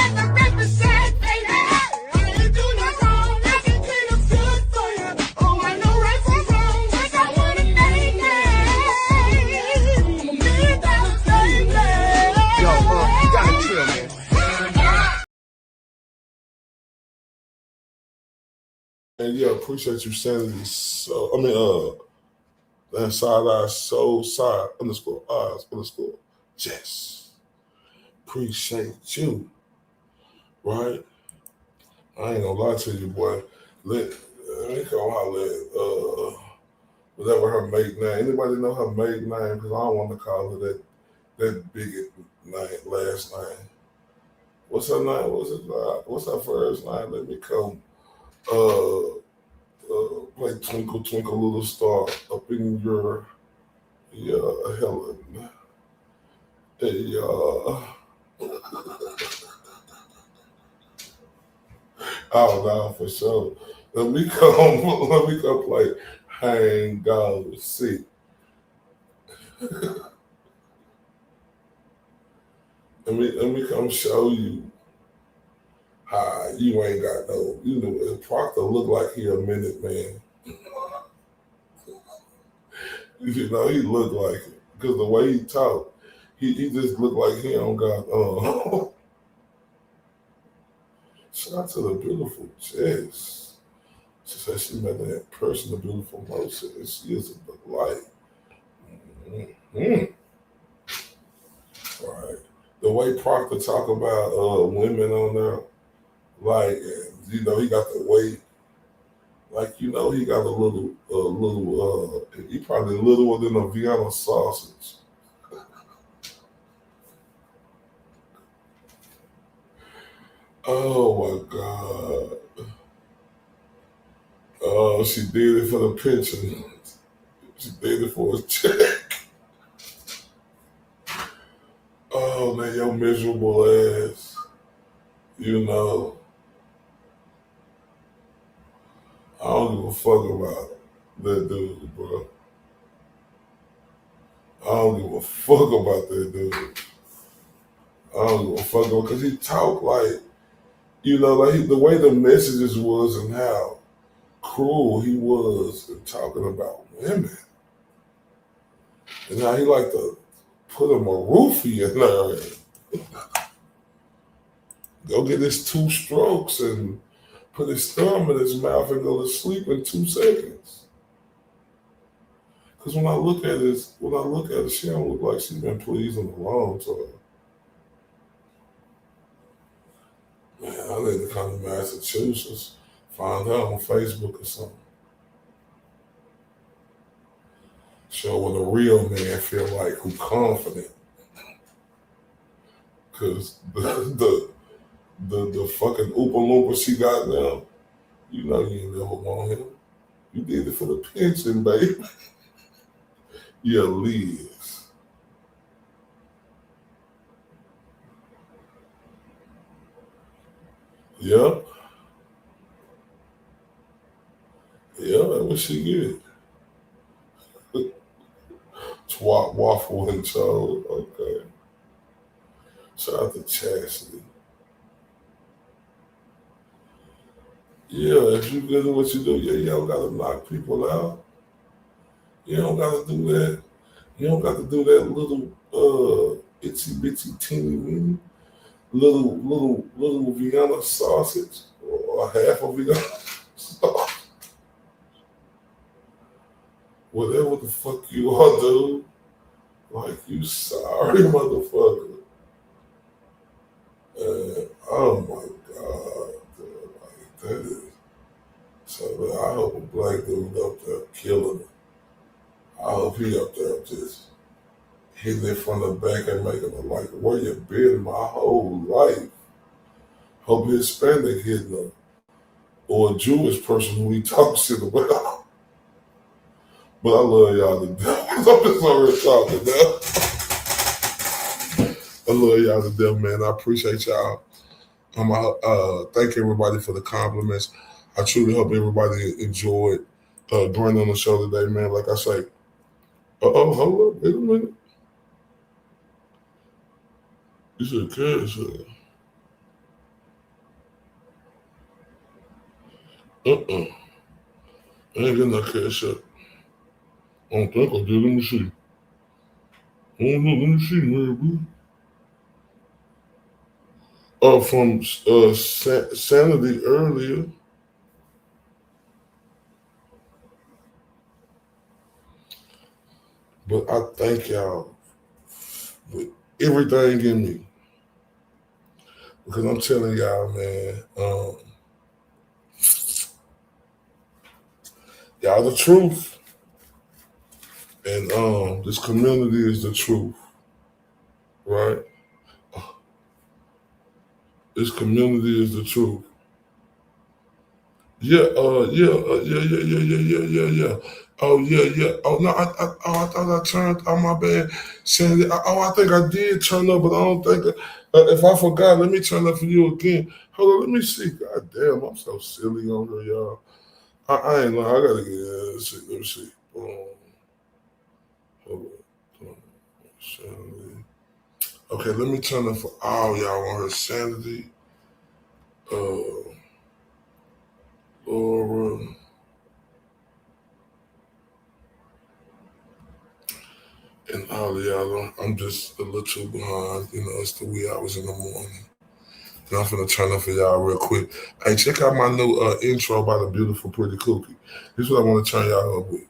And yeah, appreciate you saying this. So that side eye soul side underscore eyes underscore Jess. Appreciate you. Right? I ain't gonna lie to you, boy. Let me go holler at whatever her maiden name. Anybody know her maiden name? Because I don't want to call her that big name, last name. What's her name? What's her first name? Let me come play Twinkle Twinkle Little Star up in your Helen. Hey, oh no, for sure. Let me come play Hang Go See. Let me come show you how you ain't got no, Proctor look like he a minute man. You know, he look like it. Because the way he talk, he just look like he don't got shout out to the beautiful Jess. She said she met that person, the beautiful Mosa, and she is a delight. Mm-hmm. Right. The way Proctor talk about women on there, like, he got the weight. Like, he got a little, he probably littler than a Vienna sausage. Oh my God. Oh, she did it for the pension. She did it for a check. Oh, man, your miserable ass. I don't give a fuck about that dude, bro. I don't give a fuck about that dude. I don't give a fuck about, because he talk like, like the way the messages was and how cruel he was in talking about women. And how he like to put him a roofie in there. Go get his 2 strokes and put his thumb in his mouth and go to sleep in 2 seconds. Because when I look at her, she don't look like she's been pleasing a long time. Man, I need to come to Massachusetts, find her on Facebook or something. Show what a real man feel like, who confident. Because the fucking Oompa Loompa she got now, you ain't never want him. You did it for the pension, baby. Yeah, Liz. Yep. Yeah, that's what she get. Twat, waffle, and toad. Okay. Shout out to Chastity. Yeah, if you good at what you do, you don't gotta knock people out. You don't gotta do that. You don't got to do that little itsy bitsy teeny weeny little Vienna sausage or half of Vienna sausage. Whatever the fuck you are, dude. Like, you sorry, motherfucker. Oh my God, dude. Like, that is. So, man, I hope a black dude up there killing it. I hope he up there just hitting it from the back and making it like, where you been my whole life? hope a Hispanic Hitler or a Jewish person who he talks shit about. But I love y'all to death. I'm just over here talking now. I love y'all to death, man. I appreciate y'all. Thank everybody for the compliments. I truly hope everybody enjoyed going on the show today, man. Like I say, hold up, wait a minute. You said cash up. I ain't getting that cash up. I don't think I did. Let me see. I don't know. Let me see, man. From Sanity earlier. But I thank y'all with everything in me. Because I'm telling y'all, man, y'all the truth. And this community is the truth. Right? This community is the truth. Yeah. Oh, yeah. Oh, yeah. Oh, no, I thought I turned, oh, my bad. Sandy, I think I did turn up, but I don't think, if I forgot, let me turn up for you again. Hold on, let me see. God damn, I'm so silly on her, y'all. I ain't lying. I got to get, let me see. Hold on. Sanity. Okay, let me turn up for all y'all on her. Sanity. Laura. And all of y'all, I'm just a little behind. You know, it's the wee hours in the morning. And I'm finna turn up for y'all real quick. Hey, check out my new intro by the beautiful Pretty Cookie. This is what I want to turn y'all up with.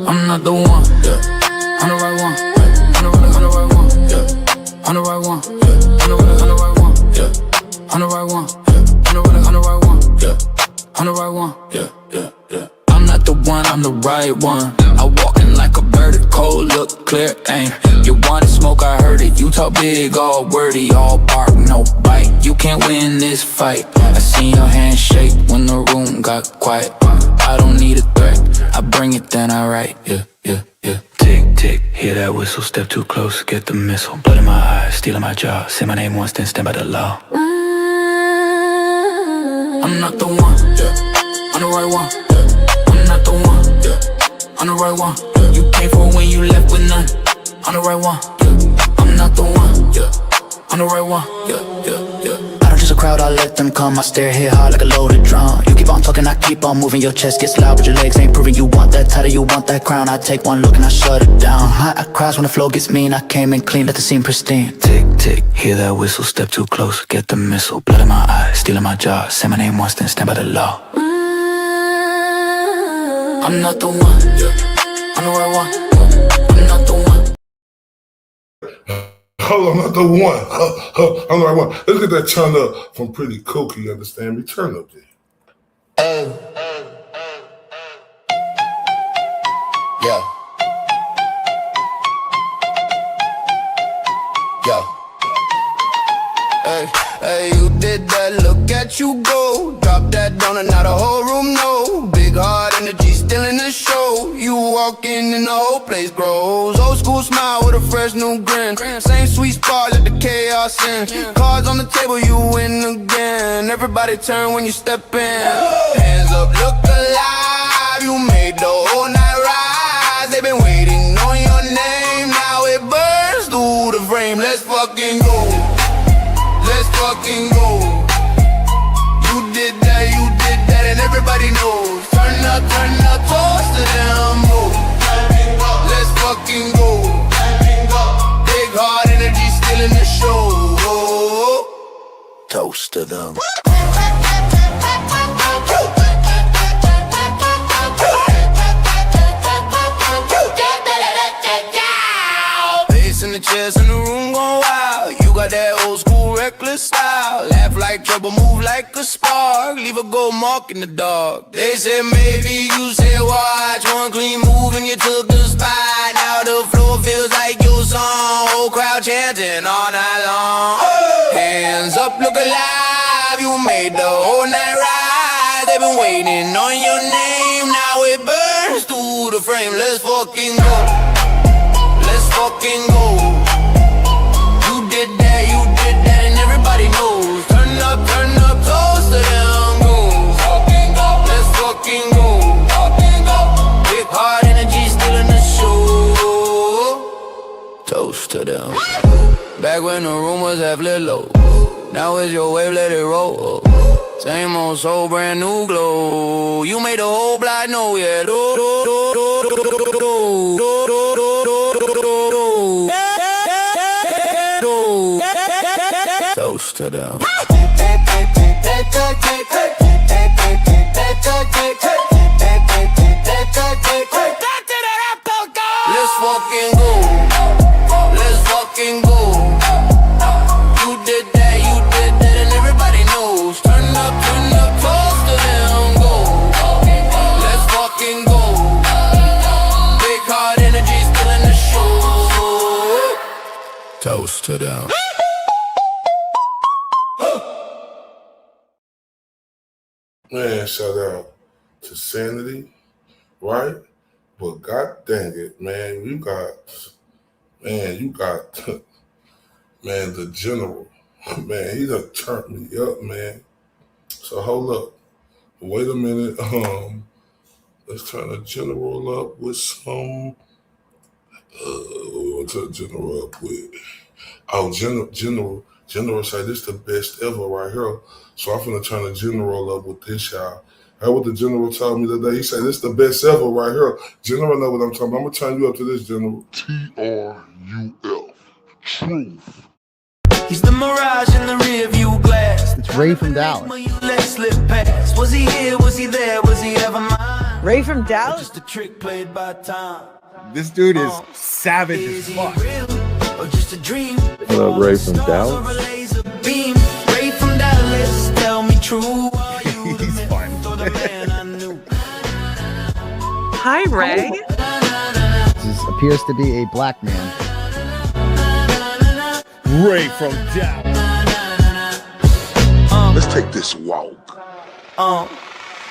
I'm not the one, yeah. I'm the right one, yeah. I'm the right one, yeah. I'm the right one, yeah. I'm the right one, yeah. I'm the right one, yeah. I'm the right one, yeah. I'm the right one, yeah. I'm not the one, I'm the right one. I walking like a bird, cold look, clear aim. You wanted smoke, I heard it. You talk big, all wordy, all bark, no bite. You can't win this fight. I seen your hand shake when the room got quiet. I don't need a threat, I bring it, then I write, yeah. Tick, tick, hear that whistle, step too close, get the missile. Blood in my eyes, stealing my jaw. Say my name once, then stand by the law. I'm not the one, yeah. I'm the right one, yeah. I'm not the one, yeah. I'm the right one, yeah. You came for when you left with none. I'm the right one, yeah. I'm not the one, yeah. I'm the right one, yeah. I don't just a crowd, I let them come. I stare here hard like a loaded drum. You keep on talking, I keep on moving. Your chest gets loud, but your legs ain't proving. You want that title, you want that crown. I take one look and I shut it down. I crash when the flow gets mean. I came in clean, let the scene pristine. Tick, tick, hear that whistle, step too close, get the missile. Blood in my eyes, stealing my jaw. Say my name once, then stand by the law. I'm not the one, yeah. I'm the right one, I'm not the one. Hold on, I'm not the one. I'm the right one. Let's get that turn up from Pretty Cookie, you understand me? Turn up there. Yeah. Hey, you did that, look at you go. Drop that down and now the whole room know. Big heart energy still in the show. You walk in and the whole place grows. Old school smile with a fresh new grin. Same sweet spot, let the chaos in. Cards on the table, you win again. Everybody turn when you step in. Hands up, look alive. You made the whole night rise. They've been waiting on your name. Now it burns through the frame. Let's fucking go. Let's fucking go. You did that, and everybody knows. Turn up, toast to them, move. Let's fucking go. Big heart energy still in the show. Toast to them. Bass in the chest and the room gon' wild. You got a spark, leave a gold mark in the dark. They said maybe, you said watch, one clean move and you took the spot. Now the floor feels like your song, whole crowd chanting all night long. Hands up, look alive, you made the whole night ride. They've been waiting on your name, now it burns through the frame. Let's fucking go, let's fucking go. You did that and everybody knows. Turn up, toast to them goals. Let's fucking go. Big heart energy still in the show. Toast to them. Back when the room was half lit low, now it's your wave, let it roll. Same old soul, brand new glow. You made the whole block know, yeah. Toast to them. Let's fucking go. Let's fucking go. You did that and everybody knows. Turn up, toast to them, go. Let's fucking go. Big heart energy still in the show. Toast to them. Man, shout out to Sanity, right? But god dang it, man, you got, man, the general. Man, he done turned me up, man. So hold up. Wait a minute. Let's turn the general up with some, we want to turn the general up with, General say this the best ever right here. So I'm finna turn the general up with this, y'all. That's what the general told me today. He said this the best ever right here. General know what I'm talking about. I'm gonna turn you up to this, General. TRUF. Truth. He's the mirage in the rear view glass. It's Ray from Dallas. Was he here? Was he there? Was he ever mine? Ray from Dallas? Just a trick played by time. This dude is savage as fuck. Or just a dream. What up, Ray from Dallas? Ray from Dallas, tell me true. He's fun. Hi, Ray. This appears to be a black man. Ray from Dallas. Let's take this walk.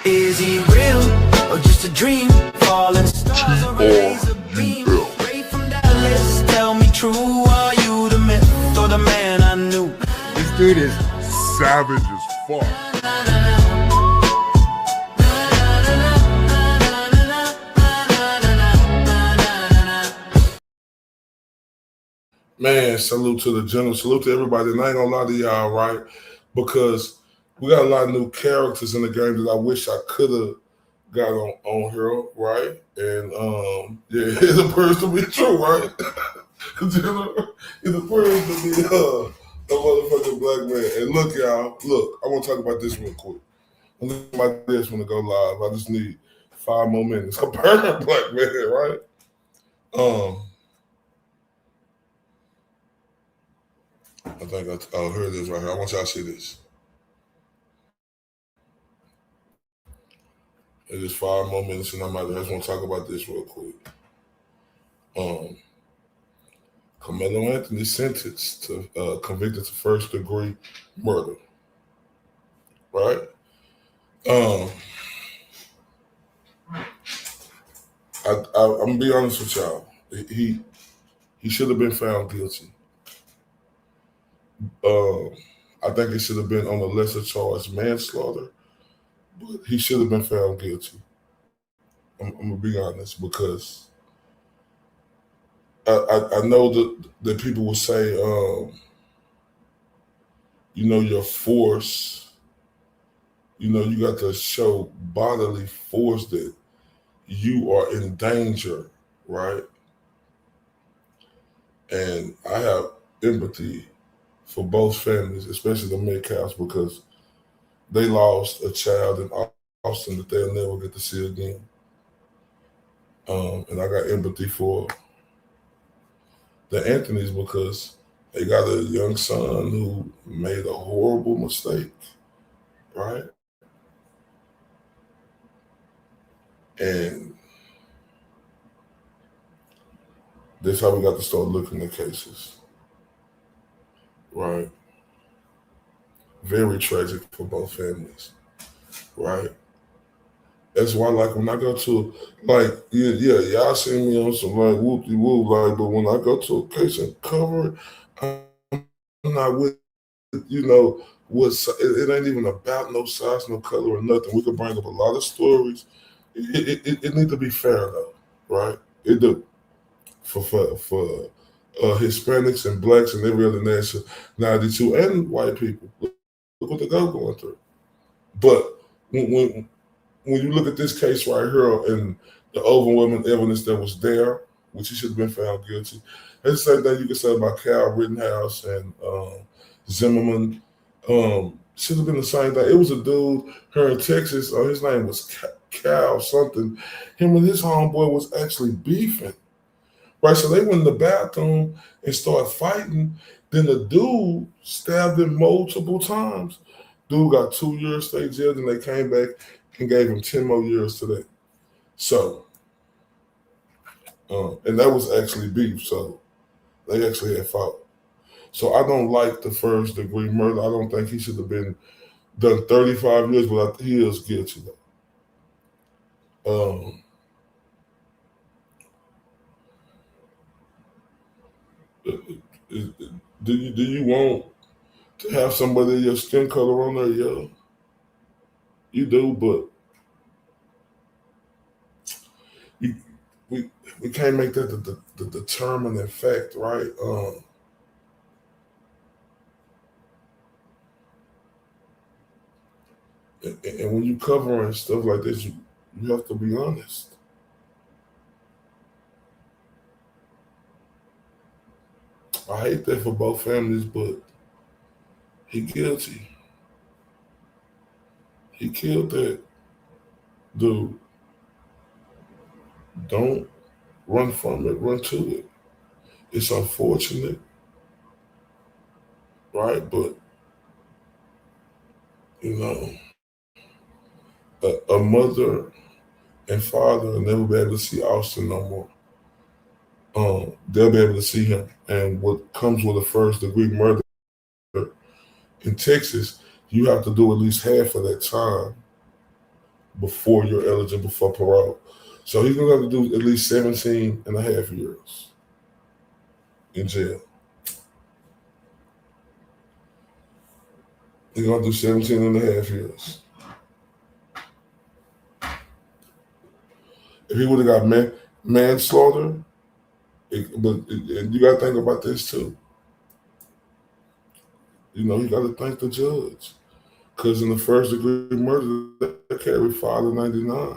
Is he real or just a dream? Falling stars or a beam. Ray from Dallas, tell me true. Are you the myth or the man I knew? This dude is Savage as fuck. Man, salute to the general. Salute to everybody. And I ain't gonna lie to y'all, right? Because we got a lot of new characters in the game that I wish I could have got on here, right? And yeah, it's a person to be true, right? It's a person to be a motherfucking black man. And look, y'all, look, I want to talk about this real quick. My dad's want to go live. I just need 5 more minutes. I'm a black man, right? I think here it is right here. I want y'all to see this. It is 5 more minutes and I'm out there. I just want to talk about this real quick. Carmelo Anthony sentenced to convicted to first-degree murder. Right? I'm gonna be honest with y'all. He should have been found guilty. I think it should have been on a lesser charge, manslaughter, but he should have been found guilty. I'm gonna be honest, because I know that people will say, your force, you got to show bodily force that you are in danger, right? And I have empathy for both families, especially the Metcalfs, because they lost a child in Austin that they'll never get to see again. And I got empathy for the Anthonys because they got a young son who made a horrible mistake. right? And that's how we got to start looking at cases, right? Very tragic for both families, right? That's why, like, when I go to, like, y'all see me on some, like, whoop-de-whoop, like, but when I go to a case and cover it, I'm not with, it ain't even about no size, no color, or nothing. We could bring up a lot of stories. It need to be fair, though, right? It do. For Hispanics and blacks and every other nationality too, and white people. Look what they're going through. But when you look at this case right here and the overwhelming evidence that was there, which he should have been found guilty, that's the same thing you can say about Kyle Rittenhouse and Zimmerman. Should have been the same thing. It was a dude here in Texas. His name was Cal something. Him and his homeboy was actually beefing. Right, so they went in the bathroom and started fighting. Then the dude stabbed him multiple times. Dude got 2 years state jail, and they came back and gave him 10 more years today. So, and that was actually beef, so they actually had fought. So I don't like the first degree murder. I don't think he should have been done 35 years, but he is guilty though. Do you want to have somebody your skin color on there? Yeah, you do, but we can't make that the determining fact, right? And when you covering stuff like this, you have to be honest. I hate that for both families, but he guilty. He killed that dude. Don't run from it, run to it. It's unfortunate, right? But, a mother and father will never be able to see Austin no more. They'll be able to see him. And what comes with a first degree murder in Texas, you have to do at least half of that time before you're eligible for parole. So he's gonna have to do at least 17 and a half years in jail. He's gonna do 17 and a half years. If he would have got manslaughter, and you got to think about this too. You got to thank the judge. Because in the first degree murder, they carried 5 to 99.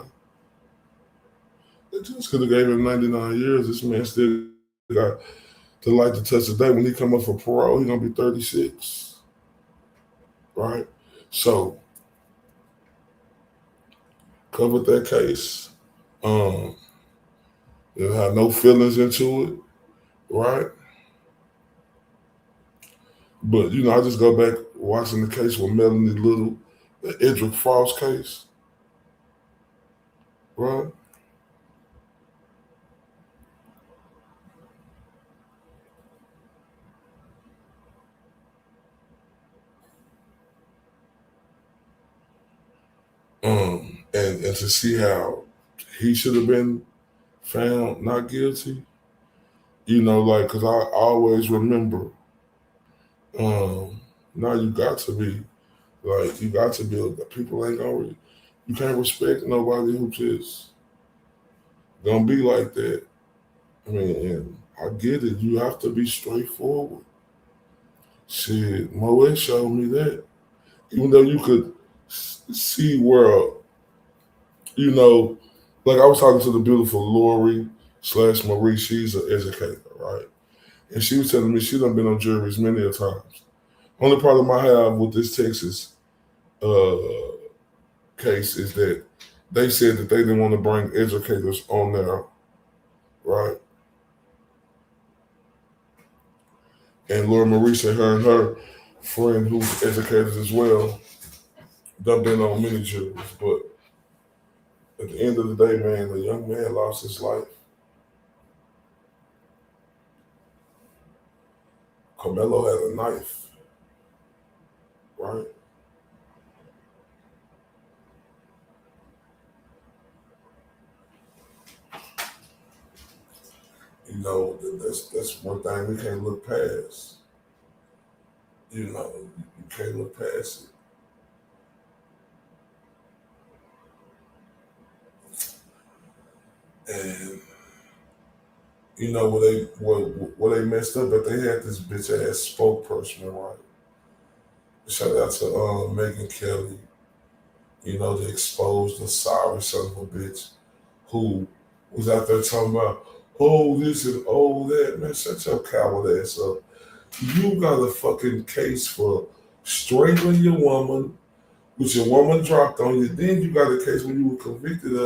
The judge could have gave him 99 years. This man still got the light to touch the day. When he come up for parole, he's going to be 36. Right? So, covered that case. Had no feelings into it. Right? But, I just go back watching the case with Melanie Little, the Edric Frost case. Right? And to see how he should have been found not guilty, because I always remember, now you got to be, people ain't gonna, you can't respect nobody who just gonna be like that. I mean, and I get it, you have to be straightforward. Shit, Moet showed me that. Even though you could see where, like I was talking to the beautiful Lori / Marie, she's an educator, right? And she was telling me she done been on juries many a times. Only problem I have with this Texas case is that they said that they didn't want to bring educators on there, right? And Laura Marie said her and her friend who's educators as well, done been on many juries, but at the end of the day, man, the young man lost his life. Carmelo had a knife, right? You know, that's one thing we can't look past. You know, you can't look past it. And you know where they messed up, but they had this bitch ass spokesperson, right? Shout out to Megan Kelly, you know, to expose the sorry son of a bitch who was out there talking about, oh, this and oh, that. Man, shut your coward ass up. You got a fucking case for strangling your woman, which your woman dropped on you. Then you got a case where you were convicted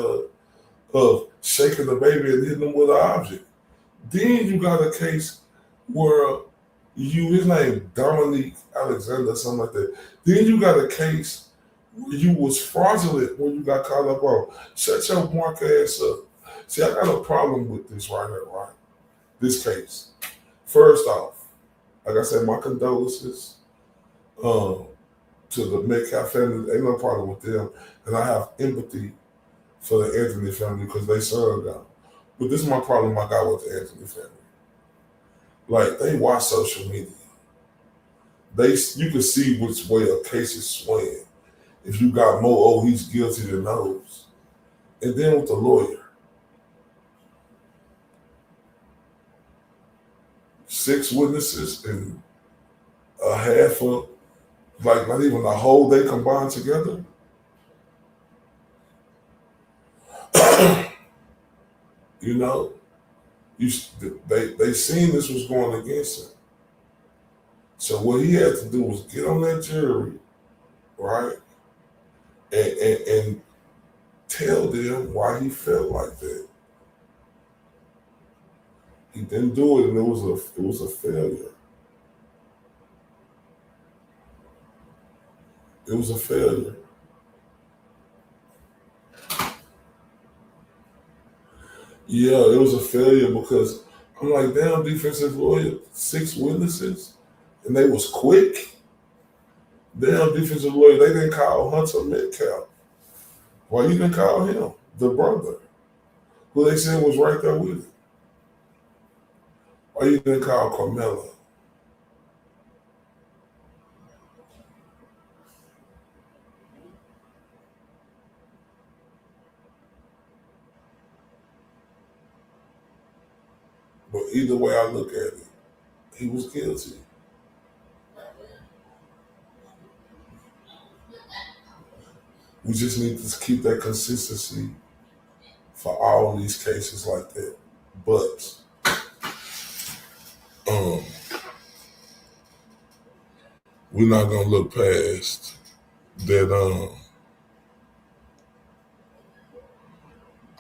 of shaking the baby and hitting them with an object. Then you got a case where his name Dominique Alexander, something like that. Then you got a case where you was fraudulent when you got caught up on. Shut your mark ass up. See, I got a problem with this right here, right? This case. First off, like I said, my condolences to the Metcalf family. Ain't no problem with them. And I have empathy for the Anthony family because they son gone. But this is my problem I got with the Anthony family. Like, they watch social media. You can see which way a case is swaying. If you got more, oh, he's guilty than those. And then with the lawyer. 6 witnesses and a half of, like, not even a whole day combined together. You know, they seen this was going against him. So what he had to do was get on that jury, right, and tell them why he felt like that. He didn't do it, and it was a failure. It was a failure. Yeah, it was a failure because I'm like, damn, defensive lawyer, 6 witnesses, and they was quick. Damn, defensive lawyer, they didn't call Hunter Metcalf. Why you didn't call him? The brother, who they said was right there with him. Why you didn't call Carmelo? But either way I look at it, he was guilty. We just need to keep that consistency for all these cases like that. But we're not gonna look past that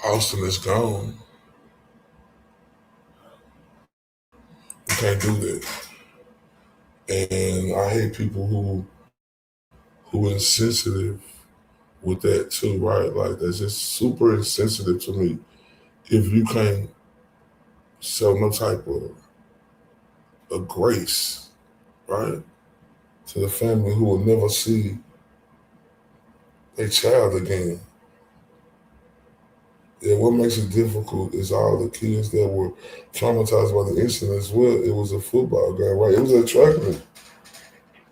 Austin is gone. We can't do that. And I hate people who insensitive with that too, right? Like, that's just super insensitive to me. If you can't show no type of grace, right, to the family who will never see a child again. Yeah, what makes it difficult is all the kids that were traumatized by the incident as well. It was a football game, right? It was a track meet.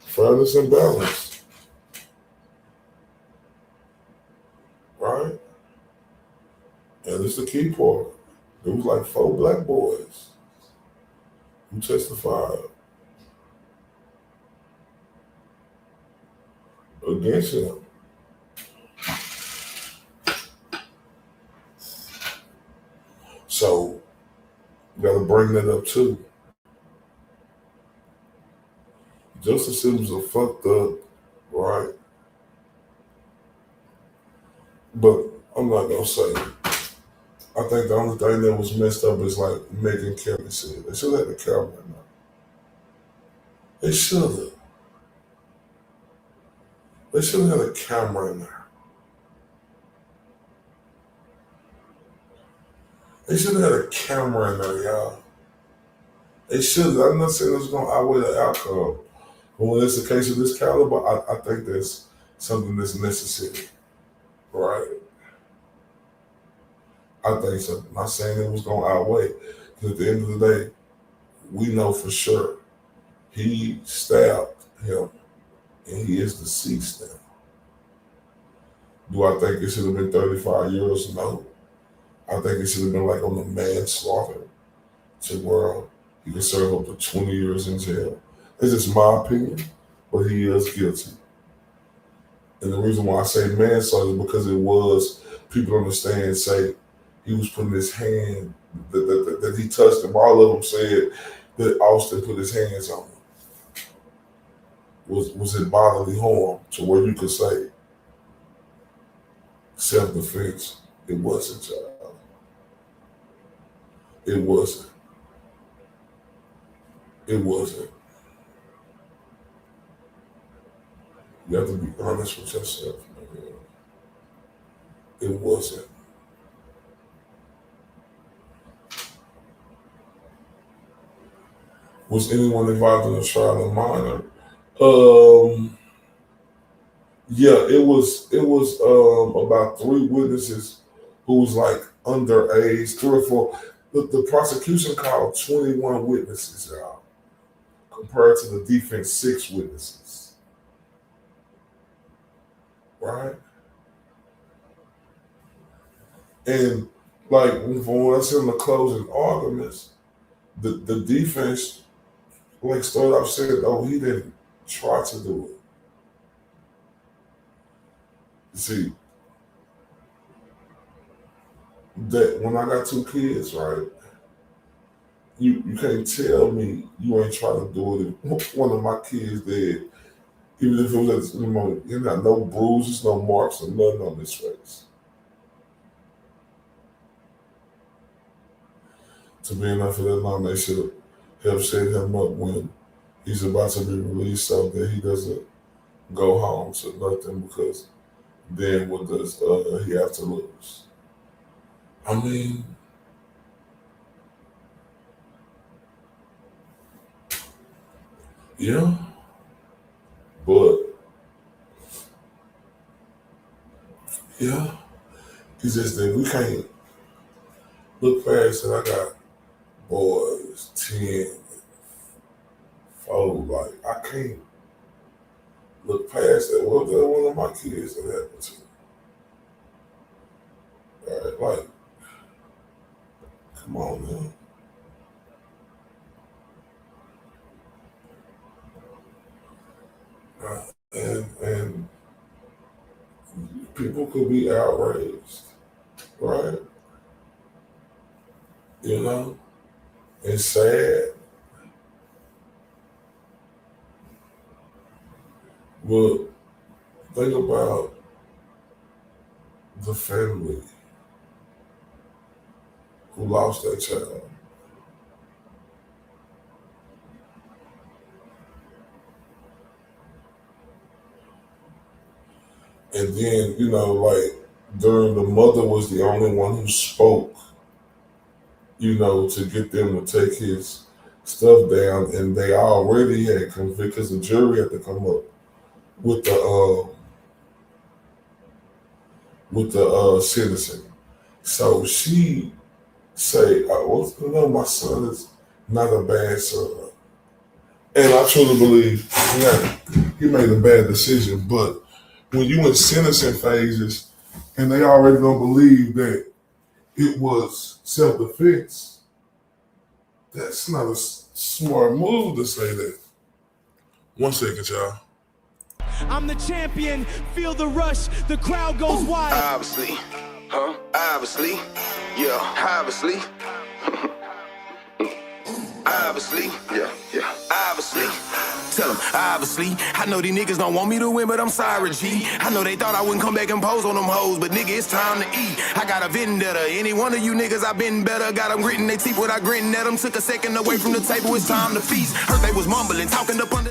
Fairness and balance. Right? And it's the key part. It was like 4 black boys who testified against him. So, you gotta bring that up too. Justice systems are fucked up, right? But I'm not gonna say. I think the only thing that was messed up is like Megan Kelly said. They should have had the camera now. They should have. They should have had a camera in there. They should have had a camera in there, y'all. They should. I'm not saying it's going to outweigh the outcome. But when it's a case of this caliber, I think that's something that's necessary. Right? I think so. I'm not saying it was going to outweigh. Because at the end of the day, we know for sure he stabbed him and he is deceased now. Do I think it should have been 35 years? No. I think it should have been like on the manslaughter to where he could serve up to 20 years in jail. It's just my opinion, but he is guilty. And the reason why I say manslaughter is because it was, people understand, say he was putting his hand, that he touched him. All of them said that Austin put his hands on him. Was it bodily harm to where you could say self-defense? It wasn't, child. It wasn't. It wasn't. You have to be honest with yourself, man. It wasn't. Was anyone involved in the trial of minor? Yeah, it was about 3 witnesses who was like underage, 3 or 4. The prosecution called 21 witnesses, y'all, compared to the defense 6 witnesses. Right? And like from what I said in the closing arguments, the defense like started off saying, oh, he didn't try to do it. You see, that when I got 2 kids, right, you can't tell me you ain't trying to do it if one of my kids dead, even if it was at the moment, you got no bruises, no marks, or nothing on his face. To be enough for that long, they should have set him up when he's about to be released so that he doesn't go home to nothing, because then what does he have to lose? I mean, yeah, but yeah, it's just that we can't look past it. I got boys 10, 4, like I can't look past that. What if that one of my kids that happened to? Right, like, come on, man. And people could be outraged, right? You know, it's sad. But think about the family who lost their child. And then, you know, like during the mother was the only one who spoke, you know, to get them to take his stuff down, and they already had convicted, because the jury had to come up with the sentencing. So she say, well, no, my son is not a bad son. And I truly believe he made a bad decision. But when you in sentencing phases and they already don't believe that it was self-defense, that's not a smart move to say that. 1 second, y'all. I'm the champion, feel the rush, the crowd goes wild. Obviously, obviously, yeah, obviously. Obviously, yeah, obviously. Tell them, obviously, I know these niggas don't want me to win, but I'm sorry, G. I know they thought I wouldn't come back and pose on them hoes, but nigga, it's time to eat. I got a vendetta. Any one of you niggas, I been better. Got them gritting their teeth without gritting at them. Took a second away from the table, it's time to feast. Heard they was mumbling, talking up under.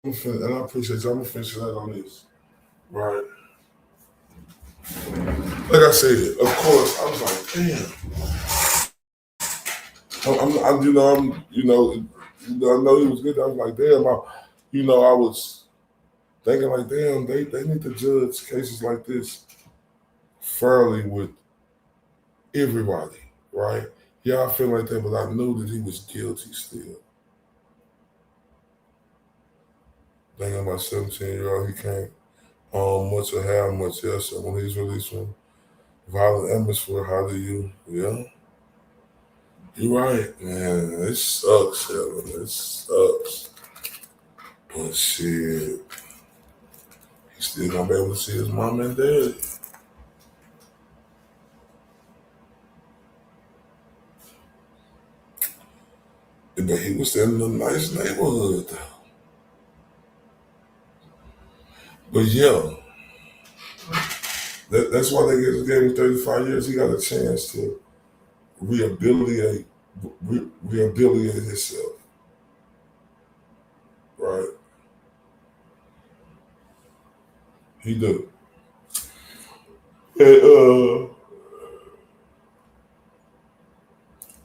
And I appreciate you. I'm gonna finish that on this, right? Like I said, of course, I was like, damn. I know he was good. I was like, damn. I was thinking like, damn, they need to judge cases like this fairly with everybody, right? Yeah, I feel like that, but I knew that he was guilty still. Thinking about 17-year-old, he can't much or have much else. So when he's released from violent atmosphere, how do you, you're right, man. It sucks, Helen. It sucks. But shit, he's still gonna be able to see his mom and dad. But he was in a nice neighborhood, though. But yeah, that's why they gave him 35 years. He got a chance to rehabilitate himself, right? He do. And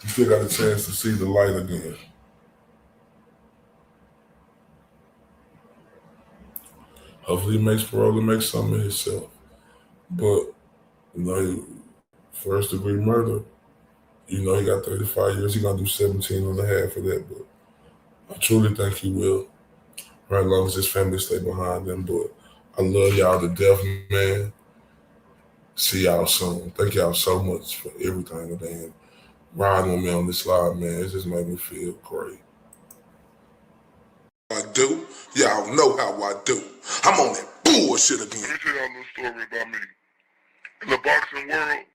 he still got a chance to see the light again. Hopefully he makes parole and makes something of himself. But, first degree murder, he got 35 years. He's going to do 17 and a half for that. But I truly think he will, right, as long as his family stay behind him. But I love y'all to death, man. See y'all soon. Thank y'all so much for everything. And riding with me on this live, man. It just made me feel great. I do. Y'all know how I do. I'm on that bullshit again. Let me tell y'all a little story about me. In the boxing world,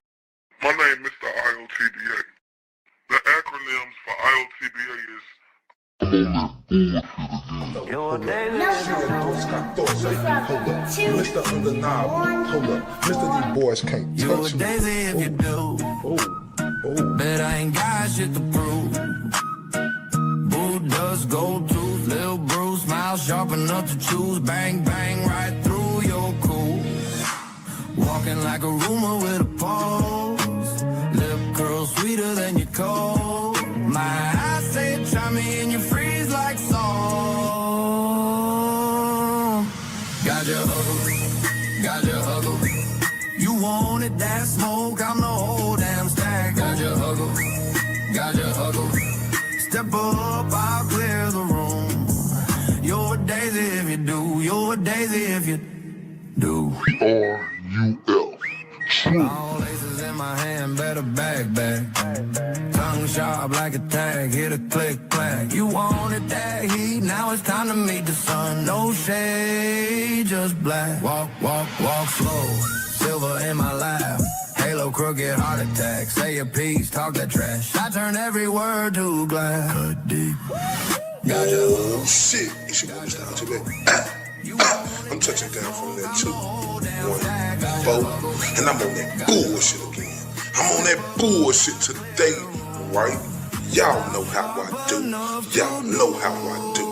my name is Mr. IOTBA. The acronyms for IOTBA is Your daily Mr. Undeniable. Hold up. Mr. These boys can't touch me. daisy if you do. Bet I ain't got shit to prove. Boo does gold tooth, Lil Bruce, smile sharp enough to choose. Bang, bang, right through your cool. Walking like a rumor with a pulse. Lip curl sweeter than your cold. My eyes say try me and you freeze like salt. Got your huggle. You wanted that smoke, I'm the whole damn stack. Got your huggle. Step up, I'll clear the room. You're a daisy if you do. You're a daisy if you do. R-U-L. All laces in my hand, better back. Tongue sharp like a tag, hit a click, clack. You wanted that heat, now it's time to meet the sun. No shade, just black. Walk slow, silver in my lap. Halo, crooked heart attack. Say a piece, talk that trash. I turn every word to glass. Cut deep. Got your oh shit, you should go down to that. I'm touching down from that 2, 1, 4, and I'm on that bullshit again. I'm on that bullshit today, right? Y'all know how I do. Y'all know how I do.